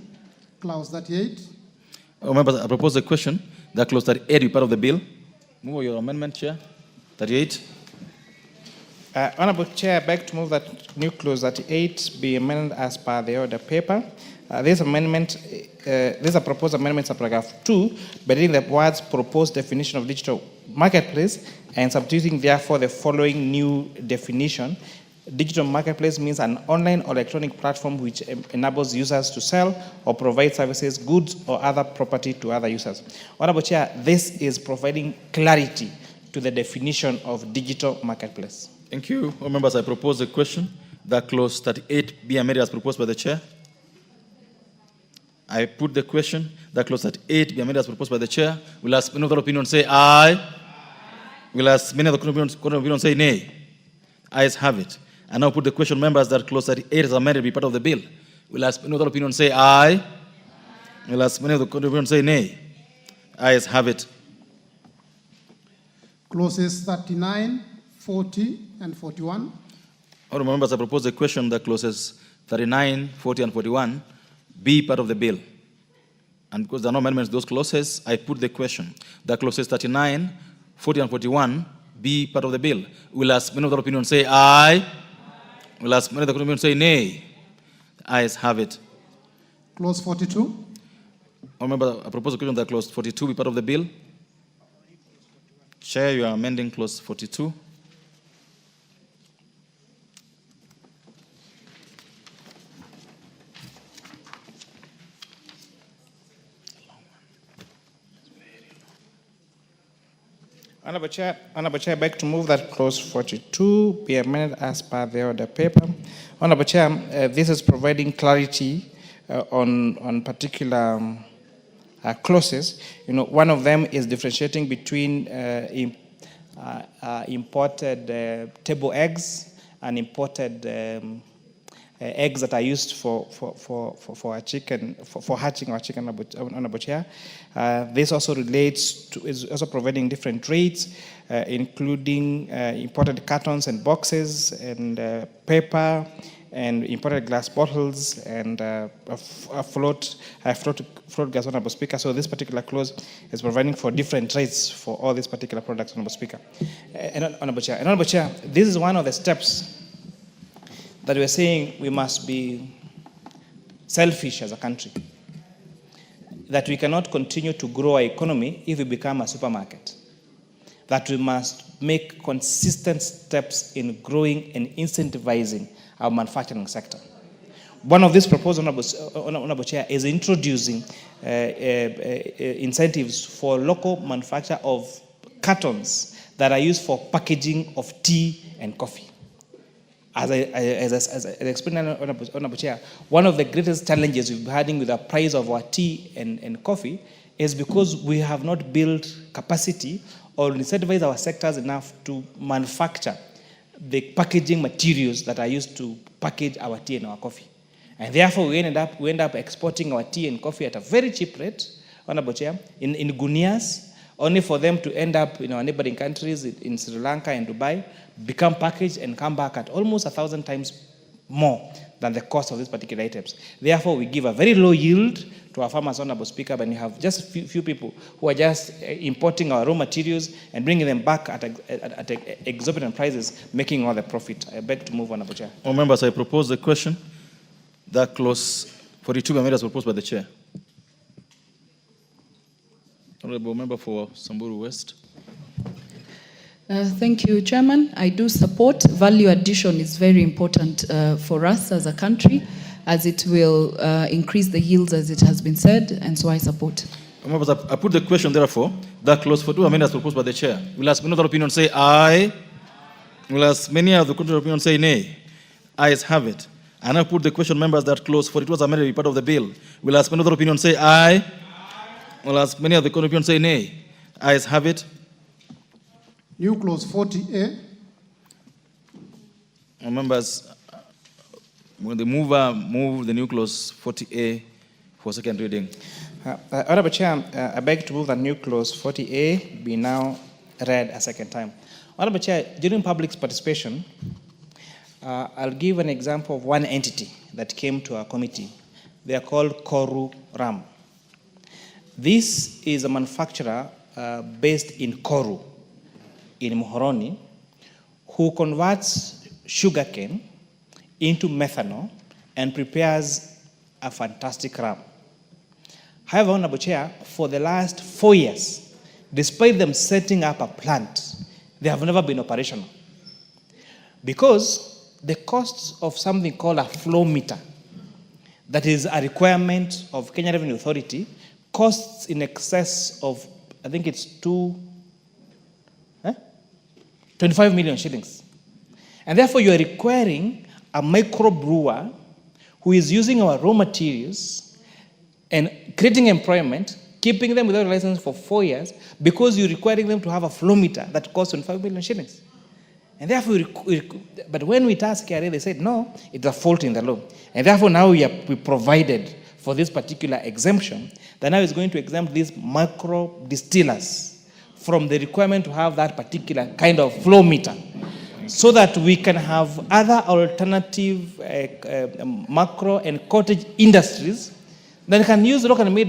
Speaker 18: Clause 38.
Speaker 8: Members, I propose a question that clause 38 be part of the bill. Move your amendment, Chair. 38.
Speaker 23: Honorable Chair, I beg to move that new clause 38 be amended as per the order paper. These are proposed amendments of paragraph 2, but in the words proposed definition of digital marketplace and substituting therefore the following new definition. Digital marketplace means an online or electronic platform which enables users to sell or provide services, goods, or other property to other users. Honorable Chair, this is providing clarity to the definition of digital marketplace.
Speaker 8: Thank you. All members, I propose a question that clause 38 be amended as proposed by the Chair. I put the question that clause 38 be amended as proposed by the Chair. Will as many of the opinion say aye? Will as many of the opinion say nay? Ayes have it. I now put the question, members, that clause 38 is amended be part of the bill. Will as many of the opinion say aye? Will as many of the opinion say nay? Ayes have it.
Speaker 18: Clauses 39, 40, and 41.
Speaker 8: Honourable members, I propose a question that clauses 39, 40, and 41 be part of the bill. And because there are no amendments to those clauses, I put the question that clauses 39, 40, and 41 be part of the bill. Will as many of the opinion say aye? Will as many of the opinion say nay? Ayes have it.
Speaker 18: Clause 42.
Speaker 8: Honourable, I propose a question that clause 42 be part of the bill. Chair, you are amending clause 42.
Speaker 23: Honorable Chair, I beg to move that clause 42 be amended as per the order paper. Honorable Chair, this is providing clarity on particular clauses. You know, one of them is differentiating between imported table eggs and imported eggs that are used for a chicken, for hatching our chicken. Honorable Chair. This also relates to, is also providing different rates, including imported cartons and boxes and paper and imported glass bottles and float gas, Honorable Speaker. So this particular clause is providing for different rates for all these particular products, Honorable Speaker. Honorable Chair, this is one of the steps that we're saying we must be selfish as a country. That we cannot continue to grow our economy if we become a supermarket. That we must make consistent steps in growing and incentivizing our manufacturing sector. One of these proposals, Honorable Chair, is introducing incentives for local manufacture of cartons that are used for packaging of tea and coffee. As I explained, Honorable Chair, one of the greatest challenges we've been having with the price of our tea and coffee is because we have not built capacity or incentivized our sectors enough to manufacture the packaging materials that are used to package our tea and our coffee. And therefore, we end up exporting our tea and coffee at a very cheap rate, Honorable Chair, in gunias, only for them to end up in our neighboring countries, in Sri Lanka and Dubai, become packaged and come back at almost 1,000 times more than the cost of these particular items. Therefore, we give a very low yield to our farmers, Honorable Speaker, but we have just few people who are just importing our raw materials and bringing them back at exorbitant prices, making all the profit. I beg to move, Honorable Chair.
Speaker 8: All members, I propose the question that clause 42 be made as proposed by the Chair. Honorable Member for Samburu West.
Speaker 9: Thank you, Chairman. I do support. Value addition is very important for us as a country, as it will increase the yields, as it has been said, and so I support.
Speaker 8: Members, I put the question, therefore, that clause 42 amended as proposed by the Chair. Will as many of the opinion say aye? Will as many of the opinion say nay? Ayes have it. And I put the question, members, that clause 42 was amended to be part of the bill. Will as many of the opinion say aye? Will as many of the opinion say nay? Ayes have it.
Speaker 18: New clause 40A.
Speaker 8: Members, when the mover move the new clause 40A for second reading.
Speaker 23: Honorable Chair, I beg to move that new clause 40A be now read a second time. Honorable Chair, during public participation, I'll give an example of one entity that came to our committee. They are called Koru Ram. This is a manufacturer based in Koru, in Muhoroni, who converts sugarcane into methanol and prepares a fantastic rum. However, Honorable Chair, for the last 4 years, despite them setting up a plant, they have never been operational. Because the costs of something called a flow meter, that is a requirement of Kenya Revenue Authority, costs in excess of, I think it's 25 million shillings. And therefore you are requiring a micro brewer who is using our raw materials and creating employment, keeping them without a license for 4 years, because you're requiring them to have a flow meter that costs 25 million shillings. And therefore, but when we asked KRA, they said, no, it's a fault in the law. And therefore, now we provided for this particular exemption, that now is going to exempt these micro distillers from the requirement to have that particular kind of flow meter, so that we can have other alternative macro and cottage industries that can use locally made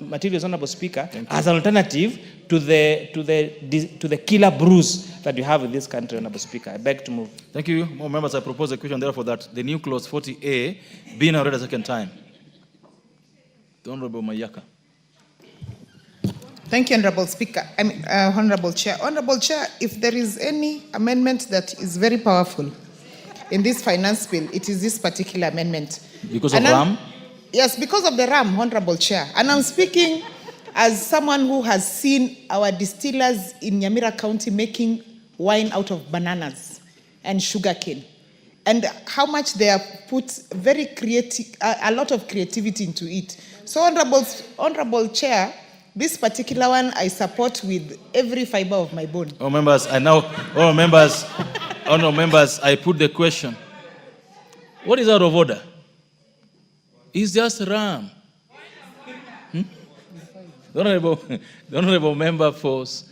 Speaker 23: materials, Honorable Speaker, as an alternative to the killer brews that you have in this country, Honorable Speaker. I beg to move.
Speaker 8: Thank you. More members, I propose a question therefore that the new clause 40A be now read a second time. The Honorable Mayaka.
Speaker 1: Thank you, Honorable Speaker. Honorable Chair. Honorable Chair, if there is any amendment that is very powerful in this finance bill, it is this particular amendment.
Speaker 8: Because of RAM?
Speaker 1: Yes, because of the RAM, Honorable Chair. And I'm speaking as someone who has seen our distillers in Nyamira County making wine out of bananas and sugarcane, and how much they have put very creative, a lot of creativity into it. So, Honorable Chair, this particular one I support with every fiber of my bone.
Speaker 8: Members, I put the question. What is out of order? It's just RAM. The honorable member force.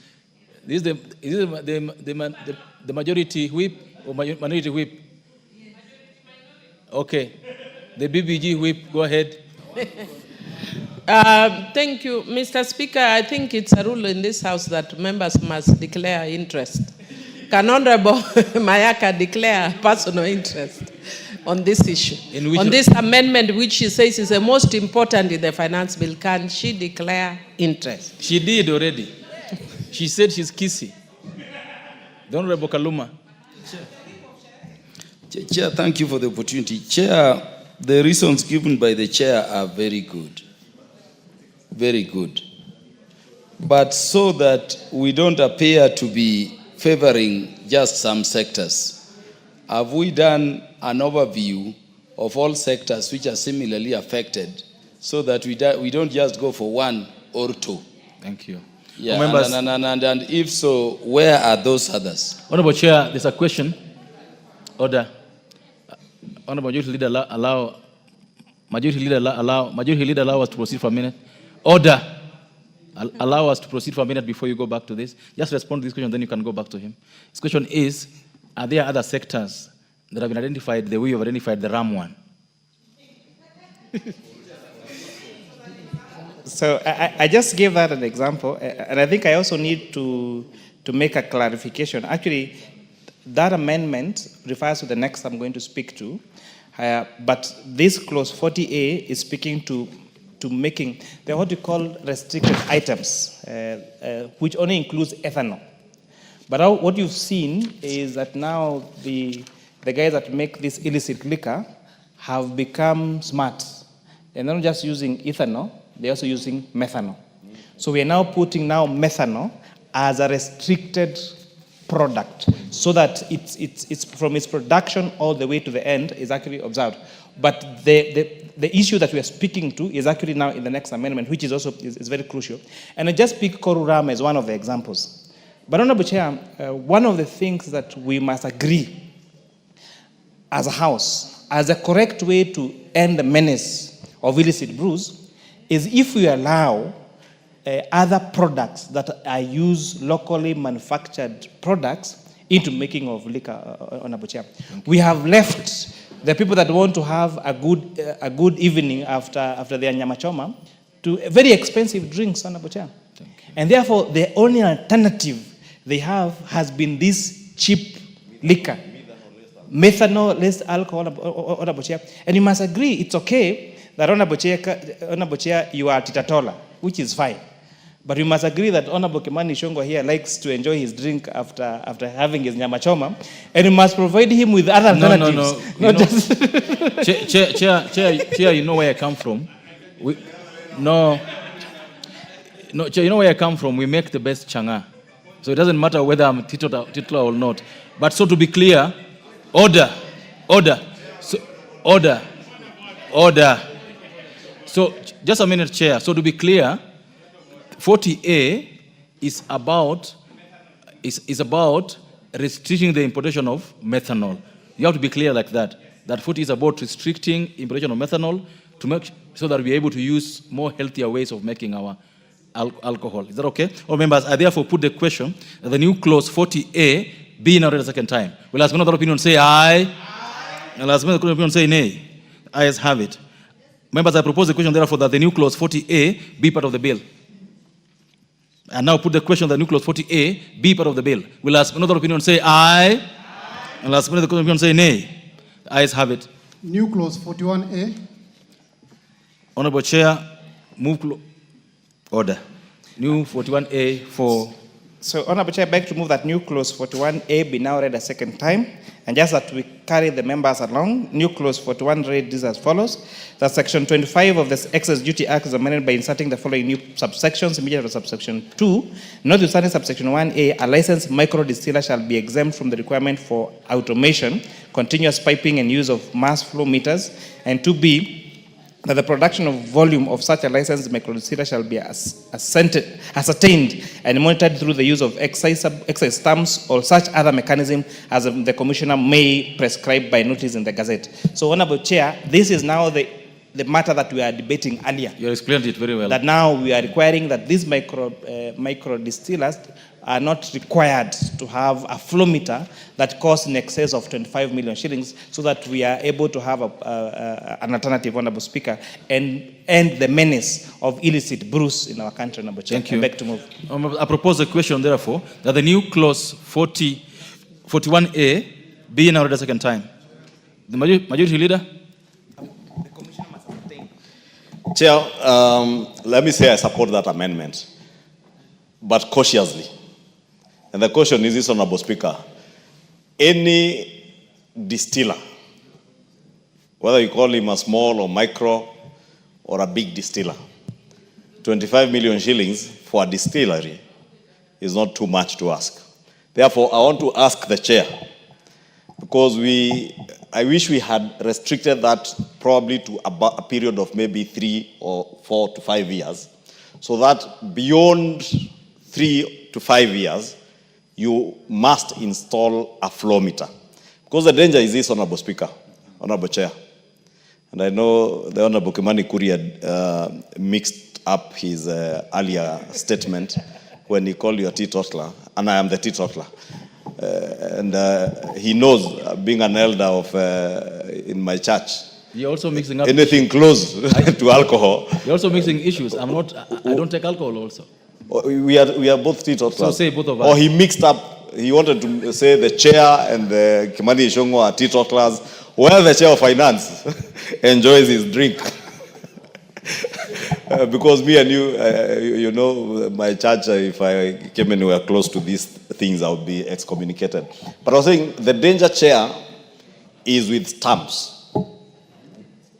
Speaker 8: This is the majority whip or minority whip? Okay. The BBG whip, go ahead.
Speaker 4: Thank you, Mr. Speaker. I think it's a rule in this House that members must declare interest. Can Honorable Mayaka declare personal interest on this issue? On this amendment, which she says is the most important in the finance bill, can she declare interest?
Speaker 8: She did already. She said she's kissy. The Honorable Kaluma.
Speaker 16: Chair, thank you for the opportunity. Chair, the reasons given by the chair are very good. Very good. But so that we don't appear to be favoring just some sectors, have we done an overview of all sectors which are similarly affected, so that we don't just go for one or two?
Speaker 8: Thank you.
Speaker 16: Yeah, and if so, where are those others?
Speaker 8: Honorable Chair, there's a question. Order. Honorable Majority Leader, allow us to proceed for a minute. Order. Allow us to proceed for a minute before you go back to this. Just respond to this question, then you can go back to him. This question is, are there other sectors that have been identified the way you've identified the RAM one?
Speaker 23: So I just gave that an example, and I think I also need to make a clarification. Actually, that amendment refers to the next I'm going to speak to, but this clause 40A is speaking to making what we call restricted items, which only includes ethanol. But what you've seen is that now the guys that make this illicit liquor have become smart. They're not just using ethanol, they're also using methanol. So we are now putting methanol as a restricted product, so that it's from its production all the way to the end is actually observed. But the issue that we are speaking to is actually now in the next amendment, which is also is very crucial. And I just pick Koruram as one of the examples. But Honorable Chair, one of the things that we must agree as a House, as a correct way to end the menace of illicit brews is if we allow other products that are used locally manufactured products into making of liquor, Honorable Chair. We have left the people that want to have a good evening after their nyama choma to very expensive drinks, Honorable Chair. And therefore, the only alternative they have has been this cheap liquor. Methanol, less alcohol, Honorable Chair. And you must agree, it's okay that Honorable Chair, you are titatola, which is fine. But you must agree that Honorable Kimani Ichung'wah here likes to enjoy his drink after having his nyama choma, and you must provide him with other alternatives.
Speaker 8: Chair, you know where I come from. Chair, you know where I come from. We make the best changa. So it doesn't matter whether I'm titular or not. But so to be clear, order. So just a minute, Chair. So to be clear, 40A is about restricting the importation of methanol. You have to be clear like that. That 40 is about restricting importation of methanol to make so that we're able to use more healthier ways of making our alcohol. Is that okay? All members, I therefore put the question that the new clause 40A be now read a second time. Will ask another opinion say aye. Will ask another opinion say nay. Ayes have it. Members, I propose the question therefore that the new clause 40A be part of the bill. And now put the question that new clause 40A be part of the bill. Will ask another opinion say aye. And ask another opinion say nay. Ayes have it.
Speaker 18: New clause 41A.
Speaker 8: Honorable Chair, move order. New 41A for...
Speaker 23: So, Honorable Chair, I beg to move that new clause 41A be now read a second time. And just that we carry the members along, new clause 41 read this as follows. That section 25 of the Excess Duty Act is amended by inserting the following new subsections immediately after subsection 2. Notwithstanding subsection 1A, a licensed micro distiller shall be exempt from the requirement for automation, continuous piping and use of mass flow meters. And 2B, that the production of volume of such a licensed microdistiller shall be ascertained and monitored through the use of excise stamps or such other mechanism as the Commissioner may prescribe by notice in the Gazette. So, Honorable Chair, this is now the matter that we are debating earlier.
Speaker 8: You explained it very well.
Speaker 23: That now we are requiring that these micro distillers are not required to have a flow meter that costs in excess of 25 million shillings so that we are able to have an alternative, Honorable Speaker, and end the menace of illicit brews in our country, Honorable Chair.
Speaker 8: Thank you.
Speaker 23: I beg to move.
Speaker 8: I propose a question, therefore, that the new clause 41A be now read a second time. The majority leader?
Speaker 22: Chair, let me say I support that amendment, but cautiously. And the caution is this, Honorable Speaker. Any distiller, whether you call him a small or micro or a big distiller, 25 million shillings for a distillery is not too much to ask. Therefore, I want to ask the chair, because I wish we had restricted that probably to a period of maybe 3 or 4 to 5 years, so that beyond 3 to 5 years, you must install a flow meter. Because the danger is this, Honorable Speaker, Honorable Chair. And I know the Honorable Kimani Kuri had mixed up his earlier statement when he called you a teetotaler, and I am the teetotaler. And he knows, being an elder in my church,
Speaker 8: you're also mixing up
Speaker 22: anything close to alcohol.
Speaker 8: You're also mixing issues. I don't take alcohol also.
Speaker 22: We are both teetotalers.
Speaker 8: So say both of us.
Speaker 22: Or he mixed up, he wanted to say the chair and the Kimani Ichung'wah are teetotalers, while the chair of finance enjoys his drink. Because me and you know, my church, if I came anywhere close to these things, I would be excommunicated. But I was saying the danger, Chair, is with stamps.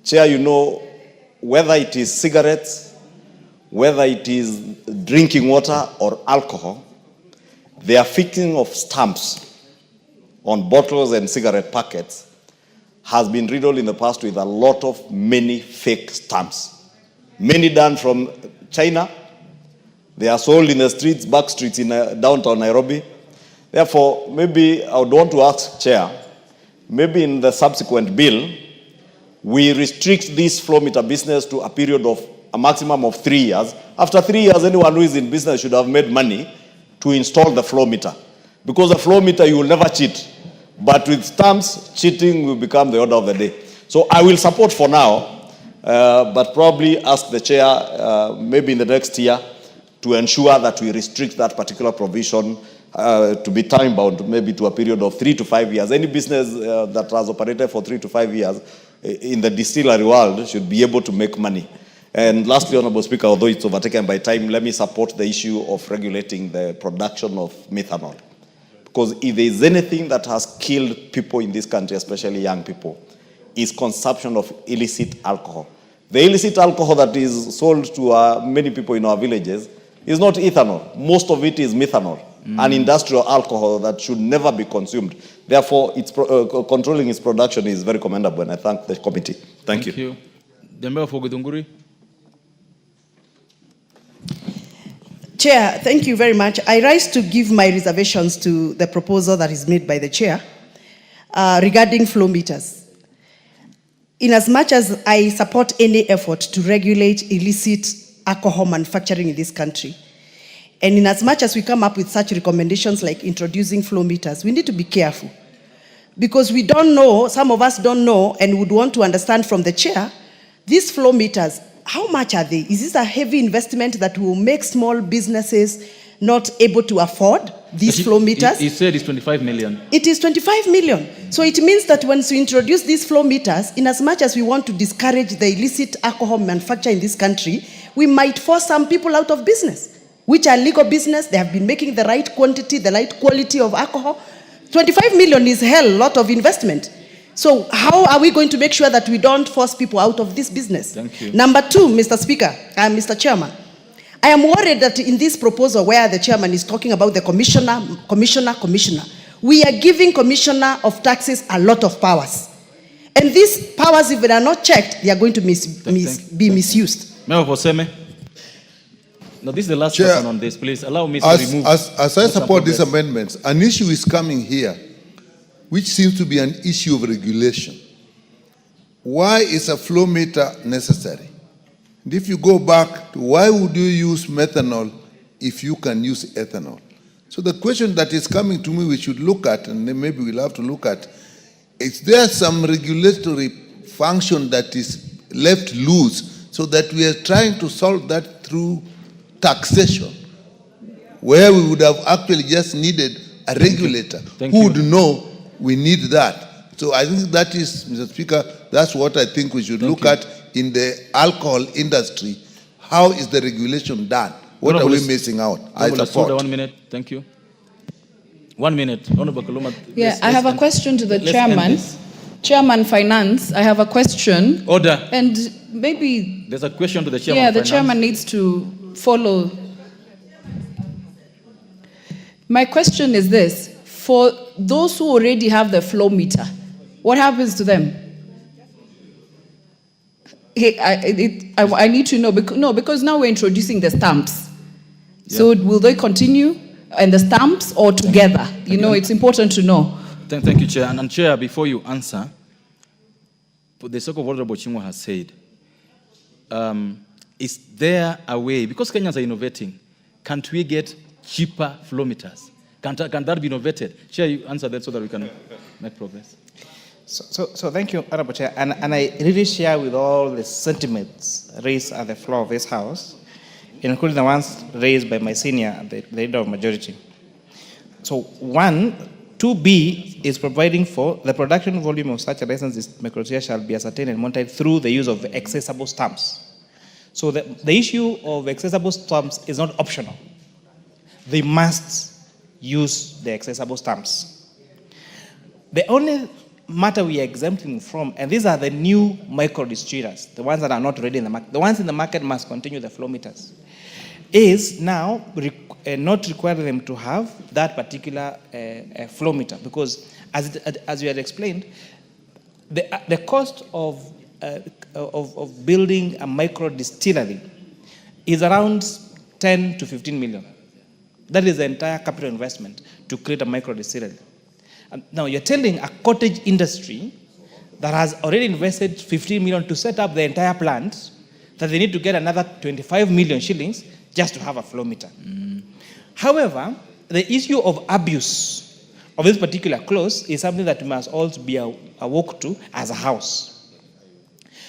Speaker 22: Chair, you know, whether it is cigarettes, whether it is drinking water or alcohol, the affixing of stamps on bottles and cigarette packets has been riddled in the past with a lot of many fake stamps. Many done from China. They are sold in the streets, back streets in downtown Nairobi. Therefore, maybe I would want to ask Chair, maybe in the subsequent bill,
Speaker 13: we restrict this flow meter business to a period of a maximum of 3 years. After 3 years, anyone who is in business should have made money to install the flow meter. Because the flow meter, you will never cheat. But with stamps, cheating will become the order of the day. So I will support for now, but probably ask the chair, maybe in the next year, to ensure that we restrict that particular provision to be time-bound, maybe to a period of 3 to 5 years. Any business that has operated for 3 to 5 years in the distillery world should be able to make money. And lastly, Honorable Speaker, although it's overtaken by time, let me support the issue of regulating the production of methanol. Because if there is anything that has killed people in this country, especially young people, is consumption of illicit alcohol. The illicit alcohol that is sold to many people in our villages is not ethanol. Most of it is methanol, an industrial alcohol that should never be consumed. Therefore, controlling its production is very commendable, and I thank the committee. Thank you.
Speaker 8: The member for Githunguri.
Speaker 14: Chair, thank you very much. I rise to give my reservations to the proposal that is made by the chair regarding flow meters. In as much as I support any effort to regulate illicit alcohol manufacturing in this country, and in as much as we come up with such recommendations like introducing flow meters, we need to be careful. Because we don't know, some of us don't know, and would want to understand from the chair, these flow meters, how much are they? Is this a heavy investment that will make small businesses not able to afford these flow meters?
Speaker 8: He said it's 25 million.
Speaker 14: It is 25 million. So it means that once we introduce these flow meters, in as much as we want to discourage the illicit alcohol manufacture in this country, we might force some people out of business, which are legal business. They have been making the right quantity, the right quality of alcohol. 25 million is hell lot of investment. So how are we going to make sure that we don't force people out of this business?
Speaker 8: Thank you.
Speaker 14: Number two, Mr. Speaker and Mr. Chairman, I am worried that in this proposal where the chairman is talking about the commissioner, we are giving commissioner of taxes a lot of powers. And these powers, if they are not checked, they are going to be misused.
Speaker 8: Member for Seme. No, this is the last person on this. Please allow me to remove.
Speaker 2: As I support these amendments, an issue is coming here, which seems to be an issue of regulation. Why is a flow meter necessary? And if you go back to why would you use methanol if you can use ethanol? So the question that is coming to me we should look at, and then maybe we'll have to look at, is there some regulatory function that is left loose so that we are trying to solve that through taxation, where we would have actually just needed a regulator who would know we need that. So I think that is, Mr. Speaker, that's what I think we should look at in the alcohol industry. How is the regulation done? What are we missing out? I support.
Speaker 8: 1 minute. Thank you. 1 minute. Honorable Kaluma.
Speaker 9: Yeah, I have a question to the chairman. Chairman Finance, I have a question.
Speaker 8: Order.
Speaker 9: And maybe...
Speaker 8: There's a question to the chairman.
Speaker 9: Yeah, the chairman needs to follow. My question is this. For those who already have the flow meter, what happens to them? I need to know, because now we're introducing the stamps. Yeah. So will they continue and the stamps or together? You know, it's important to know.
Speaker 8: Thank you, Chair. And Chair, before you answer, for the sake of what Honorable Chimwa has said, is there a way, because Kenyans are innovating, can't we get cheaper flow meters? Can that be innovated? Chair, you answer that so that we can make progress.
Speaker 23: So thank you, Honorable Chair. And I really share with all the sentiments raised at the floor of this House, including the ones raised by my senior, the leader of majority. So 2B is providing for the production volume of such a licensed microtia shall be ascertained and monitored through the use of accessible stamps. So the issue of accessible stamps is not optional. They must use the accessible stamps. The only matter we are exempting from, and these are the new micro distillers, the ones that are not ready in the market, the ones in the market must continue the flow meters, is now not require them to have that particular flow meter, because as you had explained, the cost of building a micro distillery is around 10 to 15 million. That is the entire capital investment to create a micro distillery. Now you're telling a cottage industry that has already invested 15 million to set up the entire plant, that they need to get another 25 million shillings just to have a flow meter. However, the issue of abuse of this particular clause is something that we must also be awoke to as a house.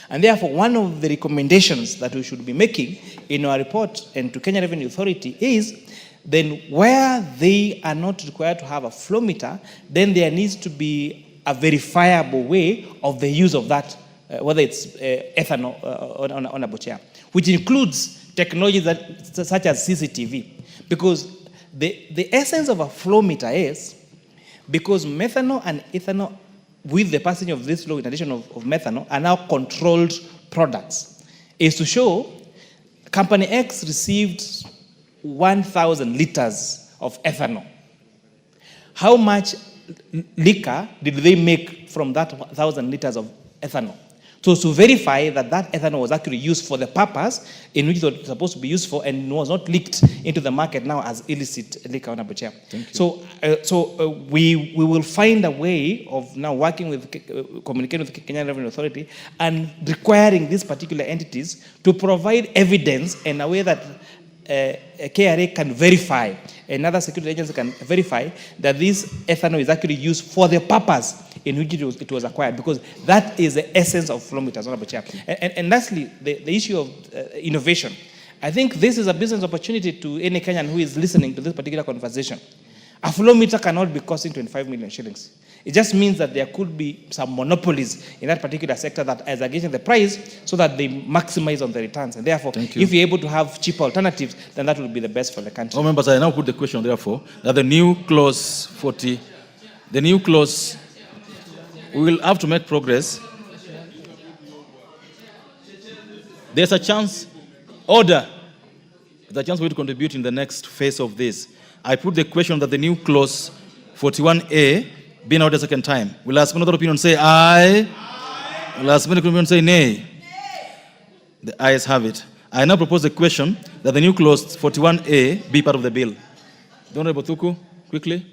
Speaker 23: And therefore, one of the recommendations that we should be making in our report and to Kenya Revenue Authority is then where they are not required to have a flow meter, then there needs to be a verifiable way of the use of that, whether it's ethanol on a bochea, which includes technologies such as CCTV. Because the essence of a flow meter is, because methanol and ethanol, with the passage of this law, in addition of methanol, are now controlled products, is to show Company X received 1,000 liters of ethanol. How much liquor did they make from that 1,000 liters of ethanol? So to verify that that ethanol was actually used for the purpose in which it was supposed to be used for and was not leaked into the market now as illicit liquor on a butcher. So we will find a way of now working with, communicating with the Kenya Revenue Authority and requiring these particular entities to provide evidence in a way that KRA can verify, another security agency can verify that this ethanol is actually used for the purpose in which it was acquired, because that is the essence of flow meters. And lastly, the issue of innovation. I think this is a business opportunity to any Kenyan who is listening to this particular conversation. A flow meter cannot be costing 25 million shillings. It just means that there could be some monopolies in that particular sector that is against the price so that they maximize on the returns. And therefore, if you're able to have cheaper alternatives, then that will be the best for the country.
Speaker 8: All members, I now put the question, therefore, that the new clause 40, the new clause, we will have to make progress. There's a chance, order, there's a chance for you to contribute in the next phase of this. I put the question that the new clause 41A being out a second time. Will ask another opinion say aye. Will ask another opinion say nay. The ayes have it. I now propose the question that the new clause 41A be part of the bill. The Honorable Thuku, quickly.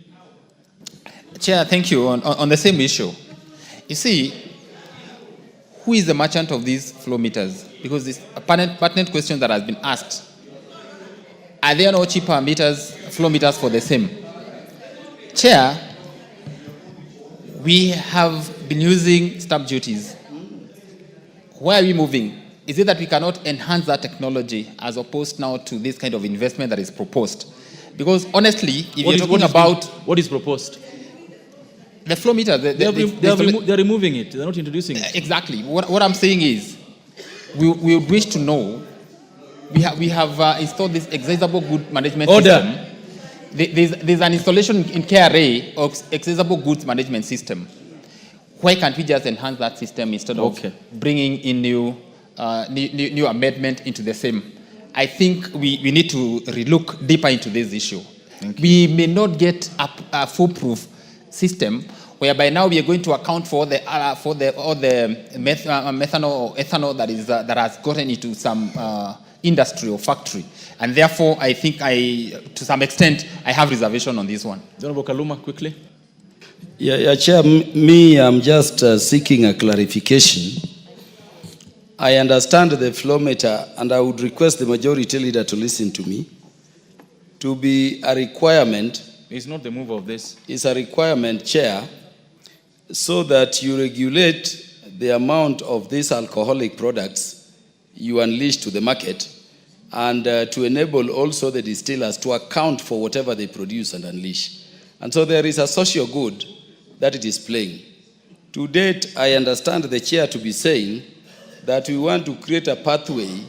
Speaker 5: Chair, thank you. On the same issue, you see, who is the merchant of these flow meters? Because this a pertinent question that has been asked. Are there no cheaper meters, flow meters for the same? Chair, we have been using stamp duties. Where are we moving? Is it that we cannot enhance that technology as opposed now to this kind of investment that is proposed? Because honestly, if you're talking about...
Speaker 8: What is proposed?
Speaker 5: The flow meter.
Speaker 8: They're removing it. They're not introducing it.
Speaker 5: Exactly. What I'm saying is, we would wish to know, we have installed this accessible goods management system. There's an installation in KRA of accessible goods management system. Why can't we just enhance that system instead of bringing in new amendment into the same? I think we need to relook deeper into this issue. We may not get a foolproof system whereby now we are going to account for all the methanol or ethanol that has gotten into some industry or factory. And therefore, I think to some extent, I have reservation on this one.
Speaker 8: Honorable Kaluma, quickly.
Speaker 16: Yeah, Chair, I'm just seeking a clarification. I understand the flow meter, and I would request the majority leader to listen to me, to be a requirement.
Speaker 8: It's not the move of this.
Speaker 16: It's a requirement, Chair, so that you regulate the amount of these alcoholic products you unleash to the market, and to enable also the distillers to account for whatever they produce and unleash. And so there is a social good that it is playing. To date, I understand the chair to be saying that we want to create a pathway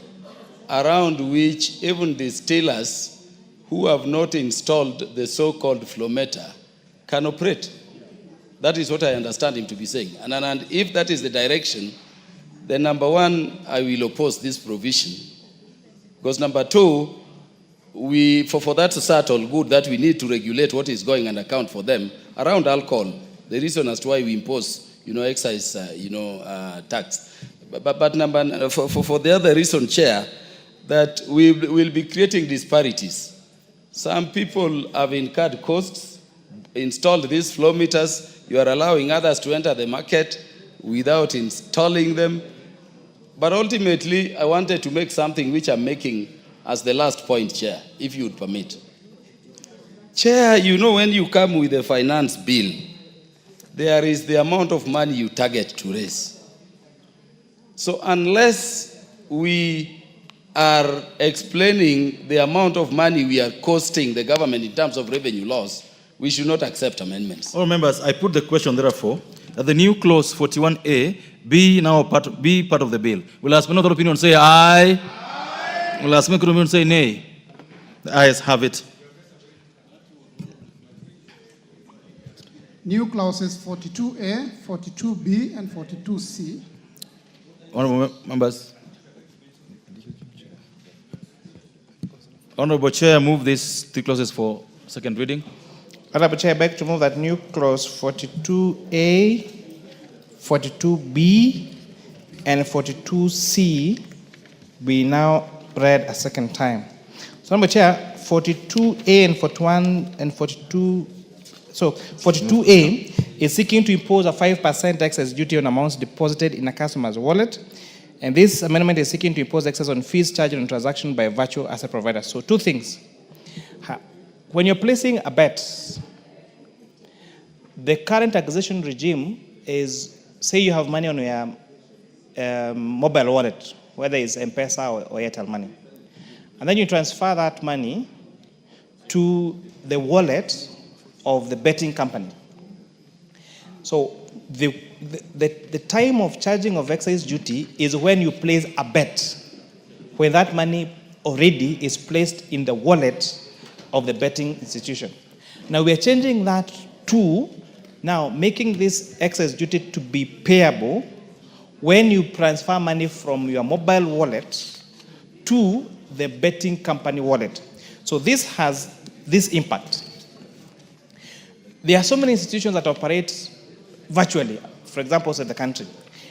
Speaker 16: around which even distillers who have not installed the so-called flow meter can operate. That is what I understand him to be saying. And if that is the direction, then number one, I will oppose this provision. Because number two, for that to settle good, that we need to regulate what is going and account for them around alcohol. The reason as to why we impose, excise, tax. But for the other reason, Chair, that we will be creating disparities. Some people have incurred costs, installed these flow meters. You are allowing others to enter the market without installing them. But ultimately, I wanted to make something which I'm making as the last point, Chair, if you would permit. Chair, you know when you come with a finance bill, there is the amount of money you target to raise. So unless we are explaining the amount of money we are costing the government in terms of revenue loss, we should not accept amendments.
Speaker 8: All members, I put the question therefore that the new clause 41A be part of the bill. Will ask another opinion say aye. Aye. Will ask another opinion say nay. The ayes have it.
Speaker 18: New clauses 42A, 42B, and 42C.
Speaker 8: Honorable members. Honorable Chair, move these three clauses for second reading.
Speaker 23: Honorable Chair, I beg to move that new clause 42A, 42B, and 42C be now read a second time. So, Honorable Chair, 42A and 41 and 42. So 42A is seeking to impose a 5% excess duty on amounts deposited in a customer's wallet. And this amendment is seeking to impose excess on fees charged on transaction by virtual asset providers. So two things. When you're placing a bet, the current acquisition regime is, say you have money on your mobile wallet, whether it's M-Pesa or Airtel money. And then you transfer that money to the wallet of the betting company. So the time of charging of excise duty is when you place a bet, when that money already is placed in the wallet of the betting institution. Now we are changing that to now making this excise duty to be payable when you transfer money from your mobile wallet to the betting company wallet. So this has this impact. There are so many institutions that operate virtually, for example, in the country,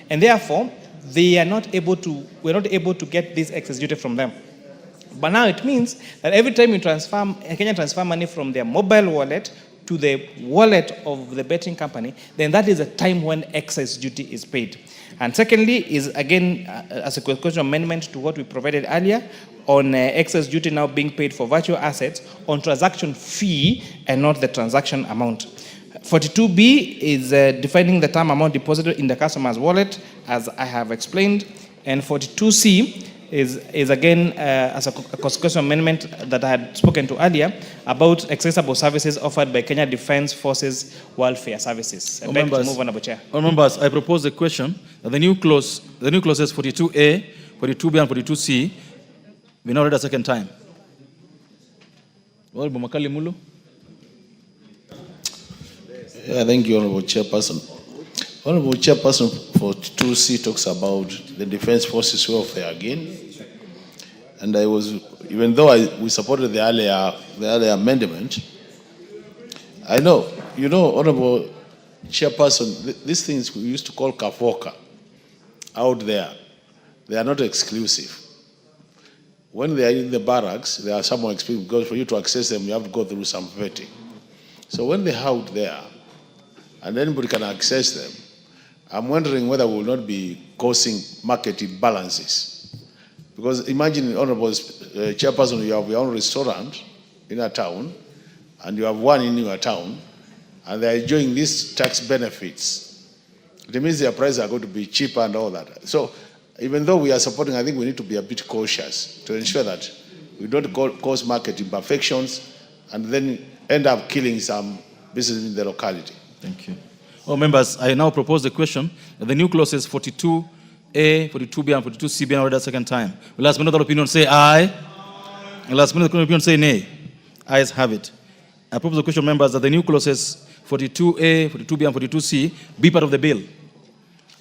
Speaker 23: and therefore we're not able to get this excess duty from them. But now it means that every time you transfer money from their mobile wallet to the wallet of the betting company, then that is a time when excess duty is paid. And secondly is, again, as a question amendment to what we provided earlier on excess duty now being paid for virtual assets on transaction fee and not the transaction amount. 42B is defining the term amount deposited in the customer's wallet, as I have explained. And 42C is again, as a constitutional amendment that I had spoken to earlier, about accessible services offered by Kenya Defence Forces Welfare Services. I beg to move, Honorable Chair.
Speaker 8: Members, I propose the question that the new clauses 42A, 42B, and 42C be now read a second time.
Speaker 6: Yeah, thank you, Honorable Chairperson. Honorable Chairperson, 42C talks about the Defence Forces welfare again. And I was, even though we supported the earlier amendment, I know, you know, Honorable Chairperson, these things we used to call kafoka out there, they are not exclusive. When they are in the barracks, they are somewhat exclusive because for you to access them, you have to go through some vetting. So when they're out there, and anybody can access them, I'm wondering whether we will not be causing market imbalances. Because imagine, Honorable Chairperson, you have your own restaurant in a town, and you have one in your town, and they're enjoying these tax benefits. It means their prices are going to be cheaper and all that. So even though we are supporting, I think we need to be a bit cautious to ensure that we don't cause market imperfections and then end up killing some business in the locality.
Speaker 8: Thank you. All members, I now propose the question that the new clauses 42A, 42B, and 42C be now read a second time. Will last minute opinion say aye? Will last minute opinion say nay? Ayes have it. I propose the question, members, that the new clauses 42A, 42B, and 42C be part of the bill.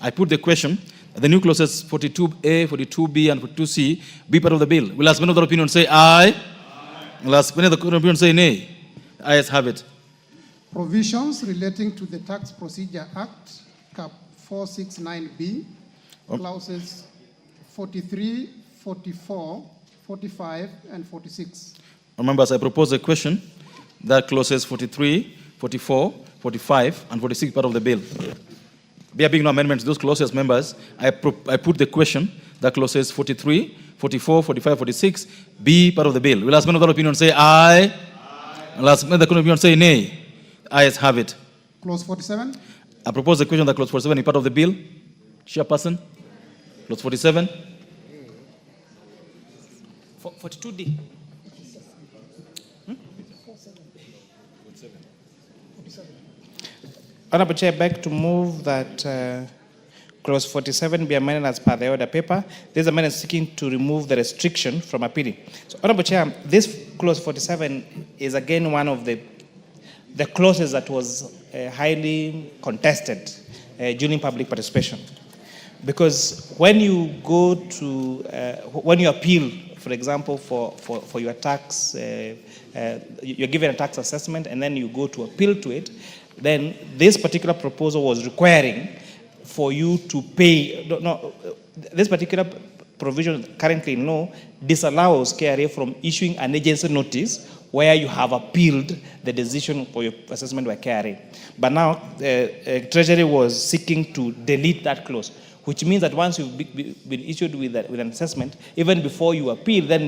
Speaker 8: I put the question that the new clauses 42A, 42B, and 42C be part of the bill. Will last minute opinion say aye? Will last minute opinion say nay? Ayes have it.
Speaker 18: Provisions relating to the Tax Procedure Act, Cap 469B, clauses 43, 44, 45, and 46.
Speaker 8: Members, I propose a question that clauses 43, 44, 45, and 46 part of the bill. There being no amendments to those clauses, members, I put the question that clauses 43, 44, 45, 46 be part of the bill. Will as many of that opinion say aye? Will as many of the opinion say nay? Ayes have it.
Speaker 18: Clause 47.
Speaker 8: I propose the question that clause 47 is part of the bill. Chairperson, clause 47.
Speaker 23: 42D. Honorable Chair, I beg to move that clause 47 be amended as per the order paper. This amendment is seeking to remove the restriction from appealing. So, Honorable Chair, this clause 47 is again one of the clauses that was highly contested during public participation. Because when you go to, when you appeal, for example, for your tax, you're given a tax assessment and then you go to appeal to it, then this particular proposal was requiring for you to pay, this particular provision currently in law disallows KRA from issuing an agency notice where you have appealed the decision for your assessment by KRA. But now, Treasury was seeking to delete that clause, which means that once you've been issued with an assessment, even before you appeal, then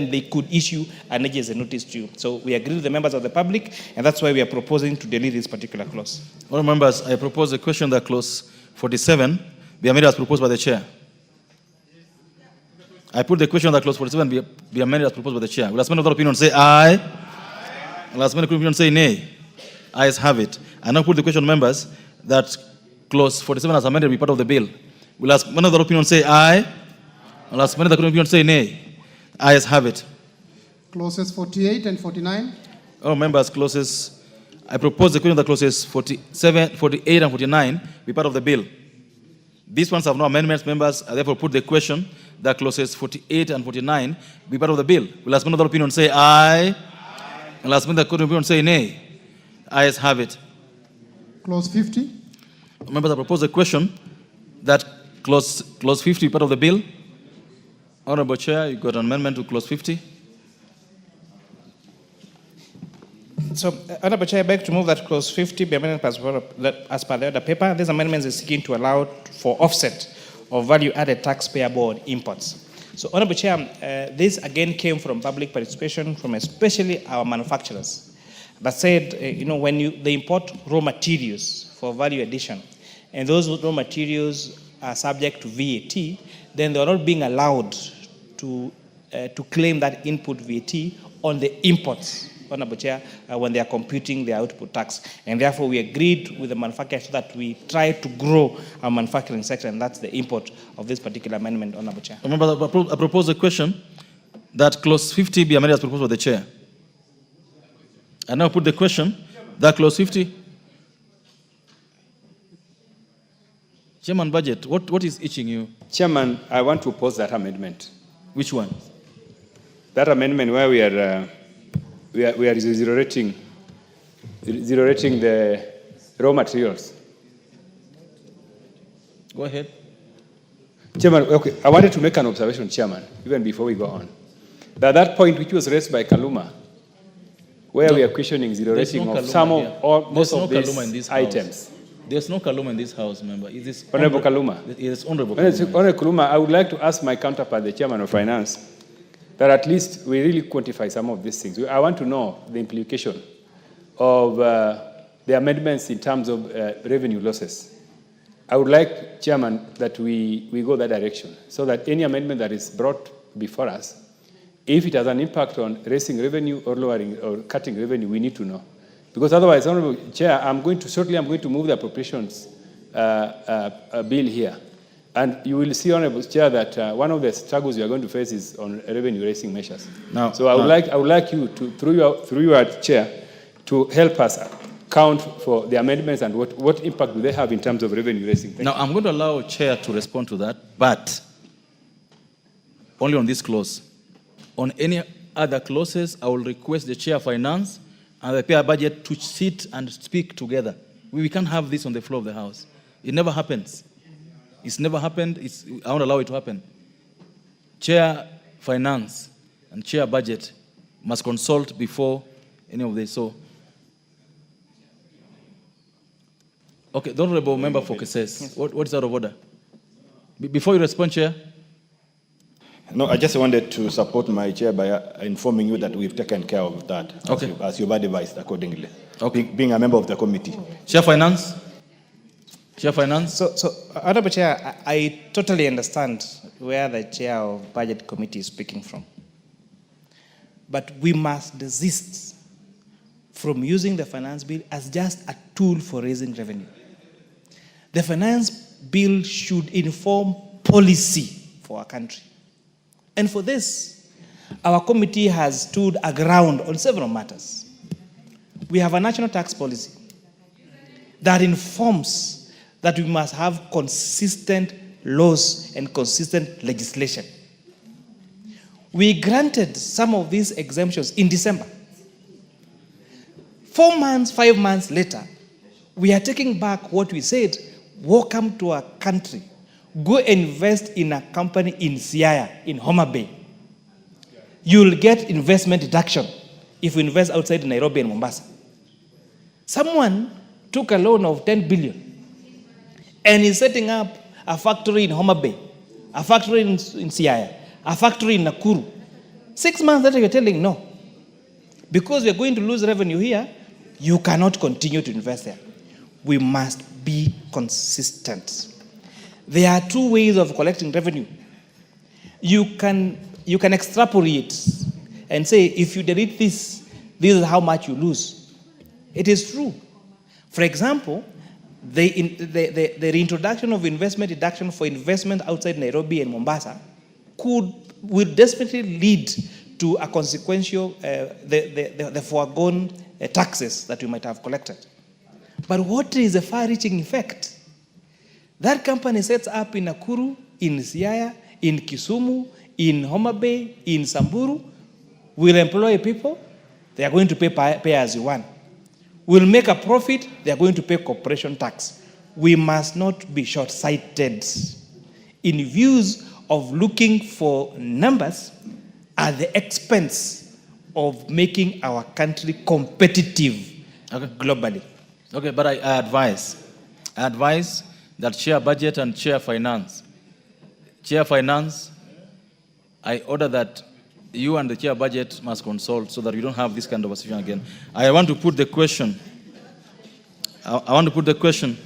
Speaker 23: they could issue an agency notice to you. So we agree with the members of the public, and that's why we are proposing to delete this particular clause.
Speaker 8: All members, I propose a question that clause 47 be amended as proposed by the chair. I put the question that clause 47 be amended as proposed by the chair. Will as many of that opinion say aye? Will as many of that opinion say nay? Ayes have it. I now put the question, members, that clause 47 as amended be part of the bill. Will as many of that opinion say aye? Will as many of that opinion say nay? Ayes have it.
Speaker 18: Clauses 48 and 49.
Speaker 8: All members, clauses. I propose the question that clauses 47, 48, and 49 be part of the bill. These ones have no amendments, members. I therefore put the question that clauses 48 and 49 be part of the bill. Will as many of that opinion say aye? Will as many of that opinion say nay? Ayes have it.
Speaker 18: Clause 50.
Speaker 8: Members, I propose a question that clause 50 be part of the bill. Honorable Chair, you got an amendment to clause 50.
Speaker 23: So, Honorable Chair, I beg to move that clause 50 be amended as per the order paper. This amendment is seeking to allow for offset of value-added tax payable on imports. So, Honorable Chair, this again came from public participation from especially our manufacturers that said, when they import raw materials for value addition, and those raw materials are subject to VAT, then they are not being allowed to claim that input VAT on the imports, Honorable Chair, when they are computing their output tax. And therefore, we agreed with the manufacturers so that we try to grow our manufacturing sector, and that's the import of this particular amendment, Honorable Chair.
Speaker 8: Remember, I propose a question that clause 50 be amended as proposed by the chair. I now put the question that clause 50. Chairman Budget, what is itching you?
Speaker 15: Chairman, I want to oppose that amendment.
Speaker 8: Which one?
Speaker 15: That amendment where we are zero rating the raw materials.
Speaker 8: Go ahead.
Speaker 15: Chairman, okay, I wanted to make an observation, Chairman, even before we go on. That point which was raised by Kaluma, where we are questioning zero rating of some of or most of these items.
Speaker 8: There's no Kaluma in this house, member.
Speaker 15: Honorable Kaluma.
Speaker 8: It is Honorable
Speaker 15: Kaluma. Honorable Kaluma, I would like to ask my counterpart, the Chairman of Finance, that at least we really quantify some of these things. I want to know the implication of the amendments in terms of revenue losses. I would like, Chairman, that we go that direction so that any amendment that is brought before us, if it has an impact on raising revenue or lowering or cutting revenue, we need to know. Because otherwise, Honorable Chair, I'm going to move the appropriations bill here. And you will see, Honorable Chair, that one of the struggles we are going to face is on revenue-raising measures. So I would like you to, through your chair, to help us count for the amendments and what impact do they have in terms of revenue-raising.
Speaker 8: Now, I'm going to allow Chair to respond to that, but only on this clause. On any other clauses, I will request the Chair of Finance and the Pair Budget to sit and speak together. We can't have this on the floor of the House. It never happens. It's never happened. I won't allow it to happen. Chair Finance and Chair Budget must consult before any of this. So, Okay, the Honorable Member for Cases. Yes. What is out of order? Before you respond, Chair.
Speaker 22: No, I just wanted to support my chair by informing you that we've taken care of that.
Speaker 8: Okay.
Speaker 22: As you've advised accordingly.
Speaker 8: Okay.
Speaker 22: Being a member of the committee.
Speaker 8: Chair Finance. Chair Finance.
Speaker 23: So Honorable Chair, I totally understand where the Chair of Budget Committee is speaking from. But we must desist from using the finance bill as just a tool for raising revenue. The finance bill should inform policy for our country. And for this, our committee has stood aground on several matters. We have a national tax policy that informs that we must have consistent laws and consistent legislation. We granted some of these exemptions in December. 4 months, 5 months later, we are taking back what we said. Welcome to our country. Go invest in a company in Siaya, in Homa Bay. You'll get investment deduction if you invest outside Nairobi and Mombasa. Someone took a loan of 10 billion and is setting up a factory in Homa Bay, a factory in Siaya, a factory in Nakuru. 6 months later, you're telling no. Because we're going to lose revenue here, you cannot continue to invest there. We must be consistent. There are 2 ways of collecting revenue. You can extrapolate and say, if you delete this, this is how much you lose. It is true. For example, the reintroduction of investment deduction for investment outside Nairobi and Mombasa will definitely lead to a consequential, the foregone taxes that we might have collected. But what is the far-reaching effect? That company sets up in Nakuru, in Siaya, in Kisumu, in Homa Bay, in Samburu, will employ people, they are going to pay as you want. Will make a profit, they are going to pay corporation tax. We must not be short-sighted in views of looking for numbers at the expense of making our country competitive globally.
Speaker 8: Okay, but I advise that Chair Budget and Chair Finance. Chair Finance, I order that you and the Chair Budget must consult so that we don't have this kind of a situation again. I want to put the question. I want to put the question.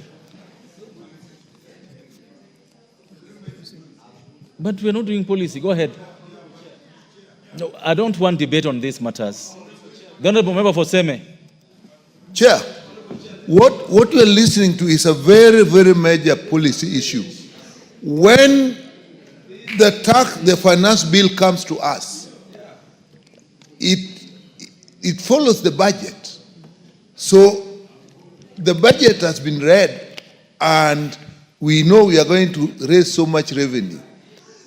Speaker 8: But we're not doing policy. Go ahead. No, I don't want debate on these matters. The Honorable Member for Seme.
Speaker 2: Chair, what you are listening to is a very, very major policy issue. When the finance bill comes to us, it follows the budget. So the budget has been read and we know we are going to raise so much revenue.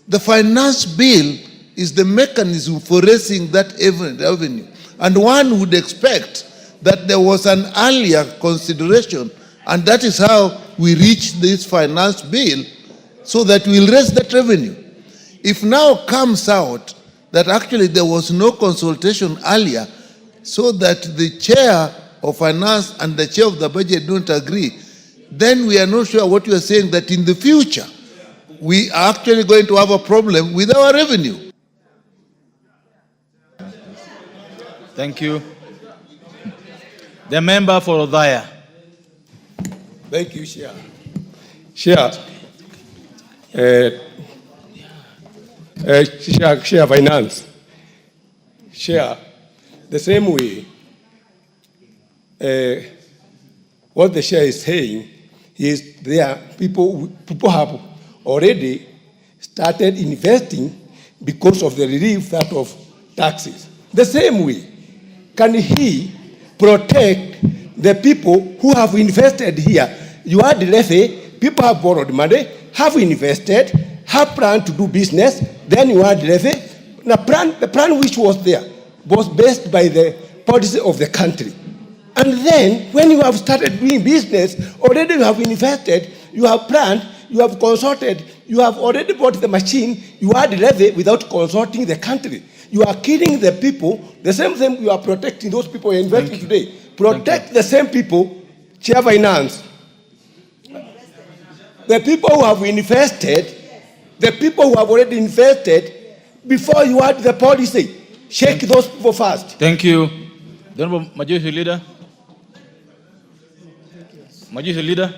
Speaker 2: The finance bill is the mechanism for raising that revenue. And one would expect that there was an earlier consideration, and that is how we reached this finance bill, so that we'll raise that revenue. If now comes out that actually there was no consultation earlier, so that the chair of finance and the chair of the budget don't agree, then we are not sure what you are saying, that in the future, we are actually going to have a problem with our revenue.
Speaker 8: Thank you. The member for Odhaya.
Speaker 12: Thank you, Chair. Chair, Chair Finance. Chair, the same way, what the Chair is saying is there people have already started investing because of the relief that of taxes. The same way, can he protect the people who have invested here? You are the levy, people have borrowed money, have invested, have planned to do business, then you are the levy. The plan which was there was based by the policy of the country. And then, when you have started doing business, already you have invested, you have planned, you have consulted, you have already bought the machine, you are the levy without consulting the country. You are killing the people, the same thing you are protecting those people you are investing today. Protect the same people, Chair Finance. the people who have invested, the people who have already invested, before you add the policy, shake those people first.
Speaker 8: Thank you. The Honorable Majority Leader. Majority Leader.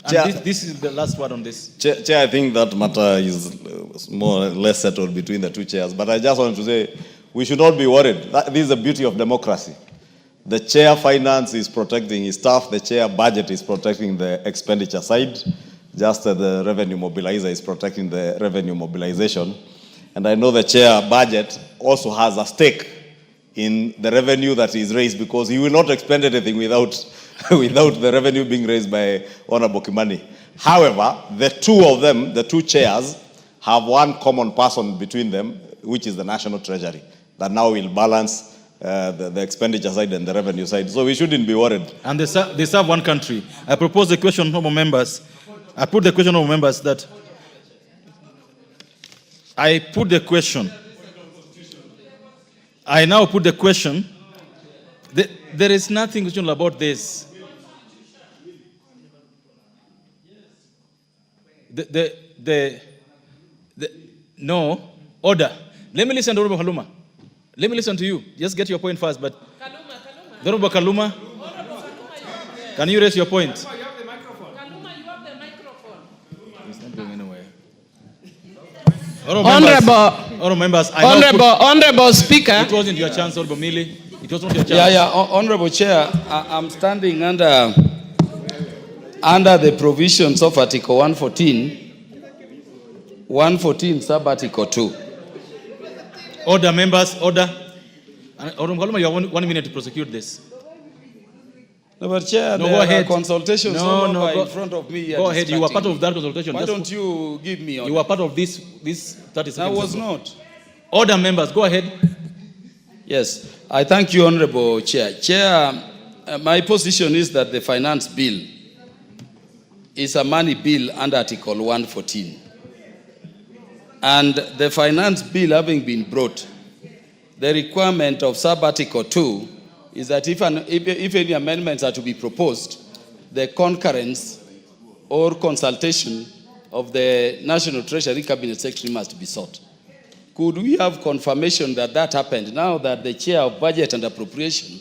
Speaker 13: Chair,
Speaker 8: and this is the last word on this.
Speaker 13: Chair, I think that matter is more or less settled between the two chairs. But I just want to say, we should not be worried. This is the beauty of democracy. The chair finance is protecting his staff. The chair budget is protecting the expenditure side. Just the revenue mobilizer is protecting the revenue mobilization. And I know the chair budget also has a stake in the revenue that is raised, because he will not expend anything without the revenue being raised by Honorable Kimani. However, the two of them, the two chairs, have one common person between them, which is the National Treasury, that now will balance the expenditure side and the revenue side. So we shouldn't be worried.
Speaker 8: And they serve one country. I propose the question, honorable members. I put the question, honorable members, that I put the question. I now put the question. There is nothing questionable about this. No, order. Let me listen to Honorable Kaluma. Let me listen to you. Just get your point first. But Kaluma. Honorable Kaluma, can you raise your point?
Speaker 4: Kaluma, you have the microphone. Kaluma, you have the microphone.
Speaker 8: It's not going anywhere.
Speaker 4: Honorable
Speaker 8: members,
Speaker 4: Honorable Speaker.
Speaker 8: It wasn't your chance, Honorable Mili. It was not your chance.
Speaker 16: Yeah. Honorable Chair, I'm standing under the provisions of Article 114, sub-Article 2.
Speaker 8: Order, members, order. Honorable Kaluma, you have 1 minute to prosecute this.
Speaker 16: No, but Chair,
Speaker 8: no,
Speaker 16: there
Speaker 8: go ahead.
Speaker 16: are consultations
Speaker 8: go
Speaker 16: in front of me.
Speaker 8: Go ahead. You were part of that consultation.
Speaker 16: Why don't you give me order?
Speaker 8: You were part of this 30 seconds.
Speaker 16: I was not.
Speaker 8: Order, members. Go ahead.
Speaker 16: Yes. I thank you, Honorable Chair. Chair, my position is that the finance bill is a money bill under Article 114. And the finance bill having been brought, the requirement of sub-Article 2 is that if any amendments are to be proposed, the concurrence or consultation of the National Treasury Cabinet Secretary must be sought. Could we have confirmation that that happened now that the Chair of Budget and Appropriation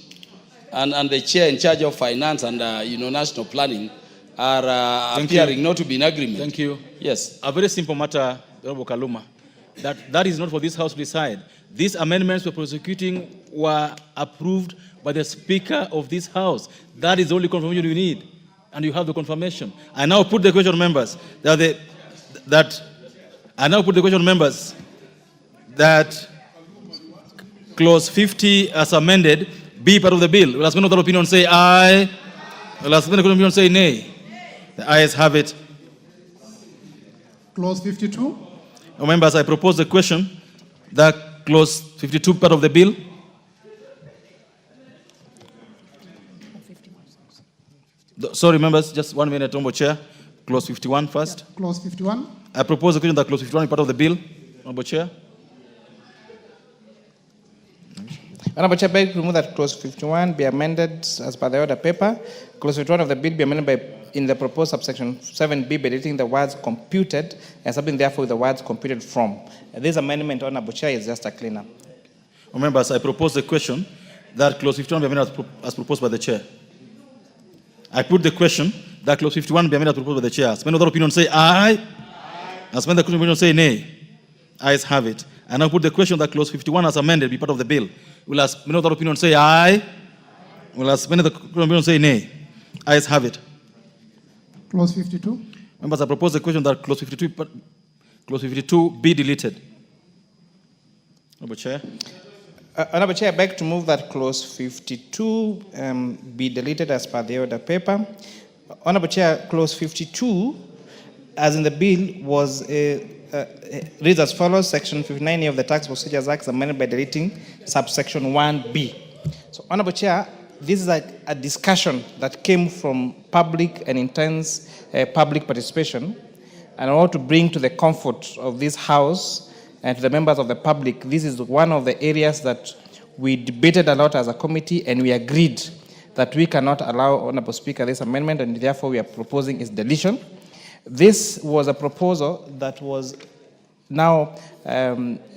Speaker 16: and the Chair in charge of Finance and National Planning are appearing not to be in agreement?
Speaker 8: Thank you.
Speaker 16: Yes.
Speaker 8: A very simple matter, Honorable Kaluma. That is not for this House to decide. These amendments we're prosecuting were approved by the Speaker of this House. That is the only confirmation you need. And you have the confirmation. I now put the question, members, that clause 50 as amended be part of the bill. Will suspend the opinion say aye? Will suspend the opinion say nay? The ayes have it.
Speaker 18: Clause 52.
Speaker 8: Members, I propose the question that clause 52 part of the bill. Sorry, members, just 1 minute, Honorable Chair. Clause 51 first.
Speaker 18: Yeah, clause 51.
Speaker 8: I propose the question that clause 51 is part of the bill. Honorable Chair.
Speaker 23: Honorable Chair, beg to remove that clause 51 be amended as per the order paper. Clause 51 of the bill be amended in the proposed subsection 7b, by deleting the words computed and subbing therefore with the words computed from. This amendment, Honorable Chair, is just a cleanup.
Speaker 8: Members, I propose the question that clause 51 be amended as proposed by the Chair. I put the question that clause 51 be amended as proposed by the Chair. Suspend other opinion say aye. Suspend the opinion say nay. Ayes have it. I now put the question that clause 51 as amended be part of the bill. Will suspend other opinion say aye? Will suspend the opinion say nay? Ayes have it.
Speaker 18: Clause 52.
Speaker 8: Members, I propose the question that clause 52 be deleted. Honorable Chair.
Speaker 23: Honorable Chair, I beg to move that clause 52 be deleted as per the order paper. Honorable Chair, clause 52, as in the bill, was reads as follows: Section 59A of the Tax Procedures Act is amended by deleting subsection 1B. So, Honorable Chair, this is a discussion that came from public and intense public participation, and I want to bring to the comfort of this House and to the members of the public, this is one of the areas that we debated a lot as a committee, and we agreed that we cannot allow, Honorable Speaker, this amendment, and therefore we are proposing its deletion. This was a proposal that was now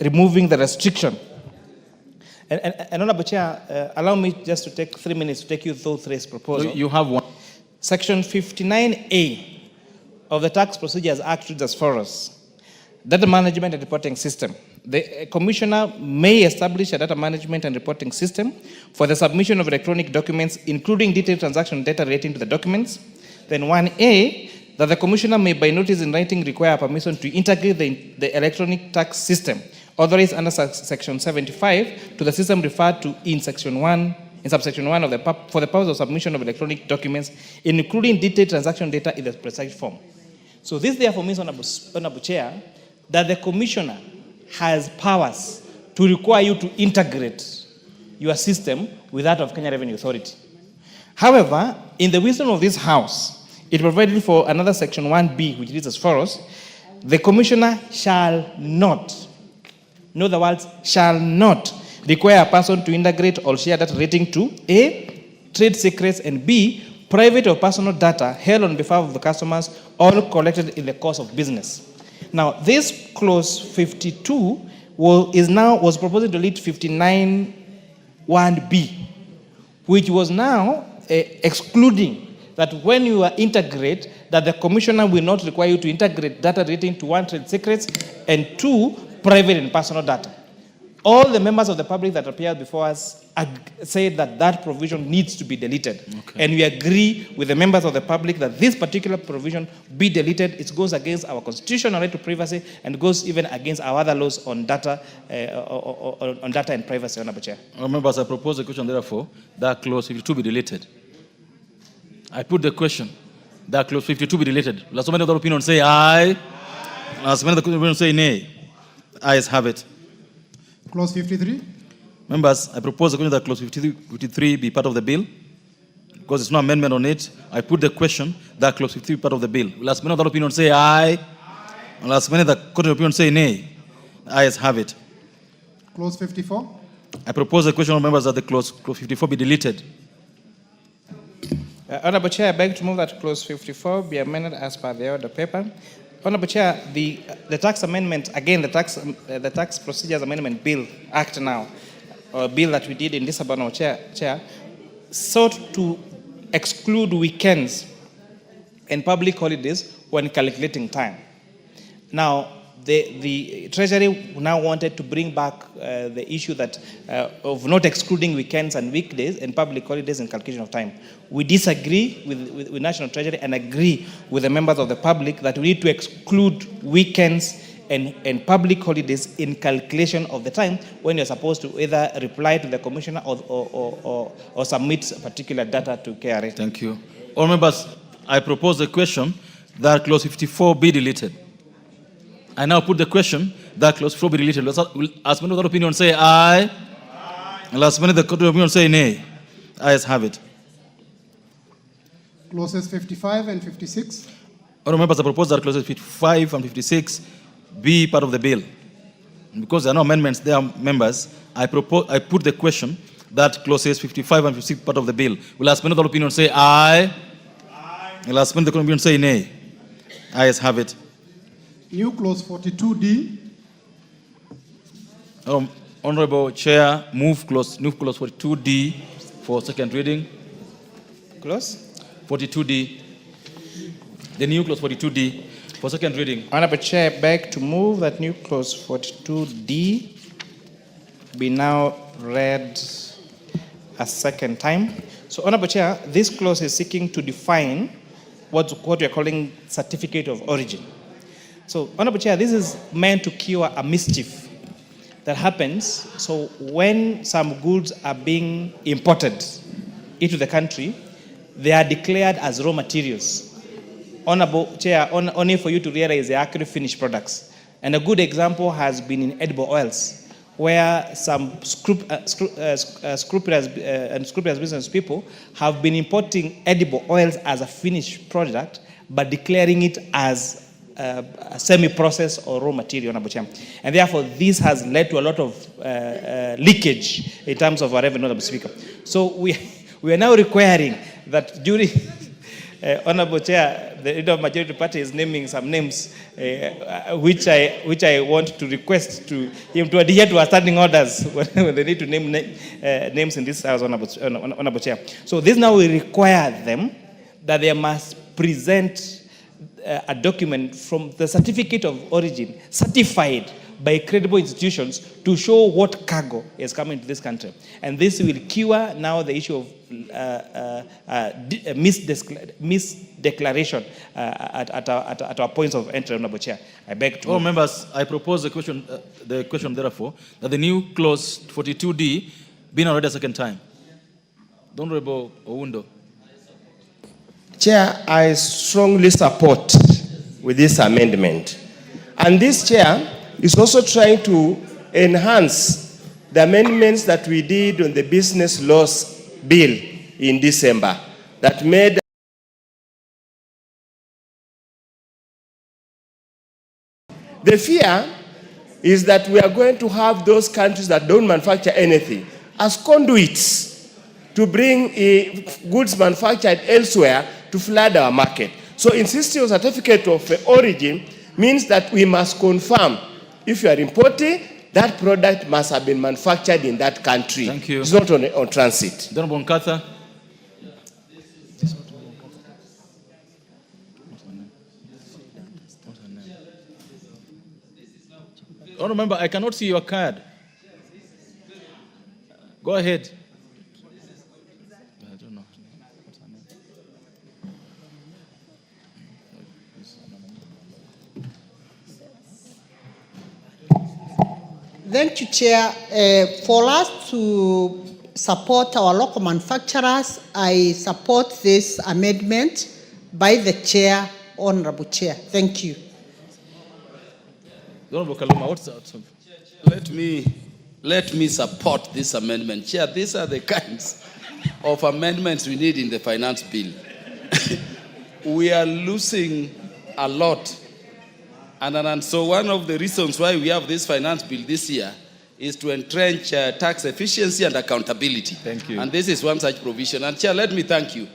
Speaker 23: removing the restriction. And Honorable Chair, allow me just to take 3 minutes to take you through this proposal.
Speaker 5: You have one.
Speaker 23: Section 59A of the Tax Procedures Act reads as follows: Data management and reporting system. The commissioner may establish a data management and reporting system for the submission of electronic documents, including detailed transaction data relating to the documents. Then 1A, that the commissioner may by notice in writing require permission to integrate the electronic tax system authorized under section 75 to the system referred to in section 1, in subsection 1 of the for the purpose of submission of electronic documents, including detailed transaction data in the precise form. So this therefore means, Honorable Chair, that the commissioner has powers to require you to integrate your system with that of Kenya Revenue Authority. However, in the wisdom of this House, it provided for another section 1B, which reads as follows: the commissioner shall not, know the words, shall not require a person to integrate or share data relating to A, trade secrets, and B, private or personal data held on behalf of the customers or collected in the course of business. Now, this clause 52 was proposed to delete 59(1)B, which was now excluding that when you are integrate, that the commissioner will not require you to integrate data relating to 1, trade secrets, and 2, private and personal data. All the members of the public that appeared before us said that that provision needs to be deleted. Okay. And we agree with the members of the public that this particular provision be deleted. It goes against our constitutional right to privacy and goes even against our other laws on data, on data and privacy, Honorable Chair.
Speaker 8: Members, I propose a question, therefore, that clause 52 be deleted. I put the question, that clause 52 be deleted. Last many other opinion say aye. Last many other opinion say nay. Ayes have it.
Speaker 18: Clause 53.
Speaker 8: Members, I propose that clause 53 be part of the bill. Because there's no amendment on it, I put the question that clause 53 be part of the bill. Last many other opinion say aye. Last many other opinion say nay. Ayes have it.
Speaker 18: Clause 54.
Speaker 8: I propose the question of members that the clause 54 be deleted.
Speaker 23: Honorable Chair, I beg to move that clause 54 be amended as per the order paper. Honorable Chair, the tax amendment, again, the tax procedures amendment bill, act now, or bill that we did in this Honorable Chair, sought to exclude weekends and public holidays when calculating time. Now, the Treasury now wanted to bring back the issue that of not excluding weekends and weekdays and public holidays in calculation of time. We disagree with National Treasury and agree with the members of the public that we need to exclude weekends and public holidays in calculation of the time when you're supposed to either reply to the commissioner or submit particular data to KRA.
Speaker 8: Thank you. All members, I propose the question that clause 54 be deleted. I now put the question that clause 4 be deleted. As many of the opinion say aye. And as many of the opinion say nay. Ayes have it.
Speaker 18: Clauses 55 and 56.
Speaker 8: All members, I propose that clauses 55 and 56 be part of the bill. And because there are no amendments there, members, I put the question that clauses 55 and 56 part of the bill. Will as many of the opinion say aye. Will as many of the opinion say nay. Ayes have it.
Speaker 18: New clause 42D.
Speaker 8: Honorable Chair, move clause 42D for second reading.
Speaker 23: Clause
Speaker 8: 42D. The new clause 42D for second reading.
Speaker 23: Honorable Chair, I beg to move that new clause 42D be now read a second time. So, Honorable Chair, this clause is seeking to define what we are calling certificate of origin. So, Honorable Chair, this is meant to cure a mischief that happens. So, when some goods are being imported into the country, they are declared as raw materials. Honorable Chair, only for you to realize they are actually finished products. And a good example has been in edible oils, where some scrupulous business people have been importing edible oils as a finished product, but declaring it as a semi-processed or raw material, Honorable Chair. And therefore, this has led to a lot of leakage in terms of our revenue, Honorable Speaker. So we We are now requiring that during, Honorable Chair, the leader of majority party is naming some names, which I want to request to him to adhere to our standing orders when they need to name names in this House, Honorable Chair. So this now will require them that they must present a document from the certificate of origin, certified by credible institutions, to show what cargo is coming to this country. And this will cure now the issue of misdeclaration at our points of entry, Honorable Chair. I beg to...
Speaker 8: All members, I propose the question therefore, that the new clause 42D be now read a second time. The Honorable Owundo.
Speaker 21: Chair, I strongly support with this amendment. And this, Chair, is also trying to enhance the amendments that we did on the business laws bill in December that made the fear is that we are going to have those countries that don't manufacture anything as conduits to bring goods manufactured elsewhere to flood our market. So insisting on certificate of origin means that we must confirm if you are importing, that product must have been manufactured in that country.
Speaker 8: Thank you.
Speaker 21: It's not on transit.
Speaker 8: Honorable Nkatha. Honorable member, I cannot see your card. Go ahead. I don't know. What's her name?
Speaker 7: Thank you, Chair. For us to support our local manufacturers, I support this amendment by the Chair, Honorable Chair. Thank you.
Speaker 8: Honorable Kaluma, what's that?
Speaker 16: Let me support this amendment. Chair, these are the kinds of amendments we need in the finance bill. We are losing a lot. And so one of the reasons why we have this finance bill this year is to entrench tax efficiency and accountability.
Speaker 8: Thank you.
Speaker 16: And this is one such provision. And Chair, let me thank you.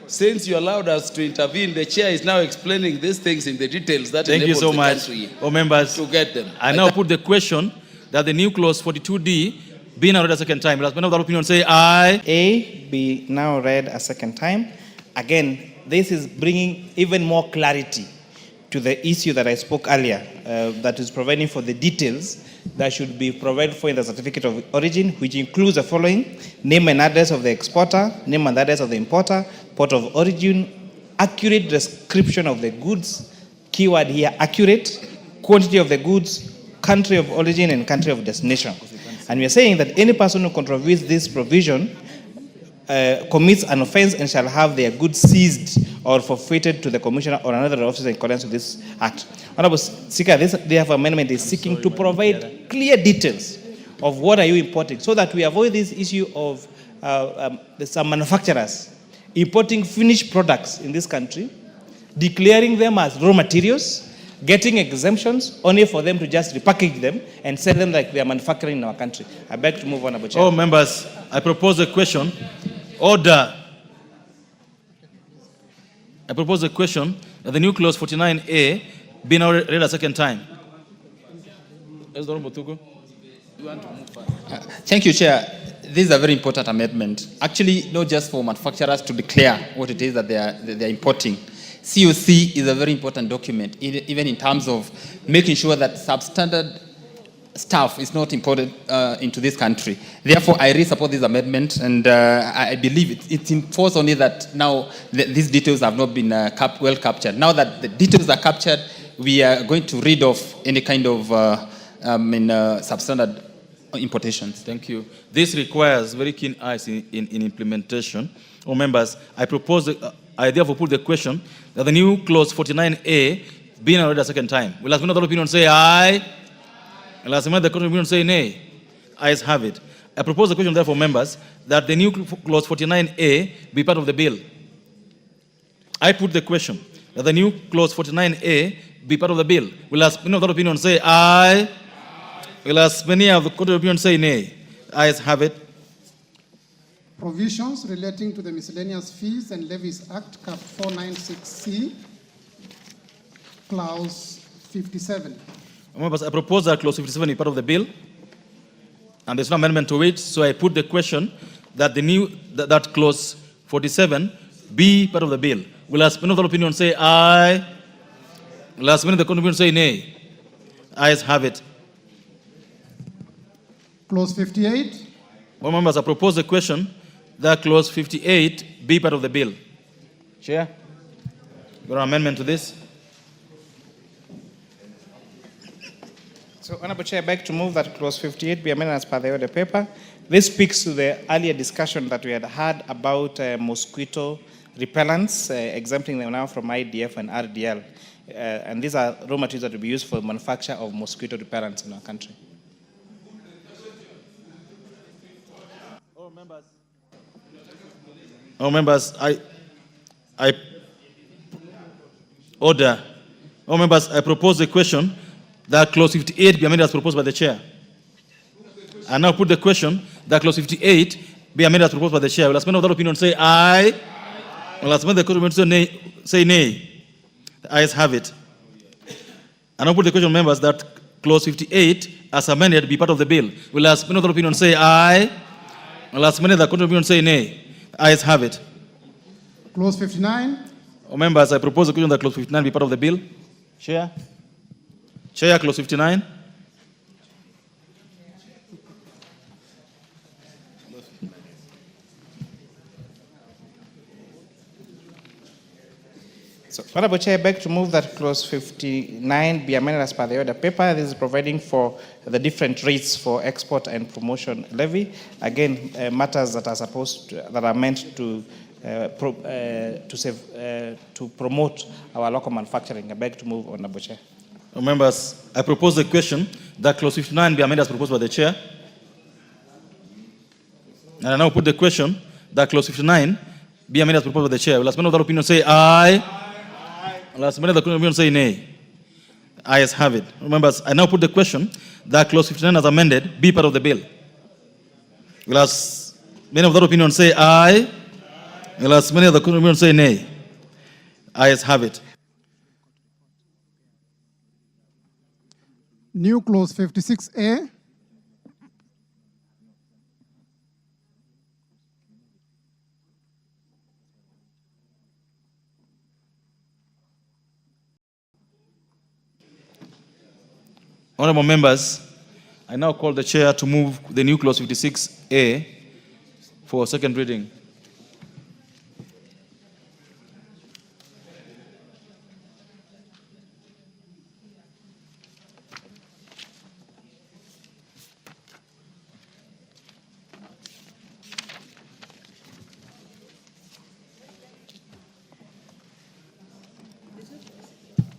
Speaker 16: Since you allowed us to intervene, the Chair is now explaining these things in the details that
Speaker 8: thank you so much, all members.
Speaker 16: To get them.
Speaker 8: I now put the question that the new clause 42D be now read a second time. Let me know that opinion. Say aye.
Speaker 23: A be now read a second time. Again, this is bringing even more clarity to the issue that I spoke earlier, that is providing for the details that should be provided for in the certificate of origin, which includes the following: name and address of the exporter, name and address of the importer, port of origin, accurate description of the goods, keyword here, accurate, quantity of the goods, country of origin and country of destination. And we are saying that any person who contravenes this provision commits an offense and shall have their goods seized or forfeited to the commissioner or another officer in accordance with this act. Honorable Speaker, this therefore amendment is seeking to provide clear details of what are you importing, so that we avoid this issue of some manufacturers importing finished products in this country, declaring them as raw materials, getting exemptions only for them to just repackage them and sell them like they are manufacturing in our country. I beg to move on, Chair.
Speaker 8: All members, I propose a question. Order. I propose a question that the new clause 49A be now read a second time.
Speaker 5: Thank you, Chair. This is a very important amendment. Actually, not just for manufacturers to declare what it is that they are importing. COC is a very important document, even in terms of making sure that substandard stuff is not imported into this country. Therefore, I really support this amendment, and I believe it's enforced only that now these details have not been well captured. Now that the details are captured, we are going to rid off any kind of substandard importations.
Speaker 8: Thank you. This requires very keen eyes in implementation. All members, I therefore put the question that the new clause 49A be now read a second time. Will another opinion say aye? Will another opinion say nay? Ayes have it. I propose the question therefore, members, that the new clause 49A be part of the bill. I put the question that the new clause 49A be part of the bill. Will another opinion say aye? Will as many of the court of opinion say nay? Ayes have it.
Speaker 18: provisions relating to the Miscellaneous Fees and Levies Act, Cap 496C, Clause 57.
Speaker 8: Members, I propose that Clause 57 be part of the bill, and there's no amendment to it, so I put the question that that Clause 47 be part of the bill. Will as many of the opinion say aye? Will as many of the opinion say nay? Ayes have it.
Speaker 18: Clause 58.
Speaker 8: Members, I propose the question that Clause 58 be part of the bill. Chair, your amendment to this?
Speaker 23: So, Honorable Chair, I beg to move that Clause 58 be amended as per the order paper. This speaks to the earlier discussion that we had about mosquito repellents, exempting them now from IDF and RDL. And these are raw materials that will be used for the manufacture of mosquito repellents in our country.
Speaker 8: Members, order. Members, I propose the question that Clause 58 be amended as proposed by the Chair. I now put the question that Clause 58 be amended as proposed by the Chair. Will as many of that opinion say aye? Will as many of the opinion say nay? The ayes have it. I now put the question, members, that Clause 58 as amended be part of the bill. Will as many of that opinion say aye? Will as many of the opinion say nay? The ayes have it.
Speaker 18: Clause 59.
Speaker 8: Members, I propose the question that Clause 59 be part of the bill. Chair. Chair, Clause 59.
Speaker 23: So, Honorable Chair, I beg to move that Clause 59 be amended as per the order paper. This is providing for the different rates for export and promotion levy. Again, matters that are meant to promote our local manufacturing. I beg to move, Honorable Chair.
Speaker 8: Members, I propose the question that Clause 59 be amended as proposed by the Chair. And I now put the question that Clause 59 be amended as proposed by the Chair. Will as many of that opinion say aye? Will as many of the opinion say nay? Ayes have it. Members, I now put the question that Clause 59 as amended be part of the bill. Will as many of that opinion say aye? Will as many of the opinion say nay? Ayes have it.
Speaker 18: New Clause 56A.
Speaker 8: Honorable members, I now call the Chair to move the new Clause 56A for second reading.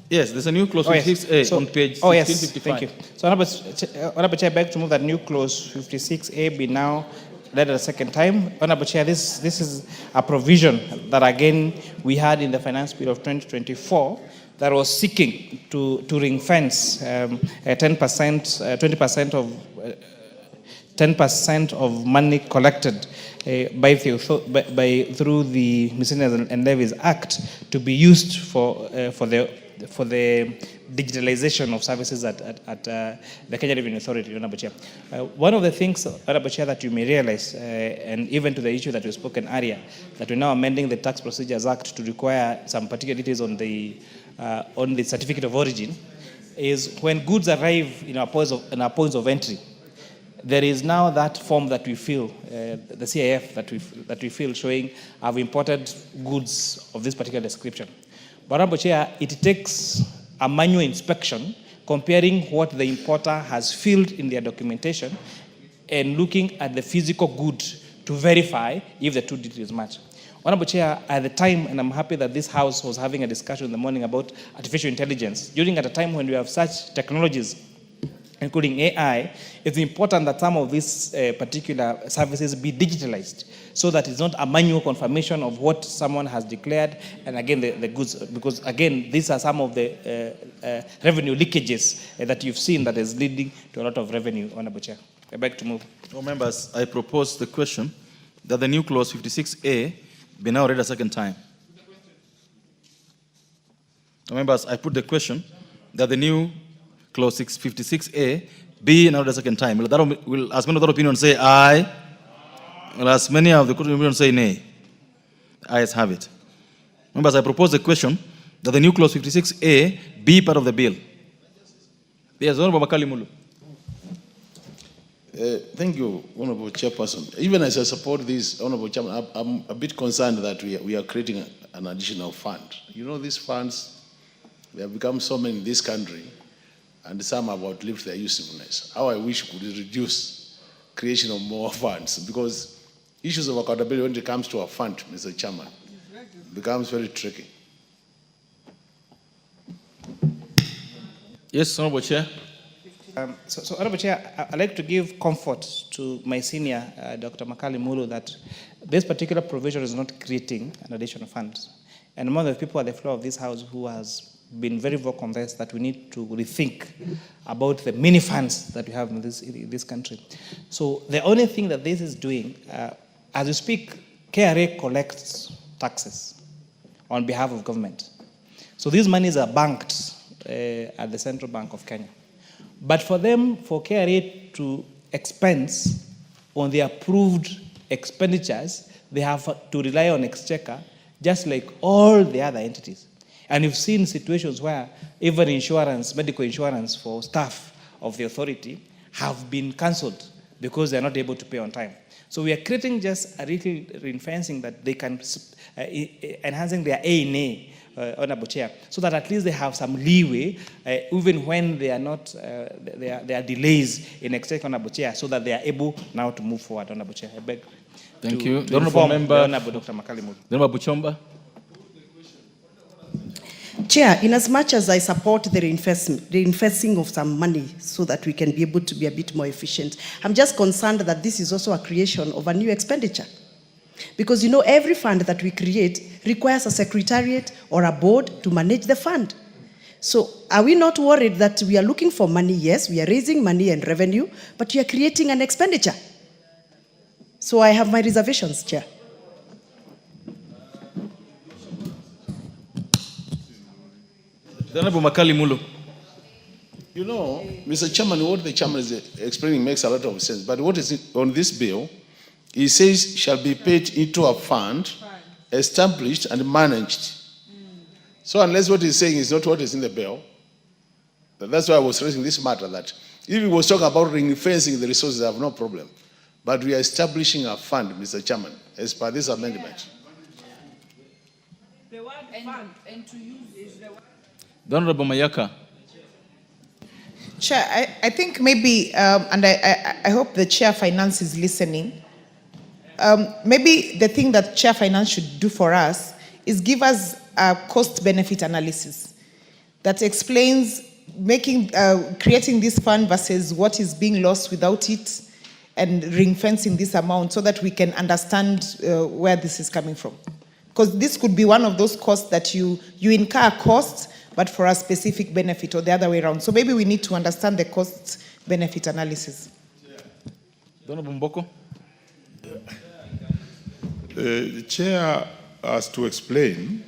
Speaker 8: Yes, there's a new Clause 56A on page 1655.
Speaker 23: Oh, yes, thank you. So, Honorable Chair, I beg to move that new Clause 56A be now read a second time. Honorable Chair, this is a provision that, again, we had in the Finance Bill of 2024 that was seeking to ring-fence 10% of money collected through the Miscellaneous and Levies Act to be used for the digitalization of services at the Kenya Revenue Authority, Honorable Chair. One of the things, Honorable Chair, that you may realize, and even to the issue that was spoken earlier, that we're now amending the Tax Procedures Act to require some particular details on the certificate of origin, is when goods arrive in our points of entry, there is now that form that we fill, the CIF that we fill, showing I've imported goods of this particular description. But, Honorable Chair, it takes a manual inspection comparing what the importer has filled in their documentation and looking at the physical good to verify if the two details match. Honorable Chair, at the time, and I'm happy that this House was having a discussion in the morning about artificial intelligence, during at a time when we have such technologies, including AI, it's important that some of these particular services be digitalized so that it's not a manual confirmation of what someone has declared and, again, the goods. Because, again, these are some of the revenue leakages that you've seen that is leading to a lot of revenue, Honorable Chair. I beg to move.
Speaker 8: Members, I propose the question that the new clause 56A be now read a second time. Members, I put the question that the new clause 56A be now read a second time. Will as many of the opinion say aye? Will as many of the opinion say nay? Ayes have it. Members, I propose the question that the new clause 56A be part of the bill. Yes, Honorable Makali Mulu.
Speaker 6: Thank you, Honorable Chairperson. Even as I support this, Honorable Chairman, I'm a bit concerned that we are creating an additional fund. You know, these funds, they have become so many in this country, and some have outlived their usefulness. How I wish we could reduce creation of more funds, because issues of accountability when it comes to a fund, Mr. Chairman, becomes very tricky.
Speaker 8: Yes, Honorable Chair.
Speaker 23: So, Honorable Chair, I'd like to give comfort to my senior, Dr. Makali Mulu, that this particular provision is not creating an additional fund. And among the people at the floor of this House who has been very vocal on this, that we need to rethink about the many funds that we have in this country. So the only thing that this is doing, as we speak, KRA collects taxes on behalf of government. So these monies are banked at the Central Bank of Kenya. But for KRA to expense on the approved expenditures, they have to rely on exchequer, just like all the other entities. And you've seen situations where even insurance, medical insurance for staff of the authority have been cancelled because they're not able to pay on time. So we are creating just a little ring-fencing that they can, enhancing their A&A, Honorable Chair, so that at least they have some leeway, even when they are not, there are delays in exchequer, Honorable Chair, so that they are able now to move forward, Honorable Chair. I beg
Speaker 8: Thank you.
Speaker 23: To inform the Honorable Dr. Makalimu.
Speaker 8: Honorable Buchomba.
Speaker 14: Chair, in as much as I support the reinvesting of some money so that we can be able to be a bit more efficient, I'm just concerned that this is also a creation of a new expenditure. Because you know, every fund that we create requires a secretariat or a board to manage the fund. So are we not worried that we are looking for money? Yes, we are raising money and revenue, but we are creating an expenditure. So I have my reservations, Chair.
Speaker 8: Honorable Makali Mulu.
Speaker 6: You know, Mr. Chairman, what the chairman is explaining makes a lot of sense. But what is on this bill, it says shall be paid into a fund established and managed. So unless what he's saying is not what is in the bill, that's why I was raising this matter, that if he was talking about ring-fencing the resources, I have no problem. But we are establishing a fund, Mr. Chairman, as per this amendment.
Speaker 10: The word fund and to use is the word.
Speaker 8: Honorable Mayaka.
Speaker 1: Chair, I think maybe, and I hope the Chair Finance is listening, maybe the thing that Chair Finance should do for us is give us a cost-benefit analysis that explains creating this fund versus what is being lost without it, and ring-fencing this amount so that we can understand where this is coming from. Because this could be one of those costs that you incur costs, but for a specific benefit, or the other way around. So maybe we need to understand the cost-benefit analysis.
Speaker 8: Honorable Mboko.
Speaker 19: The chair has to explain,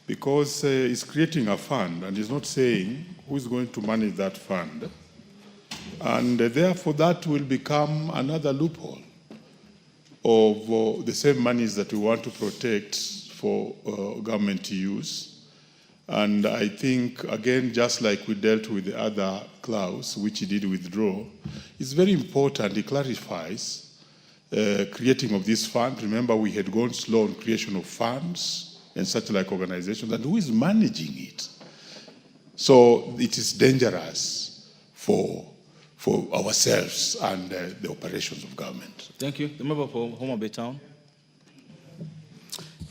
Speaker 19: because he's creating a fund and he's not saying who is going to manage that fund. And therefore that will become another loophole of the same monies that we want to protect for government use. And I think, again, just like we dealt with the other clause, which he did withdraw, it's very important. He clarifies creating of this fund. Remember, we had gone slow on creation of funds and such like organizations, and who is managing it? So it is dangerous for ourselves and the operations of government.
Speaker 8: Thank you. The member for Homa Bay Town.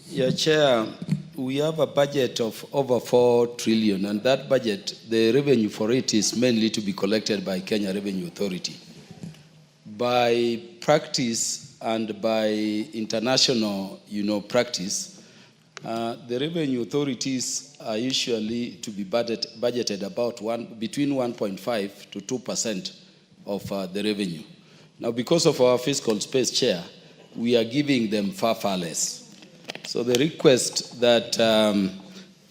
Speaker 16: Yeah, Chair, we have a budget of over 4 trillion, and that budget, the revenue for it is mainly to be collected by Kenya Revenue Authority. By practice and by international, practice, the revenue authorities are usually to be budgeted about between 1.5 to 2% of the revenue. Now, because of our fiscal space, Chair, we are giving them far, far less. So the request that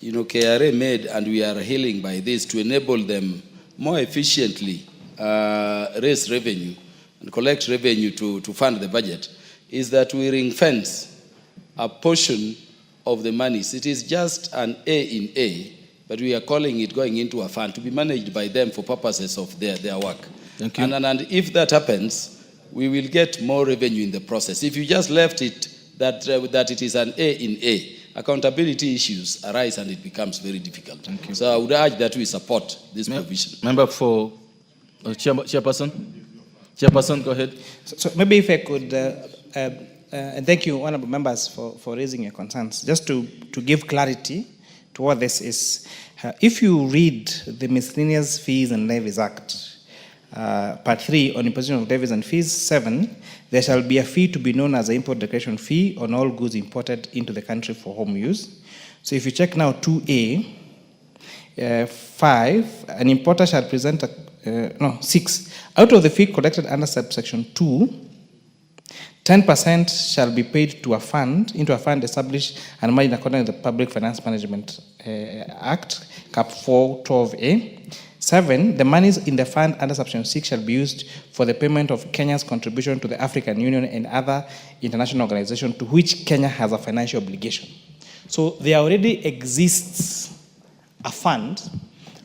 Speaker 16: KRA made, and we are hailing by this, to enable them more efficiently raise revenue and collect revenue to fund the budget, is that we ring fence a portion of the monies. It is just an A in A, but we are calling it going into a fund to be managed by them for purposes of their work.
Speaker 8: Thank you.
Speaker 16: And if that happens, we will get more revenue in the process. If you just left it that it is an A in A, accountability issues arise and it becomes very difficult.
Speaker 8: Thank you.
Speaker 16: So I would urge that we support this provision.
Speaker 8: Member for Chairperson. Chairperson, go ahead.
Speaker 23: So maybe if I could, and thank you, honorable members, for raising your concerns. Just to give clarity to what this is. If you read the Miscellaneous Fees and Levies Act, Part 3 on imposition of levies and fees, 7, there shall be a fee to be known as the import declaration fee on all goods imported into the country for home use. So if you check now 2A, 5, an importer shall present 6. Out of the fee collected under subsection 2, 10% shall be paid to a fund, into a fund established and managed according to the Public Finance Management Act, Cap 412A. 7, the monies in the fund under subsection 6 shall be used for the payment of Kenya's contribution to the African Union and other international organizations to which Kenya has a financial obligation. So there already exists a fund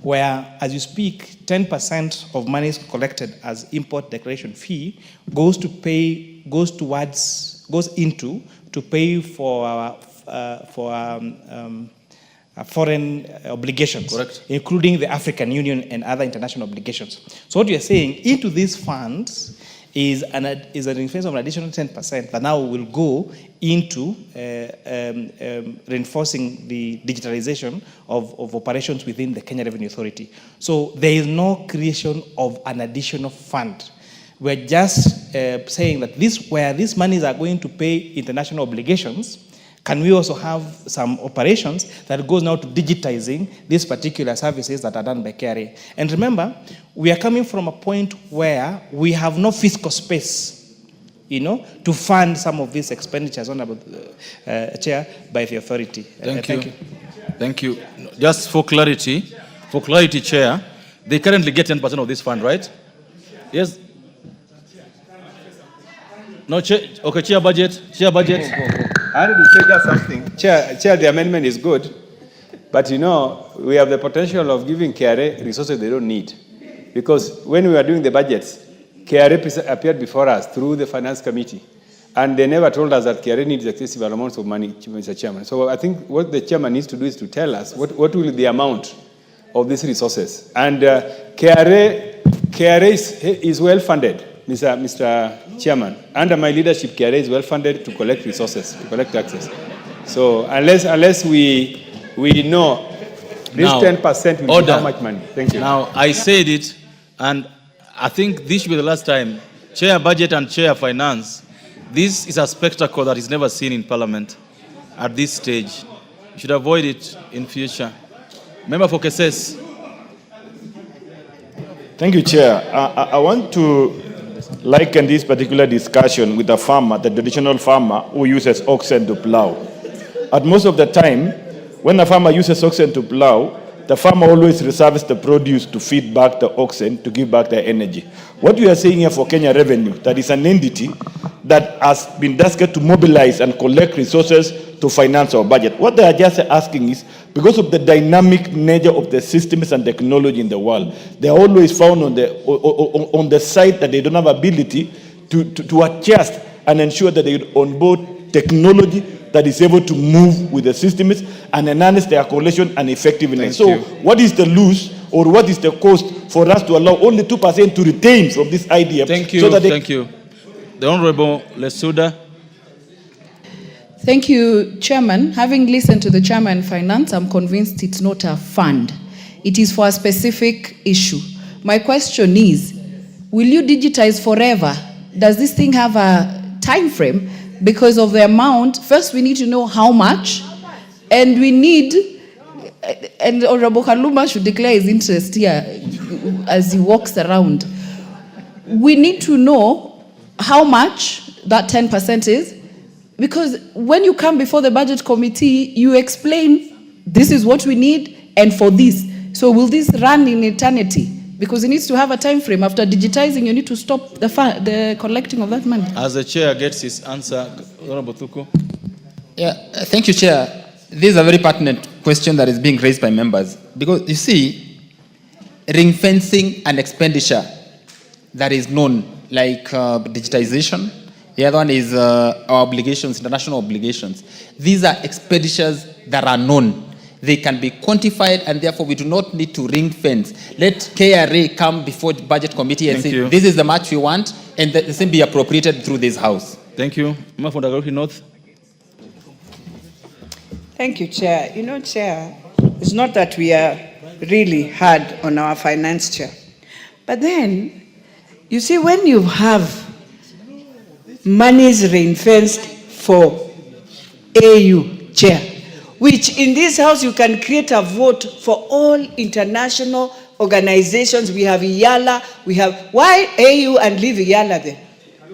Speaker 23: where, as you speak, 10% of monies collected as import declaration fee goes into to pay for foreign obligations,
Speaker 8: correct,
Speaker 23: including the African Union and other international obligations. So what you're saying, into these funds is an increase of an additional 10% that now will go into reinforcing the digitalization of operations within the Kenya Revenue Authority. So there is no creation of an additional fund. We're just saying that where these monies are going to pay international obligations, can we also have some operations that goes now to digitizing these particular services that are done by KRA? And remember, we are coming from a point where we have no fiscal space, to fund some of these expenditures, Honorable Chair, by the authority.
Speaker 8: Thank you. Thank you. Just for clarity, Chair, they currently get 10% of this fund, right? Yes. No, Chair. Okay, Chair budget. I
Speaker 15: wanted to say just something. Chair, the amendment is good, but we have the potential of giving KRA resources they don't need. Because when we were doing the budgets, KRA appeared before us through the Finance Committee, and they never told us that KRA needs excessive amounts of money, Mr. Chairman. So I think what the Chairman needs to do is to tell us what will be the amount of these resources. And KRA is well funded, Mr. Chairman. Under my leadership, KRA is well funded to collect resources, to collect taxes. So unless we know this 10% will be how much money. Thank you.
Speaker 8: Now, I said it, and I think this should be the last time. Chair Budget and Chair Finance, this is a spectacle that is never seen in Parliament at this stage. You should avoid it in future. Member for Keses.
Speaker 11: Thank you, Chair. I want to liken this particular discussion with a farmer, the traditional farmer who uses oxen to plow. At most of the time, when a farmer uses oxen to plow, the farmer always reserves the produce to feed back the oxen to give back their energy. What we are saying here for Kenya Revenue, that is an entity that has been tasked to mobilize and collect resources to finance our budget. What they are just asking is, because of the dynamic nature of the systems and technology in the world, they are always found on the side that they don't have ability to adjust and ensure that they onboard technology that is able to move with the systems and enhance their coalition and effectiveness. So what is the lose or what is the cost for us to allow only 2% to retain from this idea?
Speaker 8: Thank you.
Speaker 11: So that
Speaker 8: Thank you. The Honorable Lesuda.
Speaker 9: Thank you, Chairman. Having listened to the Chairman Finance, I'm convinced it's not a fund. It is for a specific issue. My question is, will you digitize forever? Does this thing have a time frame? Because of the amount, first we need to know how much, and we need, and Honorable Kaluma should declare his interest here as he walks around. We need to know how much that 10% is? Because when you come before the budget committee, you explain, this is what we need, and for this. So will this run in eternity? Because it needs to have a time frame. After digitizing, you need to stop the collecting of that money.
Speaker 8: As the chair gets his answer, Honorable Thuku.
Speaker 5: Yeah, thank you, Chair. This is a very pertinent question that is being raised by members. Because you see, ring fencing and expenditure that is known, like digitization. The other one is our obligations, international obligations. These are expenditures that are known. They can be quantified, and therefore we do not need to ring fence. Let KRA come before the budget committee and say, this is the much we want, and the same be appropriated through this house.
Speaker 8: Thank you. North.
Speaker 10: Thank you, Chair. You know, Chair, it's not that we are really hard on our finance chair. But then, you see, when you have monies ring-fenced for AU, Chair, which in this house you can create a vote for all international organizations. We have IALA, we have, why AU and leave IALA there?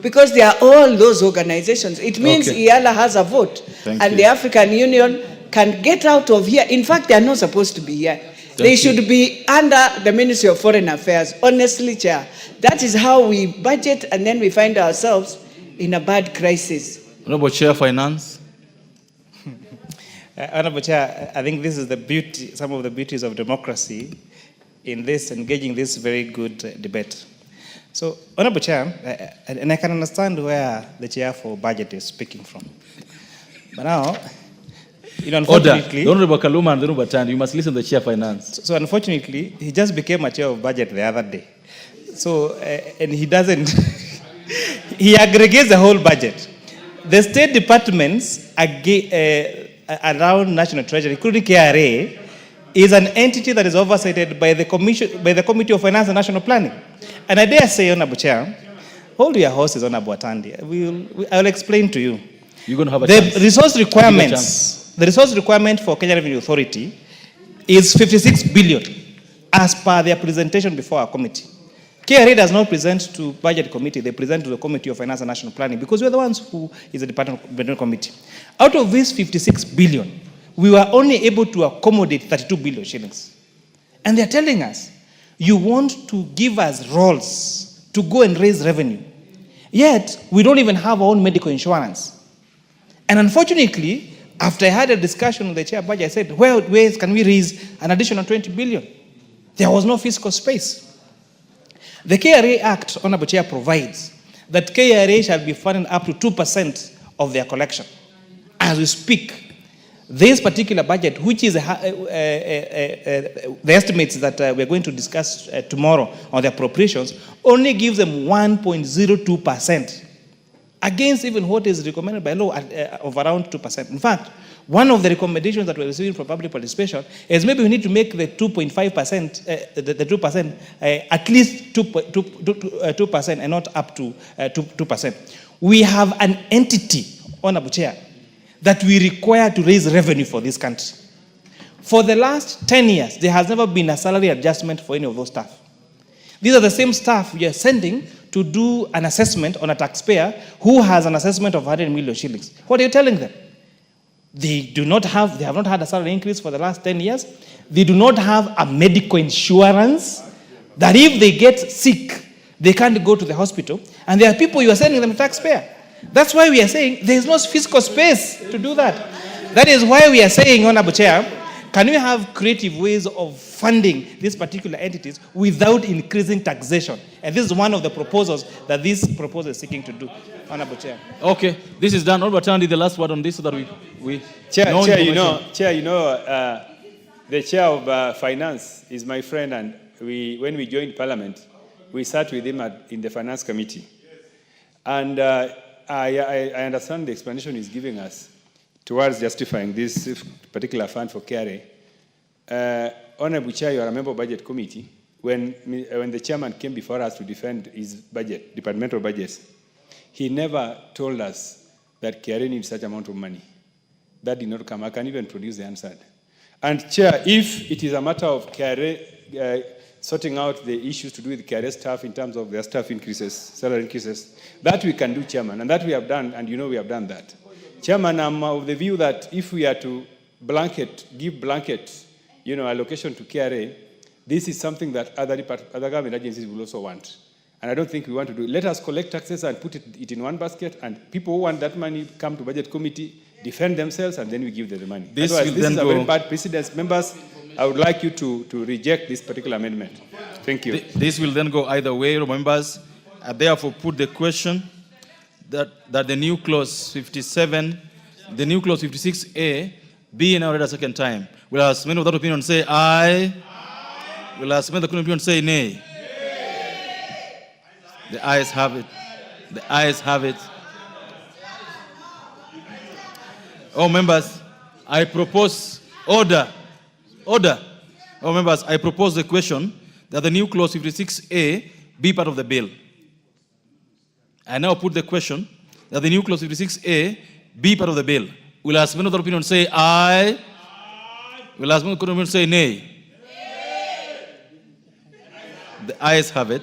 Speaker 10: Because they are all those organizations. It means IALA has a vote. And the African Union can get out of here. In fact, they are not supposed to be here. They should be under the Ministry of Foreign Affairs. Honestly, Chair, that is how we budget, and then we find ourselves in a bad crisis.
Speaker 8: Honorable Chair, Finance.
Speaker 23: Honorable Chair, I think this is the beauty, some of the beauties of democracy in this, engaging this very good debate. So, Honorable Chair, and I can understand where the Chair for Budget is speaking from. But now, unfortunately...
Speaker 8: Order. The Honorable Kaluma and the Honorable Tand, you must listen to the Chair of Finance.
Speaker 23: So, unfortunately, he just became a Chair of Budget the other day. So, and he doesn't... he aggregates the whole budget. The state departments around National Treasury, including KRA, is an entity that is oversighted by the Committee of Finance and National Planning. And I dare say, Honorable Chair, hold your horses, Honorable Atandi. I'll explain to you.
Speaker 8: You're going to have a chance.
Speaker 23: The resource requirement for Kenya Revenue Authority is 56 billion as per their presentation before our committee. KRA does not present to budget committee, they present to the Committee of Finance and National Planning, because we're the ones who is the department committee. Out of this 56 billion, we were only able to accommodate 32 billion shillings. And they're telling us, you want to give us roles to go and raise revenue. Yet, we don't even have our own medical insurance. And unfortunately, after I had a discussion with the chair budget, I said, well, where can we raise an additional 20 billion? There was no fiscal space. The KRA Act, Honorable Chair, provides that KRA shall be funded up to 2% of their collection. As we speak, this particular budget, which is the estimates that we're going to discuss tomorrow on the appropriations, only gives them 1.02%, against even what is recommended by law of around 2%. In fact, one of the recommendations that we're receiving from public participation is maybe we need to make the 2.5%, the 2%, at least 2% and not up to 2%. We have an entity, Honorable Chair, that we require to raise revenue for this country. For the last 10 years, there has never been a salary adjustment for any of those staff. These are the same staff we are sending to do an assessment on a taxpayer who has an assessment of 100 million shillings. What are you telling them? They have not had a salary increase for the last 10 years. They do not have a medical insurance that if they get sick, they can't go to the hospital. And there are people you are sending them to taxpayer. That's why we are saying there is no fiscal space to do that. That is why we are saying, Honorable Chair, can we have creative ways of funding these particular entities without increasing taxation? And this is one of the proposals that this proposal is seeking to do, Honorable Chair.
Speaker 8: Okay, this is done. Honorable Tandi, the last word on this so that we
Speaker 15: Chair, the Chair of Finance is my friend, and when we joined Parliament, we sat with him in the Finance Committee. And I understand the explanation he's giving us towards justifying this particular fund for KRA. Honorable Chair, you are a member of Budget Committee. When the chairman came before us to defend his budget, departmental budgets, he never told us that KRA needs such amount of money. That did not come. I can even produce the answer. And Chair, if it is a matter of KRA sorting out the issues to do with career staff in terms of their staff increases, salary increases. That we can do, Chairman, and that we have done, and you know we have done that. Chairman, I'm of the view that if we are to give blanket, allocation to KRA, this is something that other government agencies will also want. And I don't think we want to do it. Let us collect taxes and put it in one basket, and people who want that money come to budget committee, defend themselves, and then we give them the money. This is a very bad precedent. Members, I would like you to reject this particular amendment. Thank you.
Speaker 8: This will then go either way, members. I therefore put the question that the new clause 57, the new clause 56A, be now read a second time. Will as many of that opinion say aye? Will as many of that opinion say nay? The ayes have it. The ayes have it. Oh, members, I propose order. Order. Oh, members, I propose the question that the new clause 56A be part of the bill. I now put the question that the new clause 56A be part of the bill. Will as many of the opinion say aye? Will as many of the opinion say nay? The ayes have it.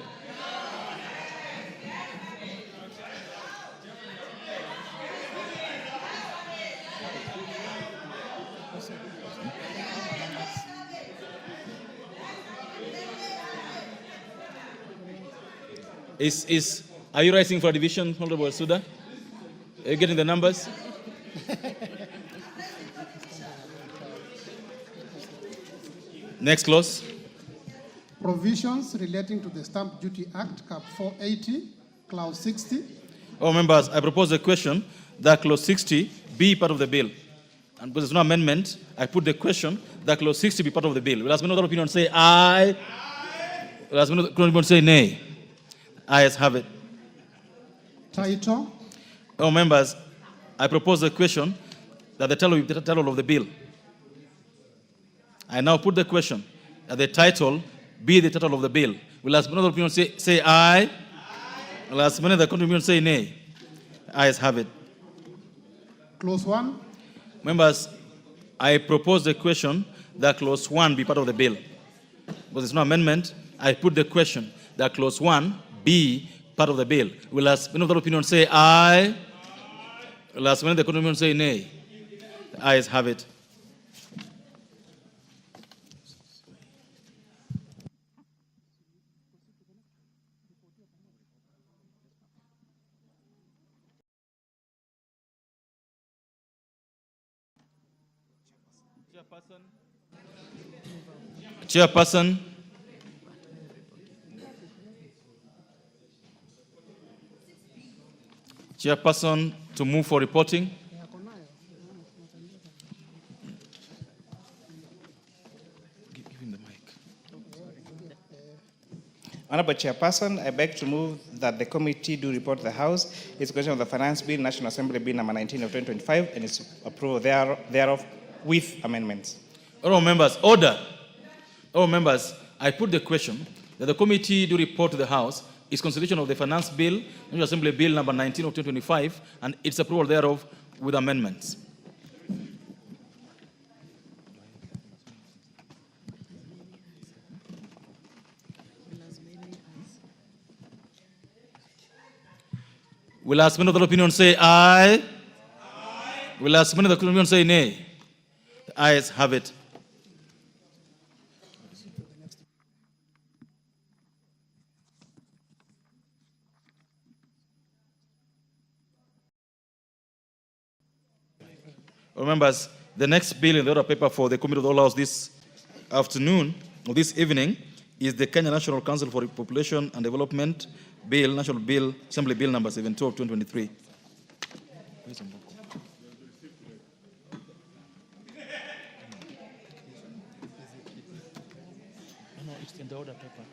Speaker 8: Are you writing for a division, Honorable Suda? Are you getting the numbers? Next clause.
Speaker 18: Provisions relating to the Stamp Duty Act, Cap 480, Clause 60.
Speaker 8: Oh, members, I propose the question that Clause 60 be part of the bill. And because there's no amendment, I put the question that Clause 60 be part of the bill. Will as many other opinion say aye? Will as many other opinion say nay? Ayes have it.
Speaker 18: Title.
Speaker 8: Oh, members, I propose the question that the title of the bill. I now put the question that the title be the title of the bill. Will as many other opinion say aye? Will as many other opinion say nay? Ayes have it.
Speaker 18: Clause 1.
Speaker 8: Members, I propose the question that Clause 1 be part of the bill. Because there's no amendment, I put the question that Clause 1 be part of the bill. Will as many of the opinion say aye? Will as many of the opinion say nay? The ayes have it. Chairperson. Chairperson to move for reporting. Give him the mic.
Speaker 23: Honorable Chairperson, I beg to move that the committee do report to the House its question of the Finance Bill, National Assembly Bill number 19 of 2025, and its approval thereof with amendments.
Speaker 8: All members, order. All members, I put the question that the committee do report to the House its consideration of the Finance Bill, National Assembly Bill number 19 of 2025, and its approval thereof with amendments. Will as many of the opinion say aye? Will as many of the opinion say nay? The ayes have it. Members, the next bill in the order paper for the Committee of the All House this afternoon, or this evening, is the Kenya National Council for Population and Development Bill, National Bill, Assembly Bill number 72 of 2023. No, it's in the order paper.